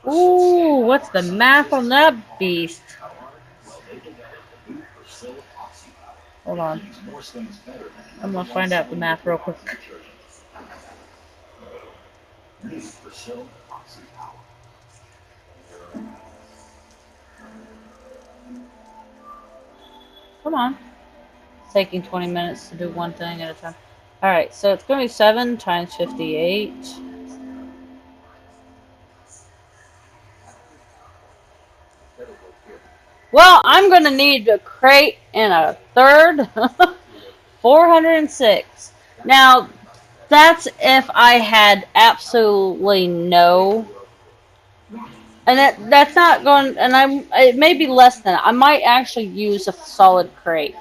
Ooh, what's the math on that beast? Hold on. I'm gonna find out the math real quick. Come on. It's taking 20 minutes to do one thing at a time. Alright, so it's going to be 7 times 58. Well, I'm going to need a crate and a third. 406. Now, that's if I had absolutely no. And that's not going. And it may be less than that. I might actually use a solid crate.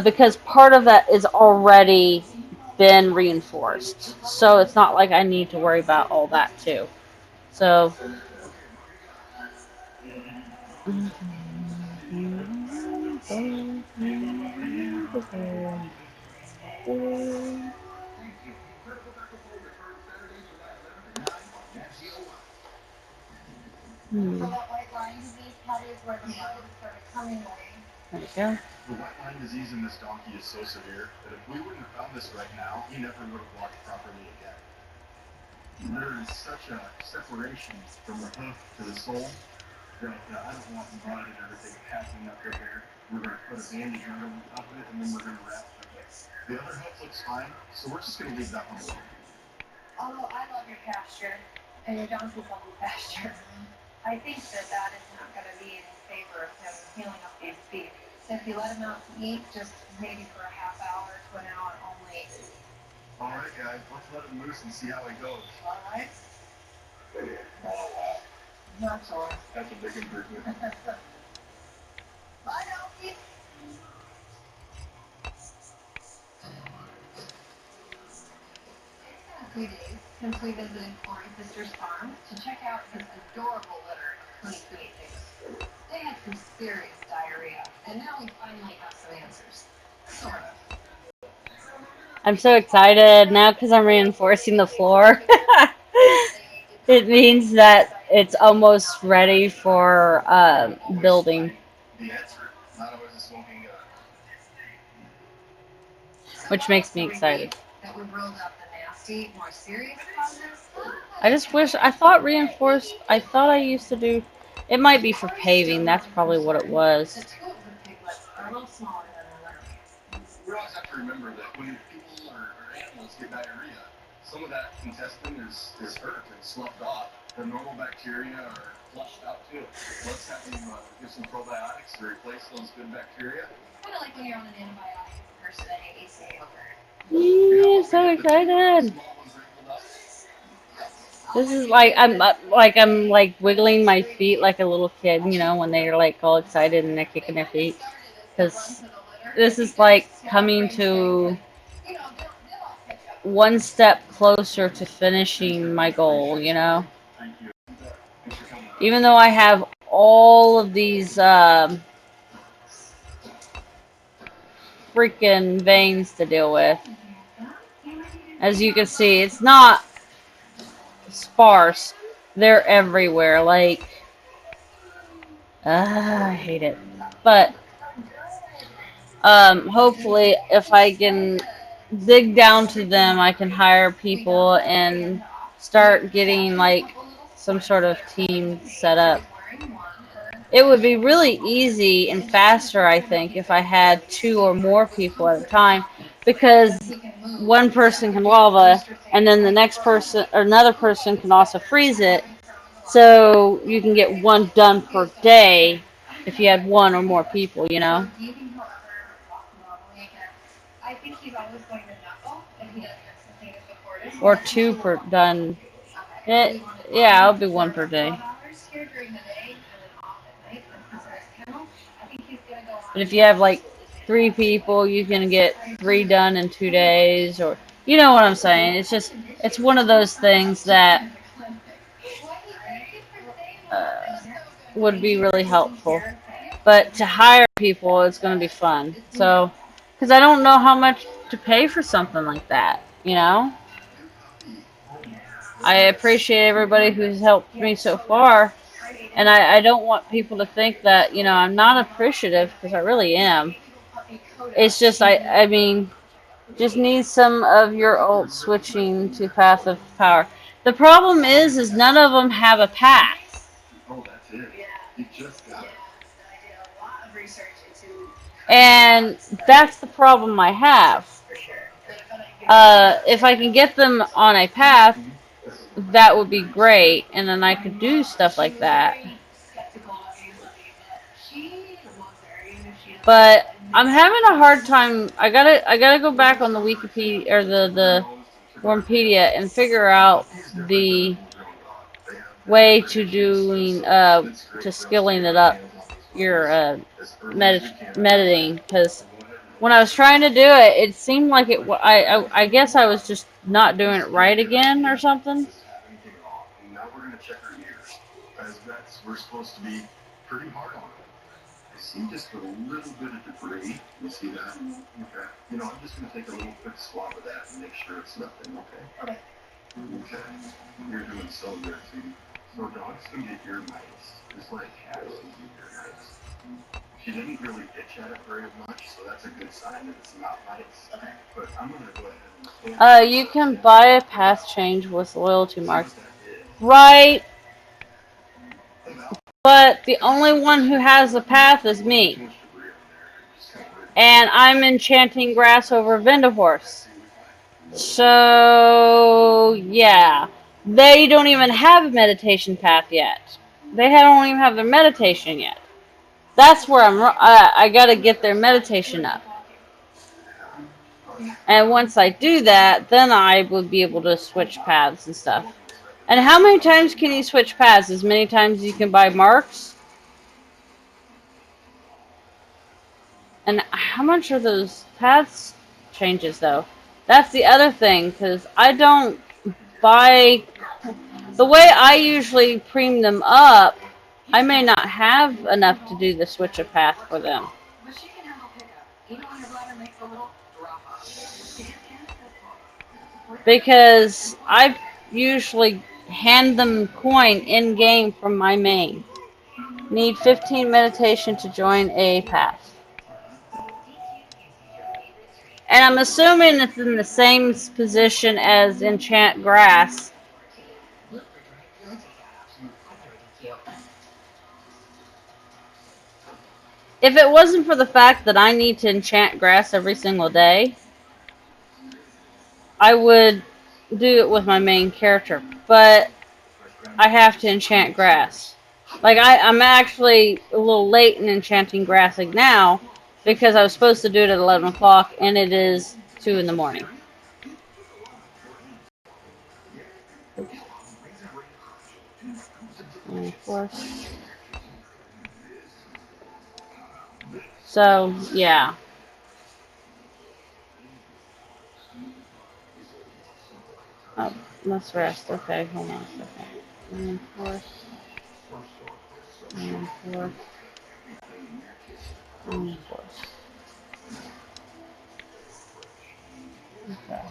Because part of that is already been reinforced. So it's not like I need to worry about all that too. So. So that white line disease, that is where the blood started coming away. There we go. The wet line disease in this donkey is so severe that if we wouldn't have found this right now, he never would have walked properly again. There is such a separation from the hoof to the sole that I don't want blood and everything passing up her hair. We're going to put a bandage on top of it, and then we're going to wrap it. The other hoof looks fine, so we're just going to leave that one alone. Although I love your pasture, and your donkey's love your pasture, I think that is not going to be in favor of him healing up these feet. So if you let him out to eat, just maybe for a half hour to an hour only. All right, guys, let's let him loose and see how it goes. All right? Not sure. That's a big improvement. Bye, donkey. It's been a few days since we visited Corey Sister's farm to check out his adorable litter of 22 pigs. They had some serious diarrhea, and now we finally have some answers. Sort of. I'm so excited now because I'm reinforcing the floor. It means that it's almost ready for building. The answer, not always a smoking gun. Which makes me excited. That we ruled out the nasty, more serious causes. I just wish, I thought I used to do, it might be for paving, that's probably what it The was. two of the piglets are a little smaller than the litter. We always have to remember that when people or animals get diarrhea, some of that intestine is hurt and sloughed off. The normal bacteria are flushed out too. Let's have them give some probiotics to replace those good bacteria. Kind of like when you're on an antibiotic for person and you eat some yogurt. Yeah, so excited. This is like I'm like wiggling my feet like a little kid, you know, when they're like all excited and they're kicking their feet. Because this is like coming to one step closer to finishing my goal, you know. Even though I have all of these freaking veins to deal with. As you can see, it's not sparse. They're everywhere. Like, I hate it. But hopefully, if I can dig down to them, I can hire people and start getting like some sort of team set up. It would be really easy and faster, I think, if I had 2 or more people at a time, because one person can lava, and then the next person or another person can also freeze it, so you can get one done per day if you had 1 or more people, you know. Or 2 per done. Yeah, I'll do 1 per day. But if you have like 3 people, you can get 3 done in 2 days, or you know what I'm saying. It's just, it's one of those things that would be really helpful. But to hire people, it's going to be fun. So, because I don't know how much to pay for something like that, you know. I appreciate everybody who's helped me so far. And I don't want people to think that, you know, I'm not appreciative, because I really am. It's just, I mean, just need some of your ult switching to Path of Power. The problem is none of them have a path. Oh, that's it. You just got it. I did a lot of research into And that's the problem I have. If I can get them on a path, that would be great, and then I could do stuff like that. But I'm having a hard time. I gotta go back on the Wikipedia or the Wormpedia and figure out the way to doing to skilling it up your meditating, because when I was trying to do it, it seemed like I guess I was just not doing it right again or something. Now we're going to check her ears. As vets, we're supposed to be pretty hard on her. I see just a little bit of debris. You see that? Okay. You know, I'm just going to take a little quick swab of that and make sure it's nothing, okay? Okay. You're doing so good, sweetie. So dogs can get ear mites, just like cats can get ear mites. She didn't really itch at it very much, so that's a good sign that it's not mites. Okay. But I'm going to go ahead and... You can buy a path change with loyalty marks. Right. But the only one who has the path is me. And I'm enchanting grass over Vendahorse. So, yeah. They don't even have a meditation path yet. They don't even have their meditation yet. That's where I gotta get their meditation up. And once I do that, then I would be able to switch paths and stuff. And how many times can you switch paths? As many times as you can buy marks? And how much are those paths changes, though? That's the other thing, because I don't buy... The way I usually prem them up, I may not have enough to do the switch of path for them. Because I usually hand them coin in-game from my main. Need 15 meditation to join a path. And I'm assuming it's in the same position as enchant grass. If it wasn't for the fact that I need to enchant grass every single day, I would do it with my main character. But I have to enchant grass. Like, I'm actually a little late in enchanting grass now, because I was supposed to do it at 11 o'clock, and it is 2 in the morning. Of course. So, yeah. Oh, let's rest. Okay, hold on a second. Reinforce. Reinforce. Reinforce. Okay.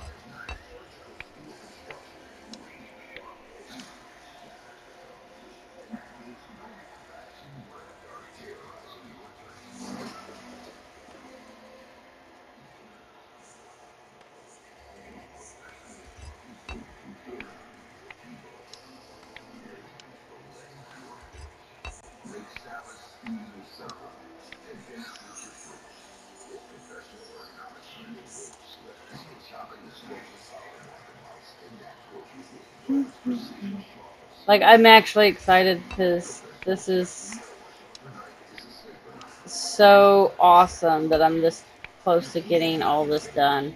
Like, I'm actually excited because this is so awesome that I'm this close to getting all this done.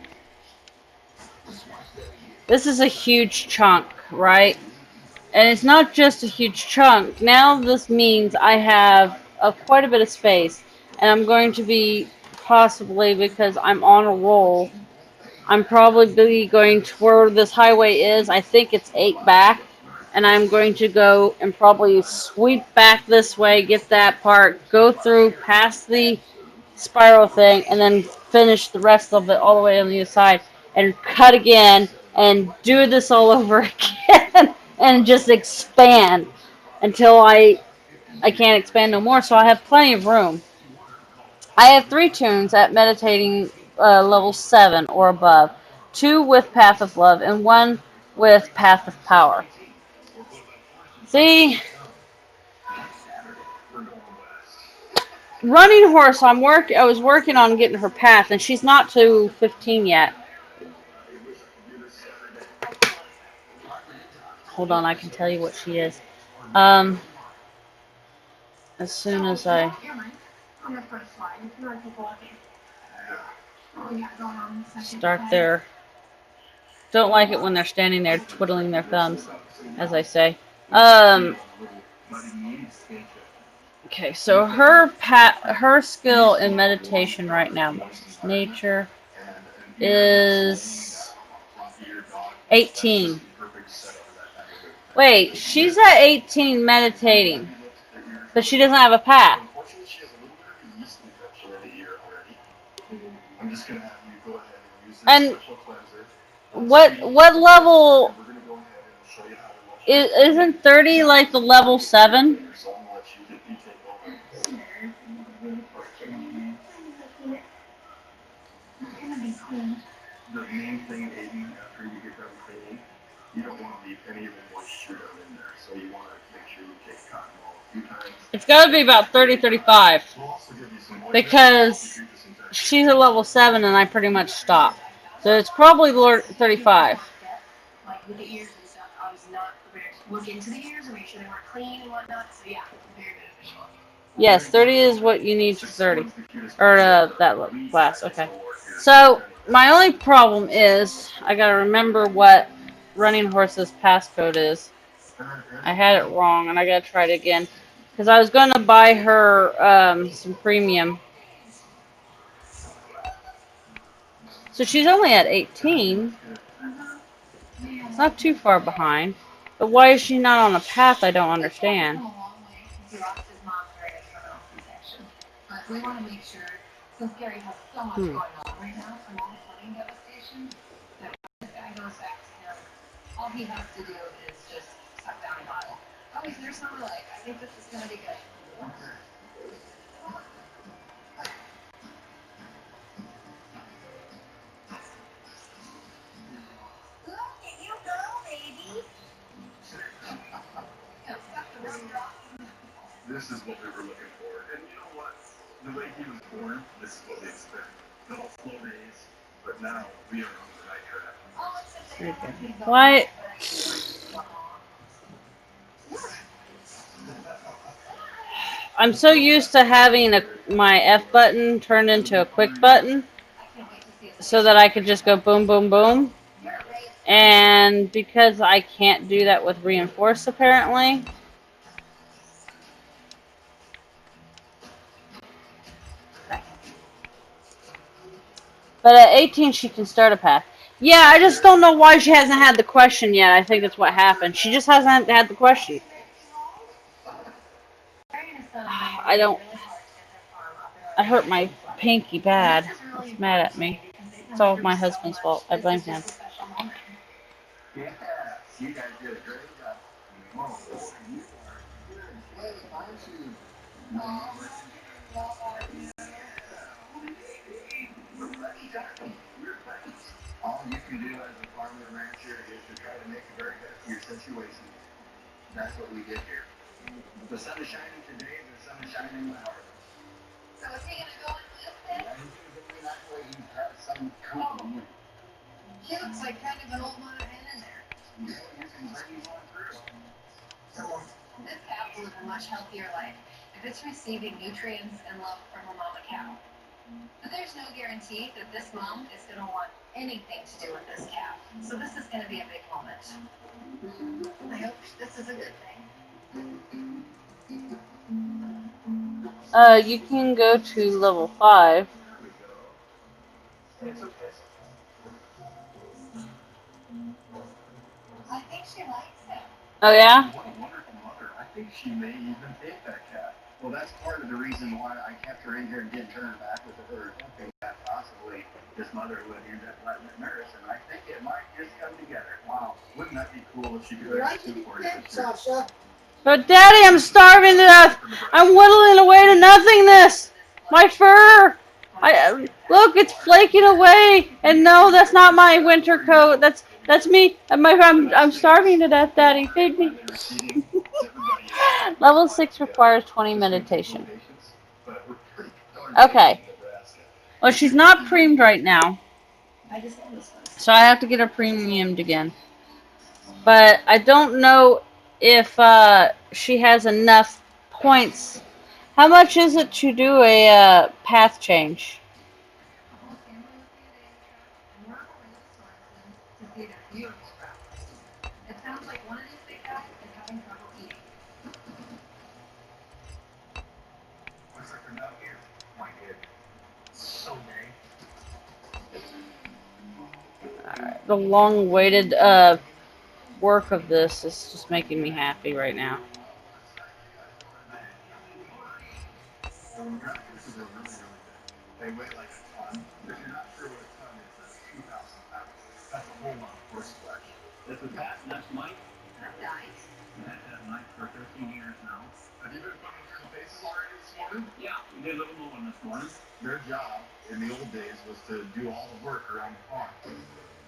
This is a huge chunk, right? And it's not just a huge chunk. Now this means I have quite a bit of space. And I'm going to be, possibly because I'm on a roll, I'm probably going to where this highway is. I think it's 8 back. And I'm going to go and probably sweep back this way, get that part, go through past the spiral thing, and then finish the rest of it all the way on the other side, and cut again, and do this all over again, and just expand until I can't expand no more. So I have plenty of room. I have 3 tunes at meditating level 7 or above, 2 with Path of Love, and 1 with Path of Power. See? Running Horse, I was working on getting her path, and she's not to 15 yet. Hold on, I can tell you what she is. As soon as I On the first slide, if you want to take a look at what we got going on the second start slide. there. Don't like it when they're standing there twiddling their thumbs, as I say. Okay, so her skill in meditation right now, nature, is 18. Wait, she's at 18 meditating, but she doesn't have a path. Unfortunately, she has a little bit of a yeast infection in the ear already. I'm just gonna have you go ahead and use this And special cleanser. what level We're gonna go ahead and show you how to wash isn't 30 like the level 7? so I'm gonna let you take over. The main thing, Aiden, after you get done cleaning, you don't want to leave any of the moisture down in there. So you want to make sure you take cotton ball a few times. It's got to be about 30, 35. We'll also give you some moisture Because to disinfect. she's a level 7 and I pretty much stopped. So it's probably 35. Like with the ears and stuff, I was not prepared to look into the ears and make sure they were clean and whatnot. So yeah, very beneficial. Yes, 30 is what you need for 30. Or that class, okay. So, my only problem is, I gotta remember what Running Horse's passcode is. I had it wrong, and I gotta try it again. Because I was gonna buy her some premium. So she's only at 18. It's not too far behind. But why is she not on a path? I don't understand. Come a long way since he lost his mom during a terminal C-section. But we want to make sure, since Gary has so much going on right now from all the flooding devastation, that when this guy goes back to him, all he has to do is just suck down a bottle. Oh, he's there, somewhere like, I think this is going to be good. Look at you go, baby. Yeah, suck the raindrops. This is what we were looking for. And you know what? The way he was born, this is what we expect. No slow days, but now we are on the right track. Oh, it's such a Why? I'm so used to having my F button turned into a quick button so that I could just go boom, boom, boom. And because I can't do that with Reinforce, apparently. But at 18, she can start a path. Yeah, I just don't know why she hasn't had the question yet. I think that's what happened. She just hasn't had the question. I hurt my pinky bad. He's mad at me. It's all my husband's fault. I blame him. Yeah, you guys did a great job. Oh, you are good. Aren't you? All you can do as a farmer and rancher is to try to make the very best of your situation. That's what we did here. The sun is shining today, the sun is shining tomorrow. So is he gonna go and lift it? That way you have some company. He looks like kind of an old mother hen in there. You can bring him on through. This cow will live a much healthier life if it's receiving nutrients and love from a mama cow. But there's no guarantee that this mom is going to want anything to do with this calf. So this is going to be a big moment. I hope this is a good thing. You can go to level 5. It's okay. I think she likes him. Oh, yeah? What a wonderful mother. I think she may even take that cat. Well, that's part of the reason why I kept her in here and didn't turn her back with her, hoping that possibly this mother would end up letting it nurse. And I think it might just come together. Wow. Wouldn't that be cool if she could raise two for you this year? Sasha. But Daddy, I'm starving to death. I'm whittling away to nothingness. My fur. Look, it's flaking away. And no, that's not my winter coat. That's me. I'm starving to death, Daddy. Feed me. Level 6 requires 20 meditation. Okay. Well, she's not preemed right now, so I have to get her premiumed again. But I don't know if she has enough points. How much is it to do a path change? It sounds like one of these big guys is having trouble eating. Looks like they're not here. My kid. So dang. The long-awaited work of this is just making me happy right now. They weigh like a ton. If you're not sure what a ton is, that's 2,000 pounds. That's a whole lot of horseflesh. This is Pat, and that's Mike. Nice. I've had Mike for 13 years now. Have you been putting through the paces already this morning? Yeah, we did a little mowing this morning. Their job in the old days was to do all the work around the farm.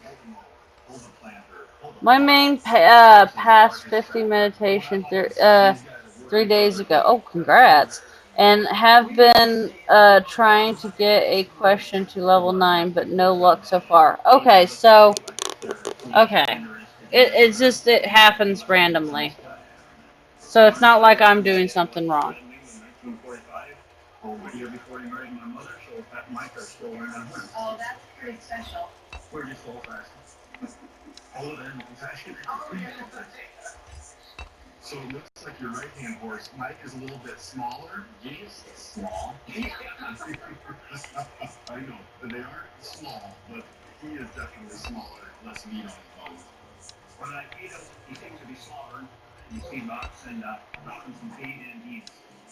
Hold the mower, hold the planter, hold the My main past 50 meditation 3 days ago. Oh, congrats. And have been trying to get a question to level 9, but no luck so far. Okay, so, okay. It's just, it happens randomly. So it's not like I'm doing something wrong. Oh, that's pretty special. We're just old fashioned. Older than fashioned. So it looks like your right hand horse, Mike, is a little bit smaller. Yes, small. I know, they are small, but he is definitely smaller, less meat on his bones. When I feed him, he seems to be smaller. You see Box and Robin's some feed, and he's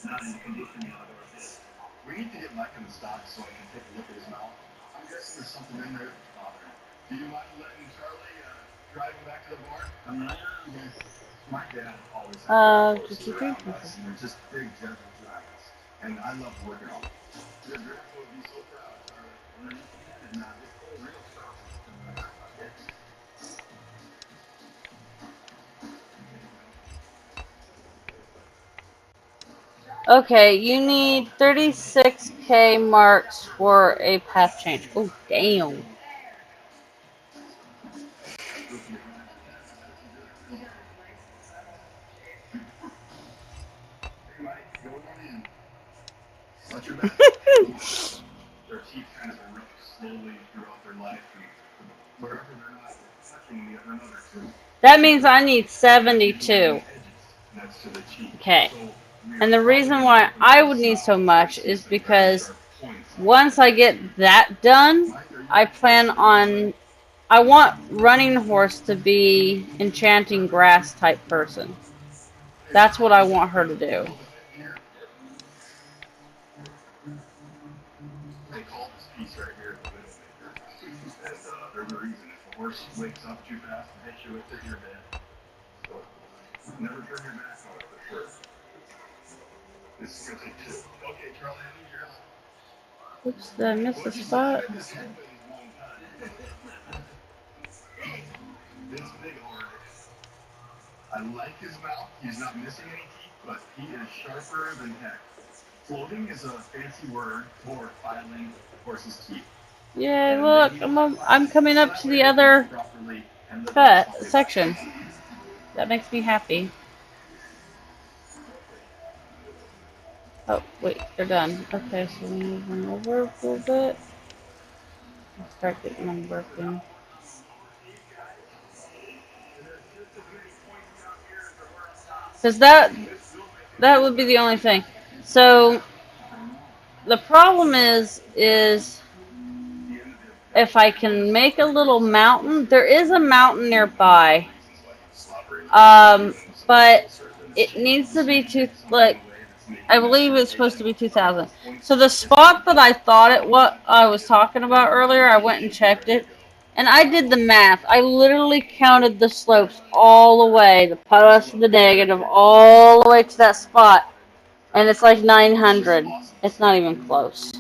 not in the condition the other horse is. We need to get Mike in the stock so I can take a look at his mouth. I'm guessing there's something in there that's bothering him. Do you mind letting Charlie drive him back to the barn? I'm not. My dad always had they're just big, gentle dragons. And I love working on them. Your grandpa would be so proud, Charlie. And it's real stuff. Okay, you need 36k marks for a path change. Oh, damn. Watch your back. Their teeth kind of erupt slowly throughout their life, and wherever they're not touching another tooth. That means I need 72. Next to the cheek. Okay. And the reason why I would need so much is because once I get that done, I plan on... I want Running Horse to be Enchanting Grass type person. That's what I want her to do. They call this piece right here the Widowmaker. And there's a reason. If a horse wakes up too fast and hits you with it, you're dead. So never turn your back on it for sure. This is going to take two. Okay, Charlie, I need your help. Oops, did I miss the spot? This big already. I like his mouth. He's not missing any teeth, but he is sharper than heck. Floating is a fancy word for filing horse's teeth. Yay, look, I'm coming up to the other section. That makes me happy. Oh, wait, they're done. Okay, so we move them over a little bit. I'll start getting them working. Because that would be the only thing. So, the problem is if I can make a little mountain. There is a mountain nearby. But it needs to be I believe it's supposed to be 2,000. So the spot that I thought what I was talking about earlier, I went and checked it. And I did the math. I literally counted the slopes all the way, the plus and the negative, all the way to that spot. And it's like 900. It's not even close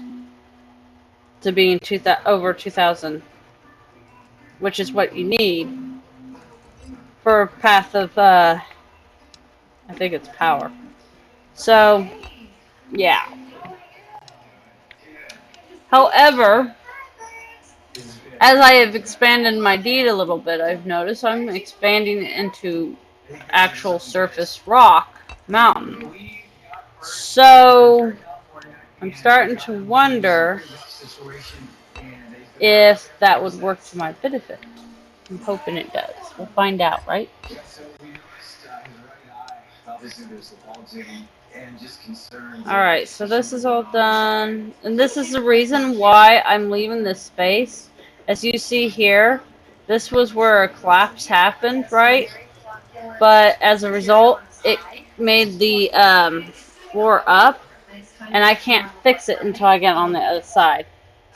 to being over 2,000. Which is what you need for a path of, I think it's power. So, yeah. However, as I have expanded my deed a little bit, I've noticed I'm expanding it into actual surface rock mountain. So I'm starting to wonder if that would work to my benefit. I'm hoping it does. We'll find out, right? Alright, so this is all done. And this is the reason why I'm leaving this space. As you see here, this was where a collapse happened, right? But as a result, it made the floor up. And I can't fix it until I get on the other side.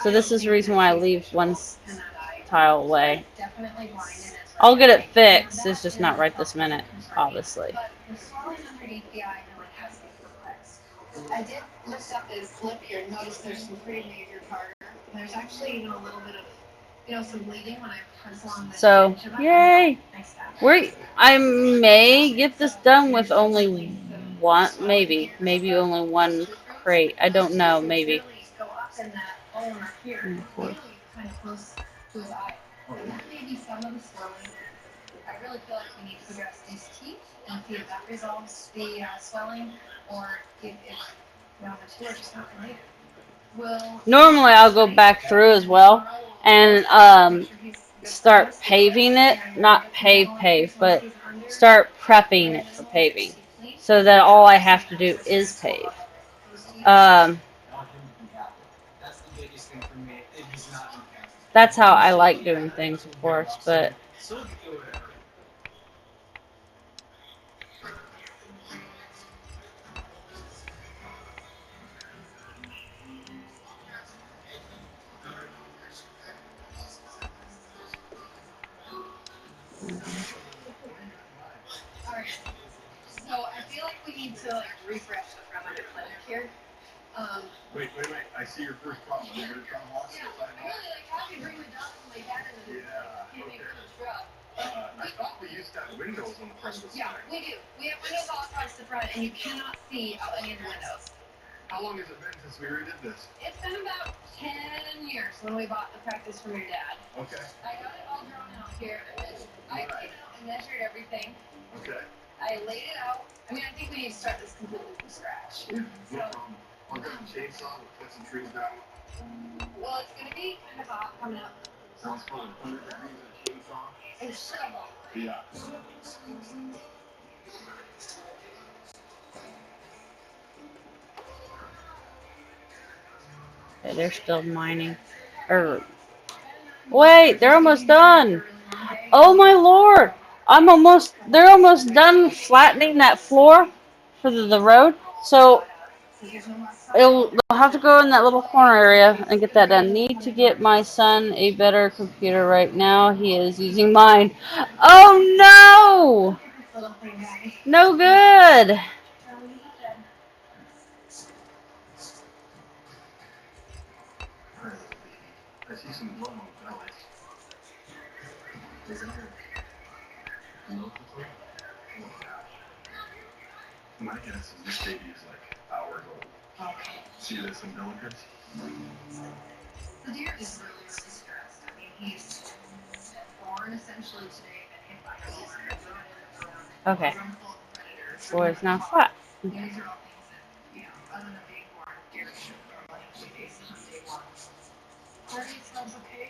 So this is the reason why I leave one tile away. I'll get it fixed. It's just not right this minute, obviously. I did look up this clip here and noticed there's some pretty major tartar. There's actually even a little bit of, some bleeding when I pencil on this. So, yay! I may get this done with only one, maybe only one crate. I don't know, maybe. Go up in that ulnar here, really kind of close to his eye. And that may be some of the swelling. I really feel like we need to address these teeth and see if that resolves the swelling, or if the two are just not related. Normally, I'll go back through as well and start paving it. Not pave, but start prepping it for paving, so that all I have to do is pave. That's how I like doing things, of course, but. Alright, so I feel like we need to refresh the front of the clinic here. Wait. I see your first problem. You're gonna try to watch Yeah, this, I know. really, how do you bring the dog from my dad into this? Can't make it drop. I thought we used to have windows on the front of the Yeah, sign. we do. We have windows all across the front, and you cannot see out any of the windows. How long has it been since we redid this? It's been about 10 years when we bought the practice from your dad. Okay. I got it all drawn out here, and then I came out and measured everything. Okay. I laid it out. I mean, I think we need to start this completely from scratch. Yeah, no problem. I'll grab a chainsaw, we'll put some trees down. Well, it's going to be kind of hot coming up. Sounds fun. 100 degrees and a chainsaw. And shovel. Yeah. Okay, they're still mining. Wait, they're almost done. Oh my lord! They're almost done flattening that floor for the road. So they'll have to go in that little corner area and get that done. Need to get my son a better computer right now. He is using mine. Oh no! No good! I see some blood on the belly. Is it here? No. My guess is this baby is like hours old. Okay. See this umbilicus? The deer is really stressed. I mean, he's born essentially today and hit by a Okay. Floor is now flat. These are all things that, other than being born, deer should likely face on day one. Party smells okay?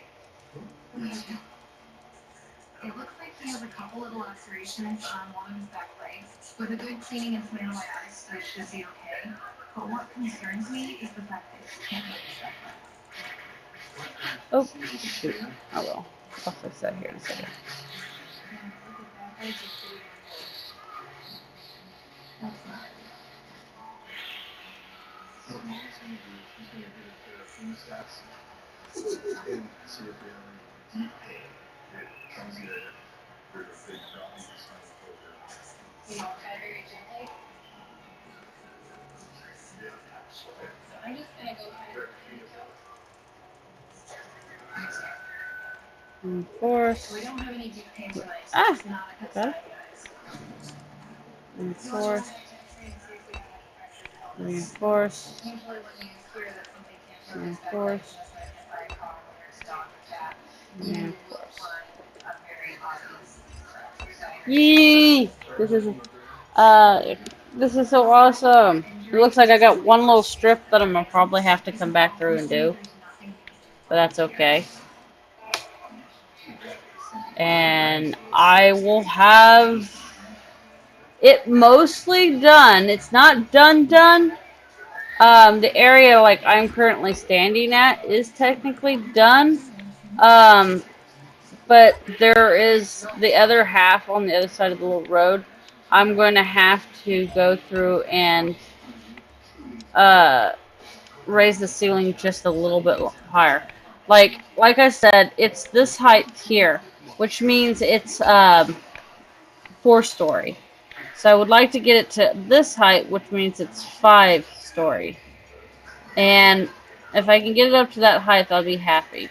It looks like he has a couple little lacerations on one of his back legs. With a good cleaning and some antibiotics, that should be okay. But what concerns me is the fact that he can't make his back leg. Oh, shoot. I will. I'll fix that here in a second. So what mom's gonna do, she's gonna get a few steps and see if we have any deep pain. It comes in, there's a big drop in the spinal cord. Very gently. Yeah. I'm just gonna go kind of. Reinforce. We don't have any deep pain tonight. So Ah, it's not a good okay. sign, guys. Reinforce. Reinforce. Usually when you hear that something can't And of course. And of course. Yee! This is so awesome. It looks like I got one little strip that I'm gonna probably have to come back through and do. But that's okay. And I will have it mostly done. It's not done. The area like I'm currently standing at is technically done. But there is the other half on the other side of the little road. I'm going to have to go through and raise the ceiling just a little bit higher. Like I said, it's this height here, which means it's 4-story. So I would like to get it to this height, which means it's 5-story. And if I can get it up to that height, I'll be happy.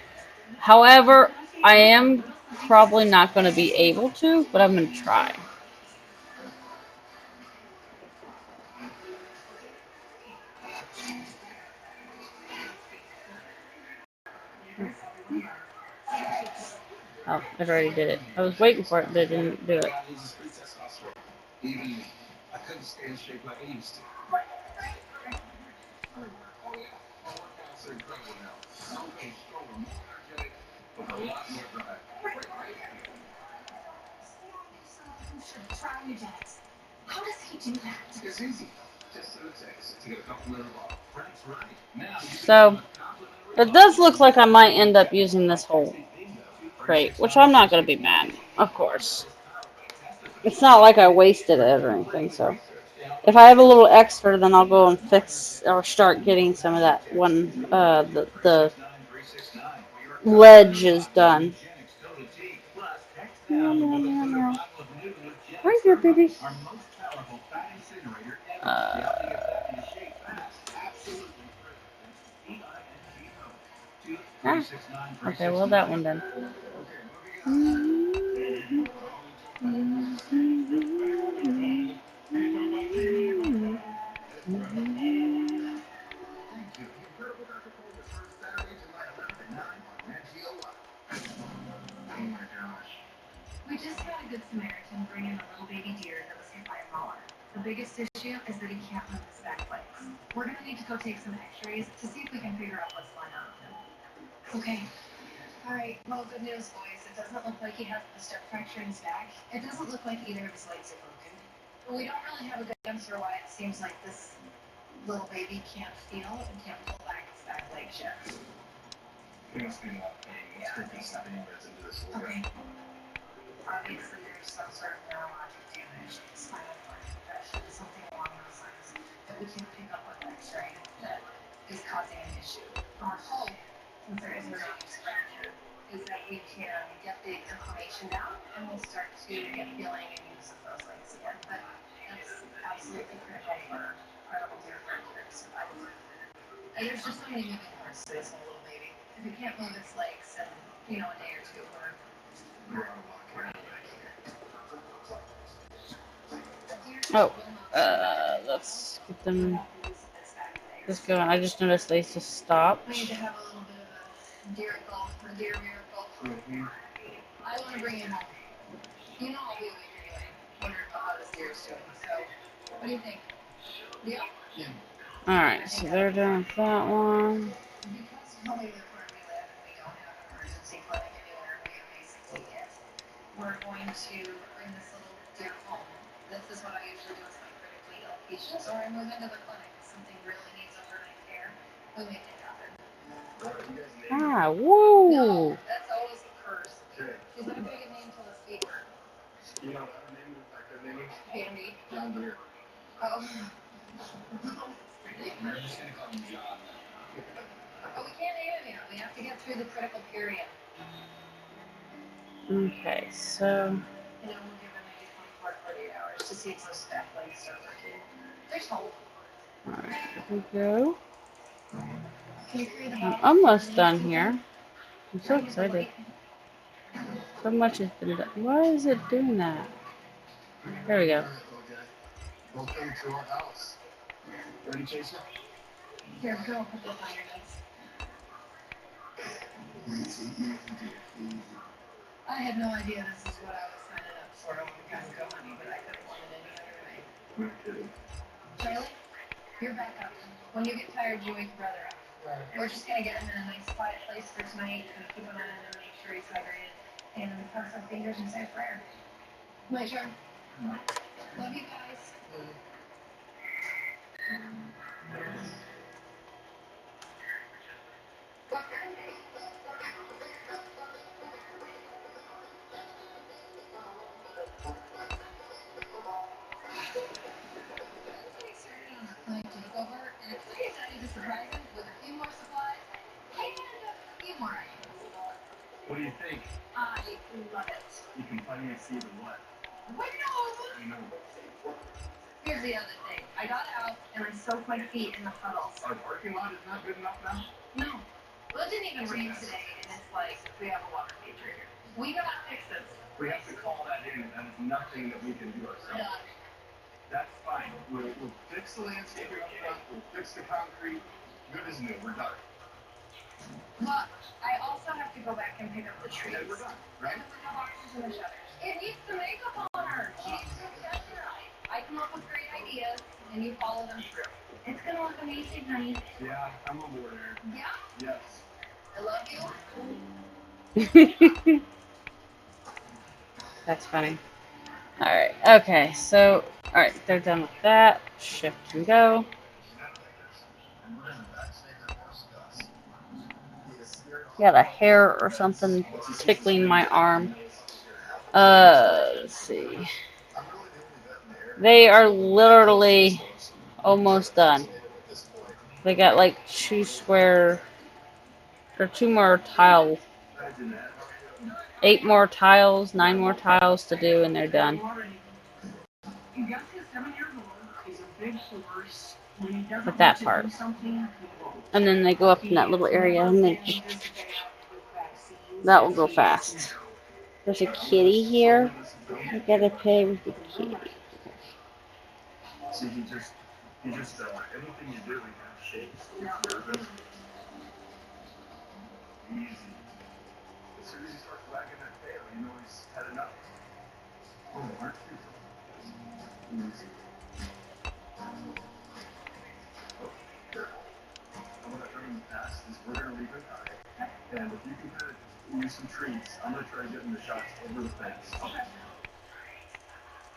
However, I am probably not going to be able to, but I'm going to try. Oh, it already did it. I was waiting for it, but it didn't do it. Even I couldn't stay in shape like I used to. So incredible now. So stronger, more energetic, with a lot more drive. Try your dad. How does he do that? It's easy. Just so it takes to get a complimentary bottle. Frank's right. Now you So, it does look like I might end up using this whole crate, which I'm not going to be mad, of course. It's not like I wasted it or anything, so. If I have a little extra, then I'll go and fix or start getting some of that one, the ledge is done. Right here, baby. Okay, well, that one then. We just had a good Samaritan bring in a little baby deer that was hit by a mower. The biggest issue is that he can't move his back legs. We're gonna need to go take some x-rays to see if we can figure out what's going on with him. Okay. Alright, well, good news, boys. It doesn't look like he has a strep fracture in his back. It doesn't look like either of his legs are broken. But we don't really have a good answer why it seems like this little baby can't feel and can't pull back his back legs yet. It must be not pain. It's freaking something that's into this little Okay. Obviously, there's some sort of neurologic damage, spinal cord infection, something along those lines that we can't pick up with X-ray that is causing an issue. Our hope, since there is a nervous fracture, is that we can get the inflammation down and we'll start to get feeling and use of those legs again. But that's absolutely critical for our little deer fracture to survive. And there's just so many moving parts to this little baby. If he can't move his legs in, a day or two, we're out of luck. Oh, let's get them just going. I just noticed they just stopped. We need to have a little bit of a deer golf or deer miracle. Mm-hmm. I want to bring him home. I'll be awake anyway. Wondering how this deer is doing. So, what do you think? Yeah? Alright, so they're done with that one. Because we live where we live and we don't have an emergency clinic anywhere we have ACT yet, we're going to bring this little deer home. This is what I usually do with my critically ill patients, or I move into the clinic if something really needs overnight care. We make it happen. Ah, woo! No, that's always a curse. Okay. She's not going to get named till the speaker. You know what her name is? Like her name is? Candy. John Deere. Oh. We're just gonna call him John. Oh, we can't name him yet. We have to get through the critical period. Okay, so. And then we'll give him maybe 24, 48 hours to see if those back legs start working. There's hope. Alright, here we go. Can you carry the I'm bottle? almost done here. I'm so excited. So much has been done. Why is it doing that? There we go. Welcome to our house. Ready, Chaser? Here, go. Put the fire nuts. I had no idea this is what I was signing up for a long time ago, honey, but I couldn't want it any other way. No kidding. Charlie, you're back up. When you get tired, you wake brother up. Right. We're just gonna get him in a nice quiet place for tonight and keep an eye on him, make sure he's hydrated, and cross our fingers and say a prayer. My turn. Love you guys. Like takeover, and it's decided to surprise him with a few more supplies and a few more items. What do you think? I love it. You can finally see the what? Windows! I know. Here's the other thing. I got out and I soaked my feet in the puddles. Our parking lot is not good enough now? No. Well, it didn't even rain today, and it's like we have a water feature here. We gotta fix this. We have to call that in, and that is nothing that we can do ourselves. Done. That's fine. We'll fix the landscaping up front, we'll fix the concrete. Good as new, we're done. But I also have to go back and pick up the trees. And we're done, right? And the boxes and the shutters. It needs the makeup on her. She's right. I come up with great ideas, and you follow them through. It's gonna look amazing, honey. Yeah, I'm on board, Aaron. Yeah? Yes. I love you. That's funny. Alright, okay, so, alright, they're done with that. Shift and go. Got a hair or something tickling my arm. Let's see. They are literally almost done. They got like 2 more tile. 8 more tiles, 9 more tiles to do, and they're done. With that part. And then they go up in that little area, and that will go fast. There's a kitty here. I gotta play with the kitty. See, he just, anything you do, he kind of shakes. He's nervous. Easy. As soon as he starts wagging that tail, you know he's had enough. Oh, aren't you? Easy. Oh, careful. I'm gonna try and pass this. We're gonna leave it high. And if you can kind of use some treats, I'm gonna try to get him the shots over the fence. Okay.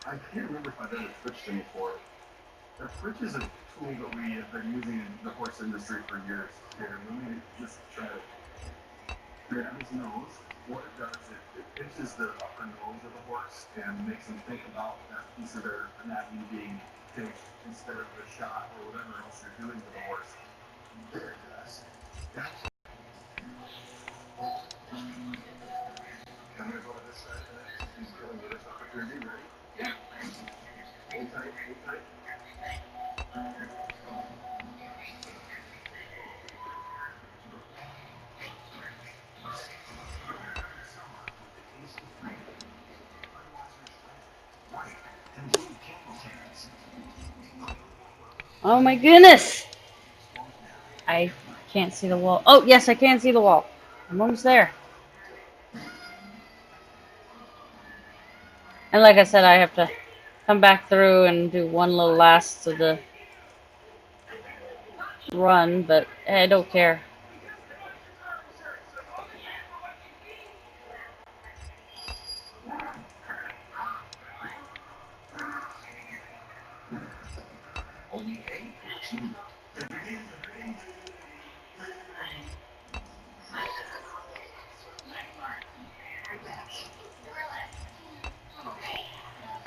I can't remember if I've ever switched him before. The switch is a tool that we have been using in the horse industry for years. Here, let me just try to grab his nose. What it does, it pinches the upper nose of the horse and makes them think about that piece of their anatomy being pinched instead of the shot or whatever else you're doing to the horse. There it does. Gotcha. I'm gonna go to this side of that. He's gonna get his opportunity, ready? Yeah. Hold tight, hold tight. Oh my goodness! I can't see the wall. Oh, yes, I can see the wall. I'm almost there. And like I said, I have to come back through and do one little last of the run, but I don't care.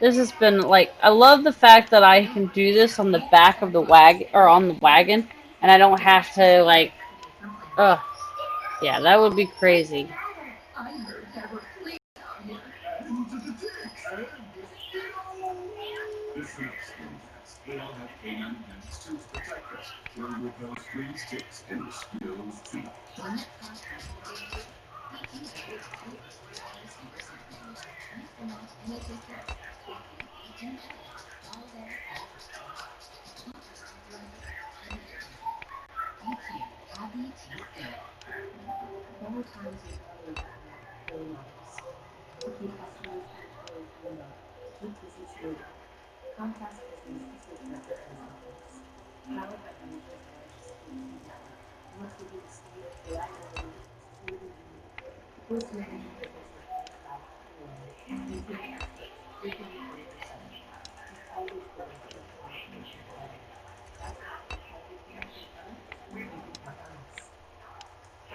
This has been like, I love the fact that I can do this on the back of the wagon, or on the wagon, and I don't have to like, yeah, that would be crazy. Over time, we probably got really nice. Okay, customers actually come up. Keep busy trading. Comcast Business is the director of office. Powered by America's largest TV network. Wants to be the state reliability, security, and voice management business with cloud and VPN. Frequently 40%. It's always better to get information together. That's why every connection done, we make it for us.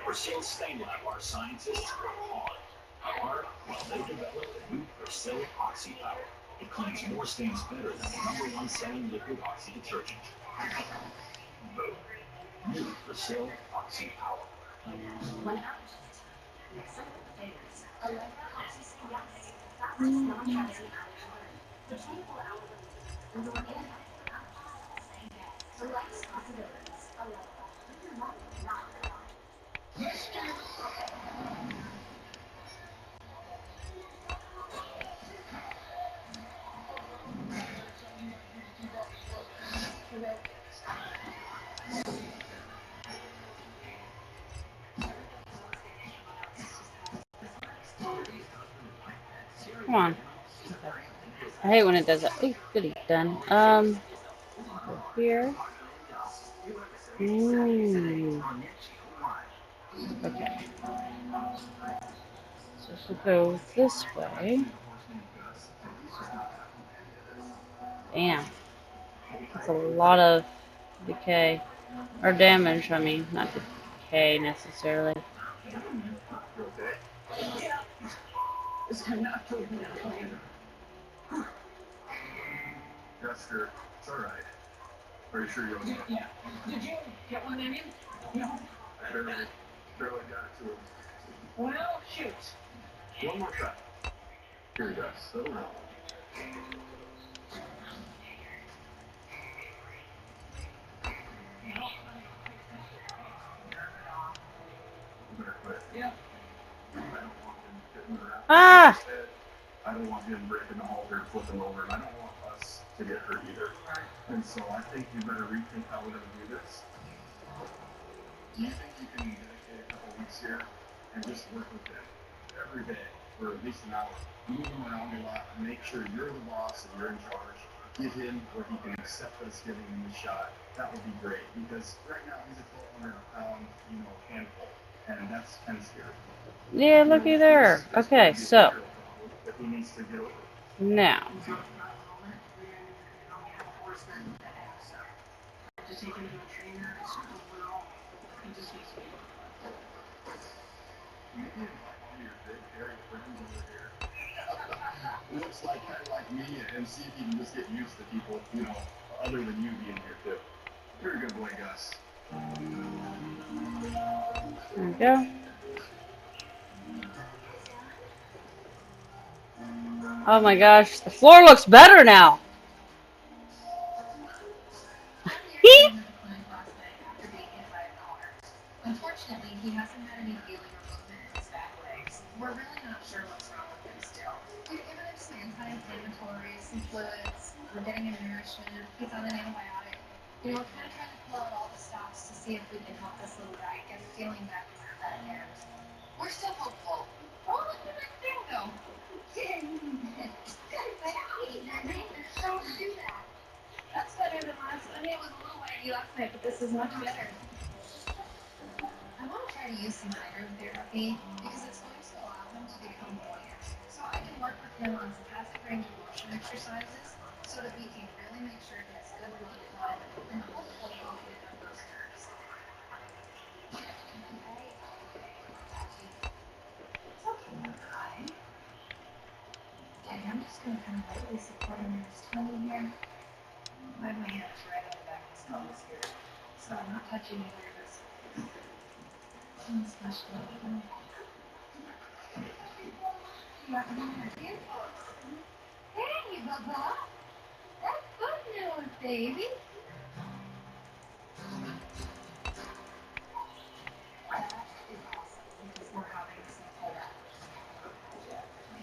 Persil Stain Lab, our scientists work hard. How hard? Well, they developed a new Persil Oxy Power. It cleans more stains better than the #1 selling liquid oxy detergent. Boom. New Persil Oxy Power. One allergist. Simple flavors. Allegra Oxy Yes. Fastest non-toxic allergy burn. Sustainable allergy. And organic allergies. Relax possibilities. Allegra. Not Come on. Okay. I hate when it does that. Ooh, goody, done. Here. Ooh. Okay. So if we go this way. Damn. That's a lot of decay. Or damage, I mean. Not decay necessarily. Jester, it's alright. Are you sure you'll get it? Yeah. Did you get one in you? No. I barely got it to him. Well, shoot. One more try. Here he goes. Settle down. You better quit. Yeah. I don't want him getting around. Ah! I don't want him breaking the halter, flipping over, and I don't want us to get hurt either. And so I think you better rethink how we're going to do this. Do you think you can dedicate a couple weeks here and just work with him every day for at least an hour? Move him around a lot, make sure you're the boss and you're in charge. Give him where he can accept us giving him the shot. That would be great because right now he's a 1,200-pound, handful, and that's kind of scary. Yeah, looky there. Okay, so. If he needs to get over. Now. Looks like kind of like me, and see if you can just get used to people, other than you being here too. You're a good boy, Gus. There we go. Oh my gosh, the floor looks better now. Unfortunately, he hasn't had any healing or movement in his back legs. We're really not sure what's wrong with him still. We've given him some anti-inflammatories, some fluids. We're getting him nourishment. He's on an antibiotic. We're kind of trying to pull out all the stops to see if we can help this little guy get feeling back again. We're still hopeful. Oh, look at that thing go. Don't do that. That's better than last. I mean, it was a little waggy last night, but this is much better. I want to try to use some hydrotherapy because it's going to allow him to become buoyant. So I can work with him on some passive range of motion exercises so that we can really make sure he has good blood flow and hopefully help get up those nerves. It's okay, don't cry. Okay, I'm just going to kind of lightly support him in his tummy here. I have my hands right on the back of his pelvis here, so I'm not touching either of his. Hey, Bubba. That's good news, baby. That is awesome because we're having some pullback.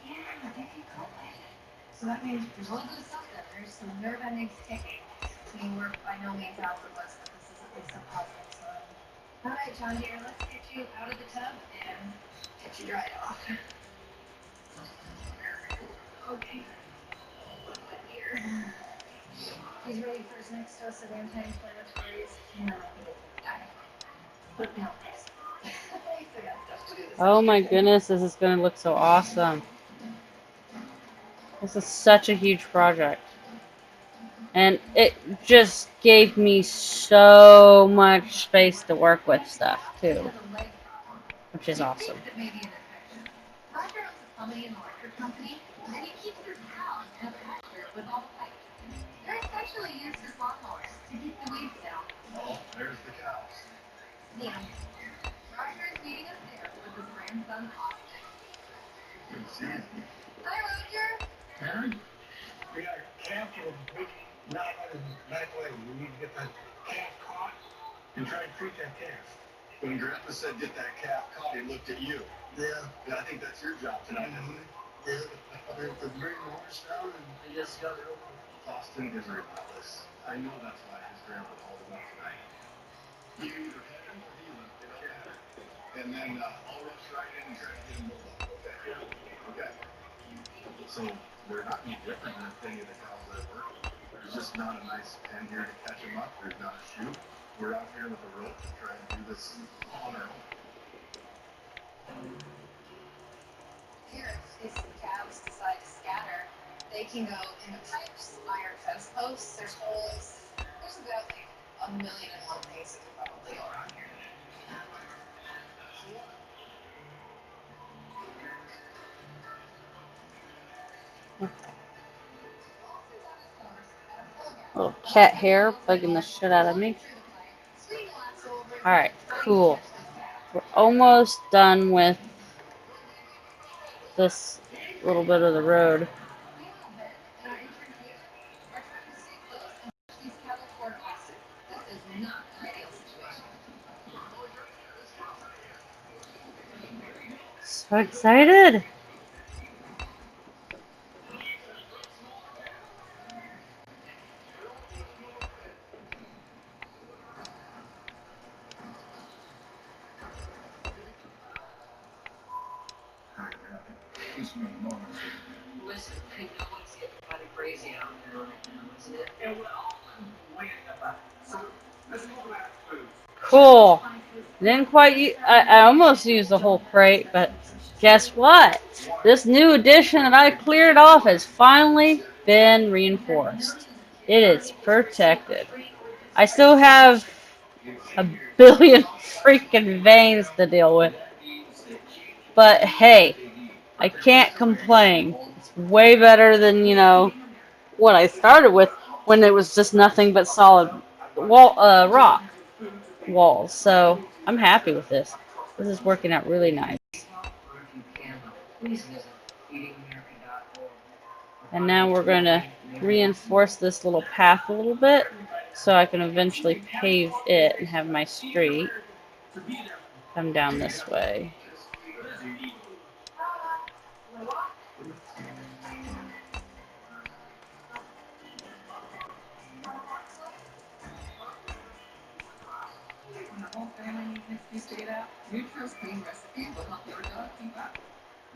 Yeah, there you go. So that means there's a little bit of something. There's some nerve endings ticking. I mean, we're by no means out of the woods, but this is at least a positive sign. All right, John dear, let's get you out of the tub and get you dried off. Okay. Here. He's ready for his next dose of anti-inflammatories. No. But no. Oh my goodness, this is going to look so awesome. This is such a huge project. And it just gave me so much space to work with stuff, too. Which is awesome. Roger owns a plumbing and electric company, and he keeps his cows in a pasture with all the pipes. They're essentially used as lawnmowers to keep the weeds down. Oh, there's the cows. Yeah. Roger is meeting us there with his grandson Austin. Good to see you. Hi, Roger. Aaron, we got a calf with a big knot on his back leg. We need to get that calf caught and try to treat that calf. When Grandpa said get that calf caught, he looked at you. Yeah. Yeah, I think that's your job tonight, isn't it? Yeah. We have to bring the horse down and he just got it open. Austin is relentless. I know that's why his grandpa called him up tonight. You either head him or he left it up. And then I'll rush right in and try to get him both up. Okay? Okay. So they're not any different than any of the cows that work. There's just not a nice pen here to catch them up. There's not a chute. We're out here with a rope to try and do this on our own. Here, if the calves decide to scatter, they can go in the pipes, iron fence posts, there's holes. There's about like 1,000,001 things that could probably go around here. Little cat hair bugging the shit out of me. Alright, cool. We're almost done with this little bit of the road. So excited! Listen, I know it's getting kind of crazy out there right now, isn't it? Yeah, well, so let's go back to Cool. Didn't quite. I almost used the whole crate, but guess what? This new addition that I cleared off has finally been reinforced. It is protected. I still have a billion freaking veins to deal with. But hey, I can't complain. It's way better than, what I started with when it was just nothing but solid rock walls. So I'm happy with this. This is working out really nice. And now we're going to reinforce this little path a little bit so I can eventually pave it and have my street come down this way.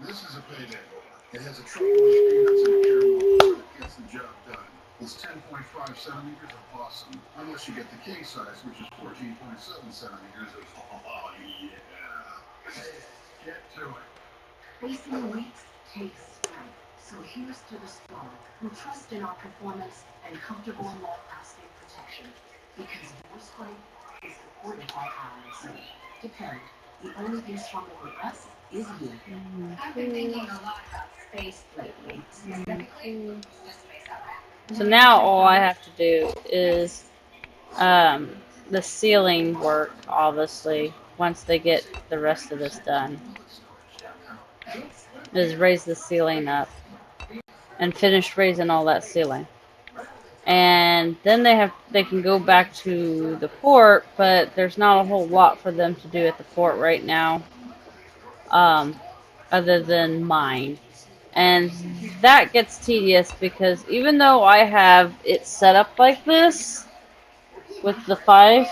This is a payday. It has a truckload of peanuts and a carry that gets the job done. It's 10.5 centimeters of awesome. Unless you get the king size, which is 14.7 centimeters of oh yeah. Get to it. Facing weights takes strength. So here's to the strong who trust in our performance and comfortable in long-lasting protection. Because your strength is supported by ours. Depend. The only thing stronger than us is you. I've been thinking a lot about space lately, specifically the space out. So now all I have to do is the ceiling work, obviously, once they get the rest of this done. Is raise the ceiling up and finish raising all that ceiling. And then they can go back to the port, but there's not a whole lot for them to do at the port right now, other than mine. And that gets tedious because even though I have it set up like this with the 5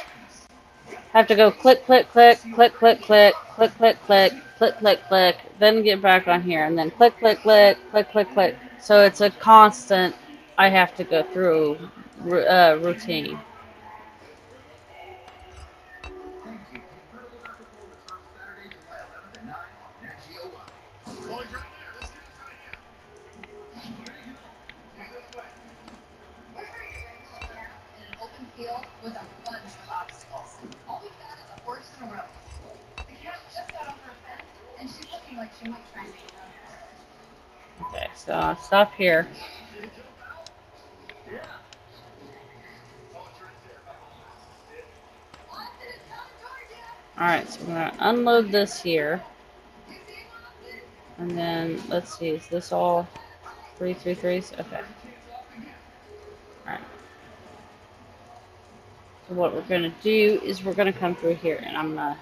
have to go click, click, click, click, click, click, click, click, click, click, click, click, then get back on here, and then click, click, click, click, click, click. So it's a constant. I have to go through routine. Thank you. The Incredible Dr. Paul returns Saturday, July 11th at 9 on Nat Geo Live. Boys, right there. Let's get inside here. Where are you going? He's this way. We're in an open field with a bunch of obstacles. All we've got is a horse and a rope. The cat just got over a fence, and she's looking like she might try and make it over. Okay, so I'll stop here. Did you jump out? Yeah. Oh, it's right there. Austin, it's coming toward you. Alright, so we're going to unload this here. You see him, Austin? And then, let's see, is this all 333s? Okay. Alright. So what we're going to do is we're going to come through here, and I'm going to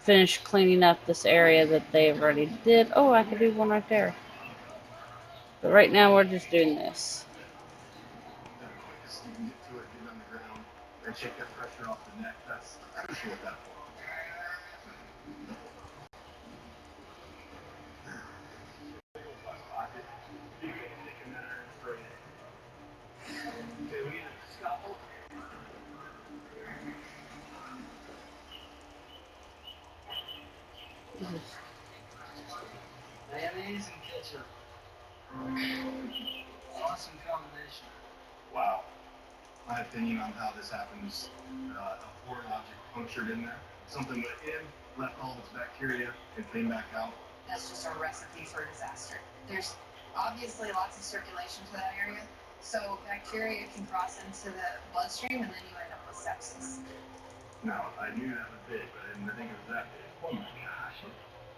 finish cleaning up this area that they've already did. Oh, I could do one right there. But right now we're just doing this. The quickest you can get to it, get on the ground, and shake that pressure off the neck. That's crucial at that point. You can take a minute and spray it. Okay, we need a scalpel. Mayonnaise and ketchup. Awesome combination. Wow. My opinion on how this happens, a foreign object punctured in there. Something went in, left all its bacteria, and came back out. That's just a recipe for disaster. There's obviously lots of circulation to that area, so bacteria can cross into the bloodstream, and then you end up with sepsis. Now, I knew that was big, but I didn't think it was that big. Oh my gosh.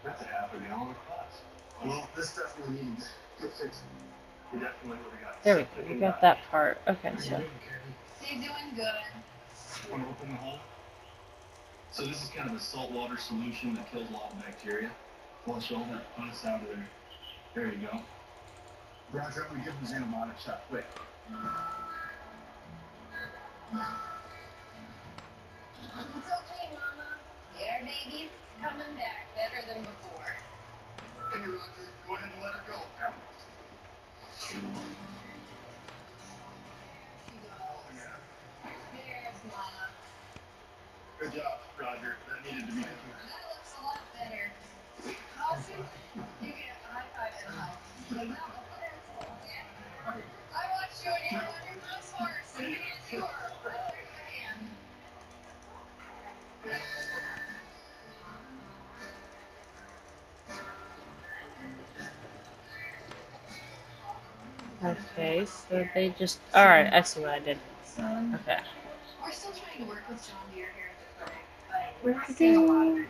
That's a half a gallon of plus. Well, this definitely needs get fixed. We definitely would have got There we go. We got that part. Okay, so. You're doing good. Want to open the hole? So this is kind of a saltwater solution that kills a lot of bacteria. Flush all that pus out of there. There you go. Roger, I'm going to give him his antibiotic shot quick. It's okay, Mama. Yeah, baby's coming back better than before. Hey, Roger, go ahead and let her go. There's Mama. Good job, Roger. That needed to be done. That looks a lot better. Austin, you get a high five and a hug. I watched you and Aaron on your first horse, and here you are. Oh, man. Okay, so they just. Alright, I see what I did. Okay. We're still trying to work with John Deere here at the clinic, but we're not seeing a lot of it.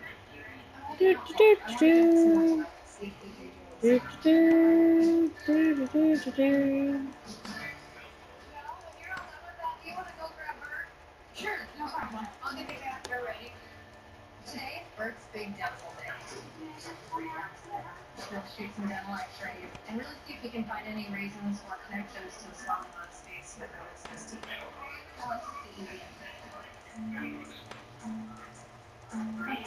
Sure, no problem. I'll get the cat hair ready. Today, Bert's big dental day. He'll shoot some dental x-rays and really see if we can find any reasons or connections to the swelling on his face with his teeth. Oh, it's the easiest thing. All right,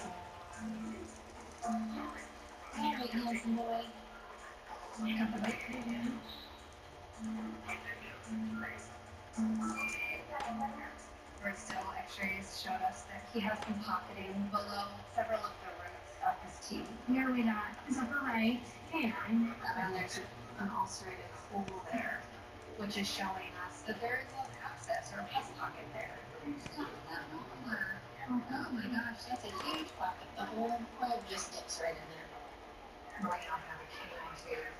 handsome boy. Bert's dental x-rays showed us that he has some pocketing below several of the roots of his teeth. Here we got his upper right canine, and there's an ulcerated hole there, which is showing us that there is an abscess or a pus pocket there. Oh my gosh, that's a huge pocket. The whole probe just dips right in there. We don't have a canine tooth.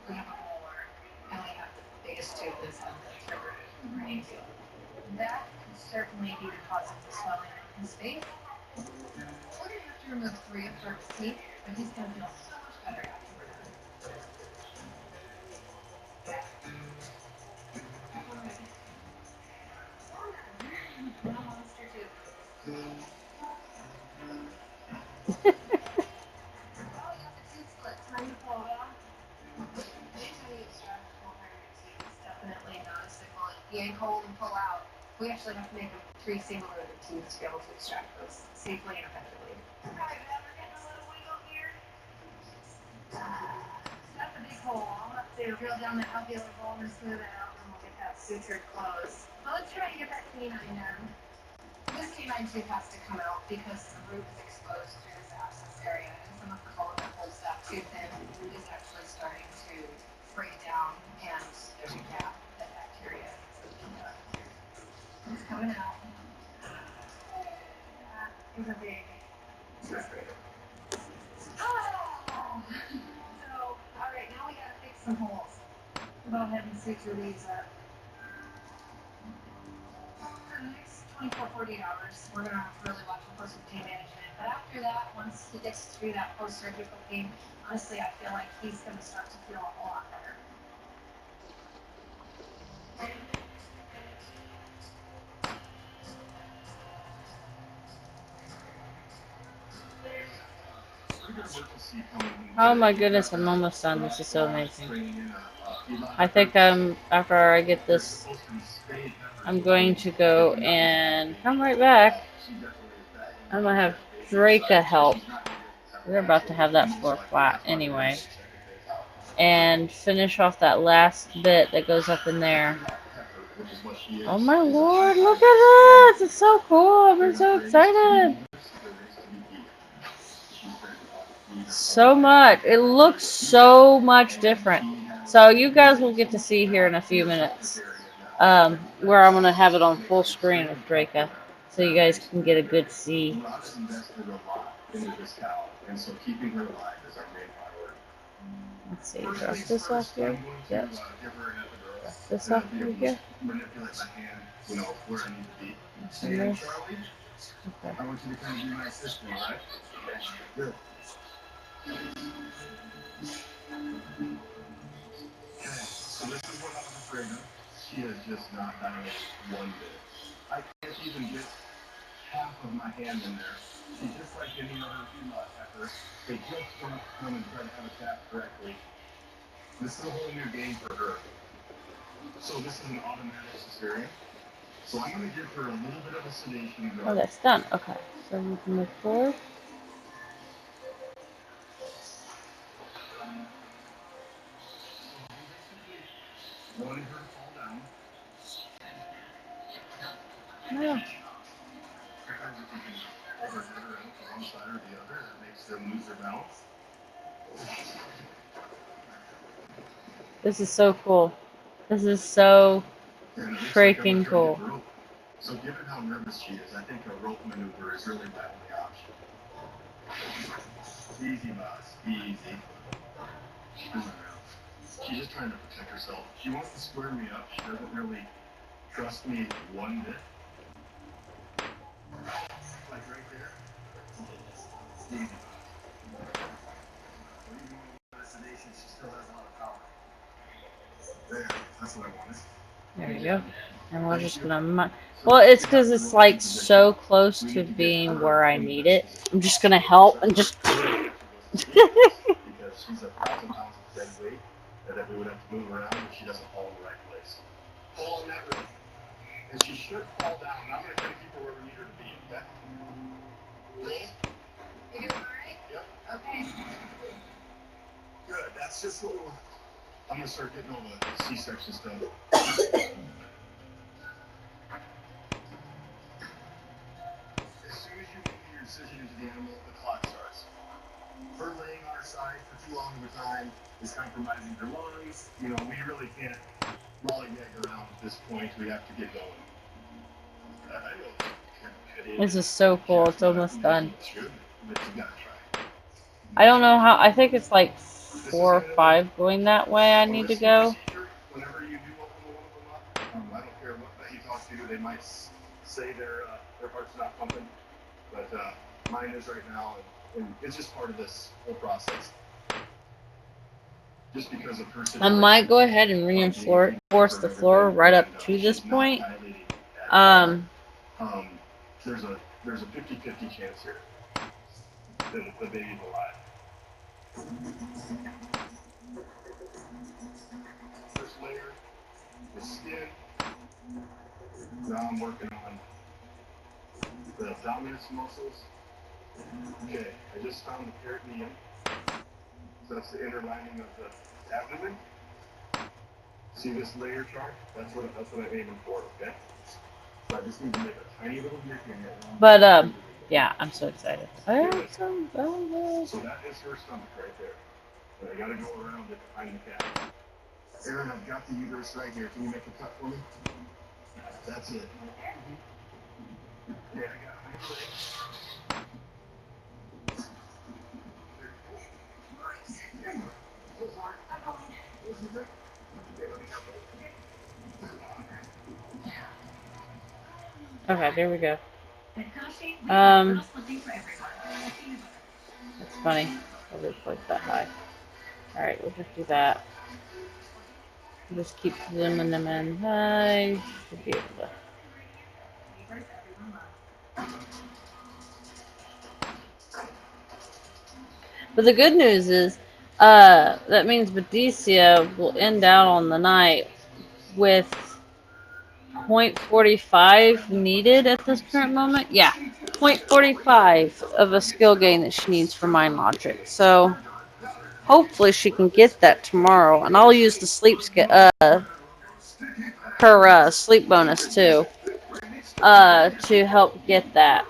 We have a molar, and we have the biggest tooth that's on the trigger brain field. That could certainly be the cause of the swelling in his face. We're gonna have to remove 3 of Bert's teeth, but he's gonna feel so much better after we're done. Monster tooth. Oh, you got the tooth split. Time to pull it off. Anytime you extract a whole part of your teeth, it's definitely not a signal. Yank, hold, and pull out. We actually have to make 3 single routines to be able to extract those safely and effectively. That's a big hole. I'll have to drill down the alveolar bulb and smooth it out, and we'll get that sutured closed. Well, let's try to get that canine done. This canine tooth has to come out because the root is exposed through this abscess area, and some of the bone that holds that tooth in is actually starting to break down, and there's a gap that bacteria is leaking up. It's coming out. It's a big respirator. Oh! So, alright, now we gotta fix some holes. Go ahead and suture these up. For the next 24, 48 hours, we're gonna have to really watch for some pain management. But after that, once he gets through that post-surgical pain, honestly, I feel like he's gonna start to feel a whole lot better. Oh my goodness, I'm almost done. This is so amazing. I think after I get this, I'm going to go and come right back. I'm gonna have Draca help. We're about to have that floor flat anyway. And finish off that last bit that goes up in there. Oh my lord, look at this! It's so cool. I'm so excited. So much. It looks so much different. So you guys will get to see here in a few minutes where I'm going to have it on full screen with Draca. So you guys can get a good see. Let's see. Dress this off here. Yep. Dress this off here. And this. Okay. I want you to kind of be my sister, right? Good. Okay, so this is what I'm afraid of. She has just not done it one bit. I can't even get half of my hand in there. She's just like any other female pepper. They just don't come and try to have a tap correctly. This is a whole new game for her. So this is an automatic cesarean. So I'm going to give her a little bit of a sedation drug. Oh, that's done. Okay. So you can move forward. Wanted her to fall down. Yeah. Sometimes if you can cover her on one side or the other, that makes them lose their balance. This is so cool. This is so freaking cool. So given how nervous she is, I think a rope maneuver is really my only option. Easy, boss. Easy. She's just trying to protect herself. She wants to square me up. She doesn't really trust me one bit. Like right there. Easy, boss. Even with sedation, she still has a lot of power. There. That's what I wanted. There you go. And we're just gonna. Well, it's because it's like so close to being where I need it. I'm just gonna help and just. Because she's 1,000 pounds of dead weight that we would have to move around if she doesn't fall in the right place. Fall in that room. And she should fall down. And I'm going to try to keep her where we need her to be, okay? Lee? You doing alright? Yep. Okay. Good. That's just a little... I'm going to start getting all the C-section stuff. As soon as you get your incision into the animal, the clock starts. Her laying on her side for too long of a time is compromising her lungs. You know, we really can't lollygag around at this point. We have to get going. This is so cool. It's almost done. I don't know how. I think it's like 4 or 5 going that way. I need to go. Whenever you do open one of them up, I don't care what you talk to. They might say their heart's not pumping, but mine is right now, and it's just part of this whole process. Just because of her situation. I might go ahead and reinforce the floor right up to this point. There's a 50-50 chance here that the baby's alive. First layer, the skin, Now I'm working on the abdominis muscles. Okay, I just found the peritoneum. So that's the inner lining of the abdomen. See this layer chart? That's what I'm aiming for, okay? So I just need to make a tiny little dip in it. But yeah, I'm so excited. So that is her stomach right there. But I gotta go around it behind the calf. Aaron, I've got the uterus right here. Can you make a cut for me? That's it. Yeah, I got it. Okay, there we go. That's funny. I'll just put that high. Alright, we'll just do that. Just keep zooming them in high. Should be able to. But the good news is, that means Boadicea will end out on the night with 0.45 needed at this current moment. Yeah, 0.45 of a skill gain that she needs for Mind Logic. So hopefully she can get that tomorrow, and I'll use the her sleep bonus too, to help get that.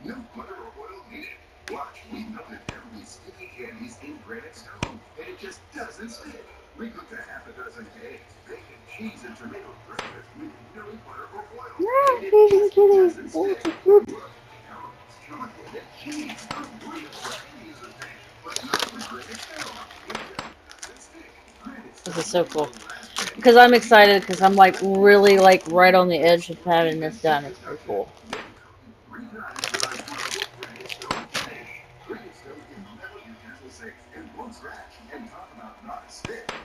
No butter or oil needed. Watch, we melted every sticky candies in granite stone, and it just doesn't stick. We cooked a half a dozen eggs, bacon, cheese, and tomato breakfast with no butter or oil. And it just doesn't stick. Look, caramels, chocolate, and cheese are wonderful ingredients of things, but not the granite stone. It just doesn't stick. This is so cool. Because I'm excited, because I'm like really like right on the edge of having this done. It's pretty cool.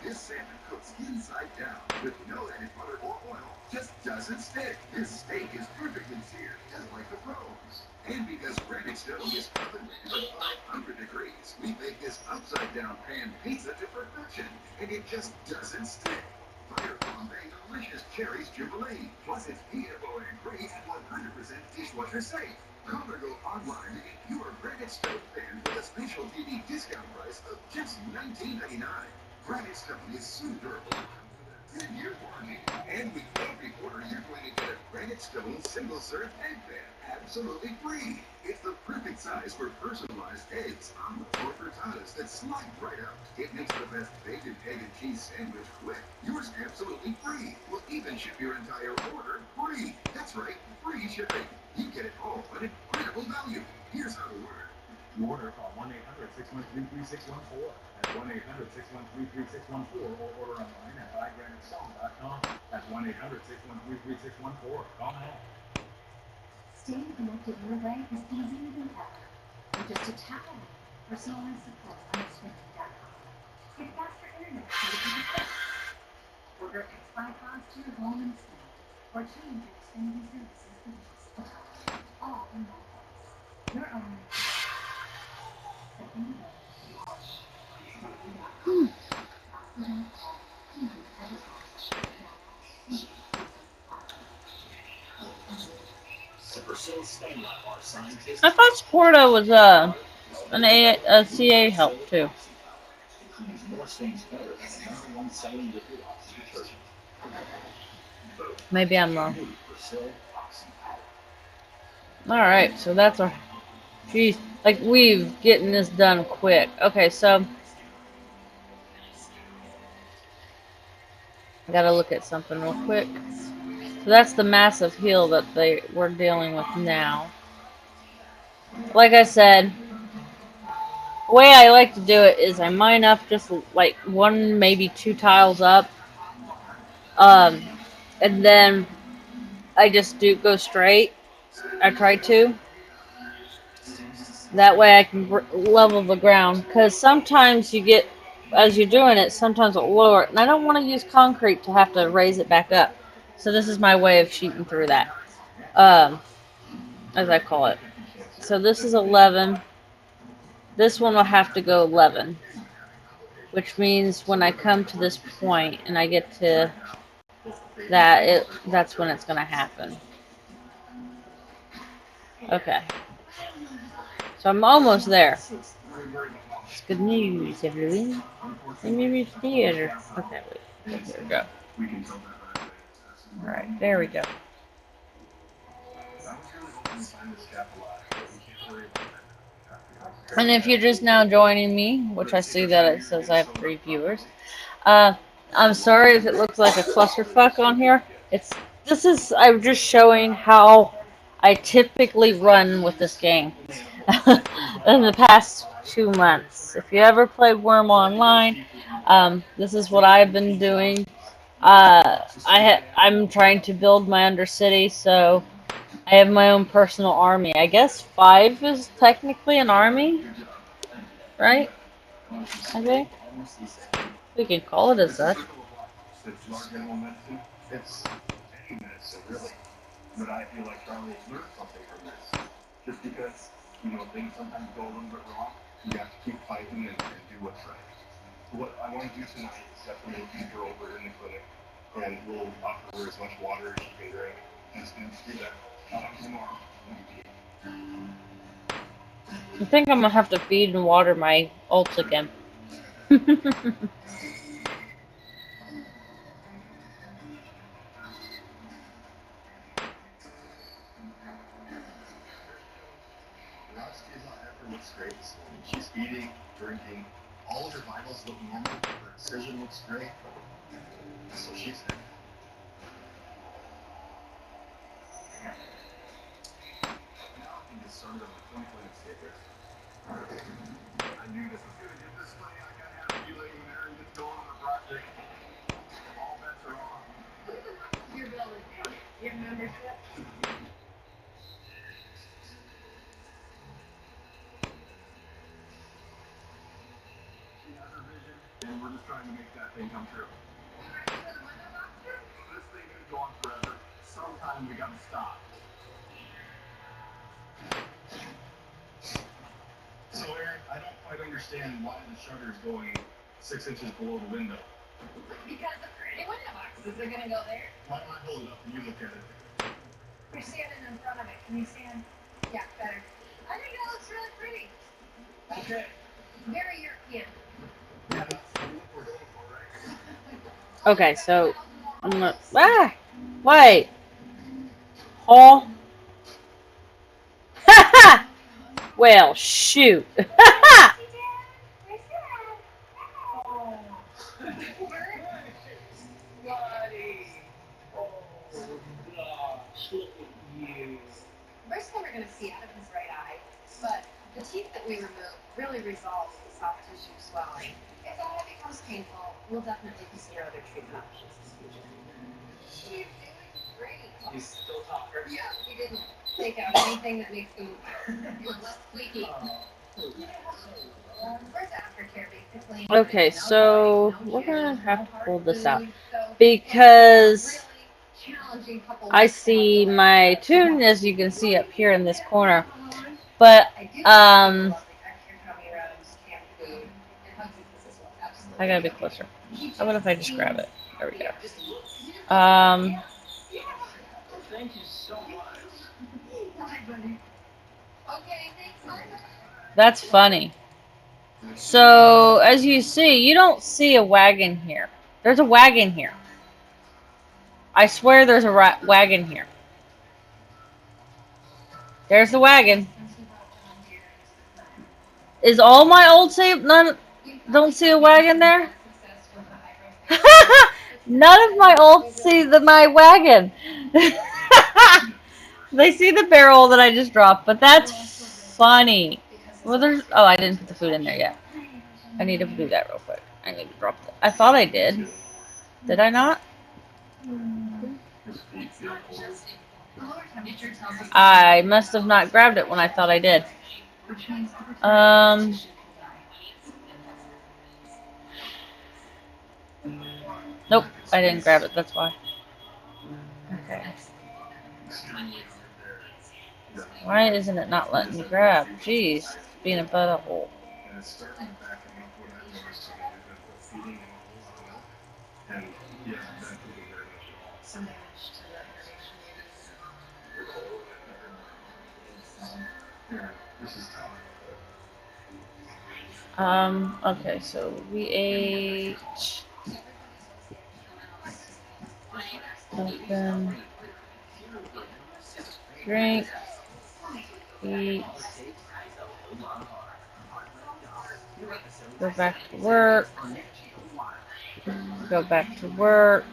This salmon cooks inside down with no added butter or oil. Just doesn't stick. This steak is perfectly seared, just like the pros. And because granite stone is oven rated at 500 degrees, we make this upside down pan pizza to perfection, and it just doesn't stick. Fire flambe delicious cherries jubilee. Plus it's PFO and great and 100% dishwasher safe. Call or go online to get your granite stone pan with a special TV discount price of just $19.99. Granite stone is so durable. 10-year warranty. And with every order, you're going to get a granite stone single-serve egg pan absolutely free. It's the perfect size for personalized eggs, omelets, or frittatas that slide right out. It makes the best bacon, egg, and cheese sandwich quick. Yours absolutely free. We'll even ship your entire order free. That's right, free shipping. You get it all at incredible value. Here's how to order. You order call 1-800-613-3614. That's 1-800-613-3614, or order online at buygranitestone.com. That's 1-800-613-3614. Call now. Staying connected your way is easier than ever. With just a tap away, personalized support on Sprint.com. Get faster internet so you can be order X5 pods to your home instead, or change your extended services to just all in one place. Your own. I thought Sporta was a CA help too. Maybe I'm wrong. Alright, so that's our... Geez, like we've getting this done quick. Okay, so... I gotta look at something real quick. So that's the massive heal that we're dealing with now. Like I said, the way I like to do it is I mine up just like one, maybe two tiles up. And then I just go straight. I try to. That way I can level the ground. Because sometimes you get, as you're doing it, sometimes it'll lower it. And I don't want to use concrete to have to raise it back up. So this is my way of sheeting through that. As I call it. So this is 11. This one will have to go 11. Which means when I come to this point and I get to that's when it's gonna happen. Okay. So I'm almost there. It's good news, everyone. Let me reach theater. Okay, wait. There we go. Alright, there we go. And if you're just now joining me, which I see that it says I have 3 viewers, I'm sorry if it looks like a clusterfuck on here. I'm just showing how I typically run with this game in the past 2 months. If you ever played Worm Online, this is what I've been doing. I'm trying to build my Undercity, so I have my own personal army. I guess 5 is technically an army, right? I think we can call it as such. It's any medicine, really. But I feel like Charlie has learned something from this. Just because, things sometimes go a little bit wrong, you have to keep fighting and do what's right. What I want to do tonight is definitely keep her over in the clinic, and we'll offer her as much water as she can drink, and do that tomorrow. I think I'm gonna have to feed and water my ults again. Looks great. She's eating, drinking. All of her vitals look normal. Her excision looks great. So she's there. Now I can get started on the clinical landscaper. I knew this was going to get this way. I got to have you laying there and get going on the project. All bets are on. Your building, your membership. And we're just trying to make that thing come true. This thing is going forever. Sometimes we gotta stop. So Aaron, I don't quite understand why the shutter is going 6 inches below the window. Because the pretty window boxes are gonna go there. Why not hold it up and you look at it? You're standing in front of it. Can you stand? Yeah, better. I think that looks really pretty. Okay. Very European. Yeah, that's what we're going for, right? Okay, so I'm gonna wait. Paul. Well, shoot. First time we're going to see out of his right eye, but the teeth that we remove really resolves the soft tissue swelling. If that ever becomes painful, we'll definitely consider other treatment options in the future. She's doing great. He's still talking. Yeah, he didn't take out anything that makes him less squeaky. Where's aftercare, basically? Okay, so we're gonna have to pull this out because I see my tune, as you can see up here in this corner, but I gotta be closer. How about if I just grab it? There we go. Thank you so much. That's funny. So, as you see, you don't see a wagon here. There's a wagon here. I swear there's a wagon here. There's the wagon. Is all my old save? None. Don't see a wagon there? None of my old see my wagon. They see the barrel that I just dropped, but that's funny. Well, I didn't put the food in there yet. I need to do that real quick. I need to drop it. I thought I did. Did I not? I must have not grabbed it when I thought I did. Nope, I didn't grab it. That's why. Okay. Why isn't it not letting me grab? Jeez, being a butthole. some damage to the Yeah, this is tough. Okay, so we ate something, drink, eat, go back to work, go back to work,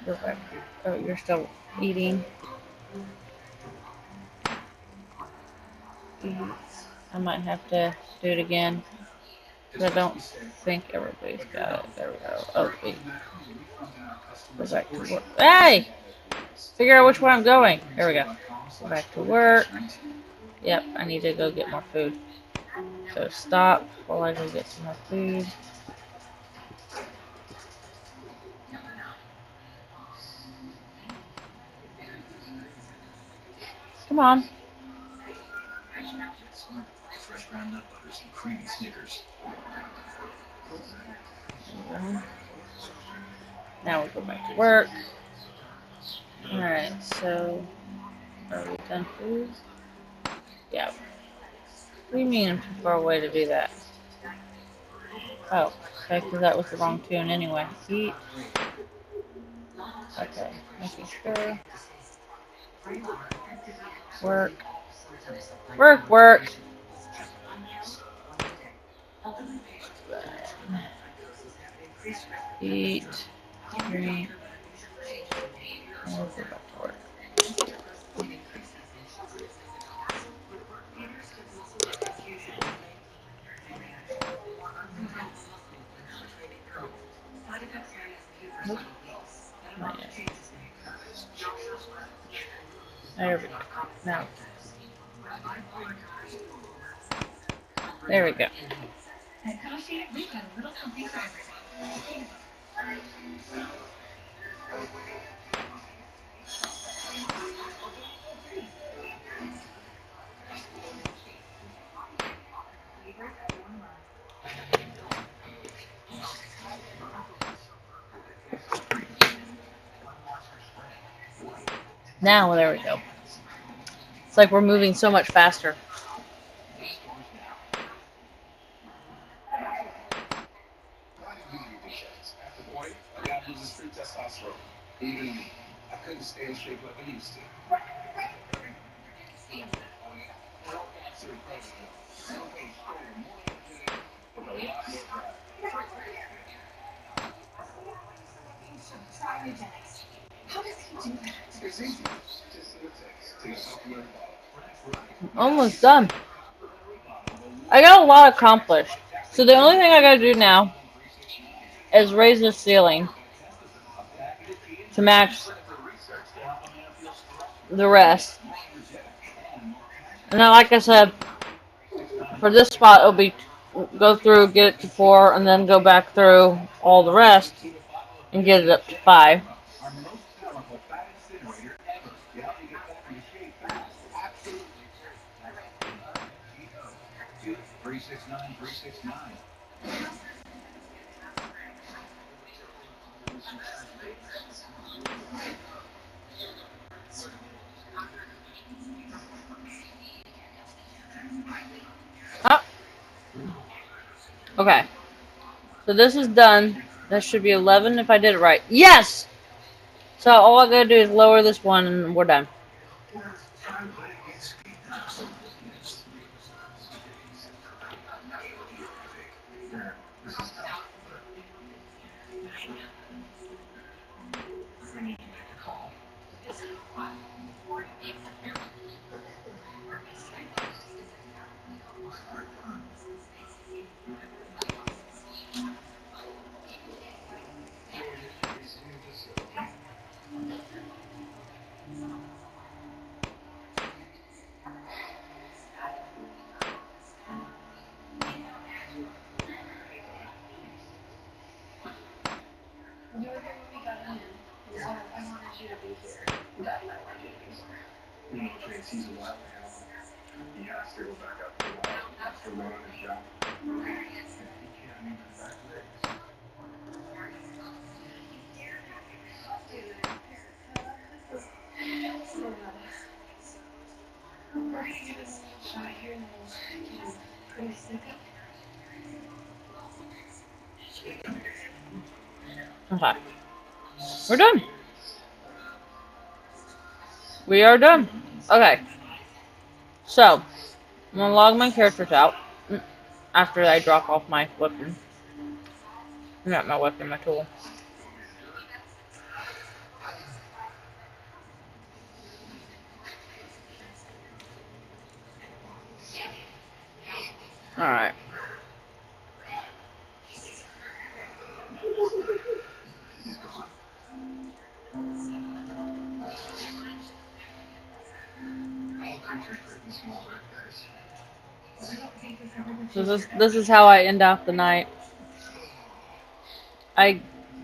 go back. Oh, you're still eating. Eat. I might have to do it again. I don't think everybody's got it. There we go. Oh, wait. Go back to work. Hey! Figure out which way I'm going. There we go. Go back to work. Yep, I need to go get more food. So stop while I go get some more food. Come on. Fresh ground nut butters and creamy Snickers. Now we go back to work. Alright, so are we done food? Yeah. What do you mean I'm too far away to do that? Oh, okay, because that was the wrong tune anyway. Eat. Okay, making sure. Work. Work, work. Eat. Drink. And we'll go back to work. Nope. Not yet. There we go. Now. There we go. Now, there we go. It's like we're moving so much faster. At the point, I got losing street testosterone. Even me. I couldn't stay in shape like I used to. How does he do that? It's easy. Just in the text. Take a supplement. Almost done. I got a lot accomplished. So the only thing I gotta do now is raise the ceiling to match the rest. And then, like I said, for this spot, it'll be go through, get it to 4, and then go back through all the rest and get it up to 5. Ah. Okay. So this is done. That should be 11 if I did it right. Yes! So all I gotta do is lower this one and we're done. You were here when we got in, so I wanted you to be here. That I wanted you to be here. You know, Tracy's a while now. He has to go back up to the wall. After running his job. He can't even back legs. Okay. We're done. We are done. Okay. So, I'm gonna log my characters out after I drop off my weapon. Not my weapon, my tool. Alright. So this is how I end out the night. I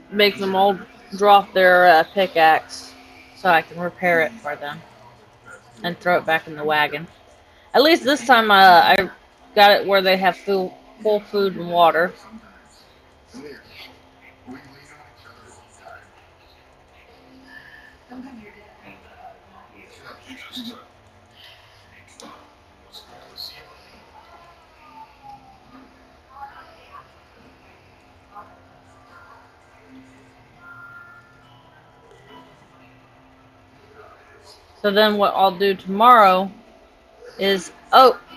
make them all drop their pickaxe so I can repair it for them and throw it back in the wagon. At least this time I got it where they have full food and water. So then what I'll do tomorrow is,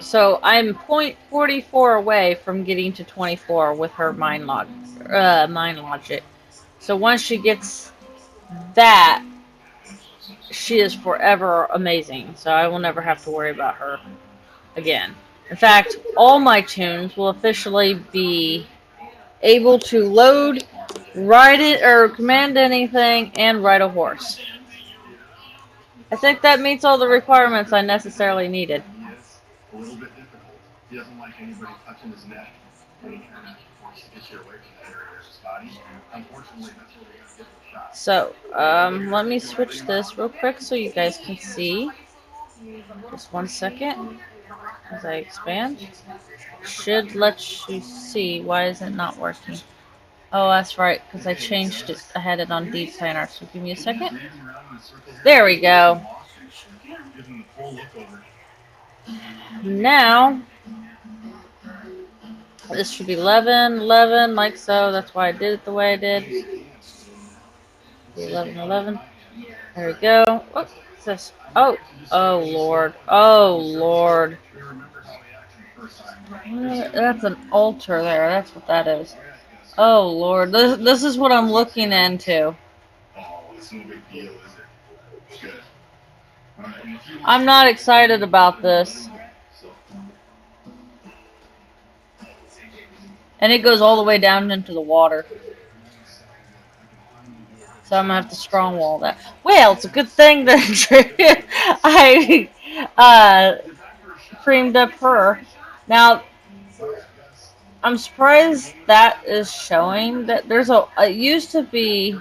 so I'm 0.44 away from getting to 24 with her mind logic. So once she gets that, she is forever amazing. So I will never have to worry about her again. In fact, all my tunes will officially be able to load, ride it, or command anything, and ride a horse. I think that meets all the requirements I necessarily needed. A little bit difficult. He doesn't like anybody touching his neck. And he kind of wants to get you away from that area of his body. Unfortunately, that's where we're going to give it a shot. So, let me switch this real quick so you guys can see. Just 1 second as I expand. Should let you see. Why is it not working? Oh, that's right, because I changed it. I had it on deep planner. So give me a second. There we go. Now, this should be 11, 11, like so. That's why I did it the way I did. 11, 11. There we go. What's this? Oh, oh Lord. Oh Lord. That's an altar there. That's what that is. Oh Lord. This is what I'm looking into. I'm not excited about this. And it goes all the way down into the water. So I'm gonna have to strong wall that. Well, it's a good thing that I creamed up her. Now, I'm surprised that is showing that there's it used to be,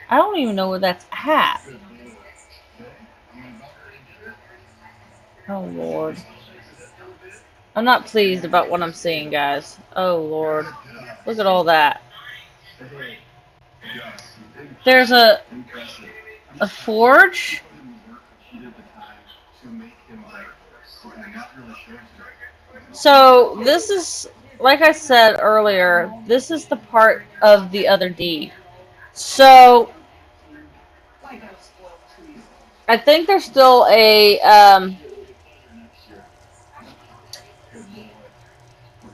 I don't even know where that's at. Oh Lord. I'm not pleased about what I'm seeing, guys. Oh Lord. Look at all that. There's a forge. So this is, like I said earlier, this is the part of the other deed. So I think there's still a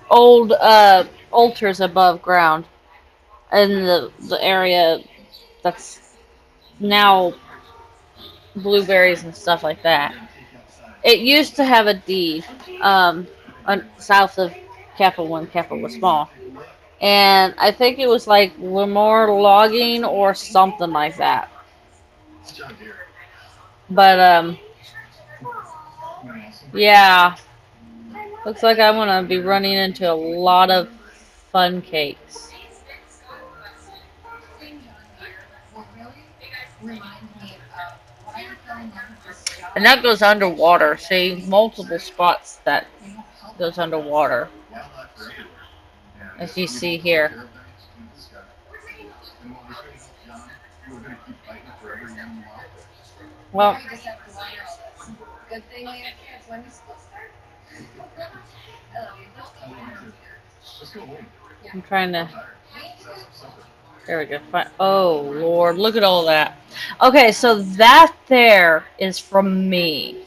old altars above ground in the area that's now blueberries and stuff like that. It used to have a deed south of Kappa when Kappa was small. And I think it was like more logging or something like that. But, yeah. Looks like I'm going to be running into a lot of fun cakes. And that goes underwater. See, multiple spots that goes underwater. As you see here. Well, I'm trying to. There we go. Oh, Lord. Look at all that. Okay, so that there is from me.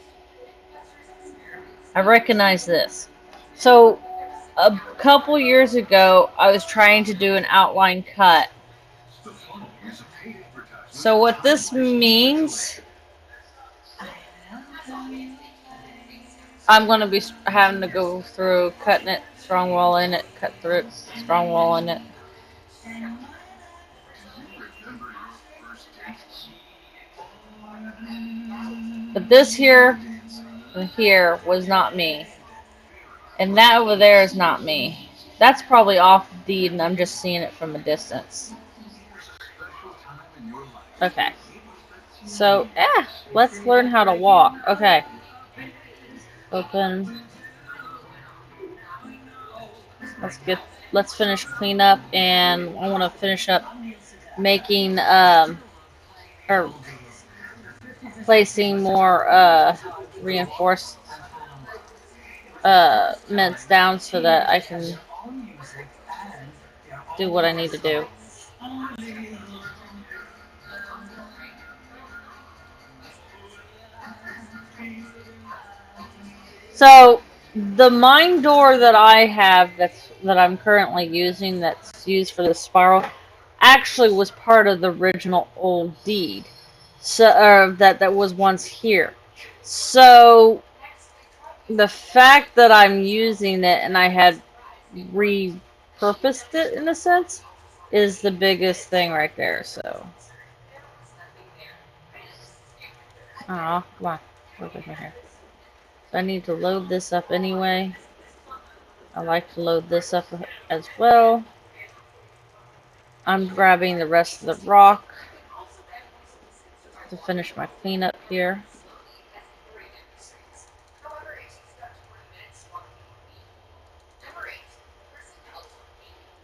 I recognize this. So, a couple years ago, I was trying to do an outline cut. So what this means, I'm going to be having to go through cutting it, strong wall in it, cut through it, strong wall in it. But this here was not me. And that over there is not me. That's probably off deed and I'm just seeing it from a distance. Okay. So, let's learn how to walk. Okay. Open. Let's finish cleanup, and I want to finish up making, or placing more, reinforced, mints down so that I can do what I need to do. So the mine door that I have that I'm currently using that's used for the spiral actually was part of the original old deed. So that was once here. So the fact that I'm using it and I had repurposed it in a sense is the biggest thing right there. So come on, look at my hair. I need to load this up anyway. I like to load this up as well. I'm grabbing the rest of the rock to finish my cleanup here.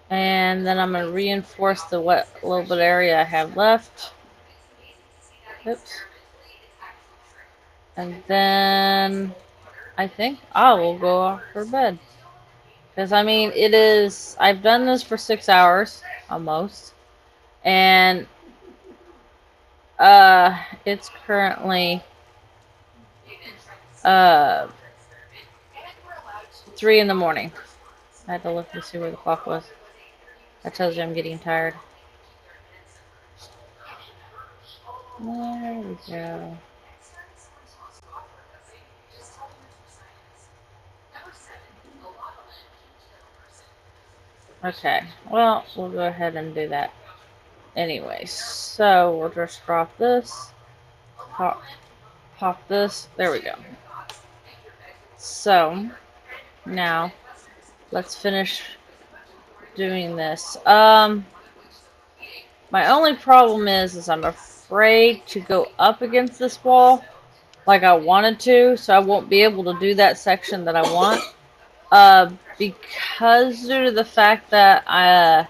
And then I'm going to reinforce the little bit area I have left. Oops. And then I think I will go off for bed. Because, I mean, I've done this for 6 hours, almost. And, it's currently, 3 in the morning. I had to look to see where the clock was. That tells you I'm getting tired. There we go. Okay, well, we'll go ahead and do that anyway. So, we'll just drop this, pop this, there we go. So, now, let's finish doing this. My only problem is I'm afraid to go up against this wall like I wanted to, so I won't be able to do that section that I want. Because due to the fact that I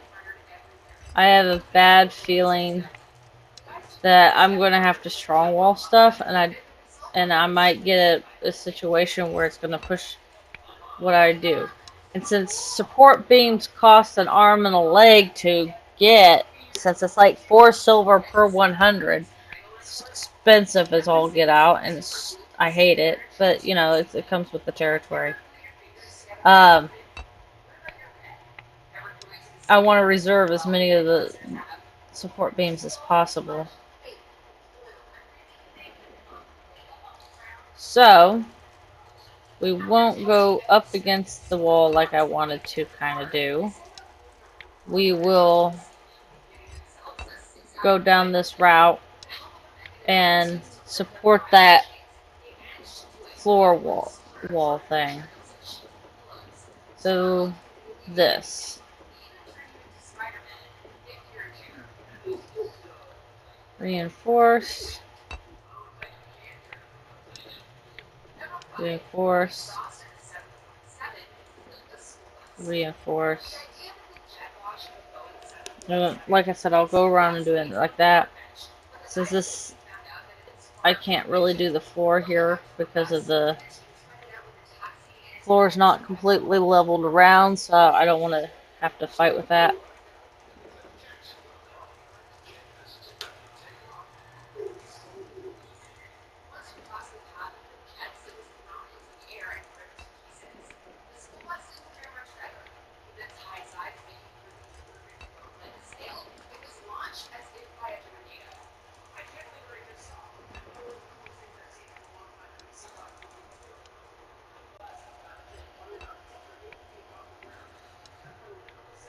have a bad feeling that I'm going to have to strong wall stuff, and I might get a situation where it's going to push what I do. And since support beams cost an arm and a leg to get, since it's like 4 silver per 100, it's expensive as all get out, and I hate it, but you know, it comes with the territory. I want to reserve as many of the support beams as possible. So, we won't go up against the wall like I wanted to kind of do. We will go down this route and support that floor wall thing. So, this. Reinforce. Reinforce. Reinforce. Like I said, I'll go around and do it like that. Since I can't really do the floor here because of the floor is not completely leveled around, so I don't want to have to fight with that.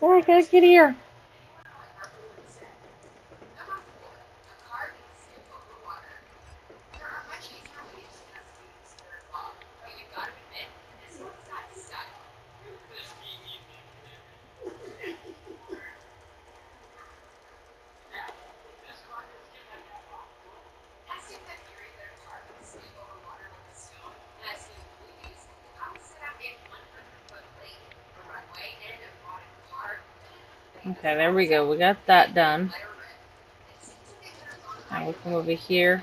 Oh, I gotta get here. Okay, there we go. We got that done. Now we come over here.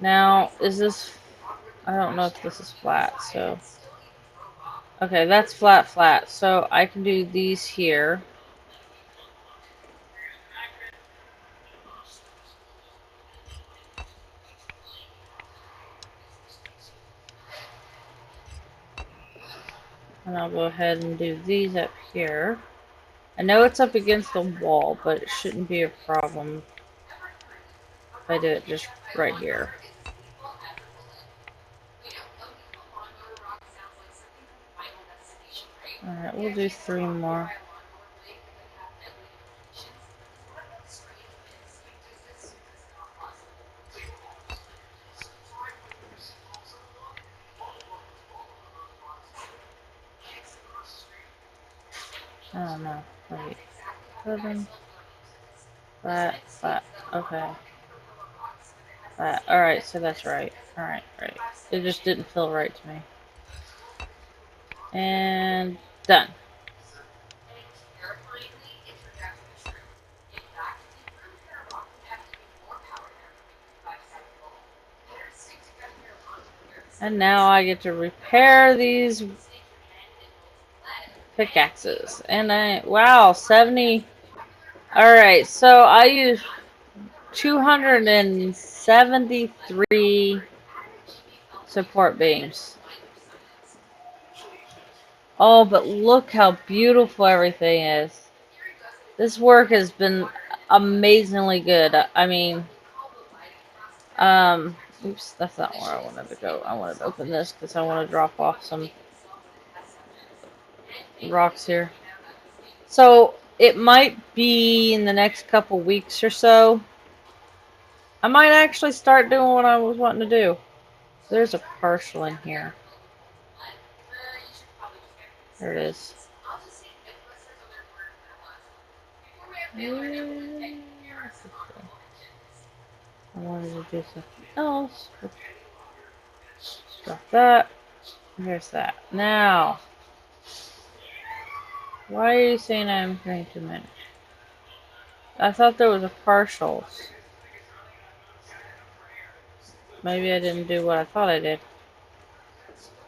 Now, is this... I don't know if this is flat, so... Okay, that's flat, flat. So I can do these here. And I'll go ahead and do these up here. I know it's up against the wall, but it shouldn't be a problem if I do it just right here. Alright, we'll do 3 more. I don't know. Wait. 7. Flat, flat. Okay. Flat. Alright, so that's right. Alright, right. It just didn't feel right to me. And done. And now I get to repair these pickaxes. And wow, 70. Alright, so I use 273 support beams. Oh, but look how beautiful everything is. This work has been amazingly good. I mean, oops, that's not where I wanted to go. I wanted to open this because I want to drop off some rocks here. So, it might be in the next couple weeks or so. I might actually start doing what I was wanting to do. There's a partial in here. There it is. I wanted to do something else. Drop that. Here's that. Now, why are you saying I'm going to diminish? I thought there was a partials. Maybe I didn't do what I thought I did.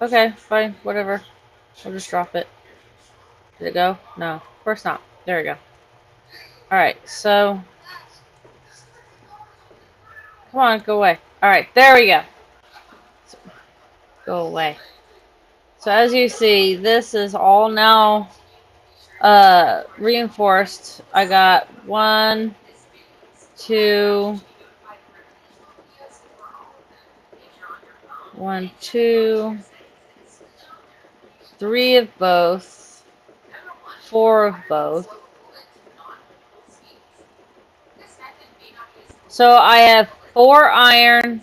Okay, fine, whatever. I'll just drop it. Did it go? No, of course not. There we go. Alright, so... Come on, go away. Alright, there we go. Go away. So as you see, this is all now reinforced. I got 1, 2, 1, 2, 3 of both, 4 of both. So I have 4 iron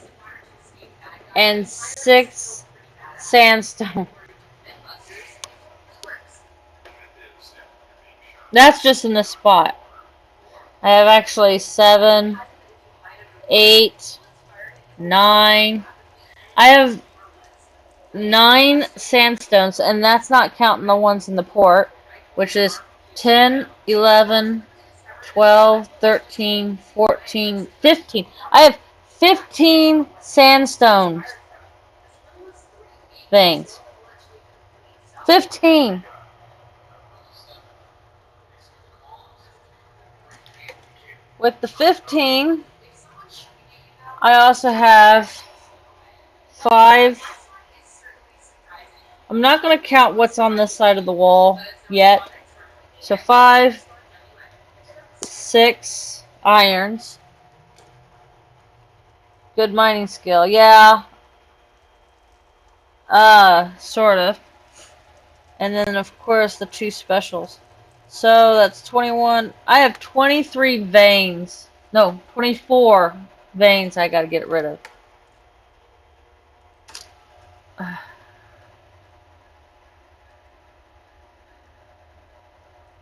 and 6 sandstone. That's just in this spot. I have actually 7, 8, 9. I have 9 sandstones, and that's not counting the ones in the port, which is 10, 11, 12, 13, 14, 15. I have 15 sandstone things. 15. With the 15, I also have 5. I'm not going to count what's on this side of the wall yet. So 5, 6 irons. Good mining skill. Yeah. Sort of. And then, of course, the 2 specials. So that's 21. I have 23 veins. No, 24 veins I gotta get rid of.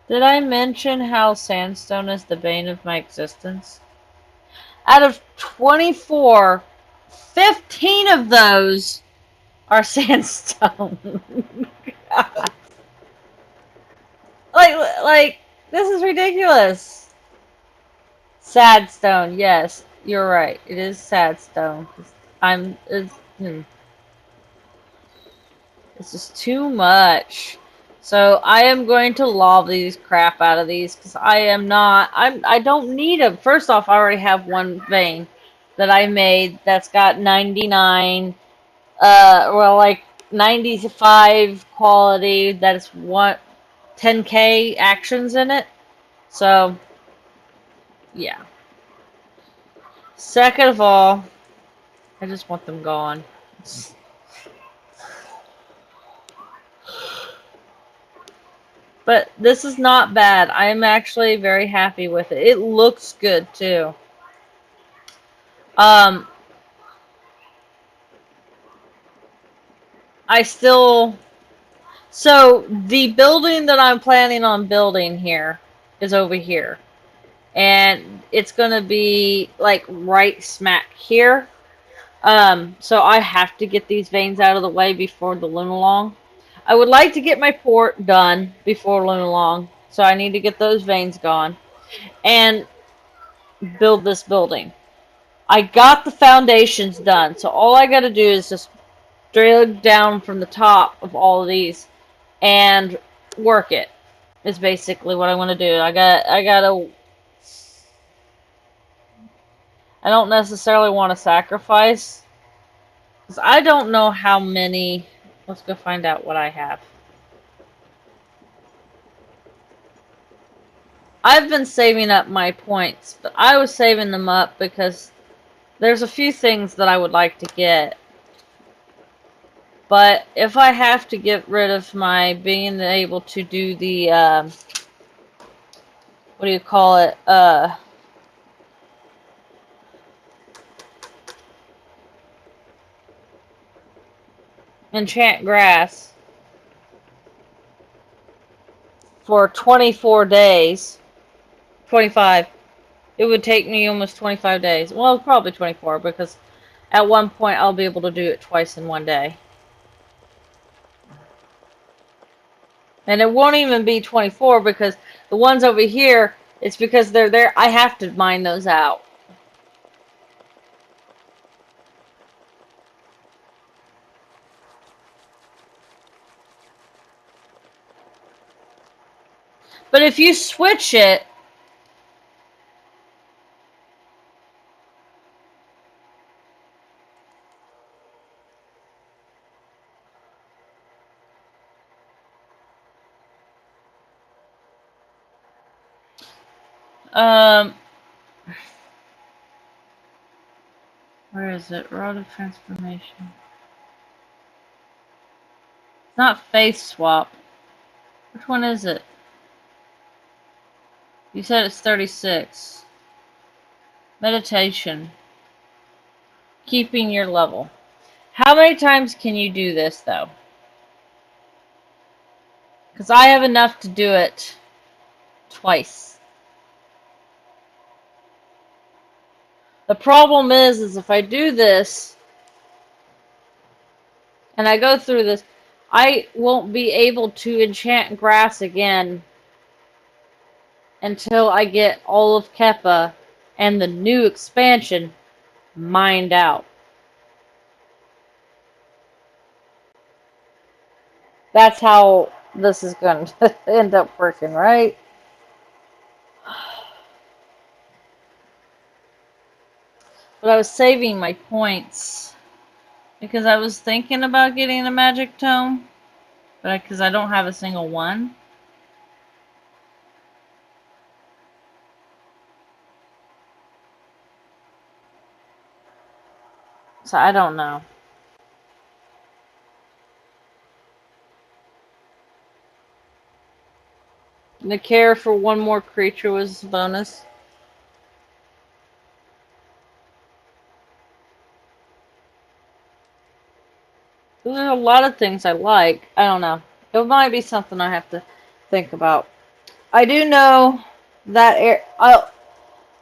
Did I mention how sandstone is the bane of my existence? Out of 24, 15 of those are sandstone. God. Like, this is ridiculous. Sadstone, yes, you're right. It is sadstone. Hmm. It's just too much. So I am going to love these crap out of these because I don't need them. First off, I already have one vein that I made that's got 99, well, like 95 quality. That is 10k actions in it. So, yeah. Second of all, I just want them gone. But this is not bad. I'm actually very happy with it. It looks good too. Um, I still... So, the building that I'm planning on building here is over here. And it's going to be, like, right smack here. So I have to get these veins out of the way before the Lunalong. I would like to get my port done before Lunalong. So I need to get those veins gone. And build this building. I got the foundations done. So all I got to do is just drill down from the top of all of these and work it. Is basically what I want to do. I don't necessarily want to sacrifice, because I don't know how many. Let's go find out what I have. I've been saving up my points, but I was saving them up because there's a few things that I would like to get. But if I have to get rid of my being able to do the, what do you call it, enchant grass for 24 days, 25, it would take me almost 25 days. Well, probably 24, because at one point I'll be able to do it twice in one day. And it won't even be 24, because the ones over here, it's because they're there. I have to mine those out. But if you switch it, where is it? Rod of Transformation. It's not Face Swap. Which one is it? You said it's 36. Meditation. Keeping your level. How many times can you do this, though? Because I have enough to do it twice. The problem is if I do this, and I go through this, I won't be able to enchant grass again until I get all of Keppa and the new expansion mined out. That's how this is going to end up working, right? But I was saving my points because I was thinking about getting a magic tome, but because I don't have a single one. So I don't know. The care for one more creature was a bonus. There's a lot of things I like. I don't know. It might be something I have to think about. I do know that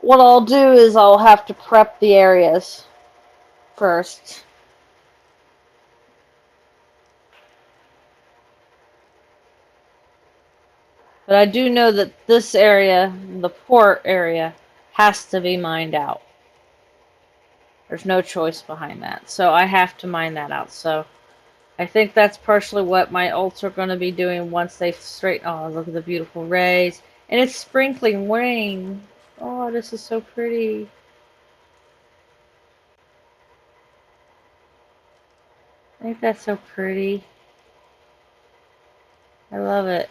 what I'll do is I'll have to prep the areas first. But I do know that this area, the port area, has to be mined out. There's no choice behind that. So I have to mine that out. So I think that's partially what my ults are going to be doing once they straighten. Oh, look at the beautiful rays. And it's sprinkling rain. Oh, this is so pretty. I think that's so pretty. I love it.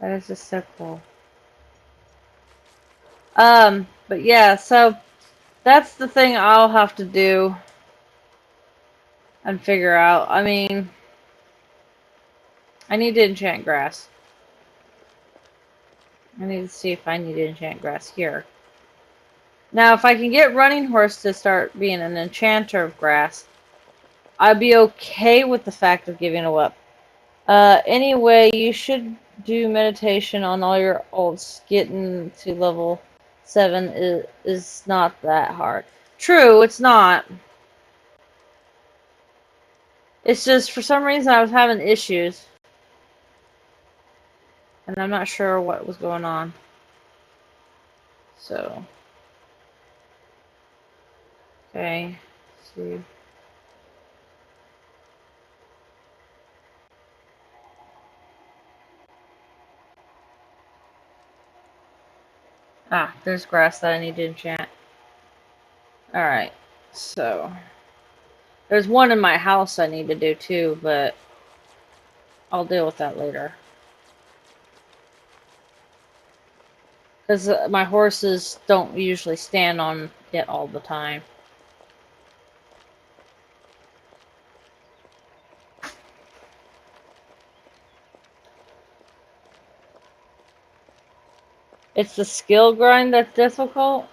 That is just so cool. But yeah, so that's the thing I'll have to do and figure out. I mean, I need to enchant grass. I need to see if I need to enchant grass here. Now, if I can get Running Horse to start being an enchanter of grass, I'd be okay with the fact of giving it up. Anyway, you should do meditation on all your ults. Getting to level 7 is not that hard. True, it's not. It's just, for some reason, I was having issues. And I'm not sure what was going on. So. Okay. Let's see. Ah, there's grass that I need to enchant. Alright. So. There's one in my house I need to do too, but I'll deal with that later. Because my horses don't usually stand on it all the time. It's the skill grind that's difficult.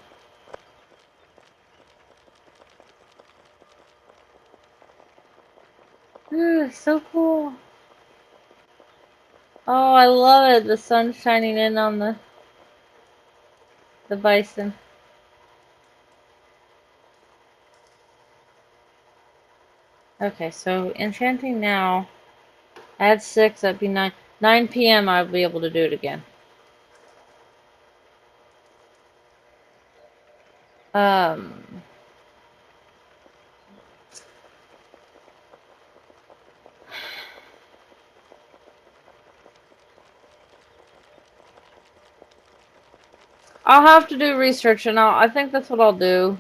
Ooh, it's so cool. Oh, I love it. The sun's shining in on the bison. Okay, so enchanting now. Add 6, that'd be 9. 9 p.m. I'll be able to do it again. I'll have to do research, and I think that's what I'll do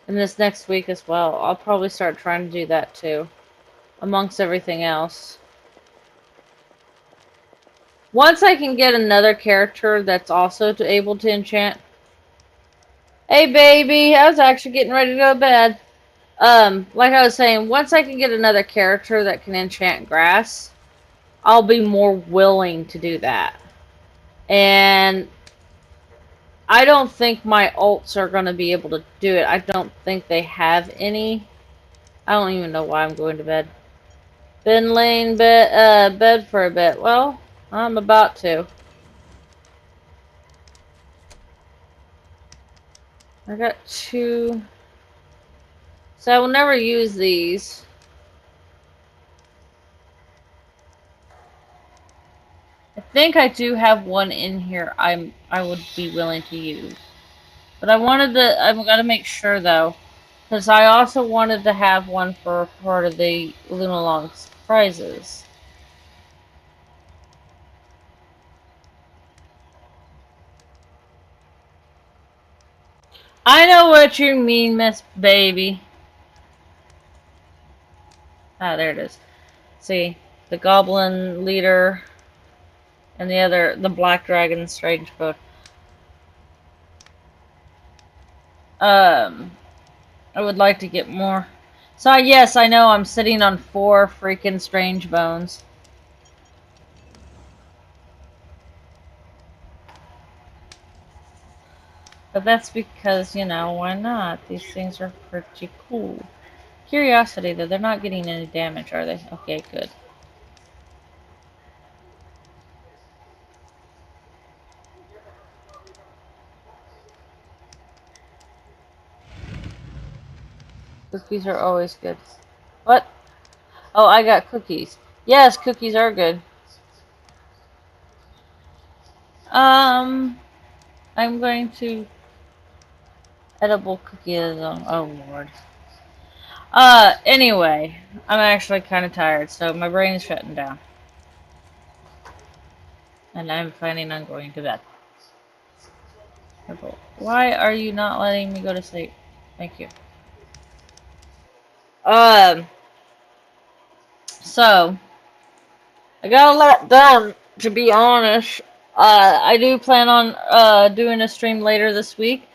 in this next week as well. I'll probably start trying to do that too, amongst everything else. Once I can get another character that's also able to enchant. Hey baby, I was actually getting ready to go to bed. Like I was saying, once I can get another character that can enchant grass, I'll be more willing to do that. And I don't think my ults are going to be able to do it. I don't think they have any. I don't even know why I'm going to bed. Been laying bed for a bit. Well, I'm about to. I got 2. So I will never use these. I think I do have one in here I would be willing to use. But I'm gotta make sure though. Because I also wanted to have one for part of the Lunalong prizes. I know what you mean, Miss Baby. Ah, there it is. See, the Goblin Leader and the Black Dragon Strange Foot. I would like to get more. So yes, I know I'm sitting on 4 freaking strange bones. But that's because, you know, why not? These things are pretty cool. Curiosity, though, they're not getting any damage, are they? Okay, good. Cookies are always good. What? Oh, I got cookies. Yes, cookies are good. I'm going to edible cookies. Oh, Lord. Anyway, I'm actually kind of tired, so my brain is shutting down. And I'm planning on going to bed. Why are you not letting me go to sleep? Thank you. So, I got a lot done, to be honest. I do plan on, doing a stream later this week.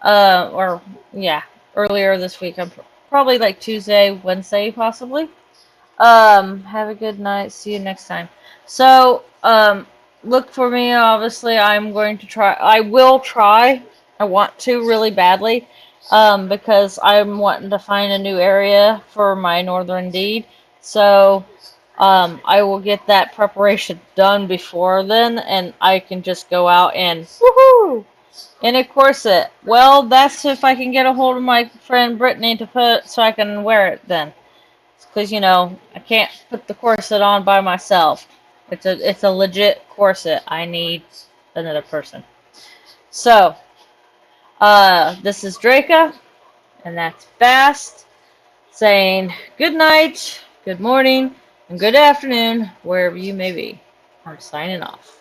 Or, yeah, earlier this week. I'm probably like Tuesday, Wednesday, possibly. Have a good night. See you next time. So, look for me. Obviously, I'm going to try. I will try. I want to really badly. Because I'm wanting to find a new area for my Northern Deed. So, I will get that preparation done before then, and I can just go out and woohoo! In a corset. Well, that's if I can get a hold of my friend Brittany to put so I can wear it then. Because, you know, I can't put the corset on by myself. It's a legit corset. I need another person. So, this is Draca, and that's Fast, saying good night, good morning, and good afternoon, wherever you may be. I'm signing off.